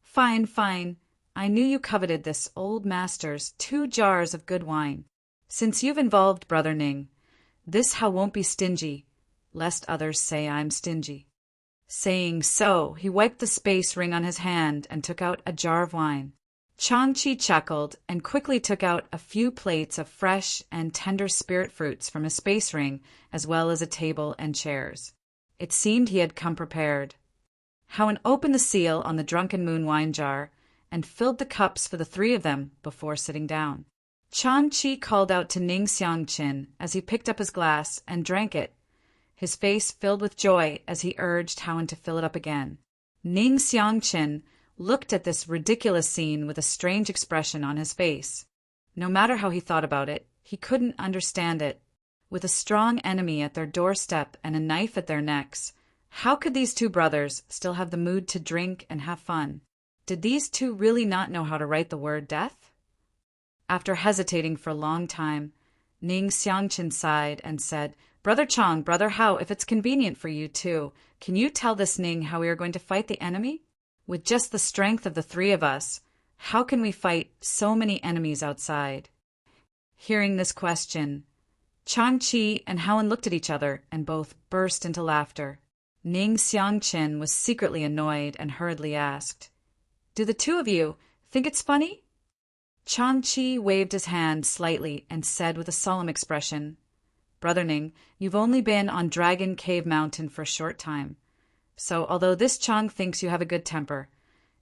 Fine, fine. I knew you coveted this old master's 2 jars of good wine. Since you've involved Brother Ning, this Hao won't be stingy, lest others say I'm stingy. Saying so, he wiped the space ring on his hand and took out a jar of wine. Changqi chuckled and quickly took out a few plates of fresh and tender spirit fruits from his space ring, as well as a table and chairs. It seemed he had come prepared. Haoen opened the seal on the drunken moon wine jar and filled the cups for the 3 of them before sitting down. Changqi called out to Ning Xiangqin as he picked up his glass and drank it, his face filled with joy as he urged Haoen to fill it up again. Ning Xiangqin looked at this ridiculous scene with a strange expression on his face. No matter how he thought about it, he couldn't understand it. With a strong enemy at their doorstep and a knife at their necks, how could these 2 brothers still have the mood to drink and have fun? Did these 2 really not know how to write the word death? After hesitating for a long time, Ning Xiangqin sighed and said, Brother Chang, Brother Hao, if it's convenient for you too, can you tell this Ning how we are going to fight the enemy? With just the strength of the 3 of us, how can we fight so many enemies outside? Hearing this question, Changqi and Haoen looked at each other and both burst into laughter. Ning Xiangqin was secretly annoyed and hurriedly asked, Do the 2 of you think it's funny? Changqi waved his hand slightly and said with a solemn expression, Brother Ning, you've only been on Dragon Cave Mountain for a short time. So although this Chang thinks you have a good temper,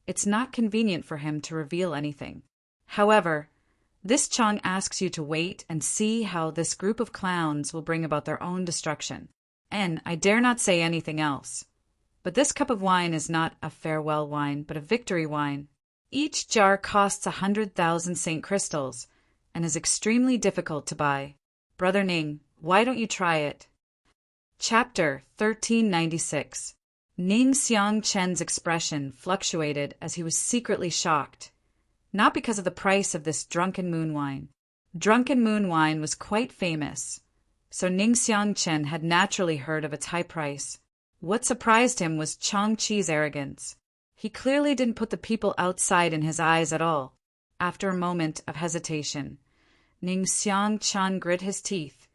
it's not convenient for him to reveal anything. However, this Chang asks you to wait and see how this group of clowns will bring about their own destruction. And I dare not say anything else. But this cup of wine is not a farewell wine, but a victory wine. Each jar costs 100,000 Saint crystals and is extremely difficult to buy. Brother Ning, why don't you try it? Chapter 1396. Ning Xiangchen's expression fluctuated as he was secretly shocked, not because of the price of this drunken moon wine. Drunken moon wine was quite famous, so Ning Xiangchen had naturally heard of its high price. What surprised him was Changqi's arrogance. He clearly didn't put the people outside in his eyes at all. After a moment of hesitation, Ning Xiangchen grit his teeth,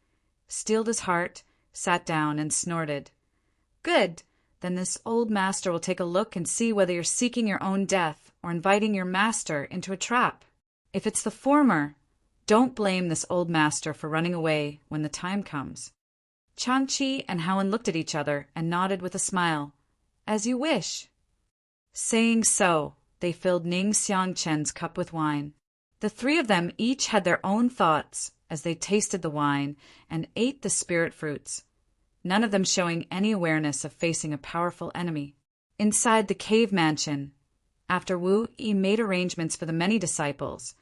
steeled his heart, sat down, and snorted. Good! Then this old master will take a look and see whether you're seeking your own death or inviting your master into a trap. If it's the former, don't blame this old master for running away when the time comes. Changqi and Haoen looked at each other and nodded with a smile. As you wish. Saying so, they filled Ning Xiangchen's cup with wine. The three of them each had their own thoughts as they tasted the wine and ate the spirit fruits, none of them showing any awareness of facing a powerful enemy. Inside the cave mansion, after Wu Yi made arrangements for the many disciples,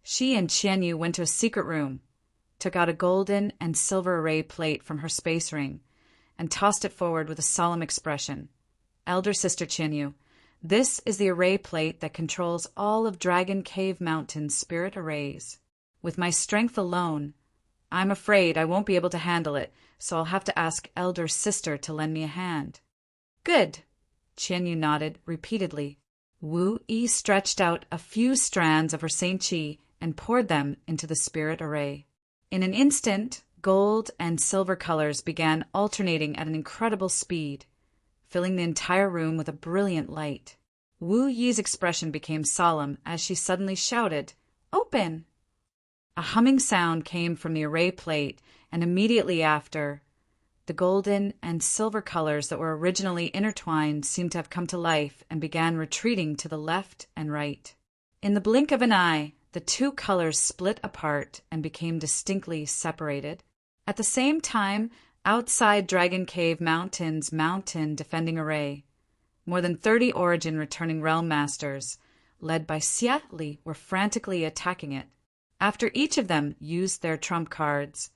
she and Qian Yu went to a secret room, took out a golden and silver array plate from her space ring, and tossed it forward with a solemn expression. Elder Sister Qian Yu, this is the array plate that controls all of Dragon Cave Mountain's spirit arrays. With my strength alone, I'm afraid I won't be able to handle it, so I'll have to ask Elder Sister to lend me a hand. Good, Qian Yu nodded repeatedly. Wu Yi stretched out a few strands of her Saint Qi and poured them into the spirit array. In an instant, gold and silver colors began alternating at an incredible speed, filling the entire room with a brilliant light. Wu Yi's expression became solemn as she suddenly shouted, "Open!" A humming sound came from the array plate, and immediately after, the golden and silver colors that were originally intertwined seemed to have come to life and began retreating to the left and right. In the blink of an eye, the two colors split apart and became distinctly separated. At the same time, outside Dragon Cave Mountain's mountain defending array, more than 30 Origin returning realm masters, led by Xia Li, were frantically attacking it. After each of them used their trump cards,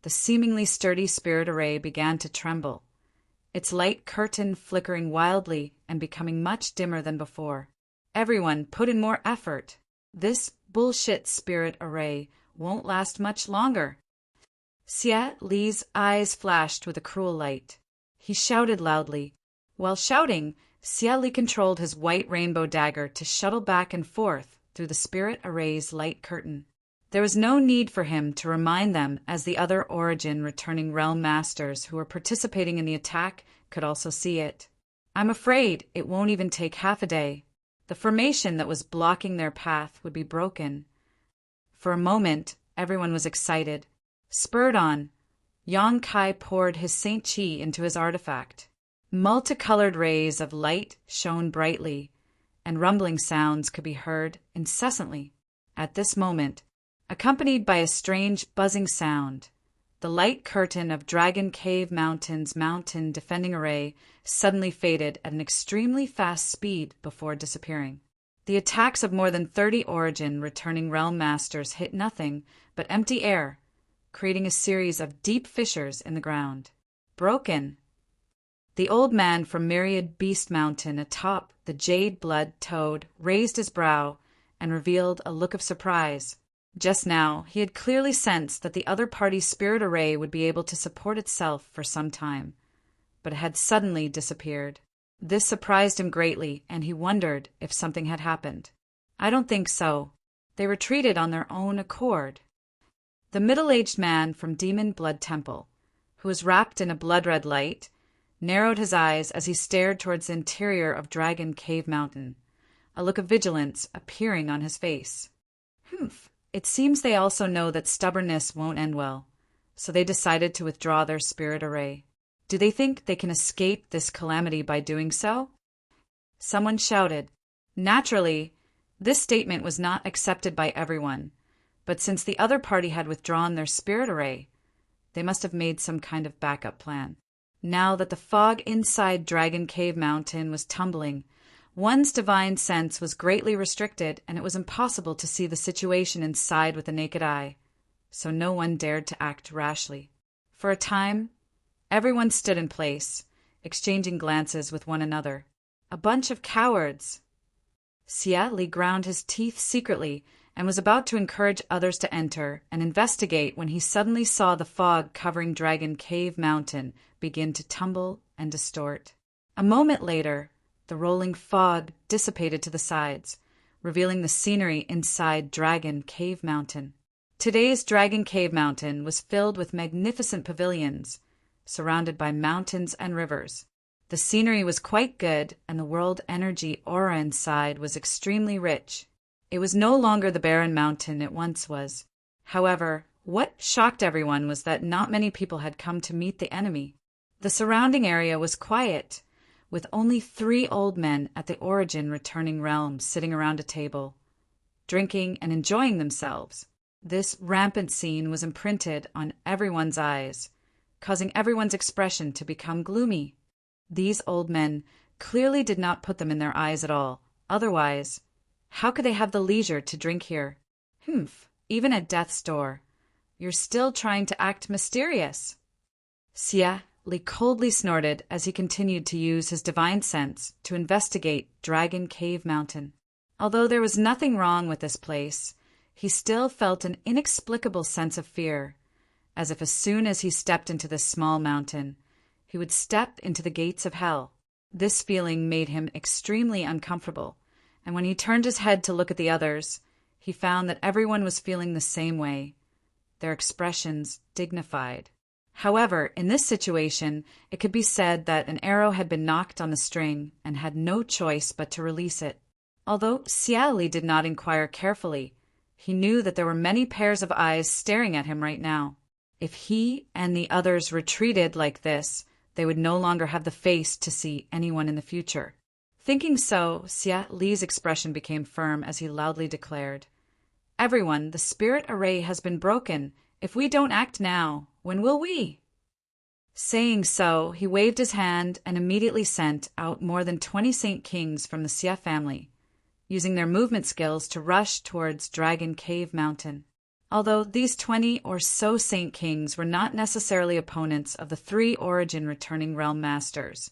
the seemingly sturdy spirit array began to tremble, its light curtain flickering wildly and becoming much dimmer than before. Everyone put in more effort. This bullshit spirit array won't last much longer. Xia Li's eyes flashed with a cruel light. He shouted loudly. While shouting, Xia Li controlled his white rainbow dagger to shuttle back and forth through the spirit array's light curtain. There was no need for him to remind them, as the other Origin returning realm masters who were participating in the attack could also see it. I'm afraid it won't even take half a day. The formation that was blocking their path would be broken. For a moment, everyone was excited. Spurred on, Yang Kai poured his Saint Qi into his artifact. Multicolored rays of light shone brightly, and rumbling sounds could be heard incessantly. At this moment, accompanied by a strange buzzing sound, the light curtain of Dragon Cave Mountain's mountain defending array suddenly faded at an extremely fast speed before disappearing. The attacks of more than 30 Origin returning realm masters hit nothing but empty air, creating a series of deep fissures in the ground. Broken. The old man from Myriad Beast Mountain atop the Jade Blood Toad raised his brow and revealed a look of surprise. Just now, he had clearly sensed that the other party's spirit array would be able to support itself for some time, but it had suddenly disappeared. This surprised him greatly, and he wondered if something had happened. I don't think so. They retreated on their own accord. The middle-aged man from Demon Blood Temple, who was wrapped in a blood-red light, narrowed his eyes as he stared towards the interior of Dragon Cave Mountain, a look of vigilance appearing on his face. Humph. It seems they also know that stubbornness won't end well, so they decided to withdraw their spirit array. Do they think they can escape this calamity by doing so? Someone shouted. Naturally, this statement was not accepted by everyone, but since the other party had withdrawn their spirit array, they must have made some kind of backup plan. Now that the fog inside Dragon Cave Mountain was tumbling, one's divine sense was greatly restricted, and it was impossible to see the situation inside with the naked eye, so no one dared to act rashly. For a time, everyone stood in place, exchanging glances with one another. A bunch of cowards. Xia Li ground his teeth secretly and was about to encourage others to enter and investigate when he suddenly saw the fog covering Dragon Cave Mountain begin to tumble and distort. A moment later, the rolling fog dissipated to the sides, revealing the scenery inside Dragon Cave Mountain. Today's Dragon Cave Mountain was filled with magnificent pavilions, surrounded by mountains and rivers. The scenery was quite good, and the world energy aura inside was extremely rich. It was no longer the barren mountain it once was. However, what shocked everyone was that not many people had come to meet the enemy. The surrounding area was quiet, with only 3 old men at the origin returning realm sitting around a table, drinking and enjoying themselves. This rampant scene was imprinted on everyone's eyes, causing everyone's expression to become gloomy. These old men clearly did not put them in their eyes at all. Otherwise, how could they have the leisure to drink here? Humph, even at death's door. You're still trying to act mysterious. Xia Li coldly snorted as he continued to use his divine sense to investigate Dragon Cave Mountain. Although there was nothing wrong with this place, he still felt an inexplicable sense of fear, as if as soon as he stepped into this small mountain, he would step into the gates of hell. This feeling made him extremely uncomfortable, and when he turned his head to look at the others, he found that everyone was feeling the same way, their expressions dignified. However, in this situation, it could be said that an arrow had been knocked on the string and had no choice but to release it. Although Xia Li did not inquire carefully, he knew that there were many pairs of eyes staring at him right now. If he and the others retreated like this, they would no longer have the face to see anyone in the future. Thinking so, Xia Li's expression became firm as he loudly declared, "Everyone, the spirit array has been broken. If we don't act now, when will we?" Saying so, he waved his hand and immediately sent out more than 20 Saint Kings from the Xia family, using their movement skills to rush towards Dragon Cave Mountain. Although these 20 or so Saint Kings were not necessarily opponents of the 3 origin returning realm masters,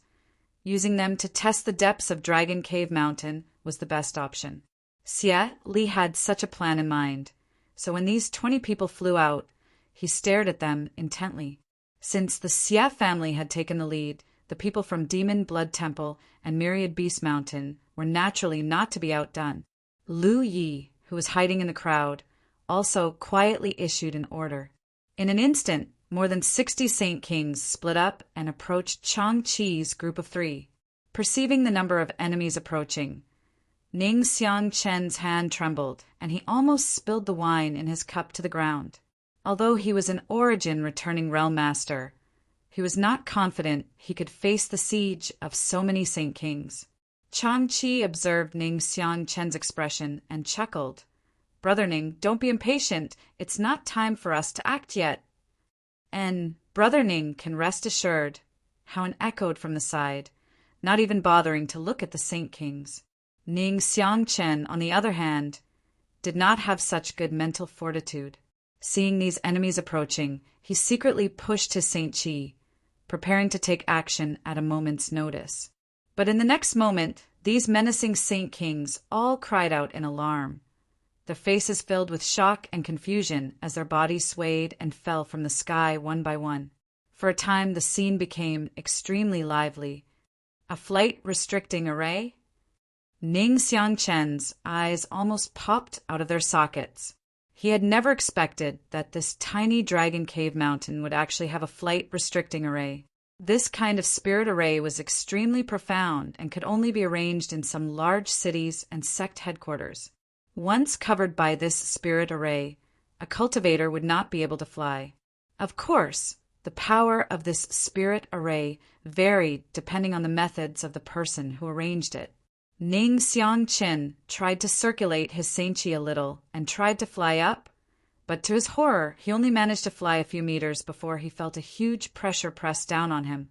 using them to test the depths of Dragon Cave Mountain was the best option. Xia Li had such a plan in mind, so when these 20 people flew out, he stared at them intently. Since the Xia family had taken the lead, the people from Demon Blood Temple and Myriad Beast Mountain were naturally not to be outdone. Lu Yi, who was hiding in the crowd, also quietly issued an order. In an instant, more than 60 Saint Kings split up and approached Chang Chi's group of 3. Perceiving the number of enemies approaching, Ning Xiangchen's hand trembled, and he almost spilled the wine in his cup to the ground. Although he was an origin returning realm master, he was not confident he could face the siege of so many Saint Kings. Chang Chi observed Ning Xiangchen's expression and chuckled. "Brother Ning, don't be impatient. It's not time for us to act yet." And Brother Ning can rest assured, Howen echoed from the side, not even bothering to look at the Saint Kings. Ning Xiangchen, on the other hand, did not have such good mental fortitude. Seeing these enemies approaching, he secretly pushed his Saint Chi, preparing to take action at a moment's notice. But in the next moment, these menacing Saint Kings all cried out in alarm, their faces filled with shock and confusion as their bodies swayed and fell from the sky one by one. For a time, the scene became extremely lively. A flight-restricting array? Ning Xiangchen's eyes almost popped out of their sockets. He had never expected that this tiny Dragon Cave Mountain would actually have a flight-restricting array. This kind of spirit array was extremely profound and could only be arranged in some large cities and sect headquarters. Once covered by this spirit array, a cultivator would not be able to fly. Of course, the power of this spirit array varied depending on the methods of the person who arranged it. Ning Xiangchen tried to circulate his Saint Chi a little and tried to fly up, but to his horror, he only managed to fly a few meters before he felt a huge pressure press down on him,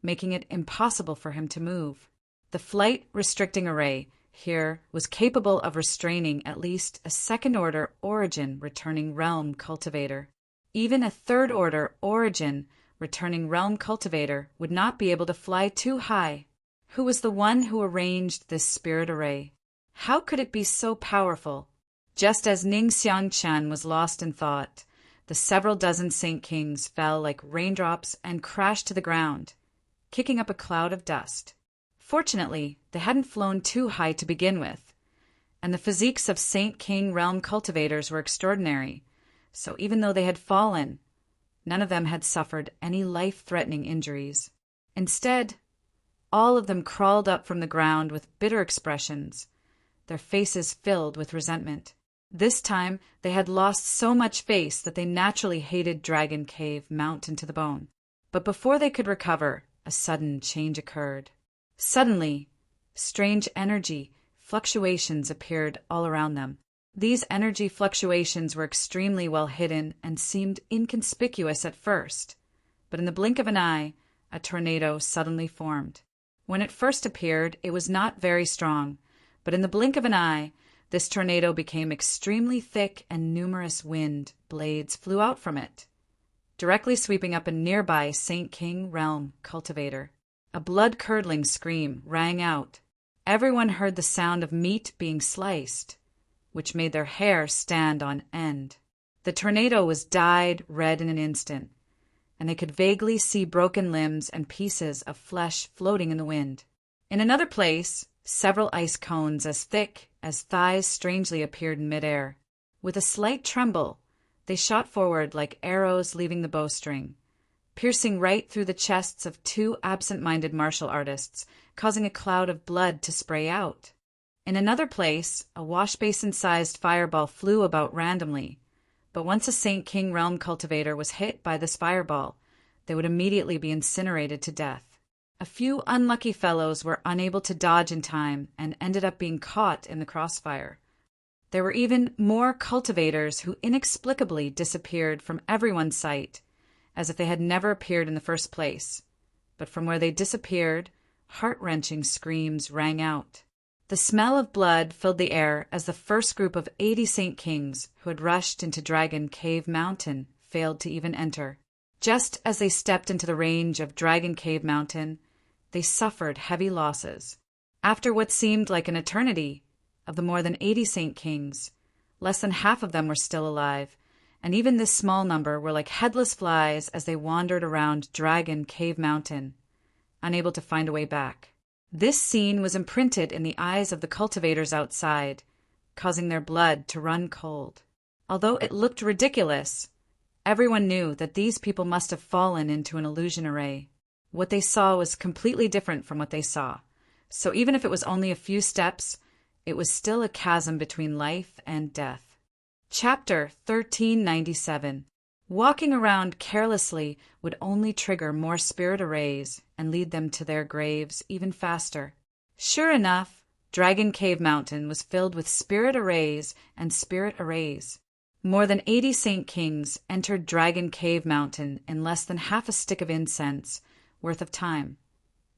making it impossible for him to move. The flight-restricting array here was capable of restraining at least a second-order origin returning realm cultivator. Even a third-order origin returning realm cultivator would not be able to fly too high. Who was the one who arranged this spirit array? How could it be so powerful? Just as Ning Xiangchen was lost in thought, the several dozen Saint Kings fell like raindrops and crashed to the ground, kicking up a cloud of dust. Fortunately, they hadn't flown too high to begin with, and the physiques of Saint King realm cultivators were extraordinary, so even though they had fallen, none of them had suffered any life-threatening injuries. Instead, all of them crawled up from the ground with bitter expressions, their faces filled with resentment. This time, they had lost so much face that they naturally hated Dragon Cave Mountain to the bone. But before they could recover, a sudden change occurred. Suddenly, strange energy fluctuations appeared all around them. These energy fluctuations were extremely well hidden and seemed inconspicuous at first, but in the blink of an eye, a tornado suddenly formed. When it first appeared, it was not very strong, but in the blink of an eye, this tornado became extremely thick and numerous wind blades flew out from it, directly sweeping up a nearby Saint King realm cultivator. A blood-curdling scream rang out. Everyone heard the sound of meat being sliced, which made their hair stand on end. The tornado was dyed red in an instant, and they could vaguely see broken limbs and pieces of flesh floating in the wind. In another place, several ice cones as thick as thighs strangely appeared in midair. With a slight tremble, they shot forward like arrows leaving the bowstring, piercing right through the chests of two absent-minded martial artists, causing a cloud of blood to spray out. In another place, a wash-basin-sized fireball flew about randomly, but once a Saint King realm cultivator was hit by this fireball, they would immediately be incinerated to death. A few unlucky fellows were unable to dodge in time and ended up being caught in the crossfire. There were even more cultivators who inexplicably disappeared from everyone's sight, as if they had never appeared in the first place. But from where they disappeared, heart-wrenching screams rang out. The smell of blood filled the air as the first group of 80 Saint Kings who had rushed into Dragon Cave Mountain failed to even enter. Just as they stepped into the range of Dragon Cave Mountain, they suffered heavy losses. After what seemed like an eternity, of the more than 80 Saint Kings, less than half of them were still alive, and even this small number were like headless flies as they wandered around Dragon Cave Mountain, unable to find a way back. This scene was imprinted in the eyes of the cultivators outside, causing their blood to run cold. Although it looked ridiculous, everyone knew that these people must have fallen into an illusion array. What they saw was completely different from what they saw, so even if it was only a few steps, it was still a chasm between life and death. Chapter 1397. Walking around carelessly would only trigger more spirit arrays and lead them to their graves even faster. Sure enough, Dragon Cave Mountain was filled with spirit arrays and spirit arrays. More than 80 Saint Kings entered Dragon Cave Mountain in less than half a stick of incense worth of time.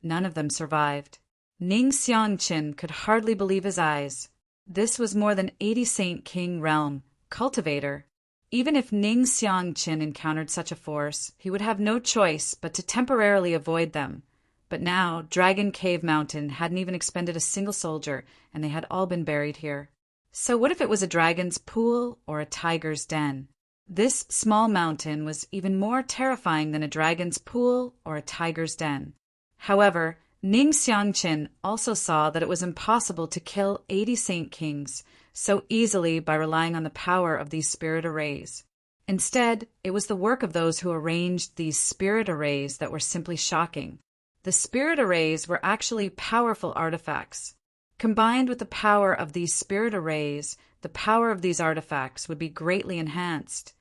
None of them survived. Ning Xiangqin could hardly believe his eyes. This was more than 80 Saint King realm cultivator. Even if Ning Xiangqin encountered such a force, he would have no choice but to temporarily avoid them. But now, Dragon Cave Mountain hadn't even expended a single soldier, and they had all been buried here. So what if it was a dragon's pool or a tiger's den? This small mountain was even more terrifying than a dragon's pool or a tiger's den. However, Ning Xiangqin also saw that it was impossible to kill 80 Saint Kings so easily by relying on the power of these spirit arrays. Instead, it was the work of those who arranged these spirit arrays that were simply shocking. The spirit arrays were actually powerful artifacts. Combined with the power of these spirit arrays, the power of these artifacts would be greatly enhanced,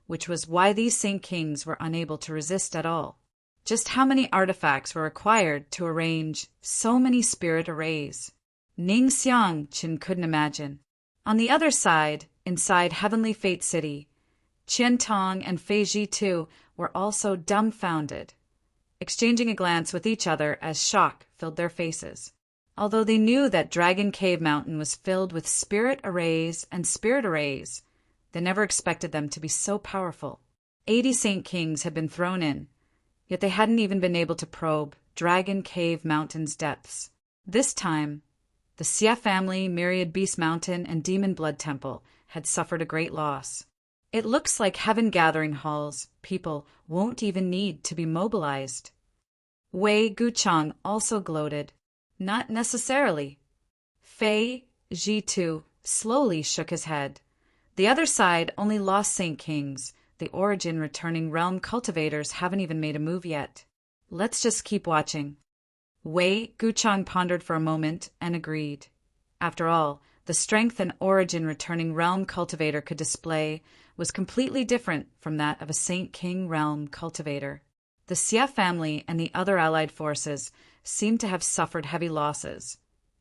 which was why these Saint Kings were unable to resist at all. Just how many artifacts were required to arrange so many spirit arrays? Ning Xiangqin couldn't imagine. On the other side, inside Heavenly Fate City, Qian Tong and Fei Ji too were also dumbfounded, exchanging a glance with each other as shock filled their faces. Although they knew that Dragon Cave Mountain was filled with spirit arrays and spirit arrays, they never expected them to be so powerful. 80 Saint Kings had been thrown in, yet they hadn't even been able to probe Dragon Cave Mountain's depths. This time, the Xie family, Myriad Beast Mountain, and Demon Blood Temple had suffered a great loss. It looks like Heaven Gathering Hall's people won't even need to be mobilized. Wei Guchang also gloated. Not necessarily. Fei Ji too slowly shook his head. The other side only lost Saint Kings. The origin returning realm cultivators haven't even made a move yet. Let's just keep watching. Wei Guchang pondered for a moment and agreed. After all, the strength an origin returning realm cultivator could display was completely different from that of a Saint King realm cultivator. The Xia family and the other allied forces seemed to have suffered heavy losses,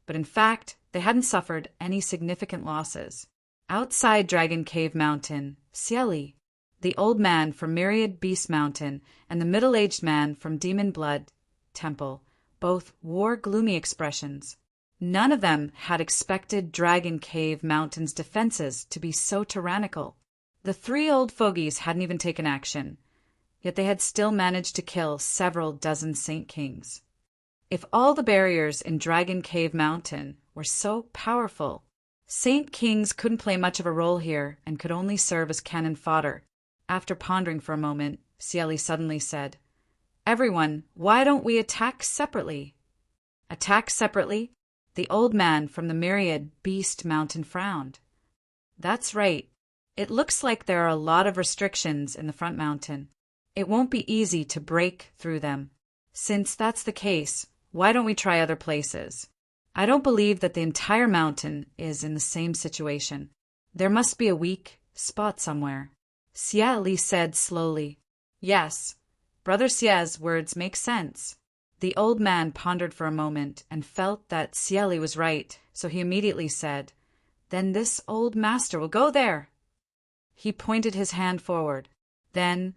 but in fact, they hadn't suffered any significant losses. Outside Dragon Cave Mountain, Xie, the old man from Myriad Beast Mountain, and the middle-aged man from Demon Blood Temple both wore gloomy expressions. None of them had expected Dragon Cave Mountain's defenses to be so tyrannical. The three old fogies hadn't even taken action, yet they had still managed to kill several dozen Saint Kings. If all the barriers in Dragon Cave Mountain were so powerful, Saint Kings couldn't play much of a role here and could only serve as cannon fodder. After pondering for a moment, Xie suddenly said, "Everyone, why don't we attack separately?" Attack separately? The old man from the Myriad Beast Mountain frowned. That's right. It looks like there are a lot of restrictions in the front mountain. It won't be easy to break through them. Since that's the case, why don't we try other places? I don't believe that the entire mountain is in the same situation. There must be a weak spot somewhere. Xie said slowly. Yes, Brother Xie's words make sense. The old man pondered for a moment and felt that Xie was right, so he immediately said, "Then this old master will go there." He pointed his hand forward. Then,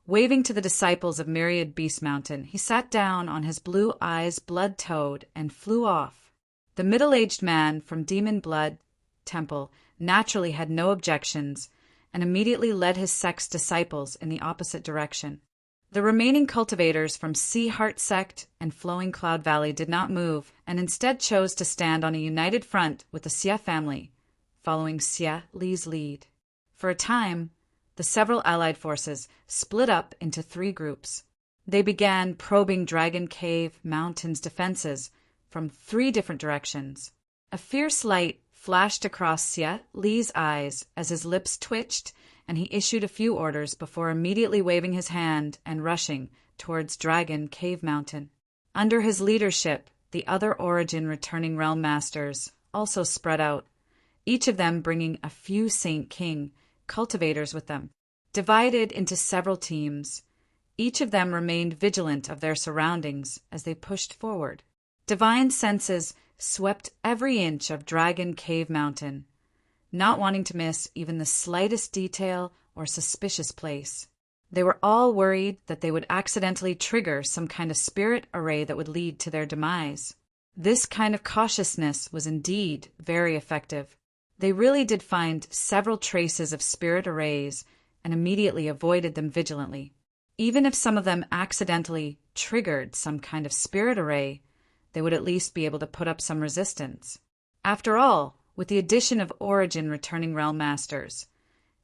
waving to the disciples of Myriad Beast Mountain, he sat down on his blue eyes blood toad and flew off. The middle-aged man from Demon Blood Temple naturally had no objections and immediately led his sect's disciples in the opposite direction. The remaining cultivators from Sea Heart Sect and Flowing Cloud Valley did not move and instead chose to stand on a united front with the Xie family, following Xie's lead. For a time, the several allied forces split up into three groups. They began probing Dragon Cave Mountain's defenses from three different directions. A fierce light flashed across Xie's eyes as his lips twitched, and he issued a few orders before immediately waving his hand and rushing towards Dragon Cave Mountain. Under his leadership, the other Origin returning realm masters also spread out, each of them bringing a few Saint King cultivators with them. Divided into several teams, each of them remained vigilant of their surroundings as they pushed forward. Divine senses swept every inch of Dragon Cave Mountain, not wanting to miss even the slightest detail or suspicious place. They were all worried that they would accidentally trigger some kind of spirit array that would lead to their demise. This kind of cautiousness was indeed very effective. They really did find several traces of spirit arrays and immediately avoided them vigilantly. Even if some of them accidentally triggered some kind of spirit array, they would at least be able to put up some resistance. After all, with the addition of Origin returning realm masters,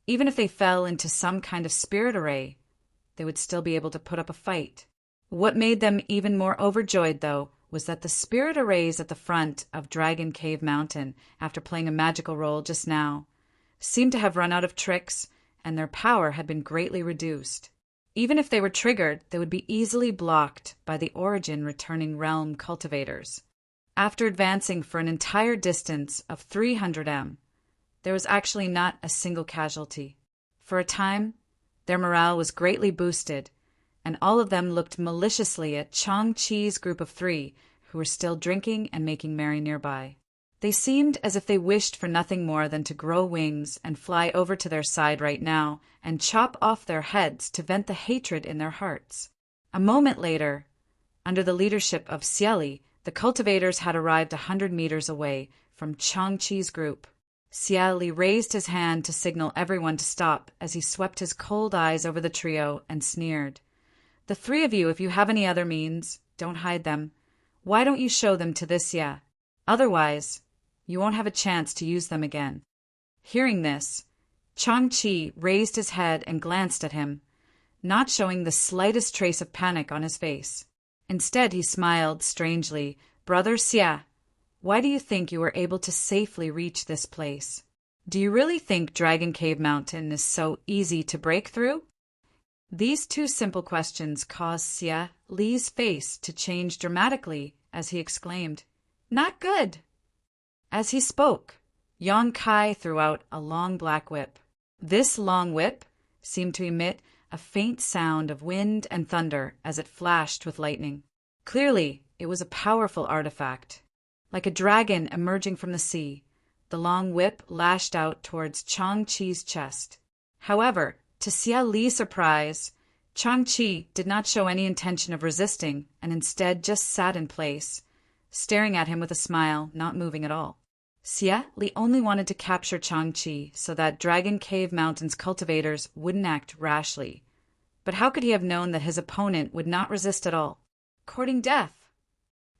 even if they fell into some kind of spirit array, they would still be able to put up a fight. What made them even more overjoyed, though, was that the spirit arrays at the front of Dragon Cave Mountain, after playing a magical role just now, seemed to have run out of tricks, and their power had been greatly reduced. Even if they were triggered, they would be easily blocked by the Origin returning realm cultivators. After advancing for an entire distance of 300 m, there was actually not a single casualty. For a time, their morale was greatly boosted, and all of them looked maliciously at Chang-Chi's group of three, who were still drinking and making merry nearby. They seemed as if they wished for nothing more than to grow wings and fly over to their side right now and chop off their heads to vent the hatred in their hearts. A moment later, under the leadership of Xie, the cultivators had arrived 100 meters away from Chang-Chi's group. Xie raised his hand to signal everyone to stop as he swept his cold eyes over the trio and sneered. "The three of you, if you have any other means, don't hide them. Why don't you show them to this Xie? Otherwise, you won't have a chance to use them again." Hearing this, Chang-Chi raised his head and glanced at him, not showing the slightest trace of panic on his face. Instead, he smiled strangely. "Brother Xie, why do you think you were able to safely reach this place? Do you really think Dragon Cave Mountain is so easy to break through?" These two simple questions caused Xie's face to change dramatically as he exclaimed, "Not good!" As he spoke, Yong Kai threw out a long black whip. This long whip seemed to emit a faint sound of wind and thunder as it flashed with lightning. Clearly, it was a powerful artifact. Like a dragon emerging from the sea, the long whip lashed out towards Chang-Chi's chest. However, to Xia Li's surprise, Chang-Chi did not show any intention of resisting and instead just sat in place, staring at him with a smile, not moving at all. Xia Li only wanted to capture Chang-Chi so that Dragon Cave Mountain's cultivators wouldn't act rashly. But how could he have known that his opponent would not resist at all? Courting death!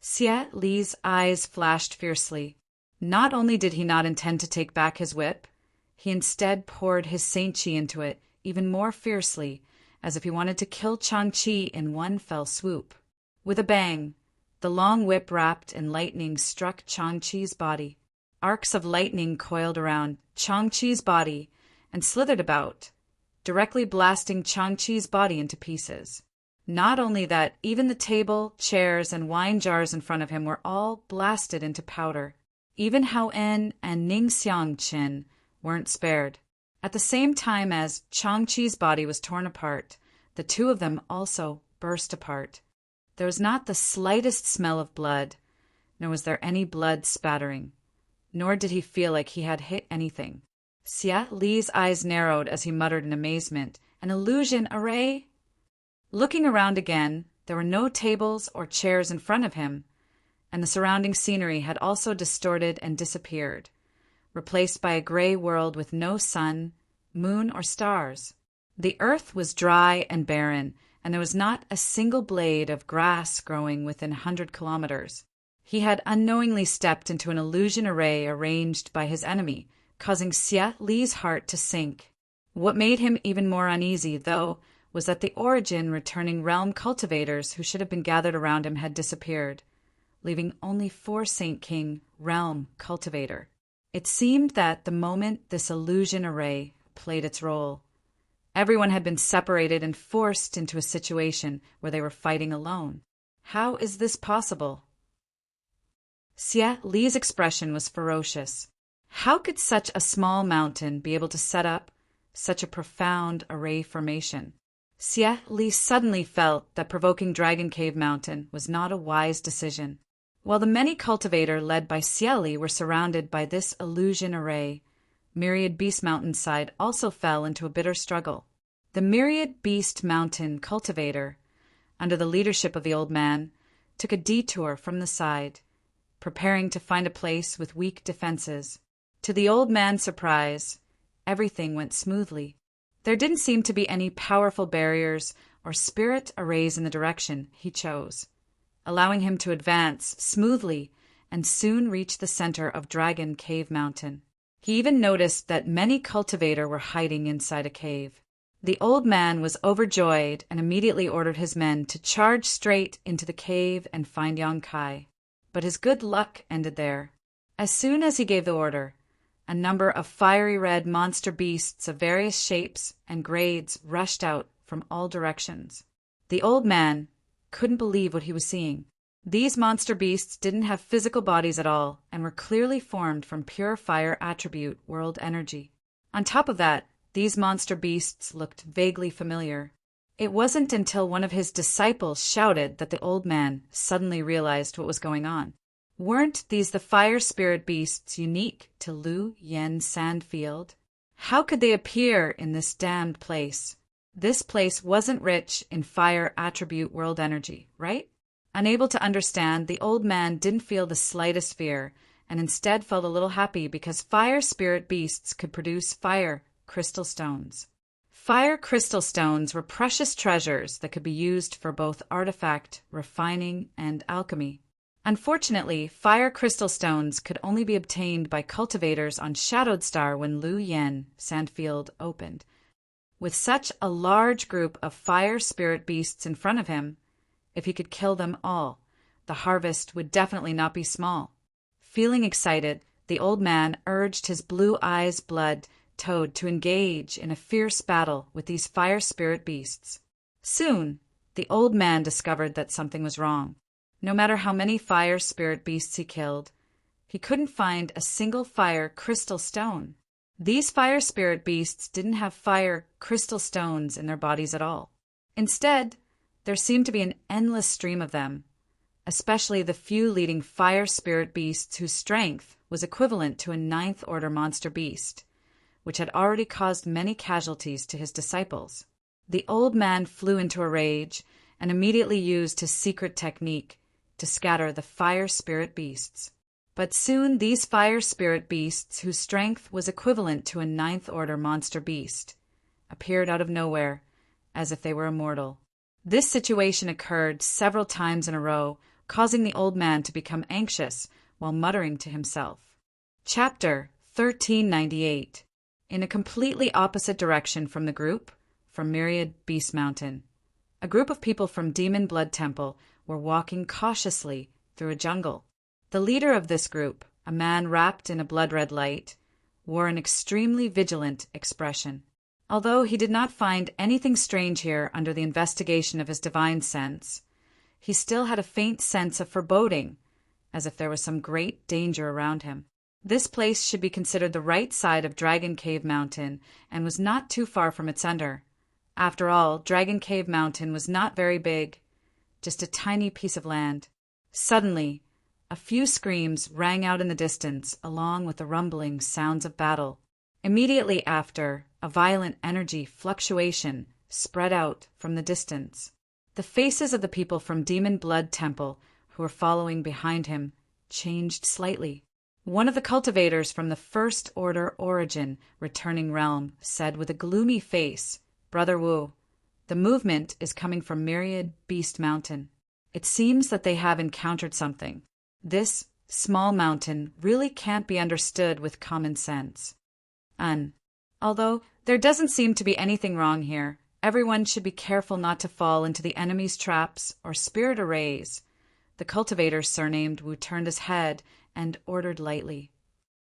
Xia Li's eyes flashed fiercely. Not only did he not intend to take back his whip, he instead poured his Saint Chi into it even more fiercely, as if he wanted to kill Chang-Chi in one fell swoop. With a bang, the long whip wrapped in lightning struck Chang-Chi's body. Arcs of lightning coiled around Chang-Chi's body and slithered about, directly blasting Chang-Chi's body into pieces. Not only that, even the table, chairs, and wine jars in front of him were all blasted into powder. Even Hao En and Ning Xiangqin weren't spared. At the same time as Chang-Chi's body was torn apart, the two of them also burst apart. There was not the slightest smell of blood, nor was there any blood spattering. Nor did he feel like he had hit anything. Xia Li's eyes narrowed as he muttered in amazement, "An illusion array?" Looking around again, there were no tables or chairs in front of him, and the surrounding scenery had also distorted and disappeared, replaced by a gray world with no sun, moon, or stars. The earth was dry and barren, and there was not a single blade of grass growing within 100 kilometers. He had unknowingly stepped into an illusion array arranged by his enemy, causing Xia Li's heart to sink. What made him even more uneasy, though, was that the origin returning realm cultivators who should have been gathered around him had disappeared, leaving only 4 Saint King realm cultivator. It seemed that the moment this illusion array played its role, everyone had been separated and forced into a situation where they were fighting alone. How is this possible? Xia Li's expression was ferocious. How could such a small mountain be able to set up such a profound array formation? Xia Li suddenly felt that provoking Dragon Cave Mountain was not a wise decision. While the many cultivator led by Xia Li were surrounded by this illusion array, Myriad Beast Mountain side also fell into a bitter struggle. The Myriad Beast Mountain cultivator, under the leadership of the old man, took a detour from the side, preparing to find a place with weak defenses. To the old man's surprise, everything went smoothly. There didn't seem to be any powerful barriers or spirit arrays in the direction he chose, allowing him to advance smoothly and soon reach the center of Dragon Cave Mountain. He even noticed that many cultivator were hiding inside a cave. The old man was overjoyed and immediately ordered his men to charge straight into the cave and find Yang Kai. But his good luck ended there. As soon as he gave the order, a number of fiery red monster beasts of various shapes and grades rushed out from all directions. The old man couldn't believe what he was seeing. These monster beasts didn't have physical bodies at all and were clearly formed from pure fire attribute world energy. On top of that, these monster beasts looked vaguely familiar. It wasn't until one of his disciples shouted that the old man suddenly realized what was going on. Weren't these the fire spirit beasts unique to Lu Yen Sandfield? How could they appear in this damned place? This place wasn't rich in fire attribute world energy, right? Unable to understand, the old man didn't feel the slightest fear, and instead felt a little happy because fire spirit beasts could produce fire crystal stones. Fire crystal stones were precious treasures that could be used for both artifact, refining, and alchemy. Unfortunately, fire crystal stones could only be obtained by cultivators on Shadowed Star when Lu Yen Sandfield opened. With such a large group of fire spirit beasts in front of him, if he could kill them all, the harvest would definitely not be small. Feeling excited, the old man urged his blue eyes blood Toad to engage in a fierce battle with these fire spirit beasts. Soon, the old man discovered that something was wrong. No matter how many fire spirit beasts he killed, he couldn't find a single fire crystal stone. These fire spirit beasts didn't have fire crystal stones in their bodies at all. Instead, there seemed to be an endless stream of them, especially the few leading fire spirit beasts whose strength was equivalent to a ninth-order monster beast, which had already caused many casualties to his disciples. The old man flew into a rage and immediately used his secret technique to scatter the fire spirit beasts. But soon these fire spirit beasts, whose strength was equivalent to a ninth-order monster beast, appeared out of nowhere, as if they were immortal. This situation occurred several times in a row, causing the old man to become anxious while muttering to himself. Chapter 1398. In a completely opposite direction from the group, from Myriad Beast Mountain, a group of people from Demon Blood Temple were walking cautiously through a jungle. The leader of this group, a man wrapped in a blood-red light, wore an extremely vigilant expression. Although he did not find anything strange here under the investigation of his divine sense, he still had a faint sense of foreboding, as if there was some great danger around him. This place should be considered the right side of Dragon Cave Mountain and was not too far from its center. After all, Dragon Cave Mountain was not very big, just a tiny piece of land. Suddenly, a few screams rang out in the distance, along with the rumbling sounds of battle. Immediately after, a violent energy fluctuation spread out from the distance. The faces of the people from Demon Blood Temple, who were following behind him, changed slightly. One of the cultivators from the First Order Origin returning realm said with a gloomy face, "Brother Wu, the movement is coming from Myriad Beast Mountain. It seems that they have encountered something. This small mountain really can't be understood with common sense. Although there doesn't seem to be anything wrong here, everyone should be careful not to fall into the enemy's traps or spirit arrays." The cultivator surnamed Wu turned his head and ordered lightly,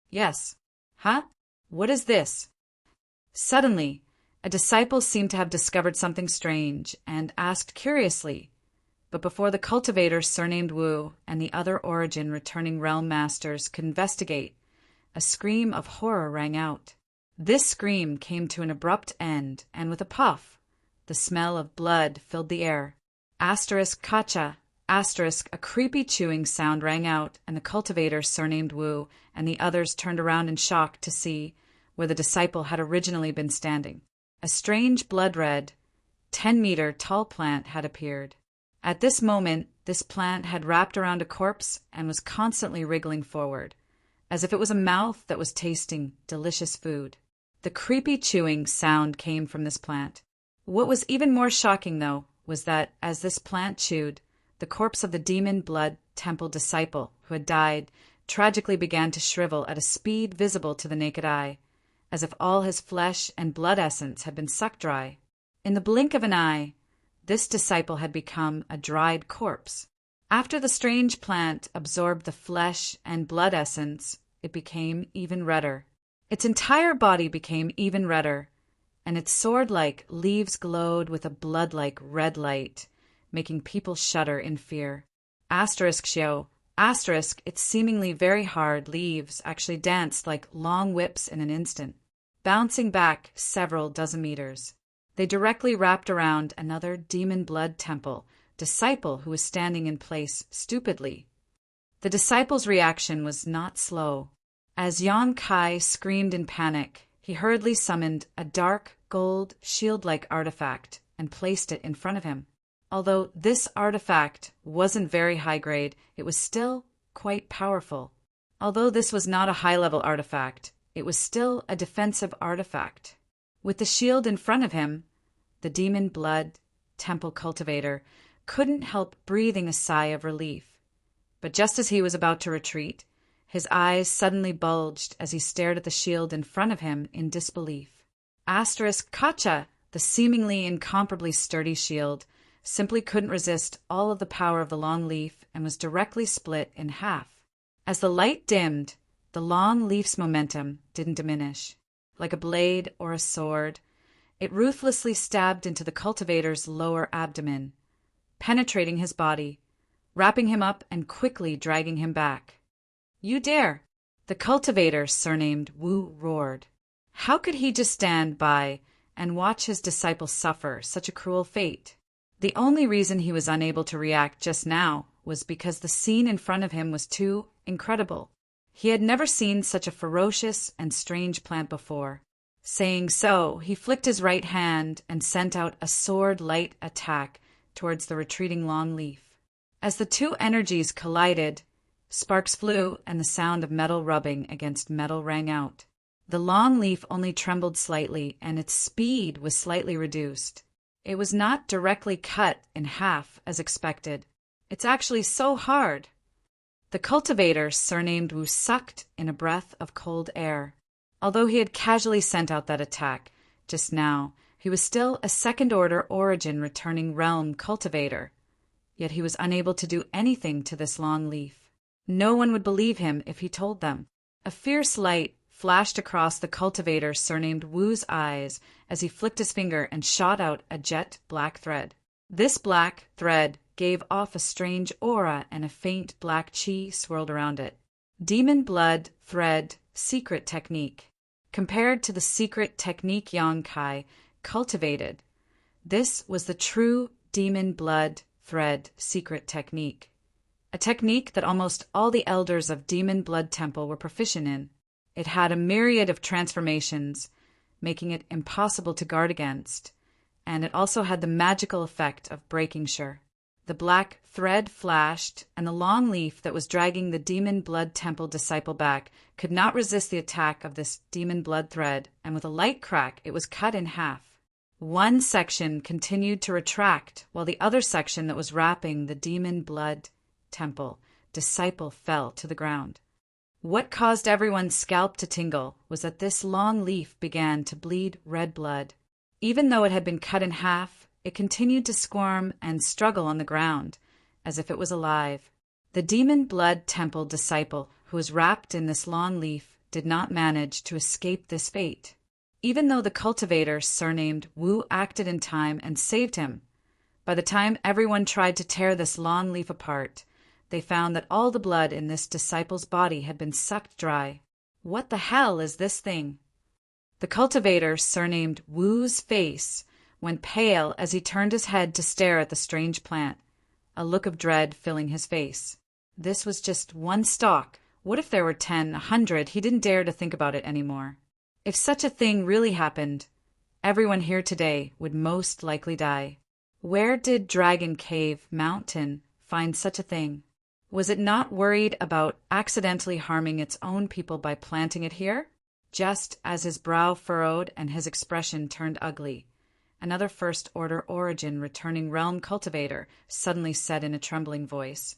"Yes. Huh? What is this?" Suddenly, a disciple seemed to have discovered something strange and asked curiously, but before the cultivator surnamed Wu and the other Origin returning realm masters could investigate, a scream of horror rang out. This scream came to an abrupt end, and with a puff, the smell of blood filled the air. *Kacha*, a creepy chewing sound rang out, and the cultivator surnamed Wu and the others turned around in shock to see where the disciple had originally been standing. A strange blood-red, 10-meter tall plant had appeared. At this moment, this plant had wrapped around a corpse and was constantly wriggling forward, as if it was a mouth that was tasting delicious food. The creepy chewing sound came from this plant. What was even more shocking, though, was that as this plant chewed, the corpse of the Demon Blood Temple disciple who had died tragically began to shrivel at a speed visible to the naked eye, as if all his flesh and blood essence had been sucked dry. In the blink of an eye, this disciple had become a dried corpse. After the strange plant absorbed the flesh and blood essence, it became even redder. Its entire body became even redder, and its sword-like leaves glowed with a blood-like red light, making people shudder in fear. *Shio. Its seemingly very hard leaves actually danced like long whips in an instant, bouncing back several dozen meters. They directly wrapped around another Demon Blood Temple disciple who was standing in place stupidly. The disciple's reaction was not slow. As Yan Kai screamed in panic, he hurriedly summoned a dark gold shield-like artifact and placed it in front of him. Although this artifact wasn't very high grade, it was still quite powerful. Although this was not a high-level artifact, it was still a defensive artifact. With the shield in front of him, the Demon Blood Temple cultivator couldn't help breathing a sigh of relief. But just as he was about to retreat, his eyes suddenly bulged as he stared at the shield in front of him in disbelief. *Kacha, the seemingly incomparably sturdy shield, simply couldn't resist all of the power of the long leaf and was directly split in half. As the light dimmed, the long leaf's momentum didn't diminish. Like a blade or a sword, it ruthlessly stabbed into the cultivator's lower abdomen, penetrating his body, wrapping him up and quickly dragging him back. "You dare!" The cultivator, surnamed Wu, roared. How could he just stand by and watch his disciple suffer such a cruel fate? The only reason he was unable to react just now was because the scene in front of him was too incredible. He had never seen such a ferocious and strange plant before. Saying so, he flicked his right hand and sent out a sword-light attack towards the retreating longleaf. As the two energies collided, sparks flew and the sound of metal rubbing against metal rang out. The longleaf only trembled slightly, and its speed was slightly reduced. It was not directly cut in half as expected. It's actually so hard. The cultivator, surnamed Wu, sucked in a breath of cold air. Although he had casually sent out that attack just now, he was still a second-order origin returning realm cultivator. Yet he was unable to do anything to this long leaf. No one would believe him if he told them. A fierce light flashed across the cultivator surnamed Wu's eyes as he flicked his finger and shot out a jet black thread. This black thread gave off a strange aura, and a faint black chi swirled around it. Demon blood thread secret technique. Compared to the secret technique Yongkai cultivated, this was the true demon blood thread secret technique. A technique that almost all the elders of Demon Blood Temple were proficient in. It had a myriad of transformations, making it impossible to guard against, and it also had the magical effect of breaking sure. The black thread flashed, and the long leaf that was dragging the Demon Blood Temple disciple back could not resist the attack of this demon blood thread, and with a light crack it was cut in half. One section continued to retract, while the other section that was wrapping the Demon Blood Temple disciple fell to the ground. What caused everyone's scalp to tingle was that this long leaf began to bleed red blood. Even though it had been cut in half, it continued to squirm and struggle on the ground, as if it was alive. The Demon Blood Temple disciple, who was wrapped in this long leaf, did not manage to escape this fate. Even though the cultivator, surnamed Wu, acted in time and saved him, by the time everyone tried to tear this long leaf apart, they found that all the blood in this disciple's body had been sucked dry. What the hell is this thing? The cultivator, surnamed Wu's face went pale as he turned his head to stare at the strange plant, a look of dread filling his face. This was just one stalk. What if there were 10, 100? He didn't dare to think about it anymore. If such a thing really happened, everyone here today would most likely die. Where did Dragon Cave Mountain find such a thing? Was it not worried about accidentally harming its own people by planting it here? Just as his brow furrowed and his expression turned ugly, another first-order origin returning realm cultivator suddenly said in a trembling voice,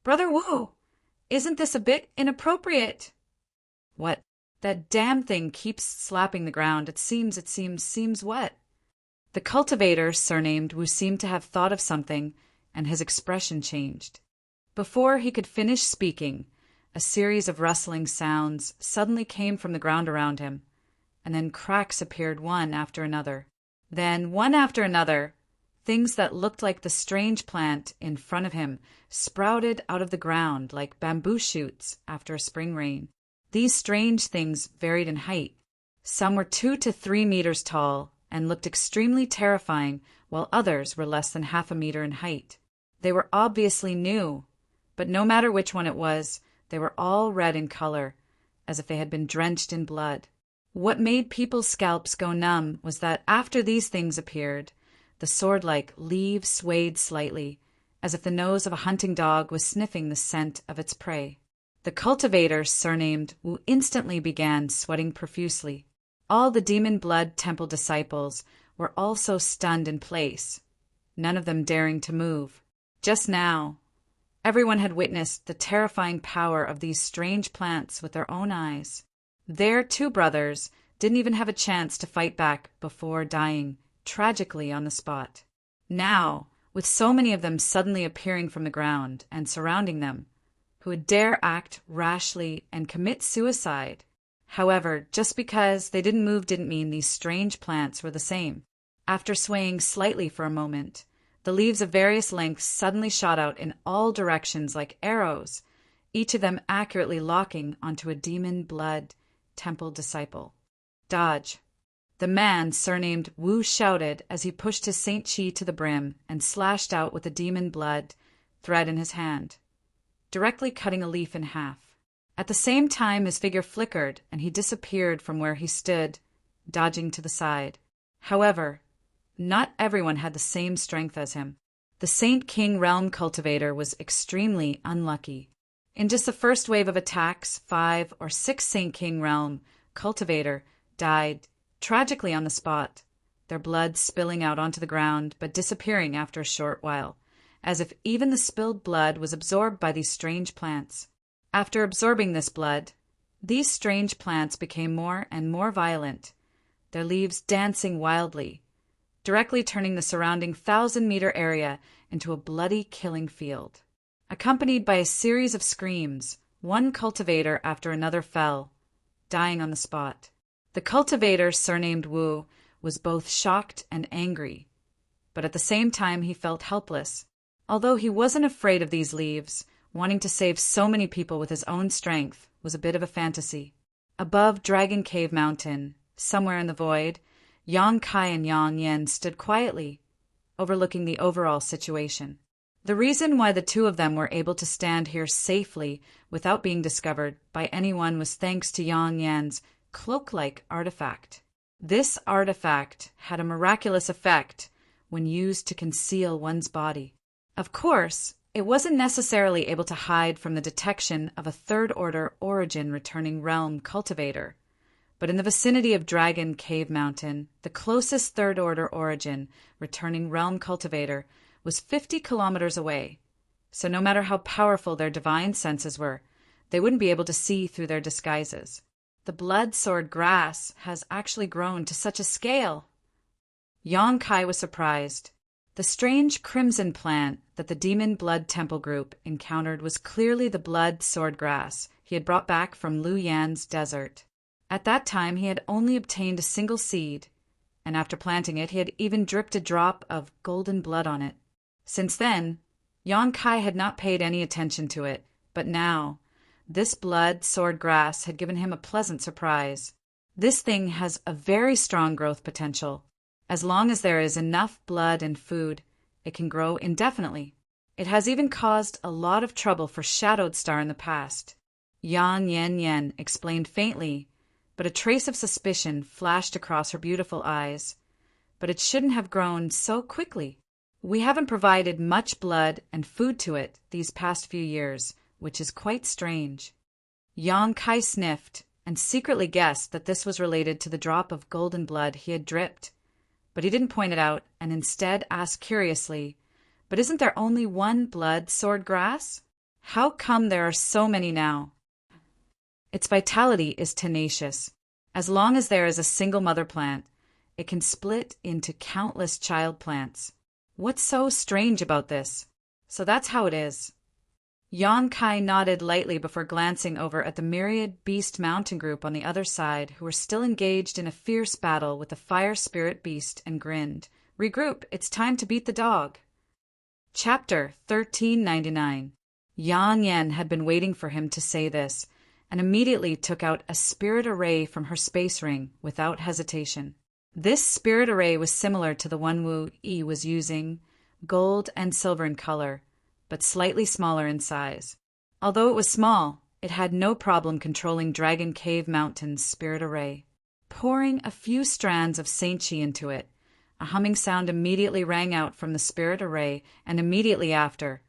"Brother Wu, isn't this a bit inappropriate?" "What? That damn thing keeps slapping the ground. It seems what?" The cultivator, surnamed Wu, seemed to have thought of something, and his expression changed. Before he could finish speaking, a series of rustling sounds suddenly came from the ground around him, and then cracks appeared one after another. Then, one after another, things that looked like the strange plant in front of him sprouted out of the ground like bamboo shoots after a spring rain. These strange things varied in height. Some were 2 to 3 meters tall and looked extremely terrifying, while others were less than half a meter in height. They were obviously new, but no matter which one it was, they were all red in color, as if they had been drenched in blood. What made people's scalps go numb was that after these things appeared, the sword-like leaves swayed slightly, as if the nose of a hunting dog was sniffing the scent of its prey. The cultivator, surnamed Wu, instantly began sweating profusely. All the Demon Blood Temple disciples were also stunned in place, none of them daring to move. Just now, everyone had witnessed the terrifying power of these strange plants with their own eyes. Their two brothers didn't even have a chance to fight back before dying tragically on the spot. Now, with so many of them suddenly appearing from the ground and surrounding them, who would dare act rashly and commit suicide? However, just because they didn't move didn't mean these strange plants were the same. After swaying slightly for a moment, the leaves of various lengths suddenly shot out in all directions like arrows, each of them accurately locking onto a Demon Blood Temple disciple. dodge. The man, surnamed Wu, shouted as he pushed his Saint Chi to the brim and slashed out with a demon blood thread in his hand, directly cutting a leaf in half. At the same time, his figure flickered and he disappeared from where he stood, dodging to the side. However, not everyone had the same strength as him. The Saint King Realm Cultivator was extremely unlucky. In just the first wave of attacks, 5 or 6 Saint King Realm Cultivator died tragically on the spot, their blood spilling out onto the ground but disappearing after a short while, as if even the spilled blood was absorbed by these strange plants. After absorbing this blood, these strange plants became more and more violent, their leaves dancing wildly, directly turning the surrounding 1,000-meter area into a bloody killing field. Accompanied by a series of screams, one cultivator after another fell, dying on the spot. The cultivator, surnamed Wu, was both shocked and angry, but at the same time he felt helpless. Although he wasn't afraid of these leaves, wanting to save so many people with his own strength was a bit of a fantasy. Above Dragon Cave Mountain, somewhere in the void, Yang Kai and Yang Yan stood quietly, overlooking the overall situation. The reason why the two of them were able to stand here safely without being discovered by anyone was thanks to Yang Yan's cloak-like artifact. This artifact had a miraculous effect when used to conceal one's body. Of course, it wasn't necessarily able to hide from the detection of a third-order origin returning realm cultivator, but in the vicinity of Dragon Cave Mountain, the closest third-order origin returning realm cultivator was 50 kilometers away, so no matter how powerful their divine senses were, they wouldn't be able to see through their disguises. The blood sword grass has actually grown to such a scale. Yang Kai was surprised. The strange crimson plant that the Demon Blood Temple group encountered was clearly the blood sword grass he had brought back from Lu Yan's desert. At that time, he had only obtained a single seed, and after planting it, he had even dripped a drop of golden blood on it. Since then, Yang Kai had not paid any attention to it, but now, this blood sword grass had given him a pleasant surprise. This thing has a very strong growth potential. As long as there is enough blood and food, it can grow indefinitely. It has even caused a lot of trouble for Shadowed Star in the past. Yang Yan explained faintly, but a trace of suspicion flashed across her beautiful eyes. But it shouldn't have grown so quickly. We haven't provided much blood and food to it these past few years, which is quite strange. Yang Kai sniffed and secretly guessed that this was related to the drop of golden blood he had dripped. But he didn't point it out and instead asked curiously, "But isn't there only one blood sword grass? How come there are so many now?" Its vitality is tenacious. As long as there is a single mother plant, it can split into countless child plants. What's so strange about this? So that's how it is. Yang Kai nodded lightly before glancing over at the myriad beast mountain group on the other side, who were still engaged in a fierce battle with the fire spirit beast, and grinned. "Regroup, it's time to beat the dog." Chapter 1399. Yang Yan had been waiting for him to say this, and immediately took out a spirit array from her space ring without hesitation. This spirit array was similar to the one Wu Yi was using, gold and silver in color, but slightly smaller in size. Although it was small, it had no problem controlling Dragon Cave Mountain's spirit array. Pouring a few strands of Saint Chi into it, a humming sound immediately rang out from the spirit array, and immediately after,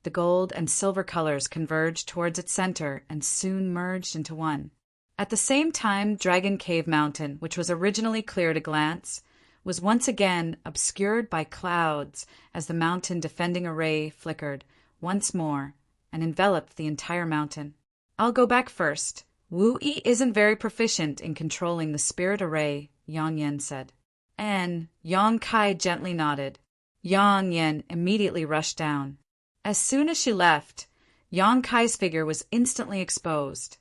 the gold and silver colors converged towards its center and soon merged into one. At the same time, Dragon Cave Mountain, which was originally clear at a glance, was once again obscured by clouds as the mountain defending array flickered once more and enveloped the entire mountain. "I'll go back first. Wu Yi isn't very proficient in controlling the spirit array," Yang Yan said. And Yang Kai gently nodded. Yang Yan immediately rushed down. As soon as she left, Yang Kai's figure was instantly exposed,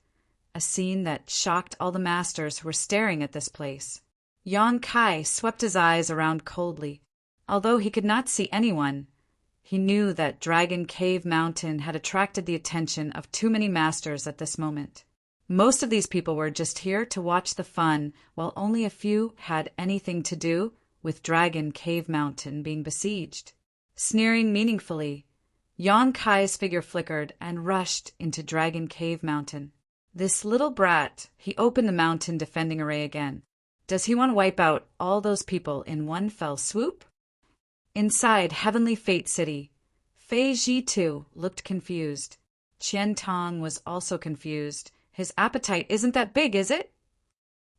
a scene that shocked all the masters who were staring at this place. Yang Kai swept his eyes around coldly. Although he could not see anyone, he knew that Dragon Cave Mountain had attracted the attention of too many masters at this moment. Most of these people were just here to watch the fun, while only a few had anything to do with Dragon Cave Mountain being besieged. Sneering meaningfully, Yon Kai's figure flickered and rushed into Dragon Cave Mountain. This little brat, he opened the mountain defending array again. Does he want to wipe out all those people in one fell swoop? Inside Heavenly Fate City, Fei Ji too looked confused. Qian Tong was also confused. His appetite isn't that big, is it?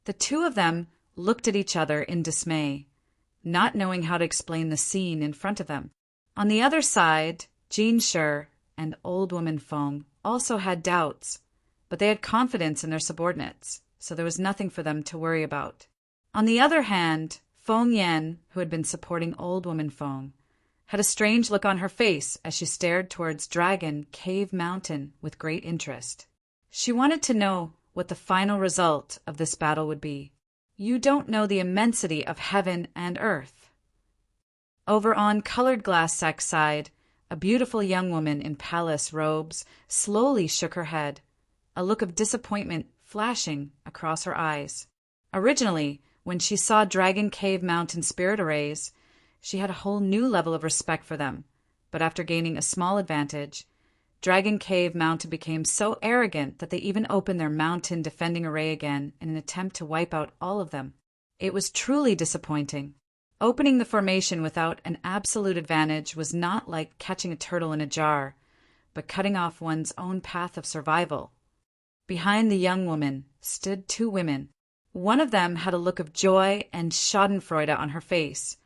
The two of them looked at each other in dismay, not knowing how to explain the scene in front of them. On the other side, Jin Shi and Old Woman Feng also had doubts, but they had confidence in their subordinates, so there was nothing for them to worry about. On the other hand, Feng Yan, who had been supporting Old Woman Feng, had a strange look on her face as she stared towards Dragon Cave Mountain with great interest. She wanted to know what the final result of this battle would be. You don't know the immensity of heaven and earth. Over on Colored Glass Sec's side, a beautiful young woman in palace robes slowly shook her head, a look of disappointment flashing across her eyes. Originally, when she saw Dragon Cave Mountain spirit arrays, she had a whole new level of respect for them, but after gaining a small advantage, Dragon Cave Mountain became so arrogant that they even opened their mountain defending array again in an attempt to wipe out all of them. It was truly disappointing. Opening the formation without an absolute advantage was not like catching a turtle in a jar, but cutting off one's own path of survival. Behind the young woman stood two women. One of them had a look of joy and schadenfreude on her face,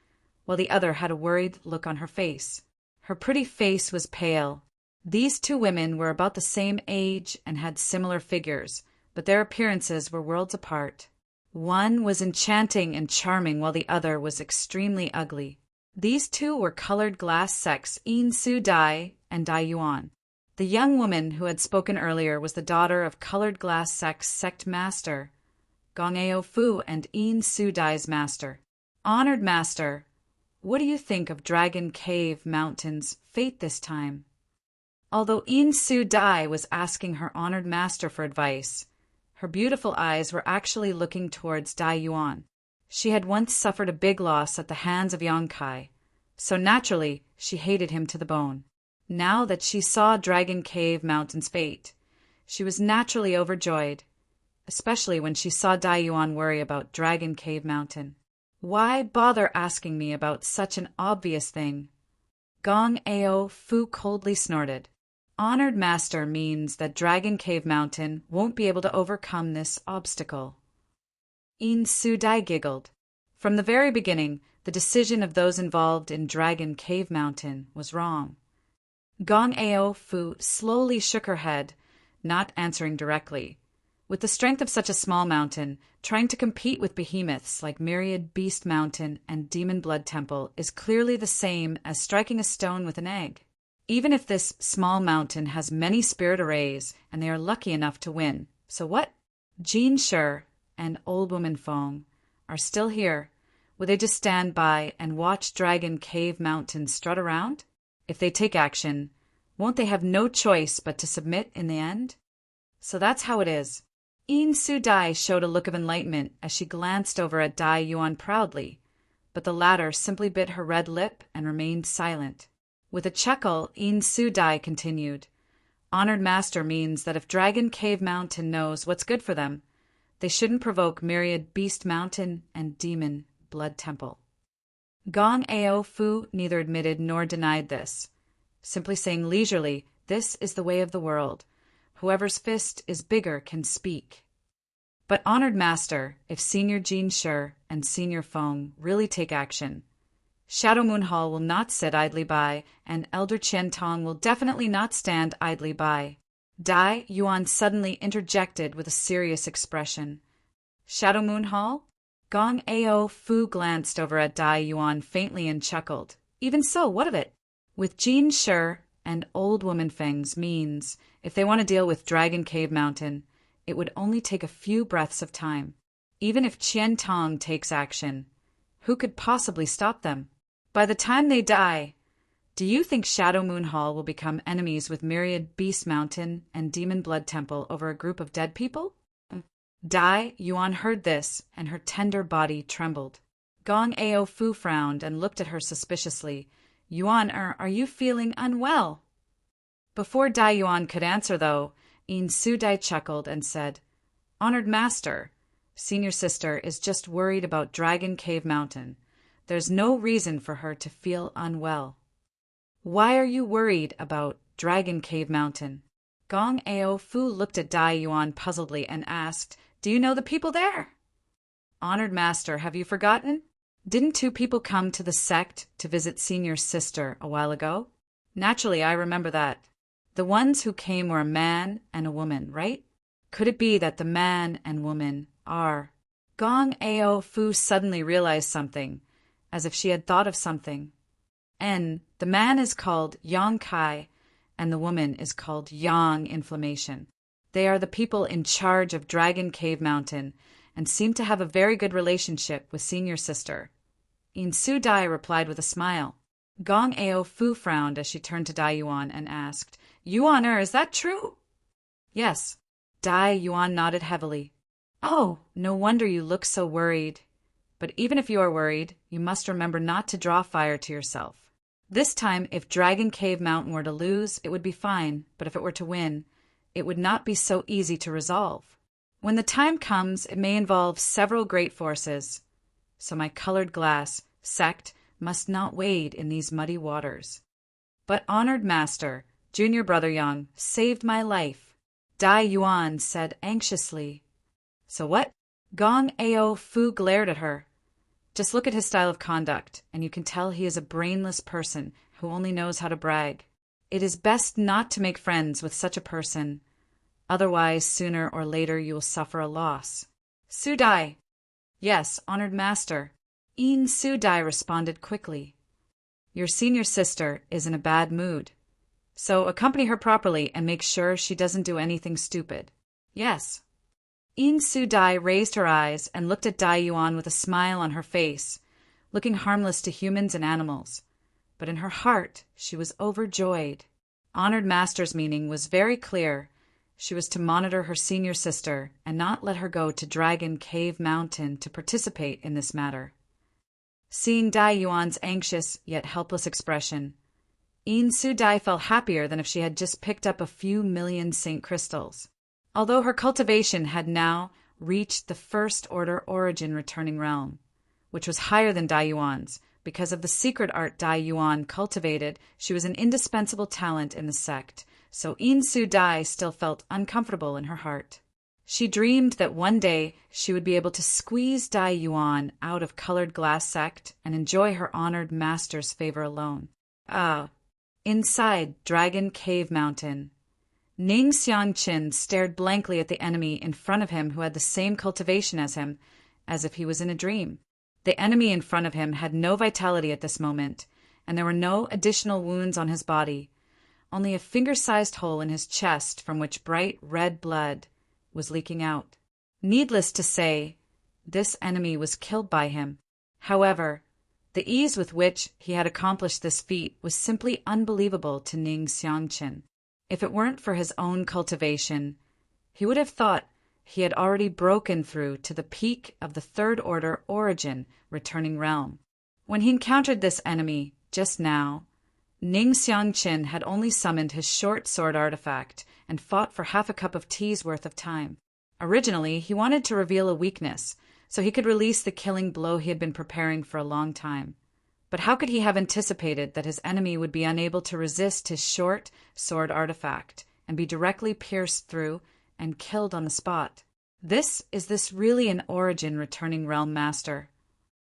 while the other had a worried look on her face. Her pretty face was pale. These two women were about the same age and had similar figures, but their appearances were worlds apart. One was enchanting and charming, while the other was extremely ugly. These two were Colored Glass Sec's Yin Su Dai and Dai Yuan. The young woman who had spoken earlier was the daughter of Colored Glass Sec's sect master, Gong Ao Fu, and Yin Su Dai's master. Honored master, what do you think of Dragon Cave Mountain's fate this time? Although Yin Su Dai was asking her honored master for advice, her beautiful eyes were actually looking towards Dai Yuan. She had once suffered a big loss at the hands of Yang Kai, so naturally she hated him to the bone. Now that she saw Dragon Cave Mountain's fate, she was naturally overjoyed, especially when she saw Dai Yuan worry about Dragon Cave Mountain. Why bother asking me about such an obvious thing? Gong Ao Fu coldly snorted. Honored master means that Dragon Cave Mountain won't be able to overcome this obstacle. Yin Su Dai giggled. From the very beginning, the decision of those involved in Dragon Cave Mountain was wrong. Gong Ao Fu slowly shook her head, not answering directly. With the strength of such a small mountain, trying to compete with behemoths like Myriad Beast Mountain and Demon Blood Temple is clearly the same as striking a stone with an egg. Even if this small mountain has many spirit arrays and they are lucky enough to win, so what? Jin Shi and Old Woman Feng are still here. Will they just stand by and watch Dragon Cave Mountain strut around? If they take action, won't they have no choice but to submit in the end? So that's how it is. Yin Su Dai showed a look of enlightenment as she glanced over at Dai Yuan proudly, but the latter simply bit her red lip and remained silent. With a chuckle, Yin Su Dai continued, Honored master means that if Dragon Cave Mountain knows what's good for them, they shouldn't provoke Myriad Beast Mountain and Demon Blood Temple. Gong Ao Fu neither admitted nor denied this, simply saying leisurely, this is the way of the world. Whoever's fist is bigger can speak. But honored master, if Senior Jin Shi and Senior Feng really take action, Shadow Moon Hall will not sit idly by, and Elder Qian Tong will definitely not stand idly by. Dai Yuan suddenly interjected with a serious expression. Shadow Moon Hall? Gong Ao Fu glanced over at Dai Yuan faintly and chuckled. Even so, what of it? With Jin Shi and Old Woman Feng's means, if they want to deal with Dragon Cave Mountain, it would only take a few breaths of time. Even if Qian Tong takes action, who could possibly stop them? By the time they die, Do you think Shadow Moon Hall will become enemies with Myriad Beast Mountain and Demon Blood Temple over a group of dead people? Dai Yuan heard this, and her tender body trembled. Gong Ao Fu frowned and looked at her suspiciously. Yuan, are you feeling unwell? Before Dai Yuan could answer, though, In Su Dai chuckled and said, Honored Master, Senior Sister is just worried about Dragon Cave Mountain. There's no reason for her to feel unwell. Why are you worried about Dragon Cave Mountain? Gong Ao Fu looked at Dai Yuan puzzledly and asked, Do you know the people there? Honored Master, have you forgotten? Didn't 2 people come to the sect to visit Senior Sister a while ago? Naturally, I remember that. The ones who came were a man and a woman, right? Could it be that the man and woman are... Gong Ao Fu suddenly realized something, as if she had thought of something. The man is called Yang Kai, and the woman is called Yang Inflammation. They are the people in charge of Dragon Cave Mountain, and seem to have a very good relationship with Senior Sister. In Su Dai replied with a smile. Gong Ao Fu frowned as she turned to Dai Yuan and asked, Yuan, is that true? Yes. Dai Yuan nodded heavily. Oh, no wonder you look so worried. But even if you are worried, you must remember not to draw fire to yourself. This time, if Dragon Cave Mountain were to lose, it would be fine, but if it were to win, it would not be so easy to resolve. When the time comes, it may involve several great forces. So my colored glass, sect, must not wade in these muddy waters. But honored Master, Junior Brother Yang, saved my life, Dai Yuan said anxiously. So what? Gong Ao Fu glared at her. Just look at his style of conduct, and you can tell he is a brainless person who only knows how to brag. It is best not to make friends with such a person. Otherwise, sooner or later you will suffer a loss. Su Dai. Yes, honored Master. In Su Dai responded quickly. Your senior sister is in a bad mood. So accompany her properly and make sure she doesn't do anything stupid. Yes. In Su Dai raised her eyes and looked at Dai Yuan with a smile on her face, looking harmless to humans and animals. But in her heart, she was overjoyed. Honored Master's meaning was very clear. She was to monitor her senior sister and not let her go to Dragon Cave Mountain to participate in this matter. Seeing Dai Yuan's anxious yet helpless expression, In Su Dai felt happier than if she had just picked up a few million Saint Crystals. Although her cultivation had now reached the First Order Origin Returning Realm, which was higher than Dai Yuan's. Because of the secret art Dai Yuan cultivated, she was an indispensable talent in the sect, so In Su Dai still felt uncomfortable in her heart. She dreamed that one day she would be able to squeeze Dai Yuan out of Colored Glass Sect and enjoy her honored master's favor alone. Inside Dragon Cave Mountain, Ning Xiangqin stared blankly at the enemy in front of him who had the same cultivation as him, as if he was in a dream. The enemy in front of him had no vitality at this moment, and there were no additional wounds on his body, only a finger-sized hole in his chest from which bright red blood was leaking out. Needless to say, this enemy was killed by him. However, the ease with which he had accomplished this feat was simply unbelievable to Ning Xiangqin. If it weren't for his own cultivation, he would have thought he had already broken through to the peak of the Third Order Origin Returning Realm. When he encountered this enemy just now, Ning Xiangqin had only summoned his short sword artifact and fought for half a cup of tea's worth of time. Originally, he wanted to reveal a weakness, so he could release the killing blow he had been preparing for a long time. But how could he have anticipated that his enemy would be unable to resist his short sword artifact and be directly pierced through and killed on the spot? Is this really an Origin Returning Realm Master?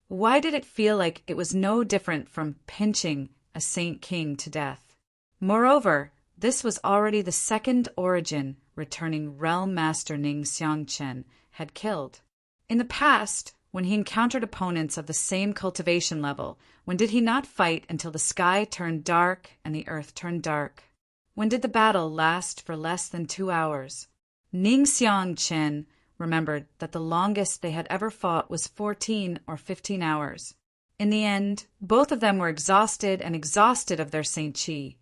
Why did it feel like it was no different from pinching a Saint King to death? Moreover, this was already the second Origin Returning Realm Master Ning Xiangqin had killed. In the past, when he encountered opponents of the same cultivation level, when did he not fight until the sky turned dark and the earth turned dark? When did the battle last for less than 2 hours? Ning Xiangqin remembered that the longest they had ever fought was 14 or 15 hours. In the end, both of them were exhausted of their Saint Chi,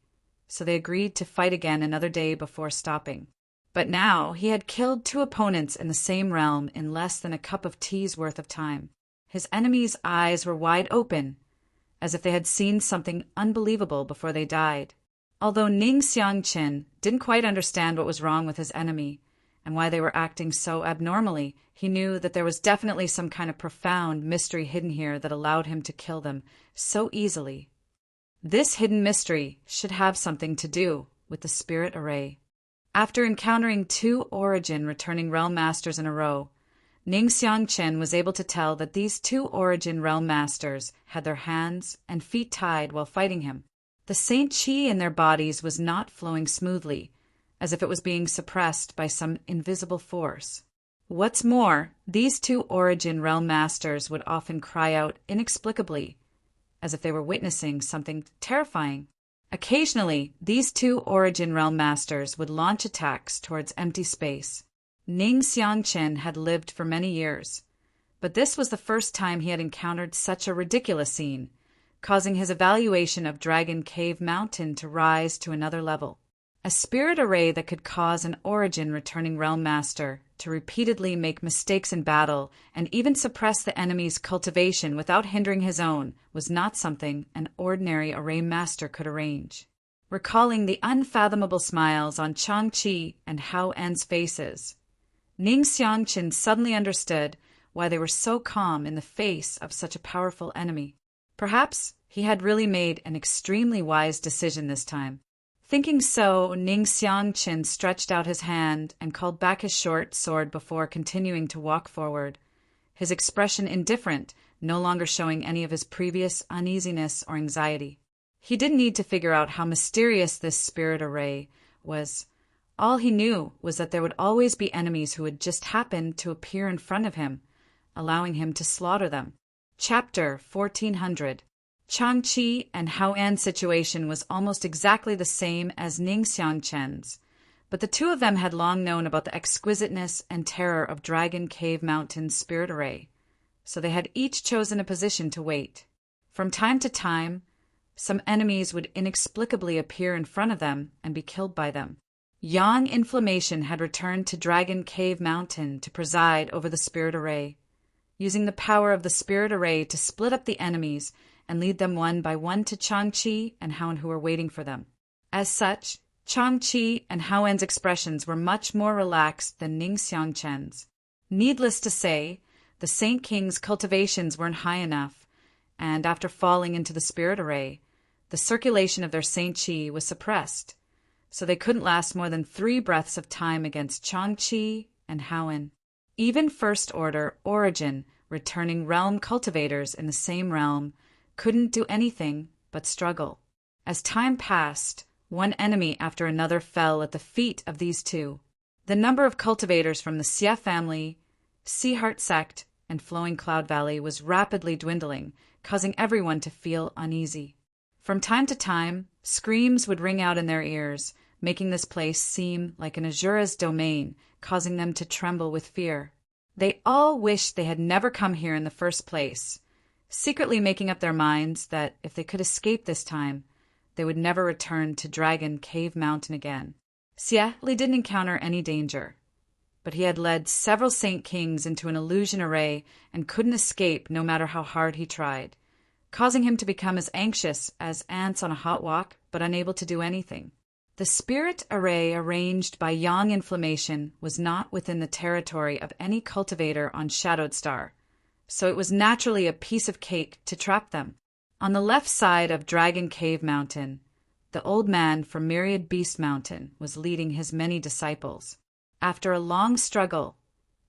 so they agreed to fight again another day before stopping. But now he had killed 2 opponents in the same realm in less than a cup of tea's worth of time. His enemies' eyes were wide open, as if they had seen something unbelievable before they died. Although Ning Xiangqin didn't quite understand what was wrong with his enemy and why they were acting so abnormally, he knew that there was definitely some kind of profound mystery hidden here that allowed him to kill them so easily. This hidden mystery should have something to do with the spirit array. After encountering 2 Origin returning Realm Masters in a row, Ning Xiangqin was able to tell that these 2 Origin Realm Masters had their hands and feet tied while fighting him. The Saint Chi in their bodies was not flowing smoothly, as if it was being suppressed by some invisible force. What's more, these 2 Origin Realm Masters would often cry out inexplicably, as if they were witnessing something terrifying. Occasionally, these 2 Origin Realm Masters would launch attacks towards empty space. Ning Xiangqin had lived for many years, but this was the first time he had encountered such a ridiculous scene, causing his evaluation of Dragon Cave Mountain to rise to another level. A spirit array that could cause an Origin returning Realm Master to repeatedly make mistakes in battle and even suppress the enemy's cultivation without hindering his own was not something an ordinary array master could arrange. Recalling the unfathomable smiles on Changqi and Hao En's faces, Ning Xiangqin suddenly understood why they were so calm in the face of such a powerful enemy. Perhaps he had really made an extremely wise decision this time. Thinking so, Ning Xiangqin stretched out his hand and called back his short sword before continuing to walk forward, his expression indifferent, no longer showing any of his previous uneasiness or anxiety. He didn't need to figure out how mysterious this spirit array was. All he knew was that there would always be enemies who would just happen to appear in front of him, allowing him to slaughter them. Chapter 1400. Changqi and Hao An's situation was almost exactly the same as Ning Xiangqin's, but the 2 of them had long known about the exquisiteness and terror of Dragon Cave Mountain's spirit array, so they had each chosen a position to wait. From time to time, some enemies would inexplicably appear in front of them and be killed by them. Yang Inflammation had returned to Dragon Cave Mountain to preside over the spirit array, using the power of the spirit array to split up the enemies and lead them one by one to Changqi and Haoen who were waiting for them. As such, Changqi and Haoen's expressions were much more relaxed than Ning Xiangqin's. Needless to say, the Saint King's cultivations weren't high enough, and after falling into the spirit array, the circulation of their Saint Chi was suppressed, so they couldn't last more than 3 breaths of time against Changqi and Haoen. Even First Order Origin returning realm cultivators in the same realm couldn't do anything but struggle. As time passed, one enemy after another fell at the feet of these 2. The number of cultivators from the Xia family, Sea Heart sect, and Flowing Cloud Valley was rapidly dwindling, causing everyone to feel uneasy. From time to time, screams would ring out in their ears, making this place seem like an Azura's domain, causing them to tremble with fear. They all wished they had never come here in the first place, secretly making up their minds that if they could escape this time, they would never return to Dragon Cave Mountain again. Xie Li didn't encounter any danger, but he had led several Saint Kings into an illusion array and couldn't escape no matter how hard he tried, causing him to become as anxious as ants on a hot walk, but unable to do anything. The spirit array arranged by Yang Inflammation was not within the territory of any cultivator on Shadowed Star, so it was naturally a piece of cake to trap them. On the left side of Dragon Cave Mountain, the old man from Myriad Beast Mountain was leading his many disciples. After a long struggle,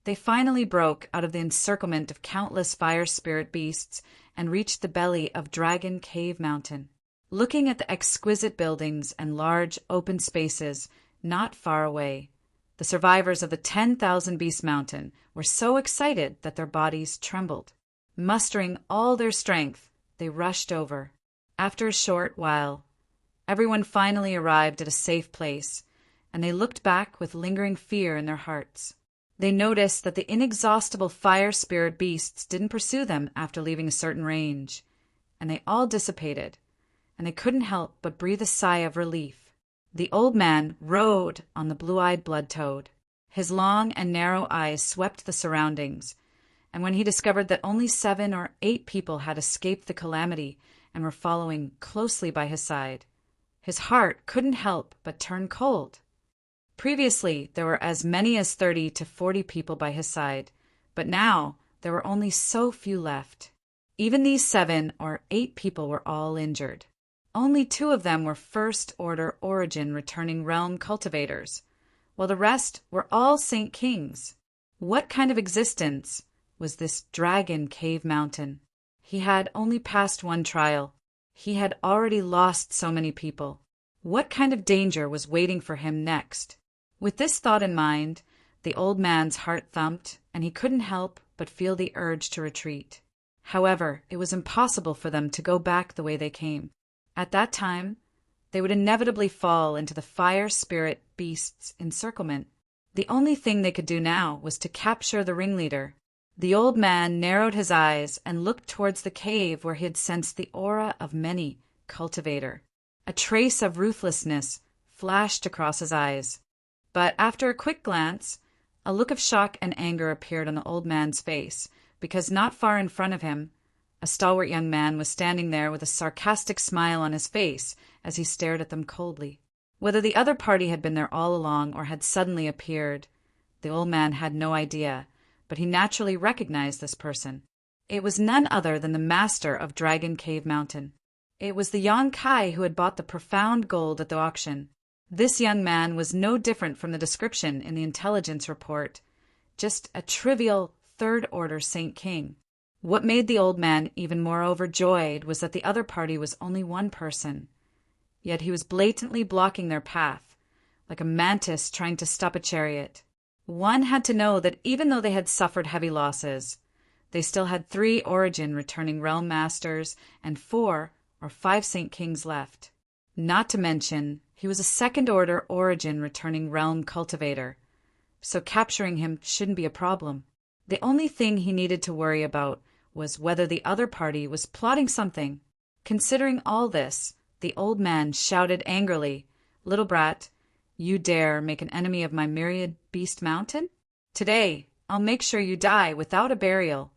they finally broke out of the encirclement of countless fire spirit beasts and reached the belly of Dragon Cave Mountain. Looking at the exquisite buildings and large open spaces not far away, the survivors of the 10,000 Beast Mountain were so excited that their bodies trembled. Mustering all their strength, they rushed over. After a short while, everyone finally arrived at a safe place, and they looked back with lingering fear in their hearts. They noticed that the inexhaustible fire spirit beasts didn't pursue them after leaving a certain range. and they all dissipated, and they couldn't help but breathe a sigh of relief. The old man rode on the blue-eyed blood-toad. His long and narrow eyes swept the surroundings, and when he discovered that only 7 or 8 people had escaped the calamity and were following closely by his side, his heart couldn't help but turn cold. Previously, there were as many as 30 to 40 people by his side, but now there were only so few left. Even these 7 or 8 people were all injured. Only 2 of them were first-order origin returning realm cultivators, while the rest were all Saint Kings. What kind of existence was this Dragon Cave Mountain? He had only passed one trial. He had already lost so many people. What kind of danger was waiting for him next? With this thought in mind, the old man's heart thumped, and he couldn't help but feel the urge to retreat. However, it was impossible for them to go back the way they came. At that time, they would inevitably fall into the fire spirit beast's encirclement. The only thing they could do now was to capture the ringleader. The old man narrowed his eyes and looked towards the cave where he had sensed the aura of many cultivator. A trace of ruthlessness flashed across his eyes. But after a quick glance, a look of shock and anger appeared on the old man's face, because not far in front of him, a stalwart young man was standing there with a sarcastic smile on his face as he stared at them coldly. Whether the other party had been there all along or had suddenly appeared, the old man had no idea, but he naturally recognized this person. It was none other than the master of Dragon Cave Mountain. It was the Yong-kai who had bought the profound gold at the auction. This young man was no different from the description in the intelligence report, just a trivial third-order Saint King. What made the old man even more overjoyed was that the other party was only one person, yet he was blatantly blocking their path, like a mantis trying to stop a chariot. One had to know that even though they had suffered heavy losses, they still had 3 origin returning realm masters and 4 or 5 Saint Kings left. Not to mention, he was a second-order origin returning realm cultivator, so capturing him shouldn't be a problem. The only thing he needed to worry about was whether the other party was plotting something. Considering all this, the old man shouted angrily, "Little brat, you dare make an enemy of my myriad beast mountain? Today, I'll make sure you die without a burial."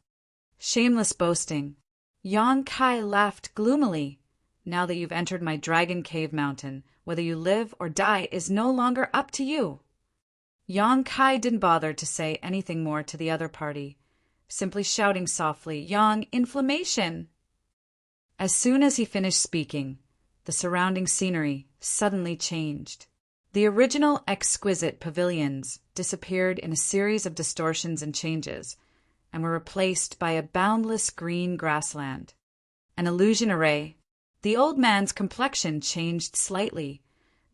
Shameless boasting. Yong-kai laughed gloomily. "Now that you've entered my Dragon Cave Mountain, whether you live or die is no longer up to you." Yong-kai didn't bother to say anything more to the other party, simply shouting softly, "Yang inflammation!" As soon as he finished speaking, the surrounding scenery suddenly changed. The original exquisite pavilions disappeared in a series of distortions and changes, and were replaced by a boundless green grassland. An illusion array. The old man's complexion changed slightly,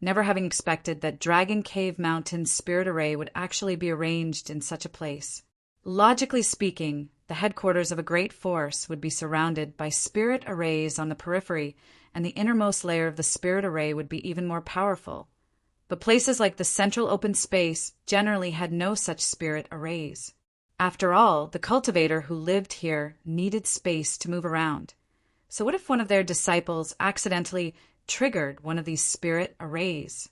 never having expected that Dragon Cave Mountain's spirit array would actually be arranged in such a place. Logically speaking, the headquarters of a great force would be surrounded by spirit arrays on the periphery, and the innermost layer of the spirit array would be even more powerful. But places like the central open space generally had no such spirit arrays. After all, the cultivator who lived here needed space to move around. So what if one of their disciples accidentally triggered one of these spirit arrays?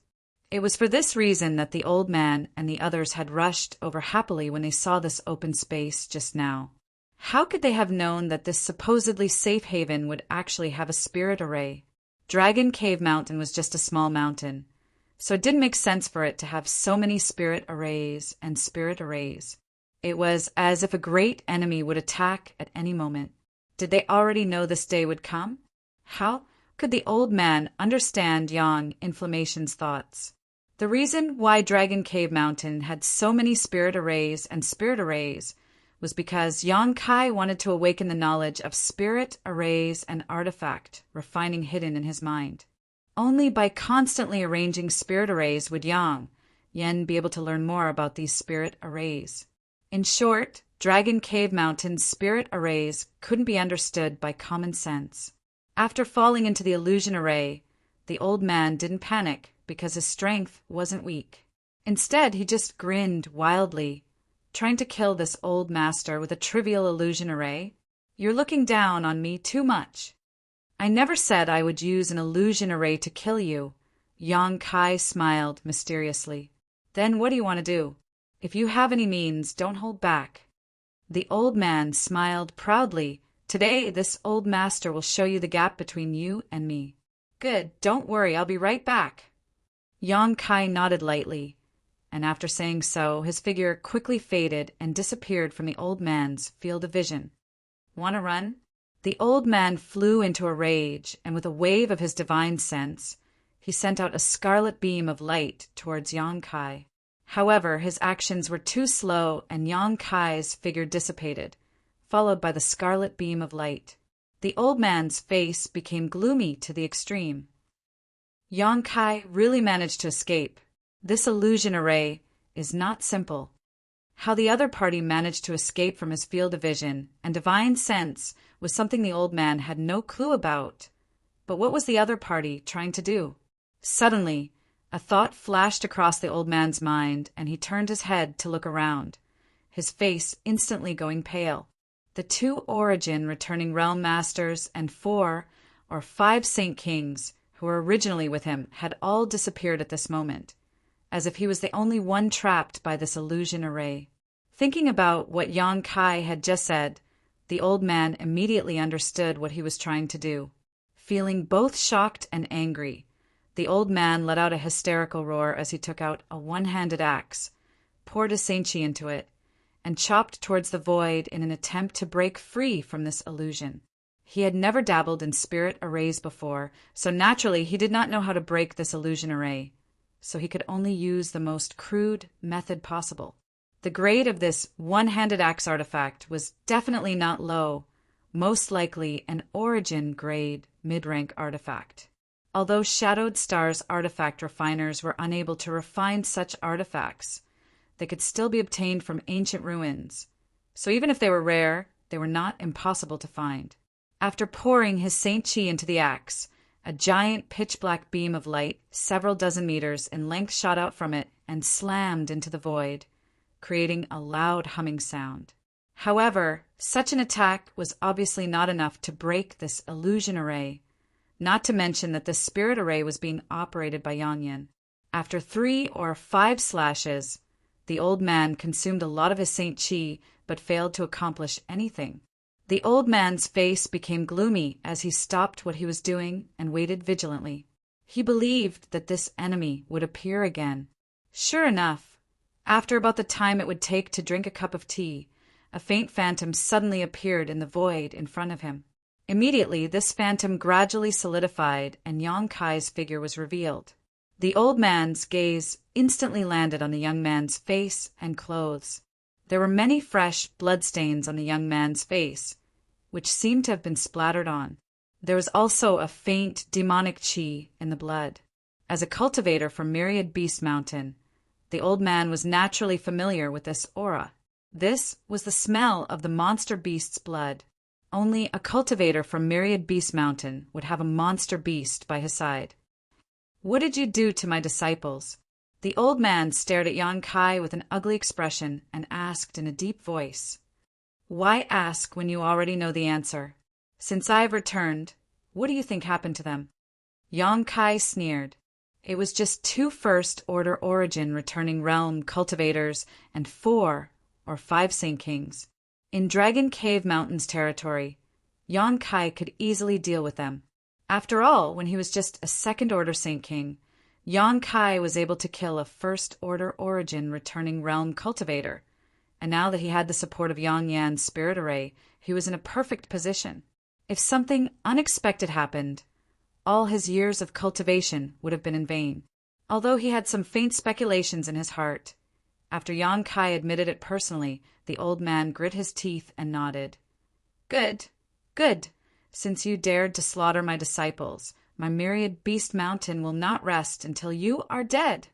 It was for this reason that the old man and the others had rushed over happily when they saw this open space just now. How could they have known that this supposedly safe haven would actually have a spirit array? Dragon Cave Mountain was just a small mountain, so it didn't make sense for it to have so many spirit arrays and spirit arrays. It was as if a great enemy would attack at any moment. Did they already know this day would come? How could the old man understand Yang Inflammation's thoughts? The reason why Dragon Cave Mountain had so many spirit arrays and spirit arrays was because Yong-kai wanted to awaken the knowledge of spirit arrays and artifact refining hidden in his mind. Only by constantly arranging spirit arrays would Yen be able to learn more about these spirit arrays. In short, Dragon Cave Mountain's spirit arrays couldn't be understood by common sense. After falling into the illusion array, the old man didn't panic because his strength wasn't weak. Instead, he just grinned wildly, trying to kill this old master with a trivial illusion array. "You're looking down on me too much." I never said I would use an illusion array to kill you. Yang Kai smiled mysteriously. Then what do you want to do? If you have any means, don't hold back. The old man smiled proudly. Today, this old master will show you the gap between you and me. Good, don't worry, I'll be right back. Yang Kai nodded lightly, and after saying so, his figure quickly faded and disappeared from the old man's field of vision. Want to run? The old man flew into a rage, and with a wave of his divine sense, he sent out a scarlet beam of light towards Yang Kai. However, his actions were too slow, and Yang Kai's figure dissipated, followed by the scarlet beam of light. The old man's face became gloomy to the extreme. Yang Kai really managed to escape. This illusion array is not simple. How the other party managed to escape from his field of vision and divine sense was something the old man had no clue about. But what was the other party trying to do? Suddenly, a thought flashed across the old man's mind, and he turned his head to look around, his face instantly going pale. The 2 Origin returning realm masters and 4 or 5 Saint Kings who were originally with him had all disappeared at this moment, as if he was the only one trapped by this illusion array. Thinking about what Yang Kai had just said, the old man immediately understood what he was trying to do. Feeling both shocked and angry, the old man let out a hysterical roar as he took out a one-handed axe, poured his Saint Chi into it, and chopped towards the void in an attempt to break free from this illusion. He had never dabbled in spirit arrays before, so naturally he did not know how to break this illusion array, so he could only use the most crude method possible. The grade of this one-handed axe artifact was definitely not low, most likely an Origin grade mid-rank artifact. Although Shadowed Stars artifact refiners were unable to refine such artifacts, they could still be obtained from ancient ruins, so even if they were rare, they were not impossible to find. After pouring his Saint Chi into the axe, a giant pitch-black beam of light several dozen meters in length shot out from it and slammed into the void, creating a loud humming sound. However, such an attack was obviously not enough to break this illusion array, not to mention that the spirit array was being operated by Yang Yin. After 3 or 5 slashes, the old man consumed a lot of his Saint Chi, but failed to accomplish anything. The old man's face became gloomy as he stopped what he was doing and waited vigilantly. He believed that this enemy would appear again. Sure enough, after about the time it would take to drink a cup of tea, a faint phantom suddenly appeared in the void in front of him. Immediately, this phantom gradually solidified and Yang Kai's figure was revealed. The old man's gaze instantly landed on the young man's face and clothes. There were many fresh bloodstains on the young man's face, which seemed to have been splattered on. There was also a faint demonic chi in the blood. As a cultivator from Myriad Beast Mountain, the old man was naturally familiar with this aura. This was the smell of the monster beast's blood. Only a cultivator from Myriad Beast Mountain would have a monster beast by his side. What did you do to my disciples? The old man stared at Yang Kai with an ugly expression and asked in a deep voice. Why ask when you already know the answer? Since I have returned, what do you think happened to them? Yang Kai sneered. It was just 2 First Order Origin returning realm cultivators and 4 or 5 Saint Kings. In Dragon Cave Mountains territory, Yang Kai could easily deal with them. After all, when he was just a Second Order Saint King, Yang Kai was able to kill a First Order Origin returning realm cultivator, and now that he had the support of Yang Yan's spirit array, he was in a perfect position. If something unexpected happened, all his years of cultivation would have been in vain. Although he had some faint speculations in his heart, after Yang Kai admitted it personally, the old man grit his teeth and nodded. Good, good. Since you dared to slaughter my disciples, my Myriad Beast Mountain will not rest until you are dead.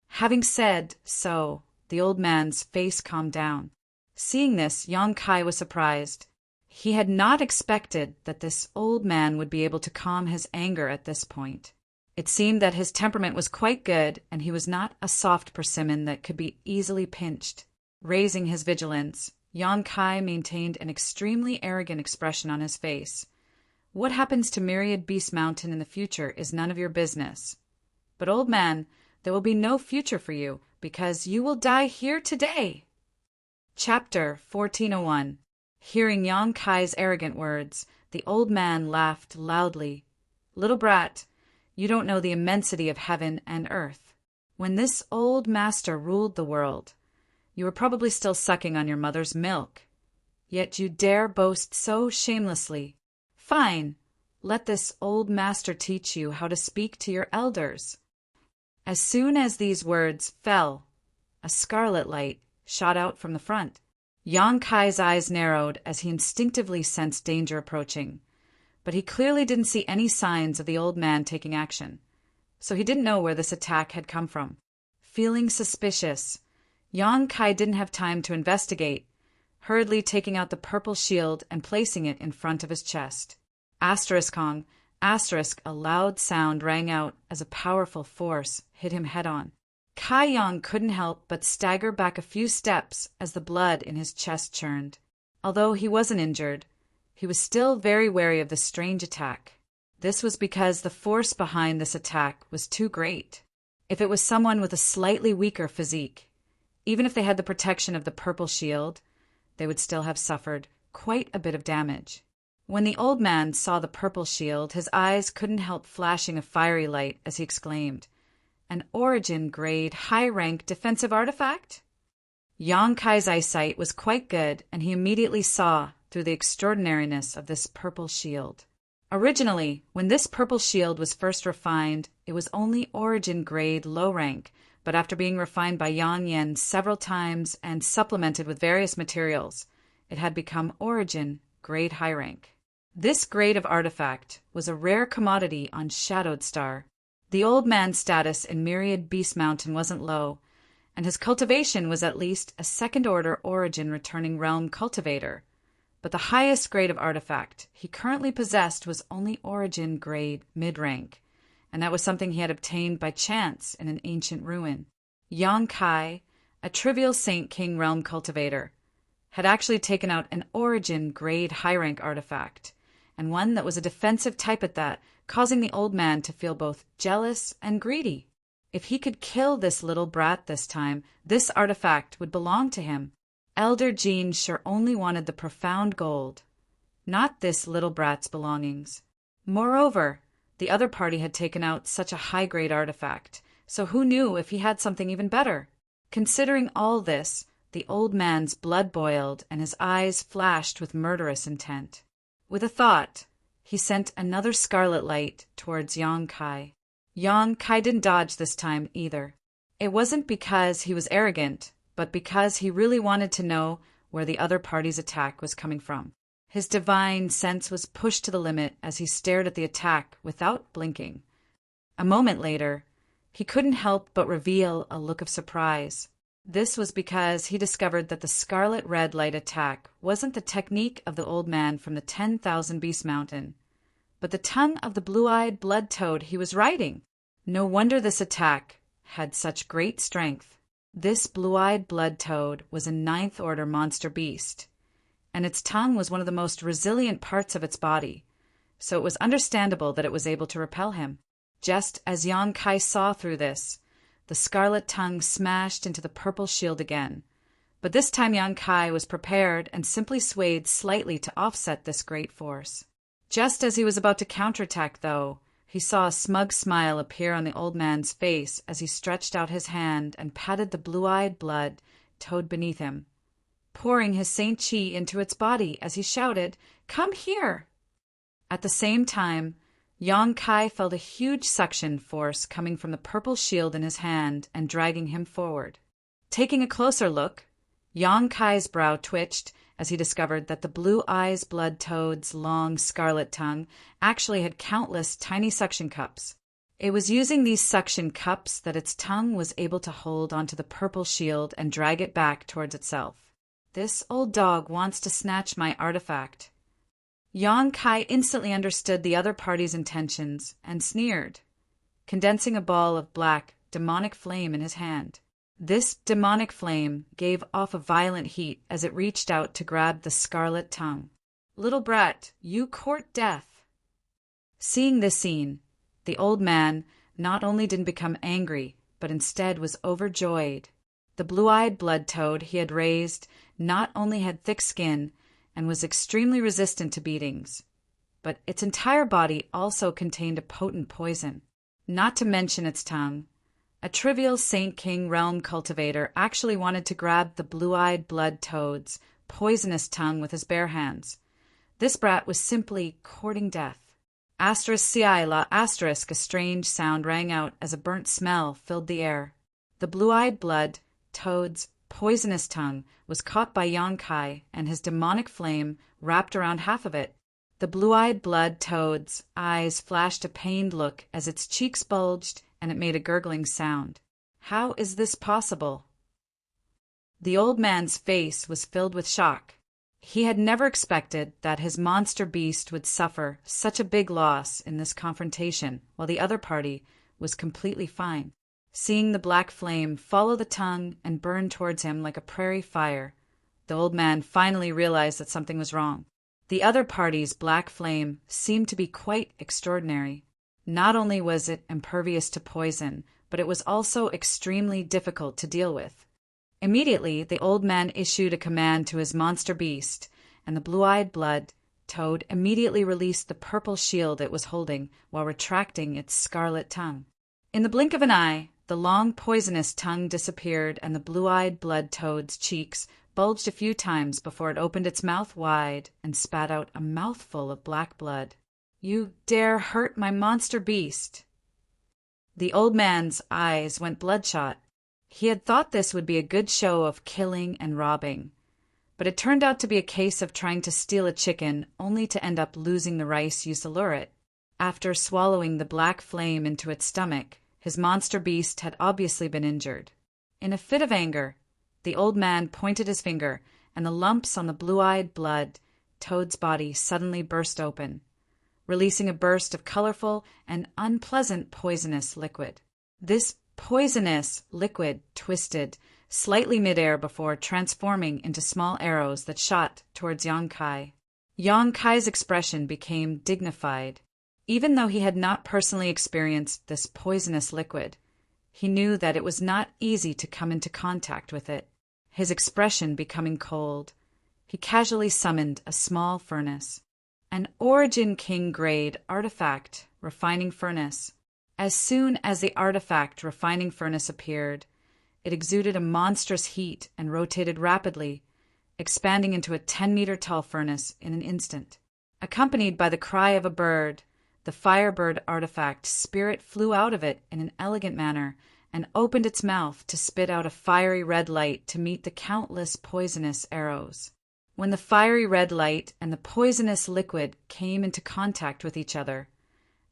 Having said so, the old man's face calmed down. Seeing this, Yang Kai was surprised. He had not expected that this old man would be able to calm his anger at this point. It seemed that his temperament was quite good, and he was not a soft persimmon that could be easily pinched. Raising his vigilance, Yang Kai maintained an extremely arrogant expression on his face, What happens to Myriad Beast Mountain in the future is none of your business. But, old man, there will be no future for you, because you will die here today." Chapter 1401. Hearing Yang Kai's arrogant words, the old man laughed loudly. "Little brat, you don't know the immensity of heaven and earth. When this old master ruled the world, you were probably still sucking on your mother's milk. Yet you dare boast so shamelessly. Fine, let this old master teach you how to speak to your elders." As soon as these words fell, a scarlet light shot out from the front. Yang Kai's eyes narrowed as he instinctively sensed danger approaching, but he clearly didn't see any signs of the old man taking action, so he didn't know where this attack had come from. Feeling suspicious, Yang Kai didn't have time to investigate, hurriedly taking out the purple shield and placing it in front of his chest. Asterisk-Kong, asterisk, a loud sound rang out as a powerful force hit him head-on. Kai Yang couldn't help but stagger back a few steps as the blood in his chest churned. Although he wasn't injured, he was still very wary of this strange attack. This was because the force behind this attack was too great. If it was someone with a slightly weaker physique, even if they had the protection of the purple shield, they would still have suffered quite a bit of damage. When the old man saw the purple shield, his eyes couldn't help flashing a fiery light as he exclaimed, "An origin-grade, high-rank defensive artifact?" Yang Kai's eyesight was quite good, and he immediately saw through the extraordinariness of this purple shield. Originally, when this purple shield was first refined, it was only origin-grade low rank, but after being refined by Yang Yen several times and supplemented with various materials, it had become origin-grade high rank. This grade of artifact was a rare commodity on Shadowed Star. The old man's status in Myriad Beast Mountain wasn't low, and his cultivation was at least a second-order origin returning realm cultivator. But the highest grade of artifact he currently possessed was only origin grade mid-rank, and that was something he had obtained by chance in an ancient ruin. Yang Kai, a trivial Saint King realm cultivator, had actually taken out an origin grade high-rank artifact, and one that was a defensive type at that, causing the old man to feel both jealous and greedy. If he could kill this little brat this time, this artifact would belong to him. Elder Jean sure only wanted the profound gold, not this little brat's belongings. Moreover, the other party had taken out such a high-grade artifact, so who knew if he had something even better? Considering all this, the old man's blood boiled and his eyes flashed with murderous intent. With a thought, he sent another scarlet light towards Yang Kai. Yang Kai didn't dodge this time either. It wasn't because he was arrogant, but because he really wanted to know where the other party's attack was coming from. His divine sense was pushed to the limit as he stared at the attack without blinking. A moment later, he couldn't help but reveal a look of surprise. This was because he discovered that the scarlet red light attack wasn't the technique of the old man from the 10,000 Beast Mountain, but the tongue of the blue-eyed blood toad he was riding. No wonder this attack had such great strength. This blue-eyed blood toad was a 9th order monster beast, and its tongue was one of the most resilient parts of its body, so it was understandable that it was able to repel him. Just as Yang Kai saw through this, the scarlet tongue smashed into the purple shield again, but this time Yang Kai was prepared and simply swayed slightly to offset this great force. Just as he was about to counterattack, though, he saw a smug smile appear on the old man's face as he stretched out his hand and patted the blue-eyed blood toad beneath him, pouring his Saint Chi into its body as he shouted, "Come here!" At the same time, Yang Kai felt a huge suction force coming from the purple shield in his hand and dragging him forward. Taking a closer look, Yang Kai's brow twitched as he discovered that the blue eyes blood toad's long scarlet tongue actually had countless tiny suction cups. It was using these suction cups that its tongue was able to hold onto the purple shield and drag it back towards itself. "This old dog wants to snatch my artifact." Yang Kai instantly understood the other party's intentions and sneered, condensing a ball of black, demonic flame in his hand. This demonic flame gave off a violent heat as it reached out to grab the scarlet tongue. "Little brat, you court death. Seeing this scene, the old man not only didn't become angry, but instead was overjoyed. The blue-eyed blood toad he had raised not only had thick skin and was extremely resistant to beatings, but its entire body also contained a potent poison. Not to mention its tongue. A trivial Saint King realm cultivator actually wanted to grab the blue-eyed blood toad's poisonous tongue with his bare hands. This brat was simply courting death. *ci la**, a strange sound rang out as a burnt smell filled the air. The blue-eyed blood toad's poisonous tongue was caught by Yonkai, and his demonic flame wrapped around half of it. The blue-eyed blood toad's eyes flashed a pained look as its cheeks bulged and it made a gurgling sound. How is this possible? The old man's face was filled with shock. He had never expected that his monster beast would suffer such a big loss in this confrontation, while the other party was completely fine. Seeing the black flame follow the tongue and burn towards him like a prairie fire, the old man finally realized that something was wrong. The other party's black flame seemed to be quite extraordinary. Not only was it impervious to poison, but it was also extremely difficult to deal with. Immediately, the old man issued a command to his monster beast, and the blue-eyed blood toad immediately released the purple shield it was holding while retracting its scarlet tongue. In the blink of an eye, the long poisonous tongue disappeared and the blue-eyed blood toad's cheeks bulged a few times before it opened its mouth wide and spat out a mouthful of black blood. "You dare hurt my monster beast!" The old man's eyes went bloodshot. He had thought this would be a good show of killing and robbing, but it turned out to be a case of trying to steal a chicken only to end up losing the rice used to lure it. After swallowing the black flame into its stomach, his monster beast had obviously been injured. In a fit of anger, the old man pointed his finger, and the lumps on the blue-eyed blood toad's body suddenly burst open, releasing a burst of colorful and unpleasant poisonous liquid. This poisonous liquid twisted slightly midair before transforming into small arrows that shot towards Yonkai. Yonkai's expression became dignified. Even though he had not personally experienced this poisonous liquid, he knew that it was not easy to come into contact with it. His expression becoming cold, he casually summoned a small furnace, an Origin King grade artifact refining furnace. As soon as the artifact refining furnace appeared, it exuded a monstrous heat and rotated rapidly, expanding into a 10-meter-tall furnace in an instant. Accompanied by the cry of a bird, the firebird artifact spirit flew out of it in an elegant manner and opened its mouth to spit out a fiery red light to meet the countless poisonous arrows. When the fiery red light and the poisonous liquid came into contact with each other,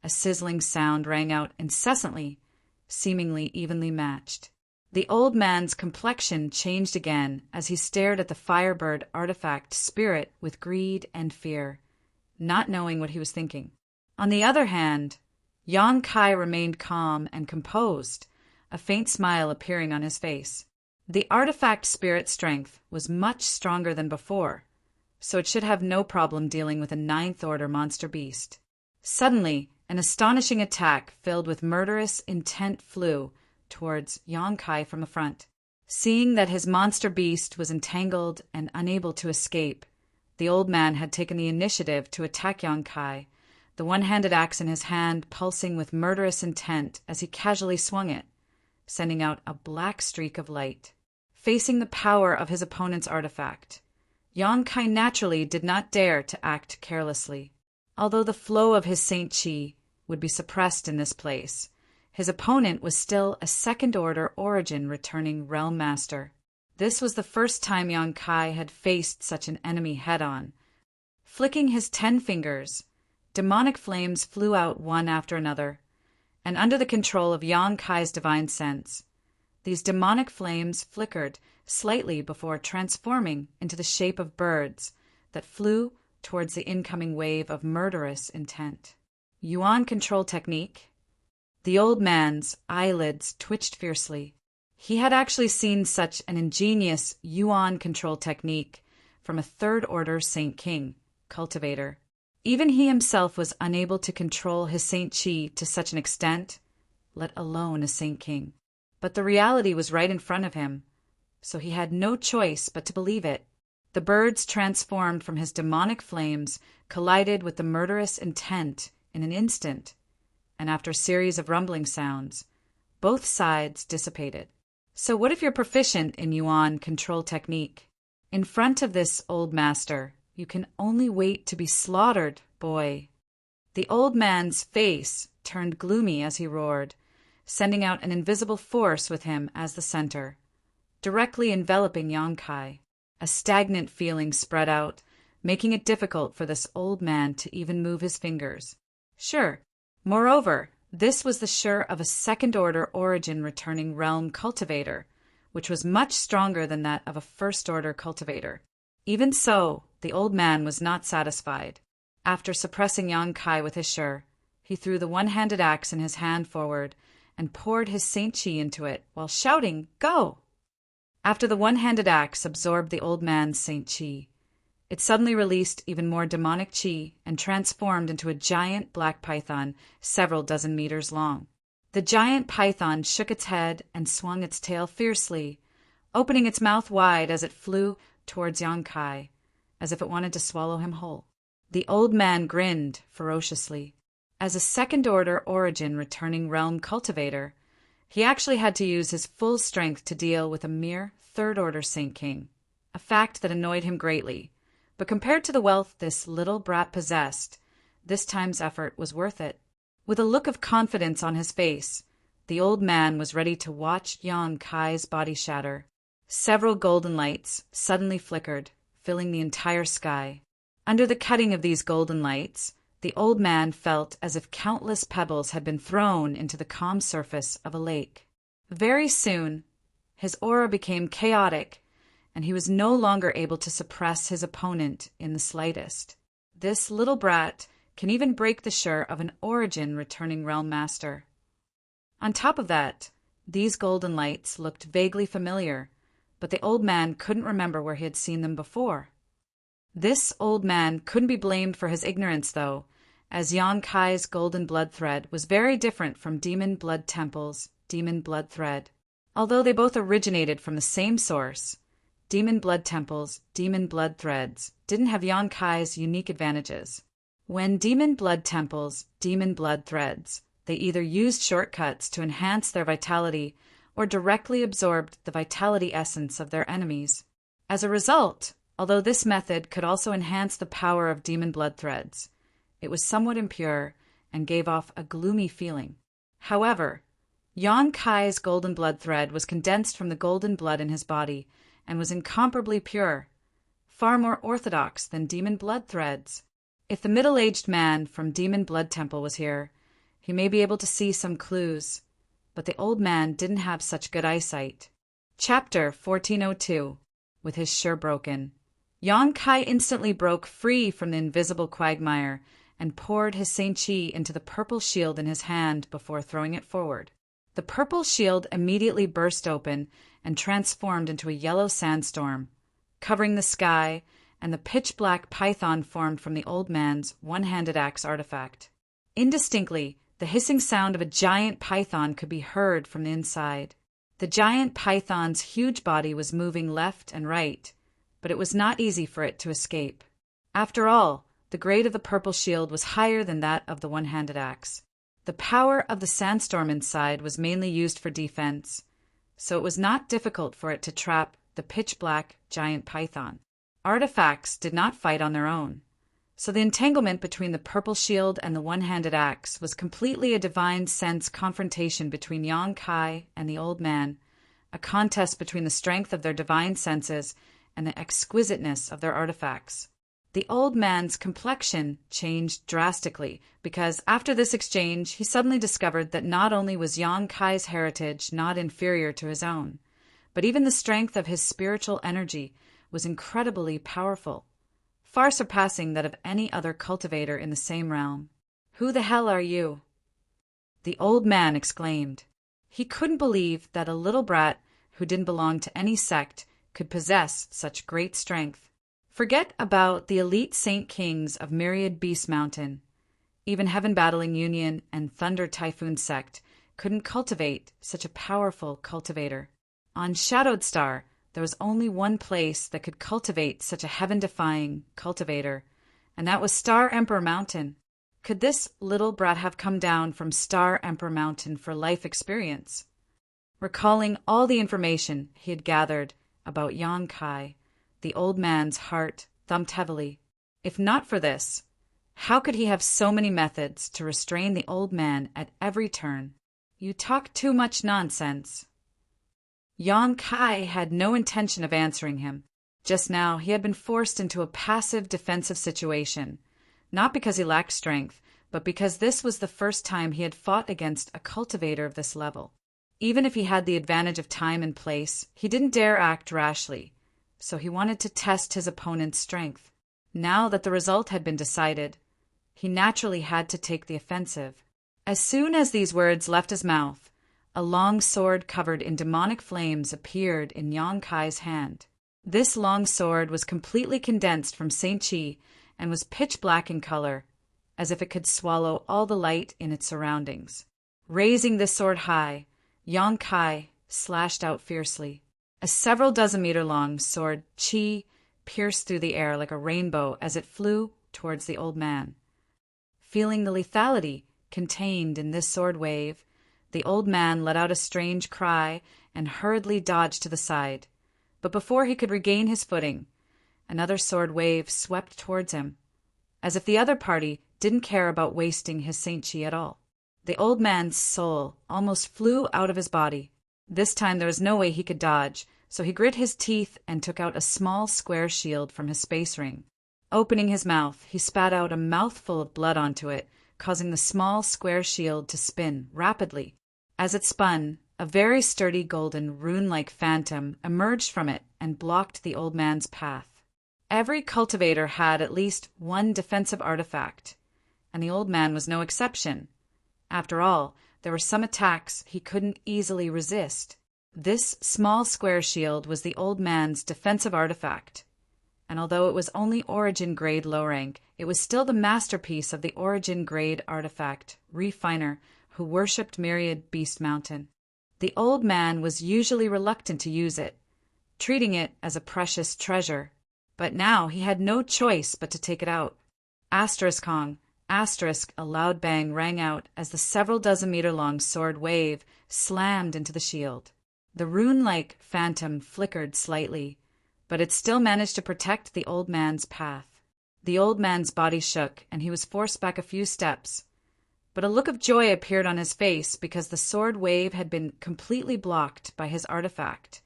a sizzling sound rang out incessantly, seemingly evenly matched. The old man's complexion changed again as he stared at the firebird artifact spirit with greed and fear, not knowing what he was thinking. On the other hand, Yonkai remained calm and composed, a faint smile appearing on his face. The artifact spirit strength was much stronger than before, so it should have no problem dealing with a 9th-order monster beast. Suddenly, an astonishing attack filled with murderous intent flew towards Yonkai from the front. Seeing that his monster beast was entangled and unable to escape, the old man had taken the initiative to attack Yonkai, the one-handed axe in his hand pulsing with murderous intent as he casually swung it, sending out a black streak of light. Facing the power of his opponent's artifact, Yonkai naturally did not dare to act carelessly. Although the flow of his Saint Chi would be suppressed in this place, his opponent was still a 2nd-order origin returning realm master. This was the first time Yonkai had faced such an enemy head-on. Flicking his 10 fingers, demonic flames flew out one after another, and under the control of Yonkai's divine sense, these demonic flames flickered slightly before transforming into the shape of birds that flew towards the incoming wave of murderous intent. Yuan control technique? The old man's eyelids twitched fiercely. He had actually seen such an ingenious Yuan control technique from a 3rd-order Saint King cultivator. Even he himself was unable to control his Saint Chi to such an extent, let alone a Saint King. But the reality was right in front of him, so he had no choice but to believe it. The birds, transformed from his demonic flames, collided with the murderous intent in an instant, and after a series of rumbling sounds, both sides dissipated. So what if you're proficient in Yuan control technique? In front of this old master, you can only wait to be slaughtered, boy. The old man's face turned gloomy as he roared, sending out an invisible force with him as the center, directly enveloping Yang Kai. A stagnant feeling spread out, making it difficult for this old man to even move his fingers. Sure. Moreover, this was the sure of a second-order origin returning realm cultivator, which was much stronger than that of a first-order cultivator. Even so, the old man was not satisfied. After suppressing Yang Kai with his sure, he threw the one-handed axe in his hand forward and poured his Saint Chi into it while shouting, "Go!" After the one-handed axe absorbed the old man's Saint Chi, it suddenly released even more demonic Chi and transformed into a giant black python several dozen meters long. The giant python shook its head and swung its tail fiercely, opening its mouth wide as it flew towards Yang Kai, as if it wanted to swallow him whole. The old man grinned ferociously. As a second-order origin returning realm cultivator, he actually had to use his full strength to deal with a mere third-order Saint King, a fact that annoyed him greatly. But compared to the wealth this little brat possessed, this time's effort was worth it. With a look of confidence on his face, the old man was ready to watch Yang Kai's body shatter. Several golden lights suddenly flickered, filling the entire sky. Under the cutting of these golden lights, the old man felt as if countless pebbles had been thrown into the calm surface of a lake. Very soon, his aura became chaotic, and he was no longer able to suppress his opponent in the slightest. This little brat can even break the sure of an origin returning realm master. On top of that, these golden lights looked vaguely familiar, but the old man couldn't remember where he had seen them before. This old man couldn't be blamed for his ignorance, though, as Yang Kai's golden blood thread was very different from Demon Blood Temple's demon blood thread. Although they both originated from the same source, Demon Blood Temple's demon blood threads didn't have Yang Kai's unique advantages. When Demon Blood Temple's demon blood threads, they either used shortcuts to enhance their vitality or directly absorbed the vitality essence of their enemies. As a result, although this method could also enhance the power of demon blood threads, it was somewhat impure and gave off a gloomy feeling. However, Yang Kai's golden blood thread was condensed from the golden blood in his body and was incomparably pure, far more orthodox than demon blood threads. If the middle-aged man from Demon Blood Temple was here, he may be able to see some clues, but the old man didn't have such good eyesight. Chapter 1402. With his sure broken, Yang Kai instantly broke free from the invisible quagmire and poured his Saint Chi into the purple shield in his hand before throwing it forward. The purple shield immediately burst open and transformed into a yellow sandstorm, covering the sky, and the pitch-black python formed from the old man's one-handed axe artifact. Indistinctly, the hissing sound of a giant python could be heard from the inside. The giant python's huge body was moving left and right, but it was not easy for it to escape. After all, the grade of the purple shield was higher than that of the one-handed axe. The power of the sandstorm inside was mainly used for defense, so it was not difficult for it to trap the pitch-black giant python. Artifacts did not fight on their own, so the entanglement between the purple shield and the one-handed axe was completely a divine sense confrontation between Yang Kai and the old man, a contest between the strength of their divine senses and the exquisiteness of their artifacts. The old man's complexion changed drastically because after this exchange he suddenly discovered that not only was Yang Kai's heritage not inferior to his own, but even the strength of his spiritual energy was incredibly powerful, far surpassing that of any other cultivator in the same realm. "Who the hell are you?" the old man exclaimed. He couldn't believe that a little brat who didn't belong to any sect could possess such great strength. Forget about the elite Saint Kings of Myriad Beast Mountain. Even Heaven-battling Union and Thunder Typhoon Sect couldn't cultivate such a powerful cultivator. On Shadowed Star, there was only one place that could cultivate such a heaven-defying cultivator, and that was Star Emperor Mountain. Could this little brat have come down from Star Emperor Mountain for life experience? Recalling all the information he had gathered about Yong-kai, the old man's heart thumped heavily. If not for this, how could he have so many methods to restrain the old man at every turn? You talk too much nonsense. Yong-kai had no intention of answering him. Just now he had been forced into a passive defensive situation, not because he lacked strength, but because this was the first time he had fought against a cultivator of this level. Even if he had the advantage of time and place, he didn't dare act rashly, so he wanted to test his opponent's strength. Now that the result had been decided, he naturally had to take the offensive. As soon as these words left his mouth, a long sword covered in demonic flames appeared in Yong-kai's hand. This long sword was completely condensed from Saint Chi and was pitch black in color, as if it could swallow all the light in its surroundings. Raising this sword high, Yong-kai slashed out fiercely. A several dozen meter long sword Chi pierced through the air like a rainbow as it flew towards the old man. Feeling the lethality contained in this sword wave, the old man let out a strange cry and hurriedly dodged to the side. But before he could regain his footing, another sword wave swept towards him, as if the other party didn't care about wasting his Saint Chi at all. The old man's soul almost flew out of his body. This time there was no way he could dodge, so he grit his teeth and took out a small square shield from his space ring. Opening his mouth, he spat out a mouthful of blood onto it, causing the small square shield to spin rapidly. As it spun, a very sturdy golden rune-like phantom emerged from it and blocked the old man's path. Every cultivator had at least one defensive artifact, and the old man was no exception. After all, there were some attacks he couldn't easily resist. This small square shield was the old man's defensive artifact, and although it was only Origin grade low rank, it was still the masterpiece of the Origin grade artifact refiner who worshipped Myriad Beast Mountain. The old man was usually reluctant to use it, treating it as a precious treasure, but now he had no choice but to take it out. Asterisk Kong. Asterisk, a loud bang rang out as the several dozen meter long sword wave slammed into the shield. The rune-like phantom flickered slightly, but it still managed to protect the old man's path. The old man's body shook, and he was forced back a few steps, but a look of joy appeared on his face because the sword wave had been completely blocked by his artifact,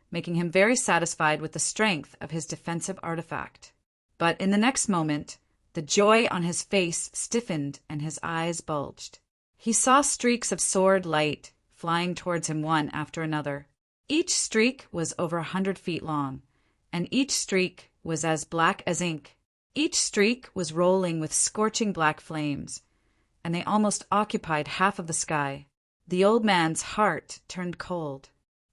making him very satisfied with the strength of his defensive artifact. But in the next moment, the joy on his face stiffened and his eyes bulged. He saw streaks of sword light flying towards him one after another. Each streak was over 100 feet long, and each streak was as black as ink. Each streak was rolling with scorching black flames, and they almost occupied half of the sky. The old man's heart turned cold.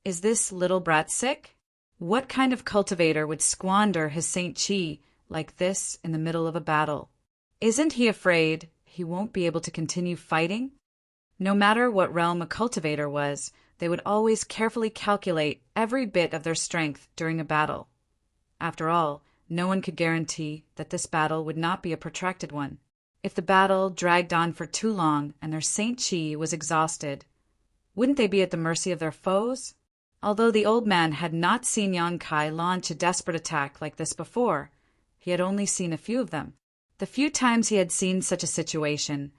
Is this little brat sick? What kind of cultivator would squander his Saint Chi like this in the middle of a battle? Isn't he afraid he won't be able to continue fighting? No matter what realm a cultivator was, they would always carefully calculate every bit of their strength during a battle. After all, no one could guarantee that this battle would not be a protracted one. If the battle dragged on for too long and their Saint Chi was exhausted, wouldn't they be at the mercy of their foes? Although the old man had not seen Yong-kai launch a desperate attack like this before, he had only seen a few of them. The few times he had seen such a situation,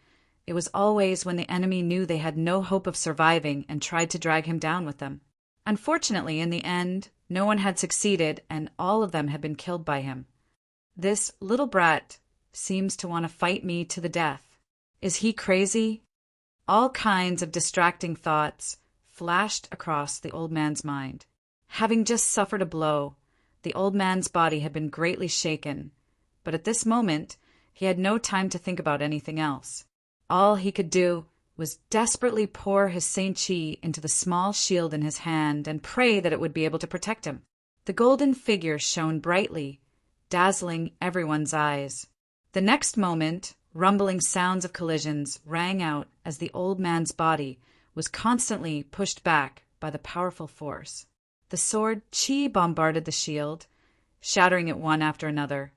it was always when the enemy knew they had no hope of surviving and tried to drag him down with them. Unfortunately, in the end, no one had succeeded and all of them had been killed by him. This little brat seems to want to fight me to the death. Is he crazy? All kinds of distracting thoughts flashed across the old man's mind. Having just suffered a blow, the old man's body had been greatly shaken, but at this moment he had no time to think about anything else. All he could do was desperately pour his Saint Chi into the small shield in his hand and pray that it would be able to protect him. The golden figure shone brightly, dazzling everyone's eyes. The next moment, rumbling sounds of collisions rang out as the old man's body was constantly pushed back by the powerful force. The sword chi bombarded the shield, shattering it one after another,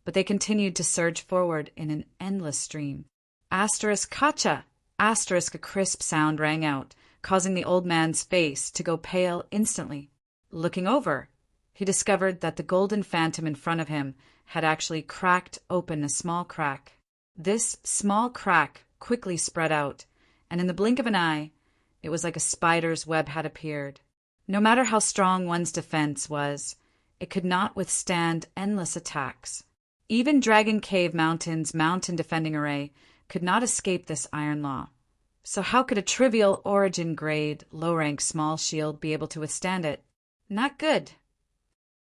but they continued to surge forward in an endless stream. Asterisk kacha! Asterisk, a crisp sound rang out, causing the old man's face to go pale instantly. Looking over, he discovered that the golden phantom in front of him had actually cracked open a small crack. This small crack quickly spread out, and in the blink of an eye, it was like a spider's web had appeared. No matter how strong one's defense was, it could not withstand endless attacks. Even Dragon Cave Mountain's mountain defending array could not escape this iron law. So how could a trivial origin grade, low-rank small shield be able to withstand it? Not good.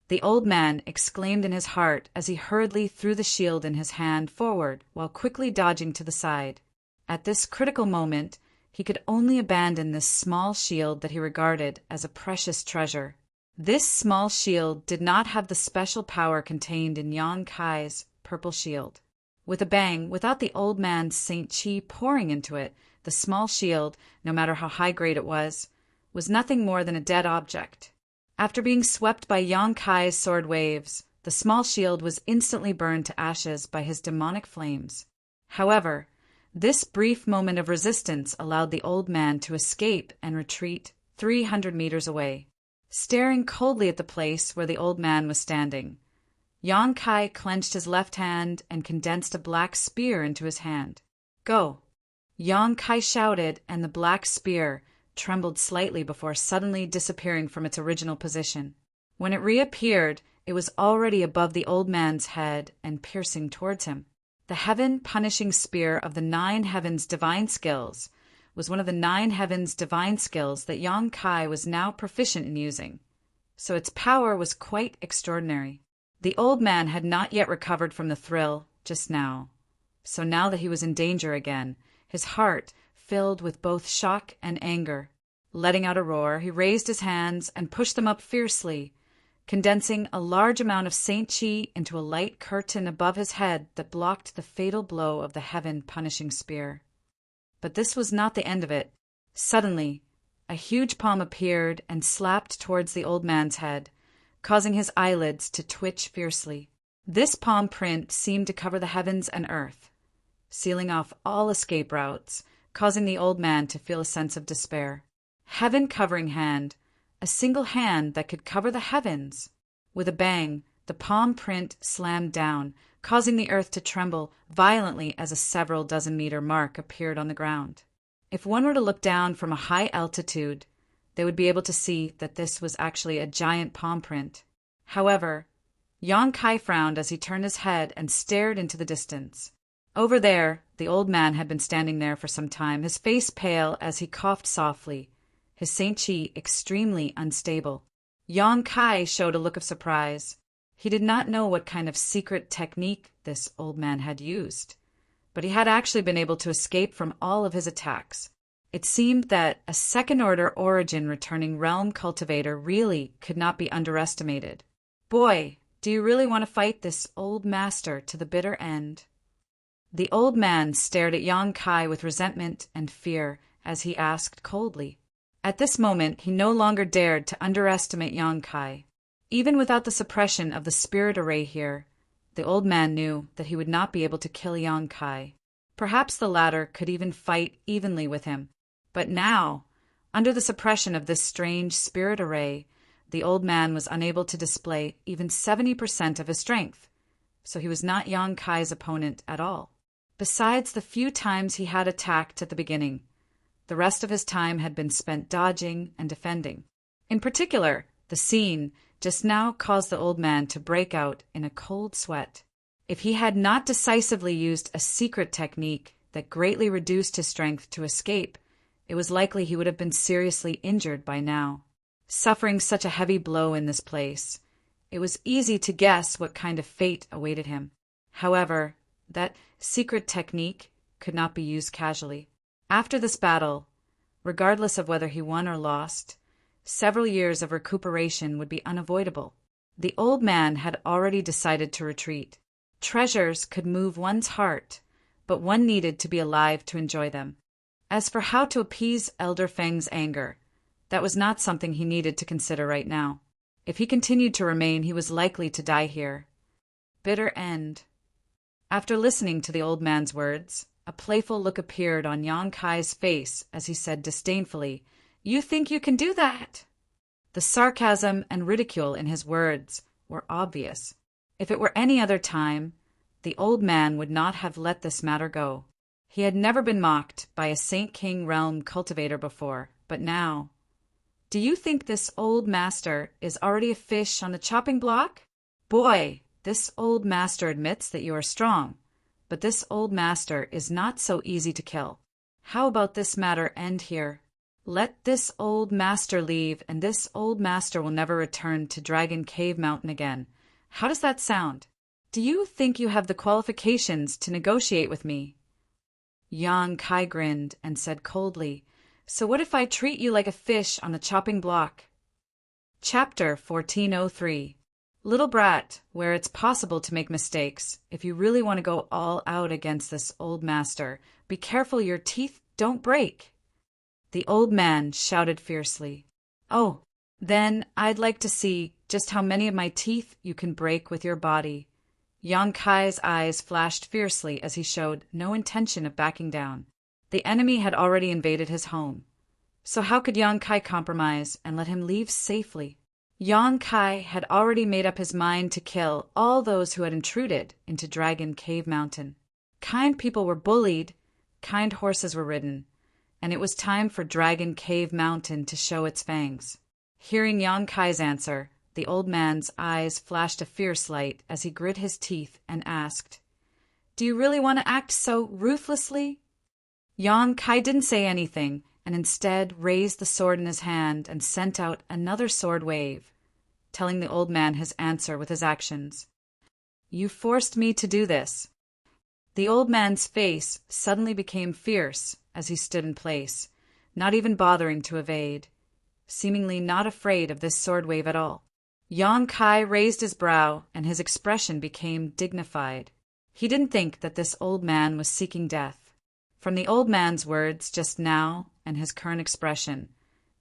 The old man exclaimed in his heart as he hurriedly threw the shield in his hand forward while quickly dodging to the side. At this critical moment, he could only abandon this small shield that he regarded as a precious treasure. This small shield did not have the special power contained in Yang Kai's purple shield. With a bang, without the old man's Saint Chi pouring into it, the small shield, no matter how high grade it was nothing more than a dead object. After being swept by Yang Kai's sword waves, the small shield was instantly burned to ashes by his demonic flames. However, this brief moment of resistance allowed the old man to escape and retreat 300 meters away. Staring coldly at the place where the old man was standing, Yang Kai clenched his left hand and condensed a black spear into his hand. "Go!" Yang Kai shouted, and the black spear trembled slightly before suddenly disappearing from its original position. When it reappeared, it was already above the old man's head and piercing towards him. The heaven-punishing spear of the 9 heavens divine skills was one of the 9 heavens divine skills that Yang Kai was now proficient in using, so its power was quite extraordinary. The old man had not yet recovered from the thrill just now, so now that he was in danger again, his heart filled with both shock and anger. Letting out a roar, he raised his hands and pushed them up fiercely, condensing a large amount of Saint Chi into a light curtain above his head that blocked the fatal blow of the heaven-punishing spear. But this was not the end of it. Suddenly, a huge palm appeared and slapped towards the old man's head, causing his eyelids to twitch fiercely. This palm print seemed to cover the heavens and earth, sealing off all escape routes, causing the old man to feel a sense of despair. Heaven-covering hand, a single hand that could cover the heavens. With a bang, the palm print slammed down, causing the earth to tremble violently as a several dozen-meter mark appeared on the ground. If one were to look down from a high altitude, they would be able to see that this was actually a giant palm print. However, Yang Kai frowned as he turned his head and stared into the distance. Over there, the old man had been standing there for some time, his face pale as he coughed softly, his Saint Chi extremely unstable. Yang Kai showed a look of surprise. He did not know what kind of secret technique this old man had used, but he had actually been able to escape from all of his attacks. It seemed that a second-order origin returning realm cultivator really could not be underestimated. "Boy, do you really want to fight this old master to the bitter end?" The old man stared at Yang Kai with resentment and fear as he asked coldly. At this moment, he no longer dared to underestimate Yang Kai. Even without the suppression of the spirit array here, the old man knew that he would not be able to kill Yang Kai. Perhaps the latter could even fight evenly with him. But now, under the suppression of this strange spirit array, the old man was unable to display even 70% of his strength, so he was not Yang Kai's opponent at all. Besides the few times he had attacked at the beginning, the rest of his time had been spent dodging and defending. In particular, the scene just now caused the old man to break out in a cold sweat. If he had not decisively used a secret technique that greatly reduced his strength to escape, it was likely he would have been seriously injured by now. Suffering such a heavy blow in this place, it was easy to guess what kind of fate awaited him. However, that secret technique could not be used casually. After this battle, regardless of whether he won or lost, several years of recuperation would be unavoidable. The old man had already decided to retreat. Treasures could move one's heart, but one needed to be alive to enjoy them. As for how to appease Elder Feng's anger, that was not something he needed to consider right now. If he continued to remain, he was likely to die here. Bitter end. After listening to the old man's words, a playful look appeared on Yang Kai's face as he said disdainfully, "You think you can do that?" The sarcasm and ridicule in his words were obvious. If it were any other time, the old man would not have let this matter go. He had never been mocked by a Saint King realm cultivator before, but now... "Do you think this old master is already a fish on the chopping block? Boy, this old master admits that you are strong, but this old master is not so easy to kill. How about this matter end here? Let this old master leave, and this old master will never return to Dragon Cave Mountain again. How does that sound? Do you think you have the qualifications to negotiate with me?" Yang Kai grinned and said coldly, "So what if I treat you like a fish on the chopping block?" Chapter 1403. Little brat, where it's possible to make mistakes, if you really want to go all out against this old master, be careful your teeth don't break. The old man shouted fiercely. "Oh, then I'd like to see just how many of my teeth you can break with your body." Yang Kai's eyes flashed fiercely as he showed no intention of backing down. The enemy had already invaded his home. So how could Yang Kai compromise and let him leave safely? Yang Kai had already made up his mind to kill all those who had intruded into Dragon Cave Mountain. Kind people were bullied, kind horses were ridden, and it was time for Dragon Cave Mountain to show its fangs. Hearing Yang Kai's answer, the old man's eyes flashed a fierce light as he grit his teeth and asked, "Do you really want to act so ruthlessly?" Yang Kai didn't say anything, and instead raised the sword in his hand and sent out another sword wave, telling the old man his answer with his actions. "You forced me to do this." The old man's face suddenly became fierce as he stood in place, not even bothering to evade, seemingly not afraid of this sword wave at all. Yang Kai raised his brow, and his expression became dignified. He didn't think that this old man was seeking death. From the old man's words just now and his current expression,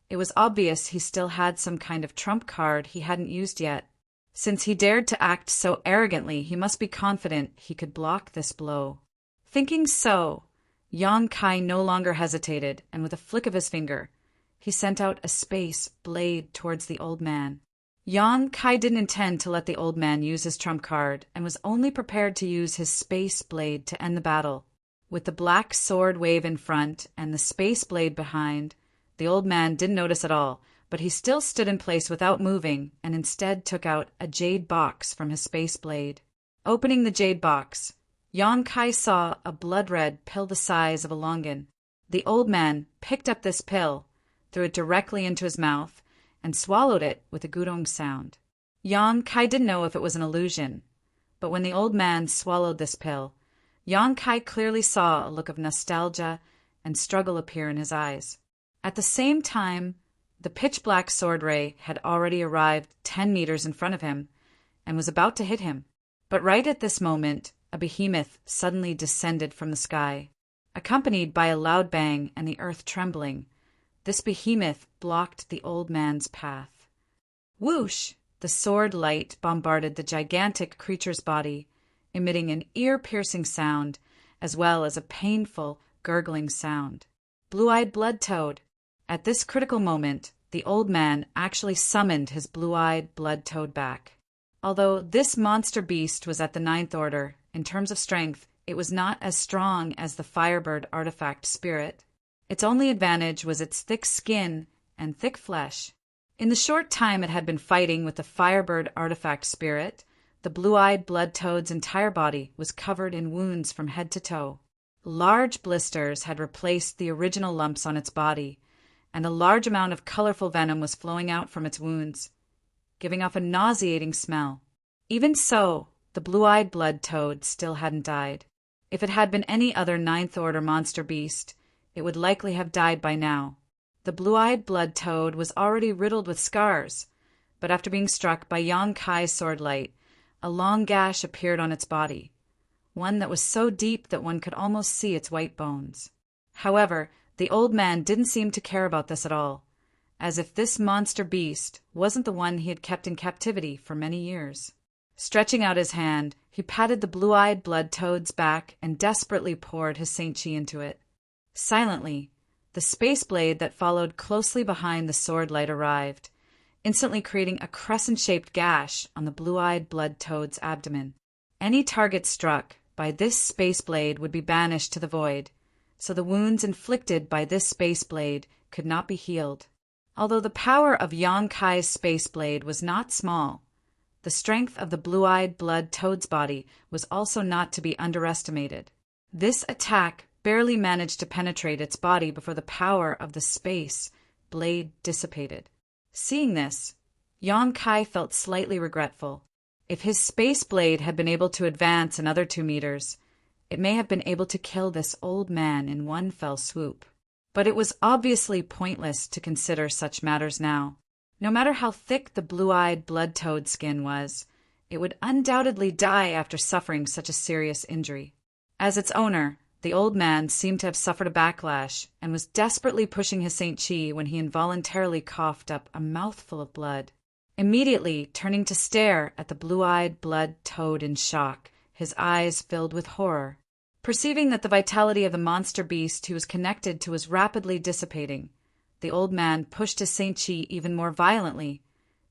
it was obvious he still had some kind of trump card he hadn't used yet. Since he dared to act so arrogantly, he must be confident he could block this blow. Thinking so, Yang Kai no longer hesitated, and with a flick of his finger, he sent out a space blade towards the old man. Yang Kai didn't intend to let the old man use his trump card, and was only prepared to use his space blade to end the battle. With the black sword wave in front and the space blade behind, the old man didn't notice at all, but he still stood in place without moving, and instead took out a jade box from his space blade. Opening the jade box, Yang Kai saw a blood-red pill the size of a longan. The old man picked up this pill, threw it directly into his mouth, and swallowed it with a gurong sound. Yang Kai didn't know if it was an illusion, but when the old man swallowed this pill, Yang Kai clearly saw a look of nostalgia and struggle appear in his eyes. At the same time, the pitch-black sword ray had already arrived 10 meters in front of him and was about to hit him. But right at this moment, a behemoth suddenly descended from the sky. Accompanied by a loud bang and the earth trembling, this behemoth blocked the old man's path. Whoosh! The sword light bombarded the gigantic creature's body, emitting an ear-piercing sound, as well as a painful, gurgling sound. Blue-eyed blood toad. At this critical moment, the old man actually summoned his blue-eyed blood toad back. Although this monster beast was at the 9th order, in terms of strength, it was not as strong as the Firebird artifact spirit. Its only advantage was its thick skin and thick flesh. In the short time it had been fighting with the Firebird artifact spirit, the blue-eyed blood toad's entire body was covered in wounds from head to toe. Large blisters had replaced the original lumps on its body, and a large amount of colorful venom was flowing out from its wounds, giving off a nauseating smell. Even so, the blue-eyed blood toad still hadn't died. If it had been any other 9th order monster beast, it would likely have died by now. The blue-eyed blood toad was already riddled with scars, but after being struck by Yang Kai's sword light, a long gash appeared on its body, one that was so deep that one could almost see its white bones. However, the old man didn't seem to care about this at all, as if this monster beast wasn't the one he had kept in captivity for many years. Stretching out his hand, he patted the blue-eyed blood toad's back and desperately poured his Saint Chi into it. Silently, the space blade that followed closely behind the sword light arrived, instantly creating a crescent-shaped gash on the blue-eyed blood toad's abdomen. Any target struck by this space blade would be banished to the void, so the wounds inflicted by this space blade could not be healed. Although the power of Yang Kai's space blade was not small, the strength of the blue-eyed blood toad's body was also not to be underestimated. This attack barely managed to penetrate its body before the power of the space blade dissipated. Seeing this, Yang Kai felt slightly regretful. If his space blade had been able to advance another 2 meters, it may have been able to kill this old man in one fell swoop. But it was obviously pointless to consider such matters now. No matter how thick the blue-eyed blood toad skin was, it would undoubtedly die after suffering such a serious injury. As its owner, the old man seemed to have suffered a backlash and was desperately pushing his Saint Chi when he involuntarily coughed up a mouthful of blood. Immediately turning to stare at the blue-eyed blood toad in shock, his eyes filled with horror. Perceiving that the vitality of the monster beast he was connected to was rapidly dissipating, the old man pushed his Saint Chi even more violently,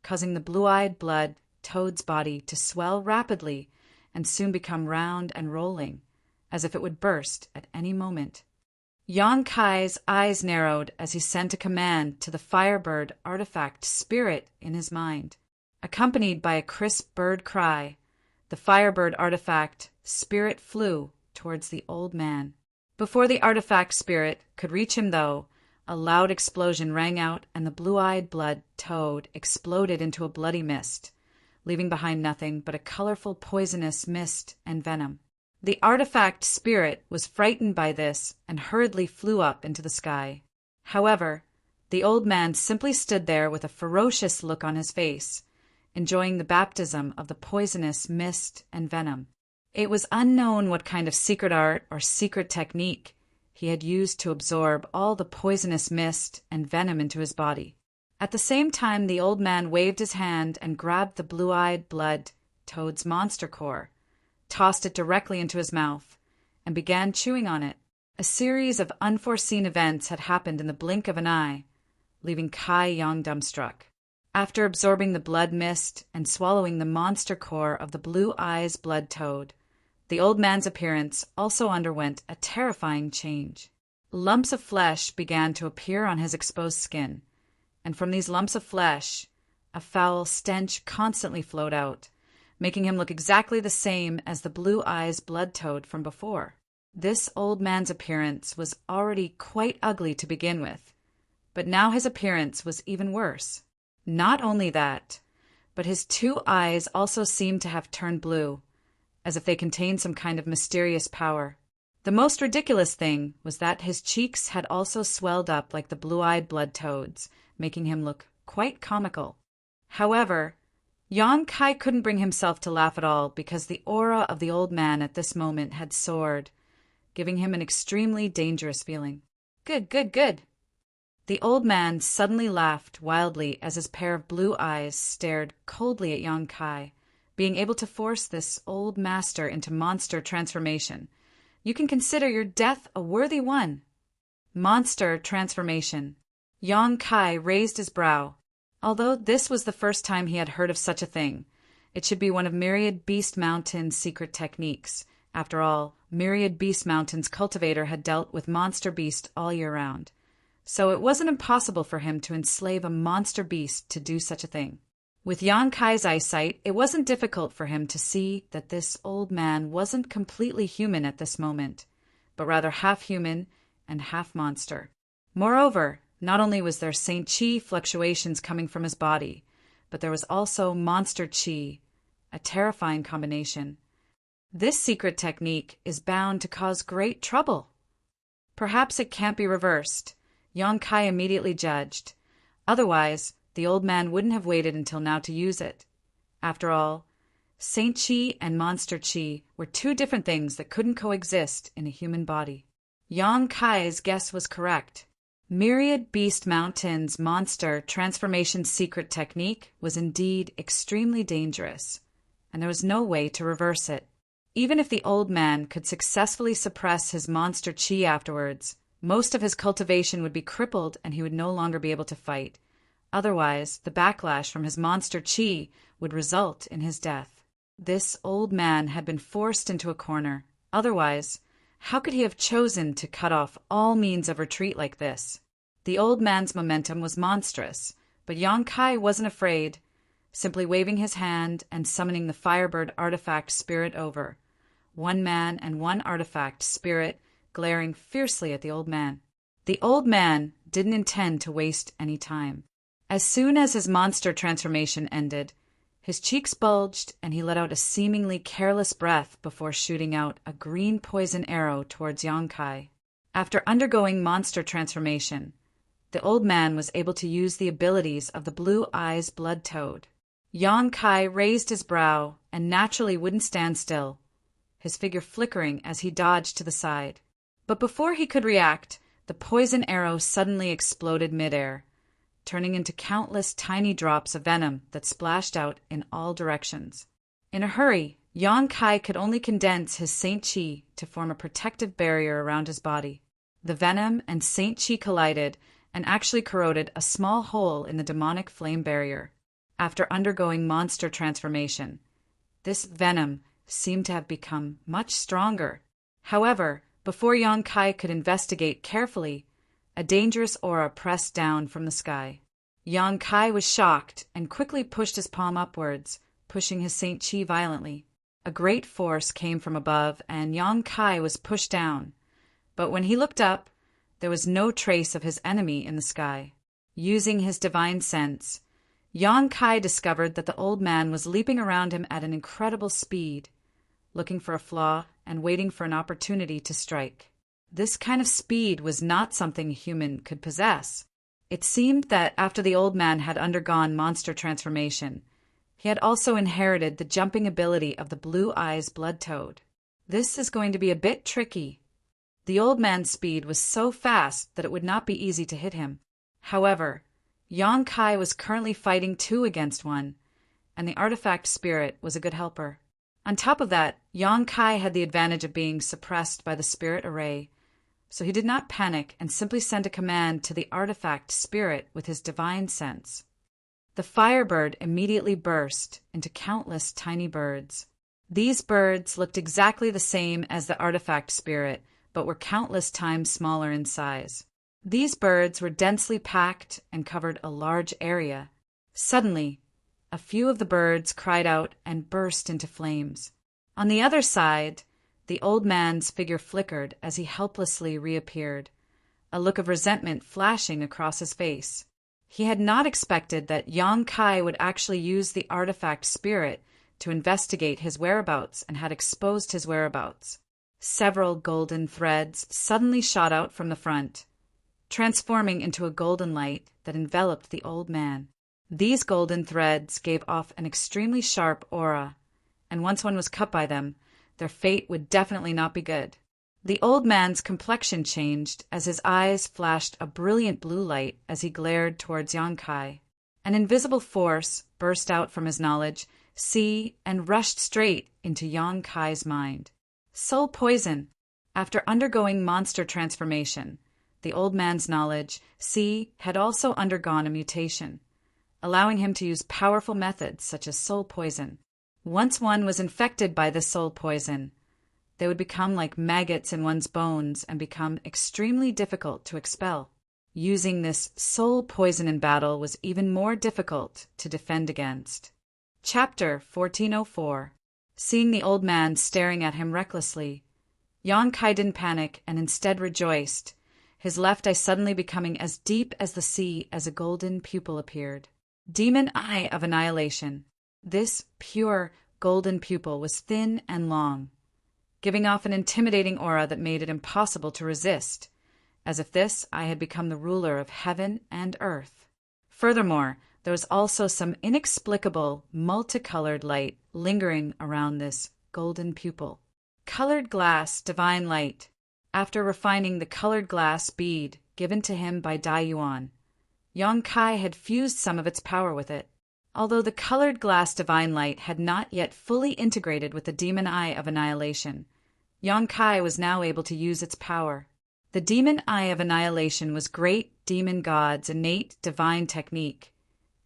causing the blue-eyed blood toad's body to swell rapidly and soon become round and rolling, as if it would burst at any moment. Yang Kai's eyes narrowed as he sent a command to the Firebird artifact spirit in his mind. Accompanied by a crisp bird cry, the Firebird artifact spirit flew towards the old man. Before the artifact spirit could reach him, though, a loud explosion rang out and the blue-eyed blood toad exploded into a bloody mist, leaving behind nothing but a colorful poisonous mist and venom. The artifact spirit was frightened by this and hurriedly flew up into the sky. However, the old man simply stood there with a ferocious look on his face, enjoying the baptism of the poisonous mist and venom. It was unknown what kind of secret art or secret technique he had used to absorb all the poisonous mist and venom into his body. At the same time, the old man waved his hand and grabbed the blue-eyed blood toad's monster core, tossed it directly into his mouth, and began chewing on it. A series of unforeseen events had happened in the blink of an eye, leaving Kai Yang dumbstruck. After absorbing the blood mist and swallowing the monster core of the blue eyes blood toad, the old man's appearance also underwent a terrifying change. Lumps of flesh began to appear on his exposed skin, and from these lumps of flesh, a foul stench constantly flowed out, making him look exactly the same as the blue eyes blood toad from before. This old man's appearance was already quite ugly to begin with, but now his appearance was even worse. Not only that, but his 2 eyes also seemed to have turned blue, as if they contained some kind of mysterious power. The most ridiculous thing was that his cheeks had also swelled up like the blue-eyed blood toad's, making him look quite comical. However, Yang Kai couldn't bring himself to laugh at all because the aura of the old man at this moment had soared, giving him an extremely dangerous feeling. Good, good, good. The old man suddenly laughed wildly as his pair of blue eyes stared coldly at Yang Kai, being able to force this old master into monster transformation. You can consider your death a worthy one. Monster transformation. Yang Kai raised his brow. Although this was the first time he had heard of such a thing, it should be one of Myriad Beast Mountain's secret techniques. After all, Myriad Beast Mountain's cultivator had dealt with monster beast all year round, so it wasn't impossible for him to enslave a monster beast to do such a thing. With Yang Kai's eyesight, it wasn't difficult for him to see that this old man wasn't completely human at this moment, but rather half human and half monster. Moreover, not only was there Saint Chi fluctuations coming from his body, but there was also monster Chi, a terrifying combination. This secret technique is bound to cause great trouble. Perhaps it can't be reversed, Yang Kai immediately judged. Otherwise, the old man wouldn't have waited until now to use it. After all, Saint Chi and Monster Chi were two different things that couldn't coexist in a human body. Yang Kai's guess was correct. Myriad Beast Mountain's monster transformation secret technique was indeed extremely dangerous, and there was no way to reverse it. Even if the old man could successfully suppress his monster chi afterwards, most of his cultivation would be crippled and he would no longer be able to fight. Otherwise, the backlash from his monster chi would result in his death. This old man had been forced into a corner. Otherwise, how could he have chosen to cut off all means of retreat like this? The old man's momentum was monstrous, but Yang Kai wasn't afraid, simply waving his hand and summoning the Firebird artifact spirit over. One man and one artifact spirit glaring fiercely at the old man. The old man didn't intend to waste any time. As soon as his monster transformation ended, his cheeks bulged and he let out a seemingly careless breath before shooting out a green poison arrow towards Yang Kai. After undergoing monster transformation, the old man was able to use the abilities of the Blue Eyes Blood Toad. Yang Kai raised his brow and naturally wouldn't stand still, his figure flickering as he dodged to the side. But before he could react, the poison arrow suddenly exploded midair, turning into countless tiny drops of venom that splashed out in all directions. In a hurry, Yang Kai could only condense his Saint Chi to form a protective barrier around his body. The venom and Saint Chi collided and actually corroded a small hole in the demonic flame barrier. After undergoing monster transformation, this venom seemed to have become much stronger. However, before Yang Kai could investigate carefully, a dangerous aura pressed down from the sky. Yang Kai was shocked and quickly pushed his palm upwards, pushing his Saint Chi violently. A great force came from above and Yang Kai was pushed down, but when he looked up, there was no trace of his enemy in the sky. Using his divine sense, Yang Kai discovered that the old man was leaping around him at an incredible speed, looking for a flaw and waiting for an opportunity to strike. This kind of speed was not something a human could possess. It seemed that after the old man had undergone monster transformation, he had also inherited the jumping ability of the Blue Eyes Blood Toad. This is going to be a bit tricky. The old man's speed was so fast that it would not be easy to hit him. However, Yang Kai was currently fighting 2 against 1, and the artifact spirit was a good helper. On top of that, Yang Kai had the advantage of being suppressed by the spirit array, so he did not panic and simply sent a command to the artifact spirit with his divine sense. The Firebird immediately burst into countless tiny birds. These birds looked exactly the same as the artifact spirit, but were countless times smaller in size. These birds were densely packed and covered a large area. Suddenly, a few of the birds cried out and burst into flames. On the other side, the old man's figure flickered as he helplessly reappeared, a look of resentment flashing across his face. He had not expected that Yang Kai would actually use the artifact spirit to investigate his whereabouts and had exposed his whereabouts. Several golden threads suddenly shot out from the front, transforming into a golden light that enveloped the old man. These golden threads gave off an extremely sharp aura, and once one was cut by them, their fate would definitely not be good. The old man's complexion changed as his eyes flashed a brilliant blue light as he glared towards Yang Kai. An invisible force burst out from his knowledge, see, and rushed straight into Yang Kai's mind. Soul poison. After undergoing monster transformation, the old man's knowledge, see, had also undergone a mutation, allowing him to use powerful methods such as soul poison. Once one was infected by this soul poison, they would become like maggots in one's bones and become extremely difficult to expel. Using this soul poison in battle was even more difficult to defend against. Chapter 1404. Seeing the old man staring at him recklessly, Yang Kai didn't panic and instead rejoiced, his left eye suddenly becoming as deep as the sea as a golden pupil appeared. Demon Eye of Annihilation. This pure golden pupil was thin and long, giving off an intimidating aura that made it impossible to resist, as if this eye had become the ruler of heaven and earth. Furthermore, there was also some inexplicable, multicolored light lingering around this golden pupil. Colored glass, divine light. After refining the colored glass bead given to him by Dai Yuan, Yang Kai had fused some of its power with it. Although the colored glass divine light had not yet fully integrated with the demon eye of annihilation, Yang Kai was now able to use its power. The demon eye of annihilation was great demon god's innate divine technique,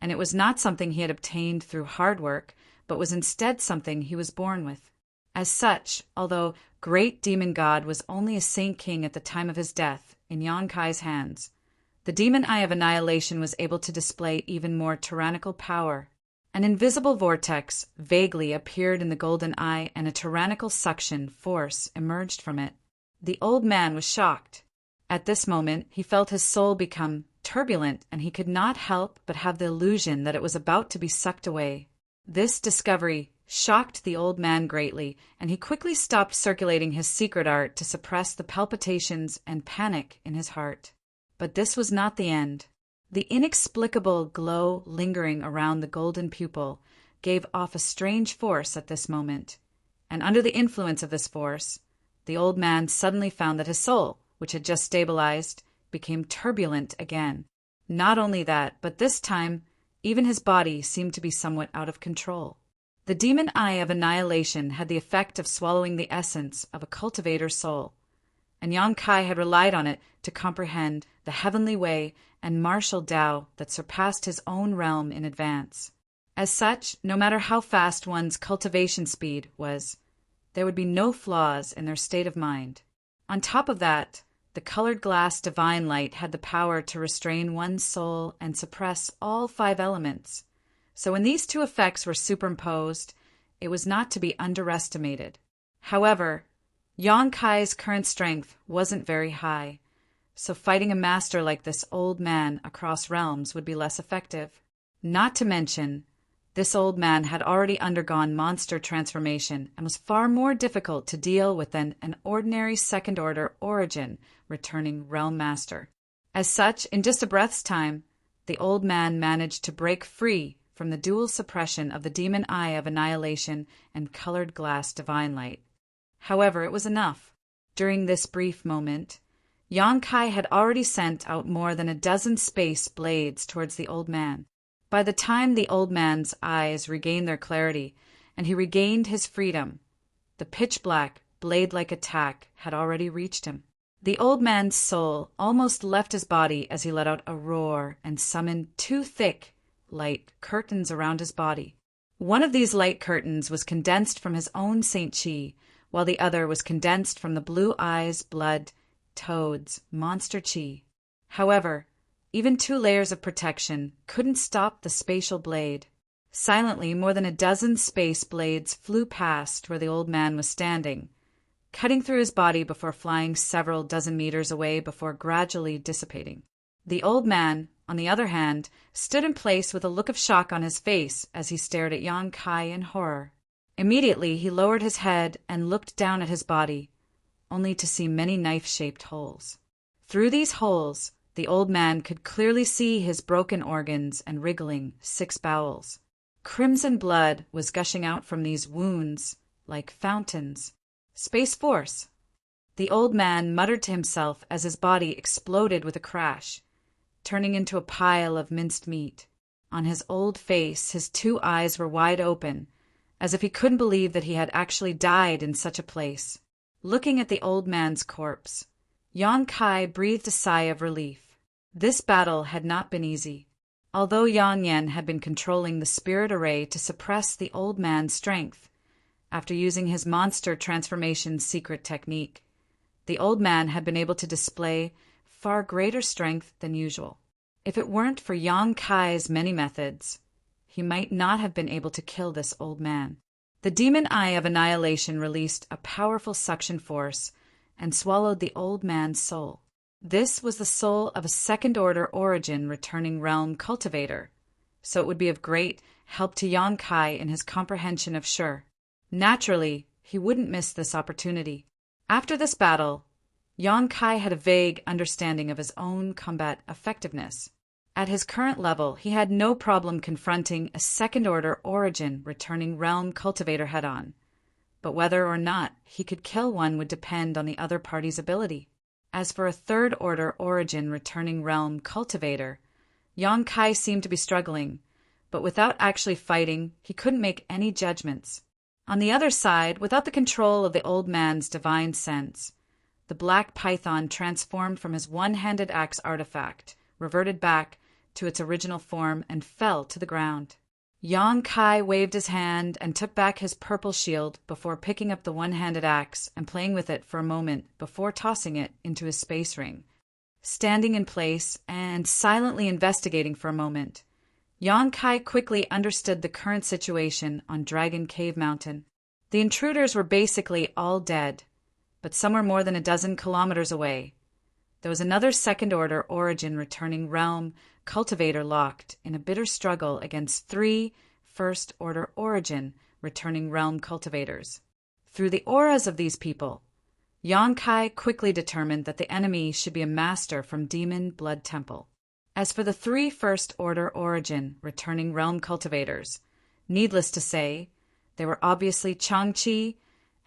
and it was not something he had obtained through hard work, but was instead something he was born with. As such, although great demon god was only a saint king at the time of his death in Yang Kai's hands, the demon eye of annihilation was able to display even more tyrannical power. An invisible vortex vaguely appeared in the golden eye, and a tyrannical suction force emerged from it. The old man was shocked. At this moment, he felt his soul become turbulent, and he could not help but have the illusion that it was about to be sucked away. This discovery shocked the old man greatly, and he quickly stopped circulating his secret art to suppress the palpitations and panic in his heart. But this was not the end. The inexplicable glow lingering around the golden pupil gave off a strange force at this moment, and under the influence of this force, the old man suddenly found that his soul, which had just stabilized, became turbulent again. Not only that, but this time, even his body seemed to be somewhat out of control. The demon eye of annihilation had the effect of swallowing the essence of a cultivator's soul, and Yang Kai had relied on it to comprehend the heavenly way and martial Tao that surpassed his own realm in advance. As such, no matter how fast one's cultivation speed was, there would be no flaws in their state of mind. On top of that, the colored glass divine light had the power to restrain one's soul and suppress all 5 elements. So when these 2 effects were superimposed, it was not to be underestimated. However, Yang Kai's current strength wasn't very high, so fighting a master like this old man across realms would be less effective. Not to mention, this old man had already undergone monster transformation and was far more difficult to deal with than an ordinary second-order origin returning realm master. As such, in just a breath's time, the old man managed to break free from the dual suppression of the demon eye of annihilation and colored glass divine light. However, it was enough. During this brief moment, Yang Kai had already sent out more than a dozen space blades towards the old man. By the time the old man's eyes regained their clarity and he regained his freedom, the pitch-black, blade-like attack had already reached him. The old man's soul almost left his body as he let out a roar and summoned 2 thick, light curtains around his body. One of these light curtains was condensed from his own Saint Chi, while the other was condensed from the blue eyes, blood, toads, monster Chi. However, even 2 layers of protection couldn't stop the spatial blade. Silently, more than a dozen space blades flew past where the old man was standing, cutting through his body before flying several dozen meters away before gradually dissipating. The old man, on the other hand, stood in place with a look of shock on his face as he stared at Yang Kai in horror. Immediately, he lowered his head and looked down at his body, only to see many knife-shaped holes. Through these holes, the old man could clearly see his broken organs and wriggling 6 bowels. Crimson blood was gushing out from these wounds like fountains. Space Force! The old man muttered to himself as his body exploded with a crash, turning into a pile of minced meat. On his old face, his 2 eyes were wide open, as if he couldn't believe that he had actually died in such a place. Looking at the old man's corpse, Yang Kai breathed a sigh of relief. This battle had not been easy. Although Yang Yan had been controlling the spirit array to suppress the old man's strength, after using his monster transformation secret technique, the old man had been able to display far greater strength than usual. If it weren't for Yang Kai's many methods, he might not have been able to kill this old man. The demon eye of annihilation released a powerful suction force and swallowed the old man's soul. This was the soul of a second-order origin returning realm cultivator, so it would be of great help to Yang Kai in his comprehension of Shi. Naturally, he wouldn't miss this opportunity. After this battle, Yang Kai had a vague understanding of his own combat effectiveness. At his current level, he had no problem confronting a second-order origin returning realm cultivator head-on. But whether or not he could kill one would depend on the other party's ability. As for a third-order origin returning realm cultivator, Yang Kai seemed to be struggling, but without actually fighting, he couldn't make any judgments. On the other side, without the control of the old man's divine sense, the black python transformed from his one-handed axe artifact, reverted back to its original form, and fell to the ground. Yang Kai waved his hand and took back his purple shield before picking up the one-handed axe and playing with it for a moment before tossing it into his space ring. Standing in place and silently investigating for a moment, Yang Kai quickly understood the current situation on Dragon Cave Mountain. The intruders were basically all dead, but somewhere more than a dozen kilometers away, there was another second-order origin returning realm cultivator locked in a bitter struggle against 3 first-order origin returning realm cultivators. Through the auras of these people, Yang Kai quickly determined that the enemy should be a master from Demon Blood Temple. As for the 3 first-order origin returning realm cultivators, needless to say, they were obviously Changqi,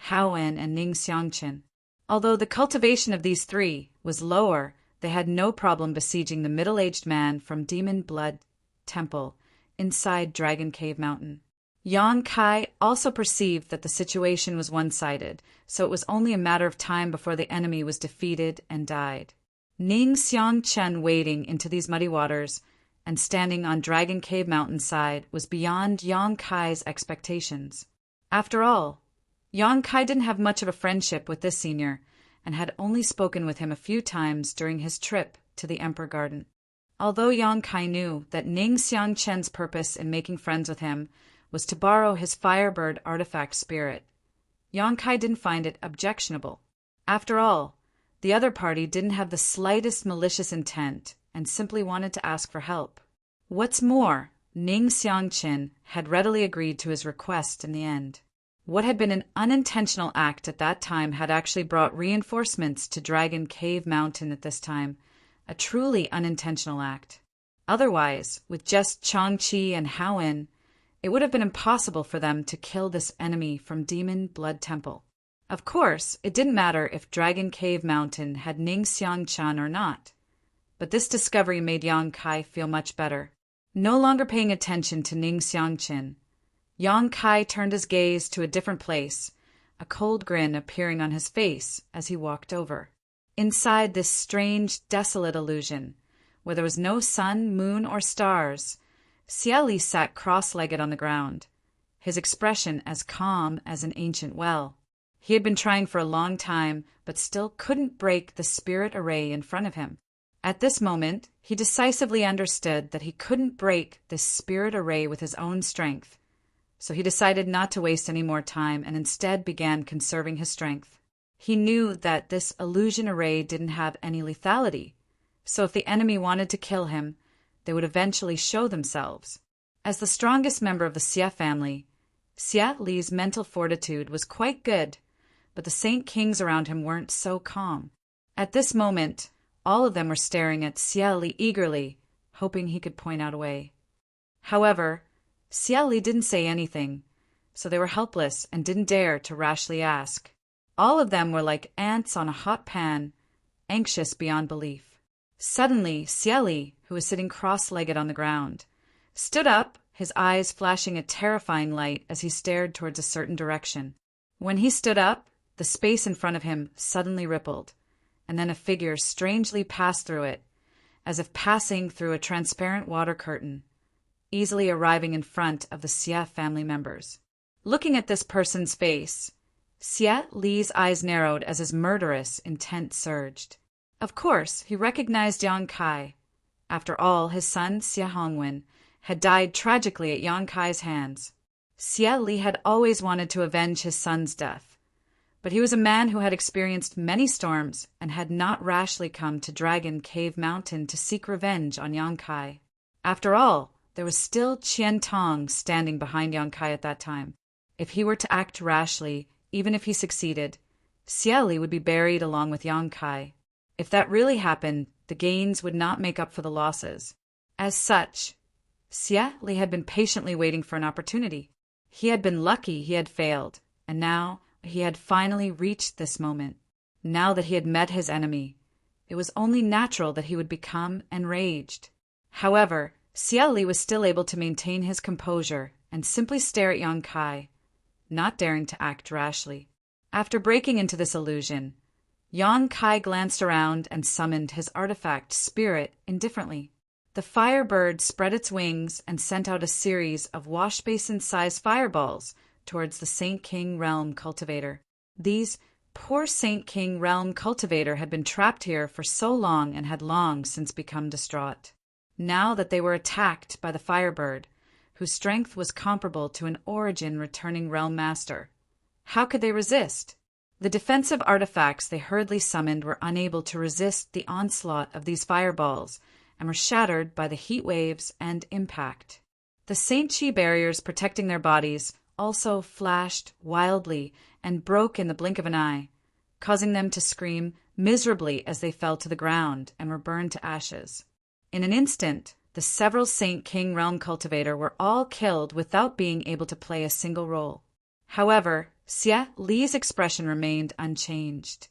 Haoen, and Ning Xiangchen. Although the cultivation of these 3 was lower, they had no problem besieging the middle-aged man from Demon Blood Temple inside Dragon Cave Mountain. Yang Kai also perceived that the situation was one-sided, so it was only a matter of time before the enemy was defeated and died. Ning Xiangchen wading into these muddy waters and standing on Dragon Cave Mountainside was beyond Yang Kai's expectations. After all, Yang Kai didn't have much of a friendship with this senior, and had only spoken with him a few times during his trip to the Emperor Garden. Although Yang Kai knew that Ning Xiangchen's purpose in making friends with him was to borrow his Firebird artifact spirit, Yang Kai didn't find it objectionable. After all, the other party didn't have the slightest malicious intent and simply wanted to ask for help. What's more, Ning Xiangchen had readily agreed to his request in the end. What had been an unintentional act at that time had actually brought reinforcements to Dragon Cave Mountain at this time, a truly unintentional act. Otherwise, with just Changqi and Haoen, it would have been impossible for them to kill this enemy from Demon Blood Temple. Of course, it didn't matter if Dragon Cave Mountain had Ning Xiangchen or not, but this discovery made Yang Kai feel much better. No longer paying attention to Ning Xiangchen, Yang Kai turned his gaze to a different place, a cold grin appearing on his face as he walked over. Inside this strange, desolate illusion, where there was no sun, moon, or stars, Xieli sat cross-legged on the ground, his expression as calm as an ancient well. He had been trying for a long time, but still couldn't break the spirit array in front of him. At this moment, he decisively understood that he couldn't break this spirit array with his own strength. So he decided not to waste any more time and instead began conserving his strength. He knew that this illusion array didn't have any lethality, so if the enemy wanted to kill him, they would eventually show themselves. As the strongest member of the Xia family, Xia Li's mental fortitude was quite good, but the Saint Kings around him weren't so calm. At this moment, all of them were staring at Xia Li eagerly, hoping he could point out a way. However, Xia Li didn't say anything, so they were helpless and didn't dare to rashly ask. All of them were like ants on a hot pan, anxious beyond belief. Suddenly, Xia Li, who was sitting cross-legged on the ground, stood up, his eyes flashing a terrifying light as he stared towards a certain direction. When he stood up, the space in front of him suddenly rippled, and then a figure strangely passed through it, as if passing through a transparent water curtain, easily arriving in front of the Xia family members. Looking at this person's face, Xia Li's eyes narrowed as his murderous intent surged. Of course, he recognized Yang Kai. After all, his son, Xia Hongwen, had died tragically at Yang Kai's hands. Xia Li had always wanted to avenge his son's death, but he was a man who had experienced many storms and had not rashly come to Dragon Cave Mountain to seek revenge on Yang Kai. After all, there was still Qian Tong standing behind Yang Kai at that time. If he were to act rashly, even if he succeeded, Xia Li would be buried along with Yang Kai. If that really happened, the gains would not make up for the losses. As such, Xie Li had been patiently waiting for an opportunity. He had been lucky he had failed, and now he had finally reached this moment. Now that he had met his enemy, it was only natural that he would become enraged. However, Xie Li was still able to maintain his composure and simply stare at Yang Kai, not daring to act rashly. After breaking into this illusion, Yang Kai glanced around and summoned his artifact spirit indifferently. The firebird spread its wings and sent out a series of wash-basin-sized fireballs towards the Saint King Realm cultivator. These poor Saint King Realm cultivator had been trapped here for so long and had long since become distraught. Now that they were attacked by the firebird, whose strength was comparable to an origin-returning realm master, how could they resist? The defensive artifacts they hurriedly summoned were unable to resist the onslaught of these fireballs and were shattered by the heat waves and impact. The Saint Chi barriers protecting their bodies also flashed wildly and broke in the blink of an eye, causing them to scream miserably as they fell to the ground and were burned to ashes. In an instant, the several Saint King Realm cultivator were all killed without being able to play a single role. However, Xie Li's expression remained unchanged,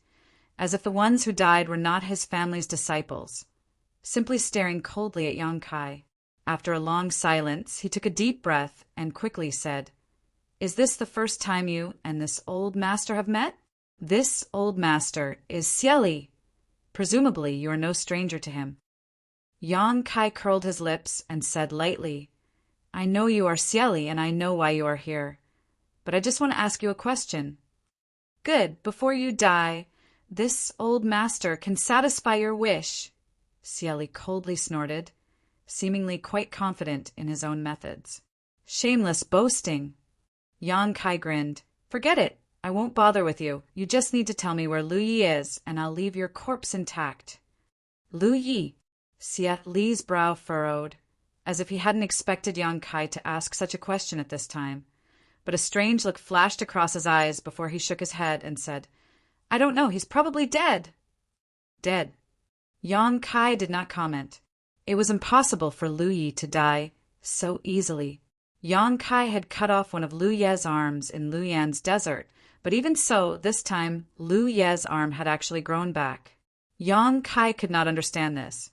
as if the ones who died were not his family's disciples, simply staring coldly at Yang Kai. After a long silence, he took a deep breath and quickly said, "Is this the first time you and this old master have met?" "This old master is Xie Li. Presumably you are no stranger to him." Yang Kai curled his lips and said lightly, "I know you are Xie Li and I know why you are here. But I just want to ask you a question." "Good. Before you die, this old master can satisfy your wish," Xie Li coldly snorted, seemingly quite confident in his own methods. "Shameless boasting." Yang Kai grinned. "Forget it. I won't bother with you. You just need to tell me where Lu Yi is, and I'll leave your corpse intact." Lu Yi. Xie Li's brow furrowed, as if he hadn't expected Yang Kai to ask such a question at this time. But a strange look flashed across his eyes before he shook his head and said, "I don't know. He's probably dead." Dead. Yang Kai did not comment. It was impossible for Lu Yi to die so easily. Yang Kai had cut off one of Lu Ye's arms in Lu Yan's desert, but even so, this time Lu Ye's arm had actually grown back. Yang Kai could not understand this.